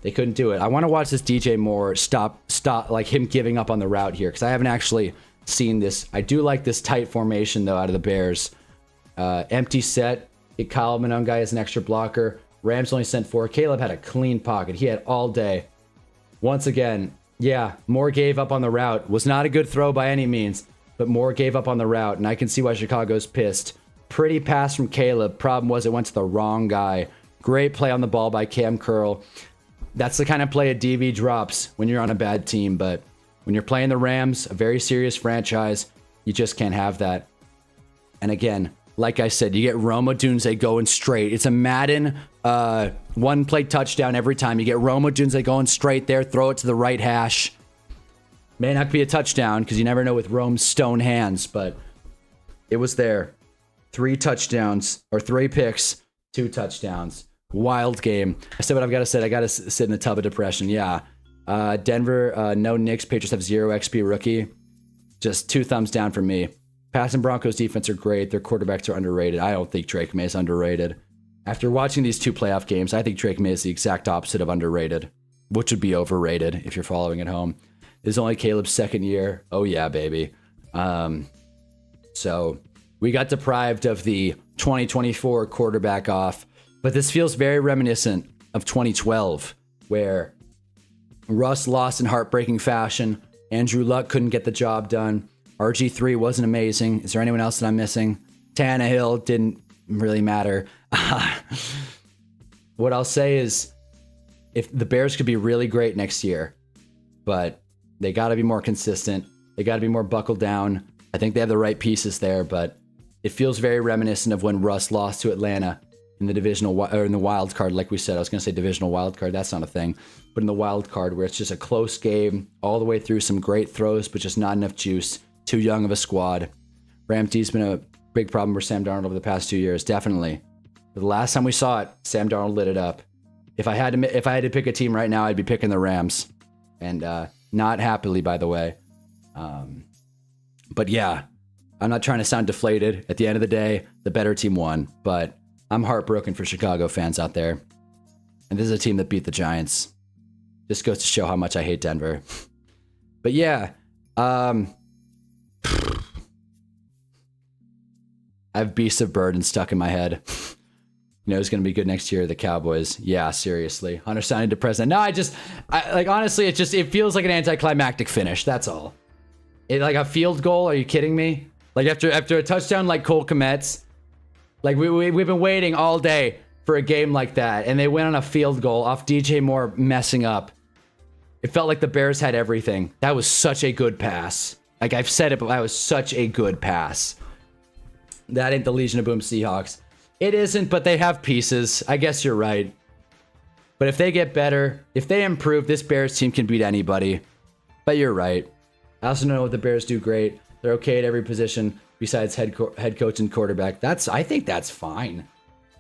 they couldn't do it. I want to watch this DJ Moore stop like him giving up on the route here, because I haven't actually seen this. I do like this tight formation, though, out of the Bears. Empty set. Get Kyle Manone guy as an extra blocker. Rams only sent 4. Caleb had a clean pocket. He had all day. Once again, yeah, Moore gave up on the route. Was not a good throw by any means, but Moore gave up on the route, and I can see why Chicago's pissed. Pretty pass from Caleb. Problem was it went to the wrong guy. Great play on the ball by Cam Curl. That's the kind of play a DV drops when you're on a bad team, but when you're playing the Rams, a very serious franchise, you just can't have that. And again, like I said, you get Roma Dunze going straight. It's a Madden one-play touchdown every time. You get Roma Dunze going straight there, throw it to the right hash. May not be a touchdown because you never know with Rome's stone hands, but it was there. 3 touchdowns, or 3 picks, 2 touchdowns. Wild game. I said what I've got to say. I got to sit in the tub of depression. Yeah. Denver, no Knicks. Patriots have 0 XP rookie. Just 2 thumbs down from me. Pats and Broncos defense are great. Their quarterbacks are underrated. I don't think Drake May is underrated. After watching these 2 playoff games, I think Drake May is the exact opposite of underrated, which would be overrated if you're following at home. This is only Caleb's 2nd year. Oh yeah, baby. So we got deprived of the 2024 quarterback off, but this feels very reminiscent of 2012, where Russ lost in heartbreaking fashion. Andrew Luck couldn't get the job done. RG3 wasn't amazing. Is there anyone else that I'm missing? Tannehill didn't really matter. What I'll say is, if the Bears could be really great next year, but they got to be more consistent. They got to be more buckled down. I think they have the right pieces there, but it feels very reminiscent of when Russ lost to Atlanta in the divisional or in the wild card. Like we said, I was going to say divisional wild card. That's not a thing, but in the wild card where it's just a close game all the way through, some great throws, but just not enough juice. Too young of a squad. Ramsey's been a big problem for Sam Darnold over the past 2 years, definitely. But the last time we saw it, Sam Darnold lit it up. If I had to pick a team right now, I'd be picking the Rams, and not happily, by the way. But yeah, I'm not trying to sound deflated. At the end of the day, the better team won, but I'm heartbroken for Chicago fans out there. And this is a team that beat the Giants. Just goes to show how much I hate Denver. But yeah, I have Beast of Burden stuck in my head. You know, it's going to be good next year. The Cowboys. Yeah, seriously. Hunter sounding depressed. No, like, honestly, it feels like an anticlimactic finish. That's all. Like a field goal. Are you kidding me? Like after a touchdown like Cole Kmet's, like we've been waiting all day for a game like that, and they went on a field goal off DJ Moore messing up. It felt like the Bears had everything. That was such a good pass. Like I've said it, but that was such a good pass. That ain't the Legion of Boom Seahawks. It isn't, but they have pieces. I guess you're right. But if they get better, if they improve, this Bears team can beat anybody. But you're right. I also know what the Bears do great. They're okay at every position besides head coach and quarterback. I think that's fine.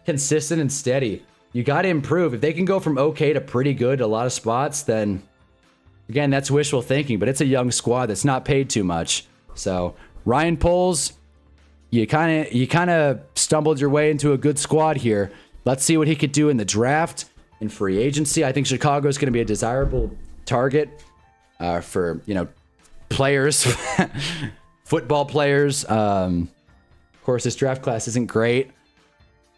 Consistent and steady. You got to improve. If they can go from okay to pretty good a lot of spots, then again, that's wishful thinking. But it's a young squad that's not paid too much. So Ryan Poles, you kind of stumbled your way into a good squad here. Let's see what he could do in the draft, in free agency. I think Chicago is going to be a desirable target for, you know, players, football players. Of course, this draft class isn't great.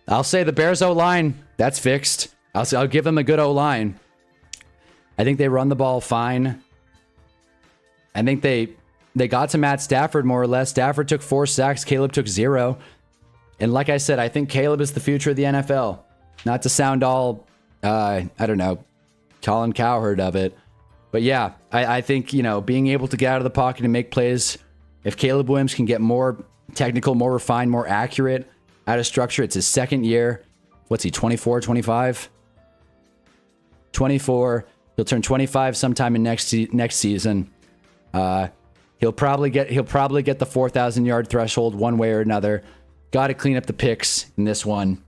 I'll say the Bears O-line, that's fixed. I'll give them a good O-line. I think they run the ball fine. I think they got to Matt Stafford more or less. Stafford took 4 sacks. Caleb took 0. And like I said, I think Caleb is the future of the NFL. Not to sound all, I don't know, Colin Cowherd of it. But yeah, I think, you know, being able to get out of the pocket and make plays, if Caleb Williams can get more technical, more refined, more accurate out of structure, it's his second year. What's he, 24, 25? 24. He'll turn 25 sometime in next season. He'll probably get the 4,000 yard threshold one way or another. Got to clean up the picks in this one.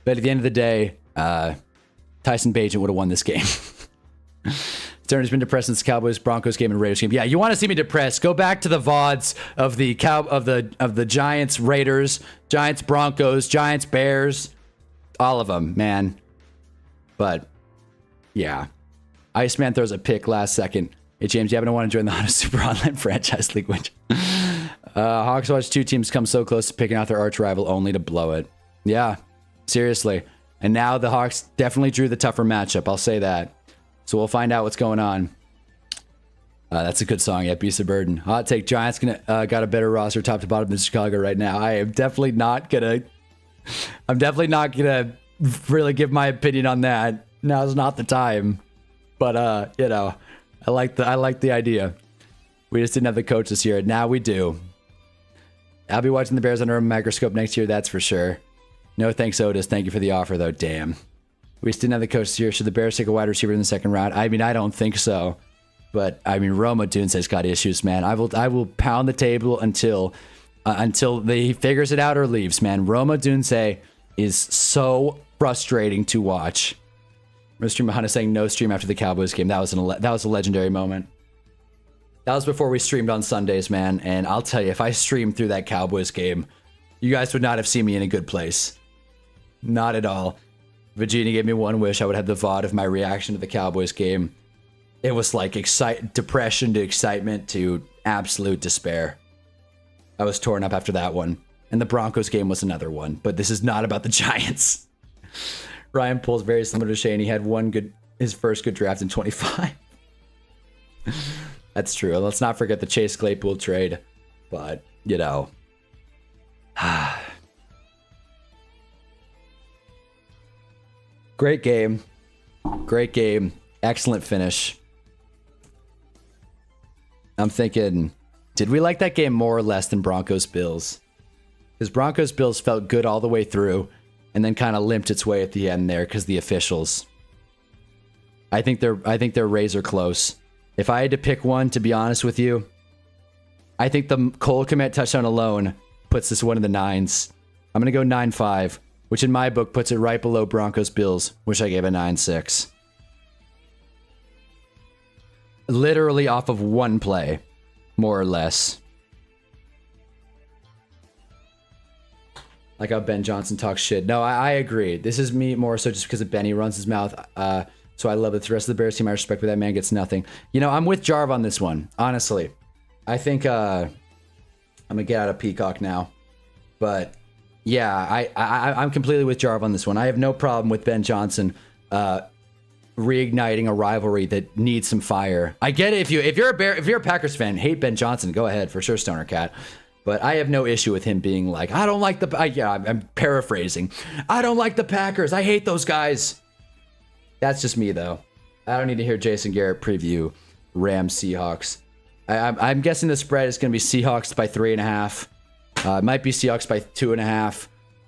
But at the end of the day, Tyson Bagent would have won this game. Turner's been depressed since the Cowboys Broncos game and Raiders game. Yeah, you want to see me depressed? Go back to the VODs of the Giants Raiders, Giants Broncos, Giants Bears, all of them, man. But yeah, Iceman throws a pick last second. Hey James, you happen to want to join the Honda Super Online Franchise League, which Hawks watch 2 teams come so close to picking out their arch rival only to blow it. Yeah, seriously. And now the Hawks definitely drew the tougher matchup. I'll say that. So we'll find out what's going on. That's a good song. Yeah, Beast of Burden. Hot take. Giants got a better roster top to bottom than Chicago right now. I'm definitely not gonna really give my opinion on that. Now's not the time. But you know, I like the idea. We just didn't have the coach this year. Now we do. I'll be watching the Bears under a microscope next year, that's for sure. No thanks, Otis. Thank you for the offer, though. Damn. We just didn't have the coach this year. Should the Bears take a wide receiver in the second round? I mean, I don't think so. But, I mean, Roma Dunze's got issues, man. I will pound the table until he figures it out or leaves, man. Roma Dunze is so frustrating to watch. Stream behind us saying no stream after the Cowboys game. That was a legendary moment. That was before we streamed on Sundays, man. And I'll tell you, if I streamed through that Cowboys game, you guys would not have seen me in a good place. Not at all. Vegeta gave me one wish. I would have the VOD of my reaction to the Cowboys game. It was like depression to excitement to absolute despair. I was torn up after that one. And the Broncos game was another one. But this is not about the Giants. Ryan Poles very similar to Shane. He had his first good draft in 25. That's true. Let's not forget the Chase Claypool trade. But, you know. Great game. Great game. Excellent finish. I'm thinking, did we like that game more or less than Broncos-Bills? Because Broncos-Bills felt good all the way through and then kind of limped its way at the end there because the officials. I think they're razor close. If I had to pick one, to be honest with you, I think the Cole Kmet touchdown alone puts this one in the 9s. I'm going to go 9-5, which in my book puts it right below Broncos-Bills, which I gave a 9-6. Literally off of one play, more or less. Like how Ben Johnson talks shit. No, I agree. This is me more so just because of Benny runs his mouth. So I love it. The rest of the Bears team I respect, but that man gets nothing. You know, I'm with Jarv on this one, honestly. I think I'm going to get out of Peacock now. But yeah, I'm completely with Jarv on this one. I have no problem with Ben Johnson reigniting a rivalry that needs some fire. I get it. If you're a Packers fan, hate Ben Johnson, go ahead for sure, Stoner Cat. But I have no issue with him being like, I don't like the. Yeah, I'm paraphrasing. I don't like the Packers. I hate those guys. That's just me though. I don't need to hear Jason Garrett preview Rams Seahawks. I'm guessing the spread is going to be Seahawks by 3.5. It might be Seahawks by 2.5.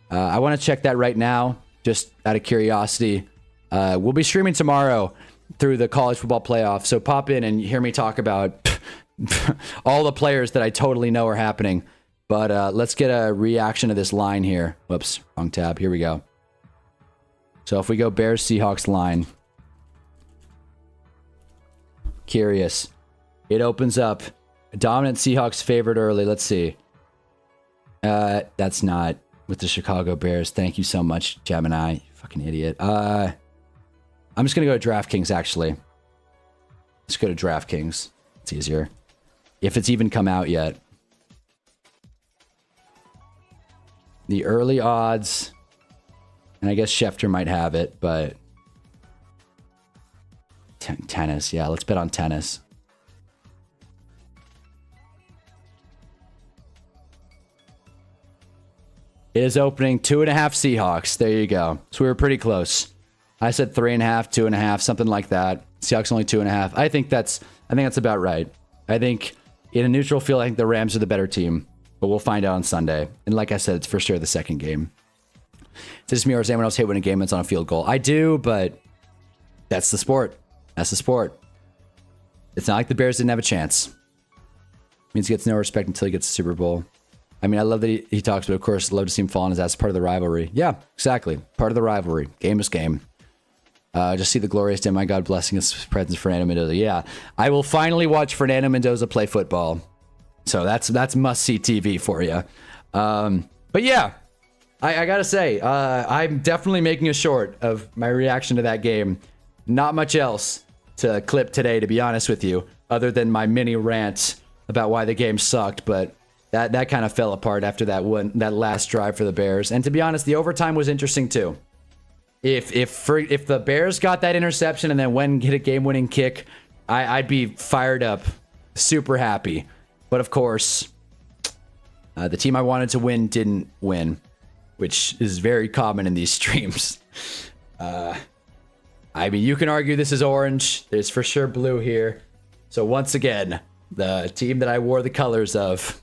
I want to check that right now, just out of curiosity. We'll be streaming tomorrow through the college football playoff, so pop in and hear me talk about all the players that I totally know are happening. But let's get a reaction to this line here. Whoops, wrong tab. Here we go. So if we go Bears Seahawks line, curious. It opens up a dominant Seahawks favored early. Let's see. That's not with the Chicago Bears. Thank you so much, Gemini. You fucking idiot. I'm just gonna go to DraftKings actually. Let's go to DraftKings. It's easier. If it's even come out yet. The early odds, and I guess Schefter might have it, but tennis. Yeah, let's bet on tennis. It is opening 2.5 Seahawks. There you go. So we were pretty close. I said 3.5, 2.5, something like that. Seahawks only 2.5. I think that's about right. I think in a neutral field, I think the Rams are the better team, but we'll find out on Sunday. And like I said, it's for sure the second game. Does me or does anyone else hate when a game ends on a field goal? I do, but that's the sport. That's the sport. It's not like the Bears didn't have a chance. Means he gets no respect until he gets the Super Bowl. I mean, I love that he talks, but of course, love to see him fall on his ass. Part of the rivalry. Yeah, exactly. Part of the rivalry. Game is game. Just see the glorious day. My God blessing his presence, Fernando Mendoza. Yeah, I will finally watch Fernando Mendoza play football. So that's must-see TV for you. But yeah, I gotta say, I'm definitely making a short of my reaction to that game. Not much else to clip today, to be honest with you, other than my mini rant about why the game sucked. But that kind of fell apart after that last drive for the Bears. And to be honest, the overtime was interesting too. If the Bears got that interception and then went and hit a game-winning kick, I'd be fired up, super happy. But of course, the team I wanted to win didn't win, which is very common in these streams. I mean, you can argue this is orange. There's for sure blue here. So once again, the team that I wore the colors of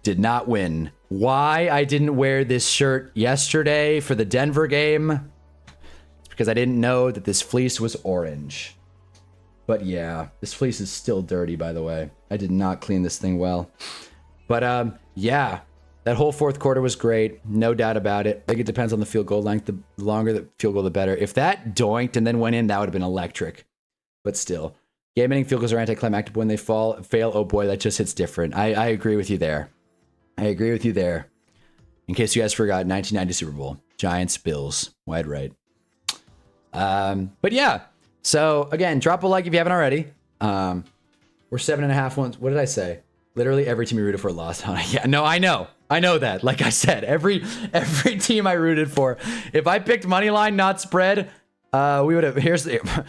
did not win. Why I didn't wear this shirt yesterday for the Denver game? It's because I didn't know that this fleece was orange. But yeah, this fleece is still dirty, by the way. I did not clean this thing well. But yeah, that whole fourth quarter was great. No doubt about it. I think it depends on the field goal length. The longer the field goal, the better. If that doinked and then went in, that would have been electric. But still, game-ending field goals are anticlimactic when they fail. Oh boy, that just hits different. I agree with you there. I agree with you there. In case you guys forgot, 1990 Super Bowl. Giants, Bills, wide right. But yeah. So again, drop a like if you haven't already. We're 7.5 ones. What did I say? Literally every team we rooted for lost. Yeah, no, I know that. Like I said, every team I rooted for. If I picked money line, not spread, we would have. Here's the.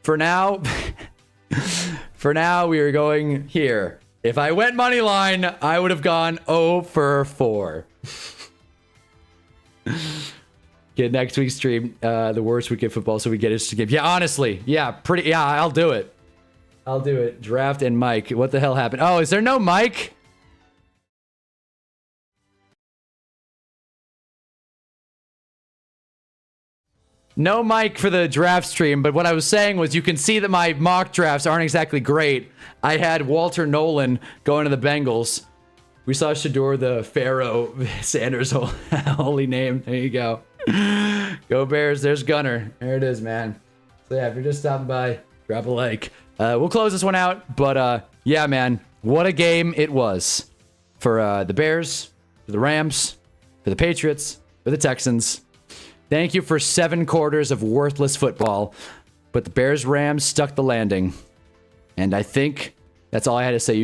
For now, we are going here. If I went money line, I would have gone 0 for 4. Get next week's stream, the worst week of football, so we get it to give. Yeah, honestly, yeah, I'll do it. Draft and Mike. What the hell happened? Oh, is there no Mike? No mic for the draft stream, but what I was saying was you can see that my mock drafts aren't exactly great. I had Walter Nolan going to the Bengals. We saw Shador the Pharaoh Sanders, holy name. There you go. Go Bears. There's Gunner. There it is, man. So yeah, if you're just stopping by, drop a like. We'll close this one out, but yeah, man. what a game it was for the Bears, for the Rams, for the Patriots, for the Texans. Thank you for 7 quarters of worthless football. But the Bears-Rams stuck the landing. And I think that's all I had to say.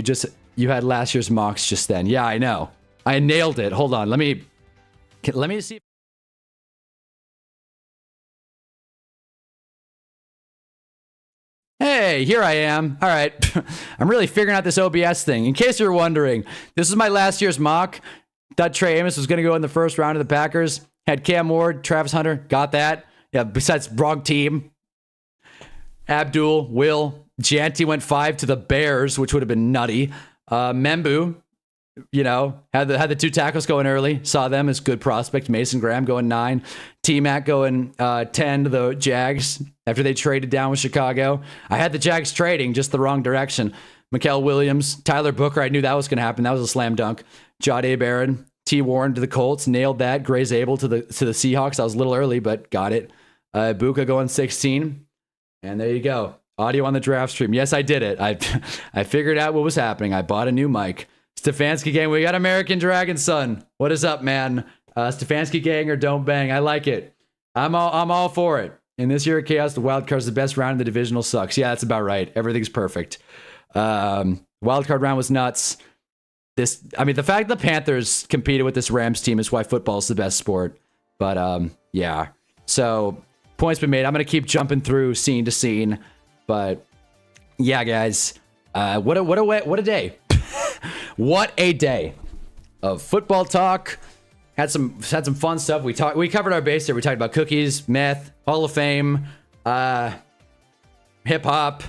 You had last year's mocks just then. Yeah, I know. I nailed it. Hold on. Let me see. Hey, here I am. All right. I'm really figuring out this OBS thing. In case you're wondering, this is my last year's mock. Thought Trey Amos was going to go in the first round of the Packers. Had Cam Ward, Travis Hunter. Got that. Yeah, besides wrong team. Abdul, Will, Janty went 5 to the Bears, which would have been nutty. Membu, you know, had the 2 tackles going early. Saw them as good prospect. Mason Graham going 9. T-Mac going 10 to the Jags after they traded down with Chicago. I had the Jags trading just the wrong direction. Mikael Williams, Tyler Booker. I knew that was going to happen. That was a slam dunk. Jahdae Barron, T. Warren to the Colts. Nailed that. Gray Zabel to the Seahawks. I was a little early, but got it. Buka going 16. And there you go. Audio on the draft stream. Yes, I did it. I figured out what was happening. I bought a new mic. Stefanski gang. We got American Dragon Son. What is up, man? Stefanski gang or don't bang. I like it. I'm all for it. In this year of chaos, the wild card's the best round in the divisional sucks. Yeah, that's about right. Everything's perfect. Wild card round was nuts. The fact the Panthers competed with this Rams team is why football's the best sport. But yeah. So points been made. I'm gonna keep jumping through scene to scene. But yeah, guys, what a day. What a day of football talk. Had some fun stuff. We covered our base there. We talked about cookies, meth, Hall of Fame, hip hop,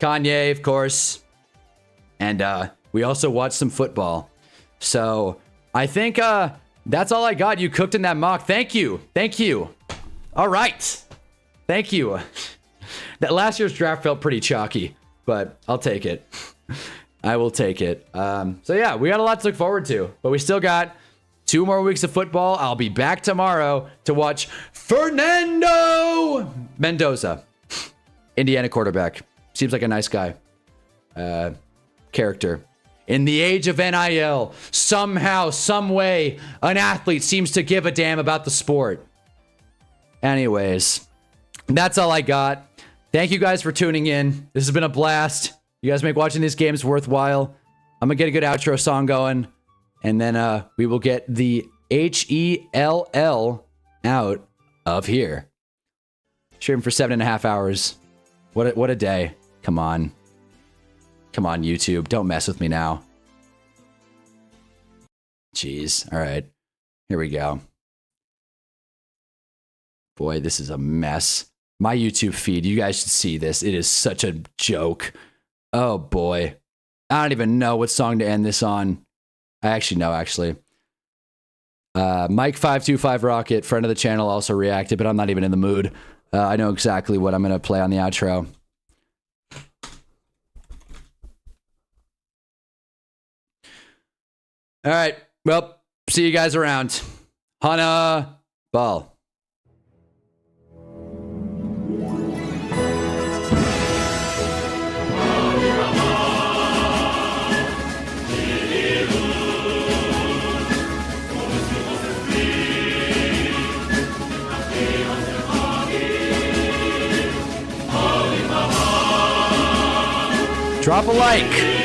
Kanye, of course, and we also watched some football. So I think that's all I got. You cooked in that mock. Thank you. All right. Thank you. That last year's draft felt pretty chalky, but I'll take it. I will take it. So yeah, we got a lot to look forward to, but we still got 2 more weeks of football. I'll be back tomorrow to watch Fernando Mendoza, Indiana quarterback. Seems like a nice guy. Character. In the age of NIL, somehow, some way, an athlete seems to give a damn about the sport. Anyways, that's all I got. Thank you guys for tuning in. This has been a blast. You guys make watching these games worthwhile. I'm going to get a good outro song going. And then we will get the HELL out of here. Stream for 7.5 hours. What a day. Come on. Come on, YouTube. Don't mess with me now. Jeez. All right. Here we go. Boy, this is a mess. My YouTube feed, you guys should see this. It is such a joke. Oh, boy. I don't even know what song to end this on. I actually know, Mike525 Rocket, friend of the channel, also reacted, but I'm not even in the mood. I know exactly what I'm going to play on the outro. All right. Well, see you guys around. Hunnaball. Drop a like.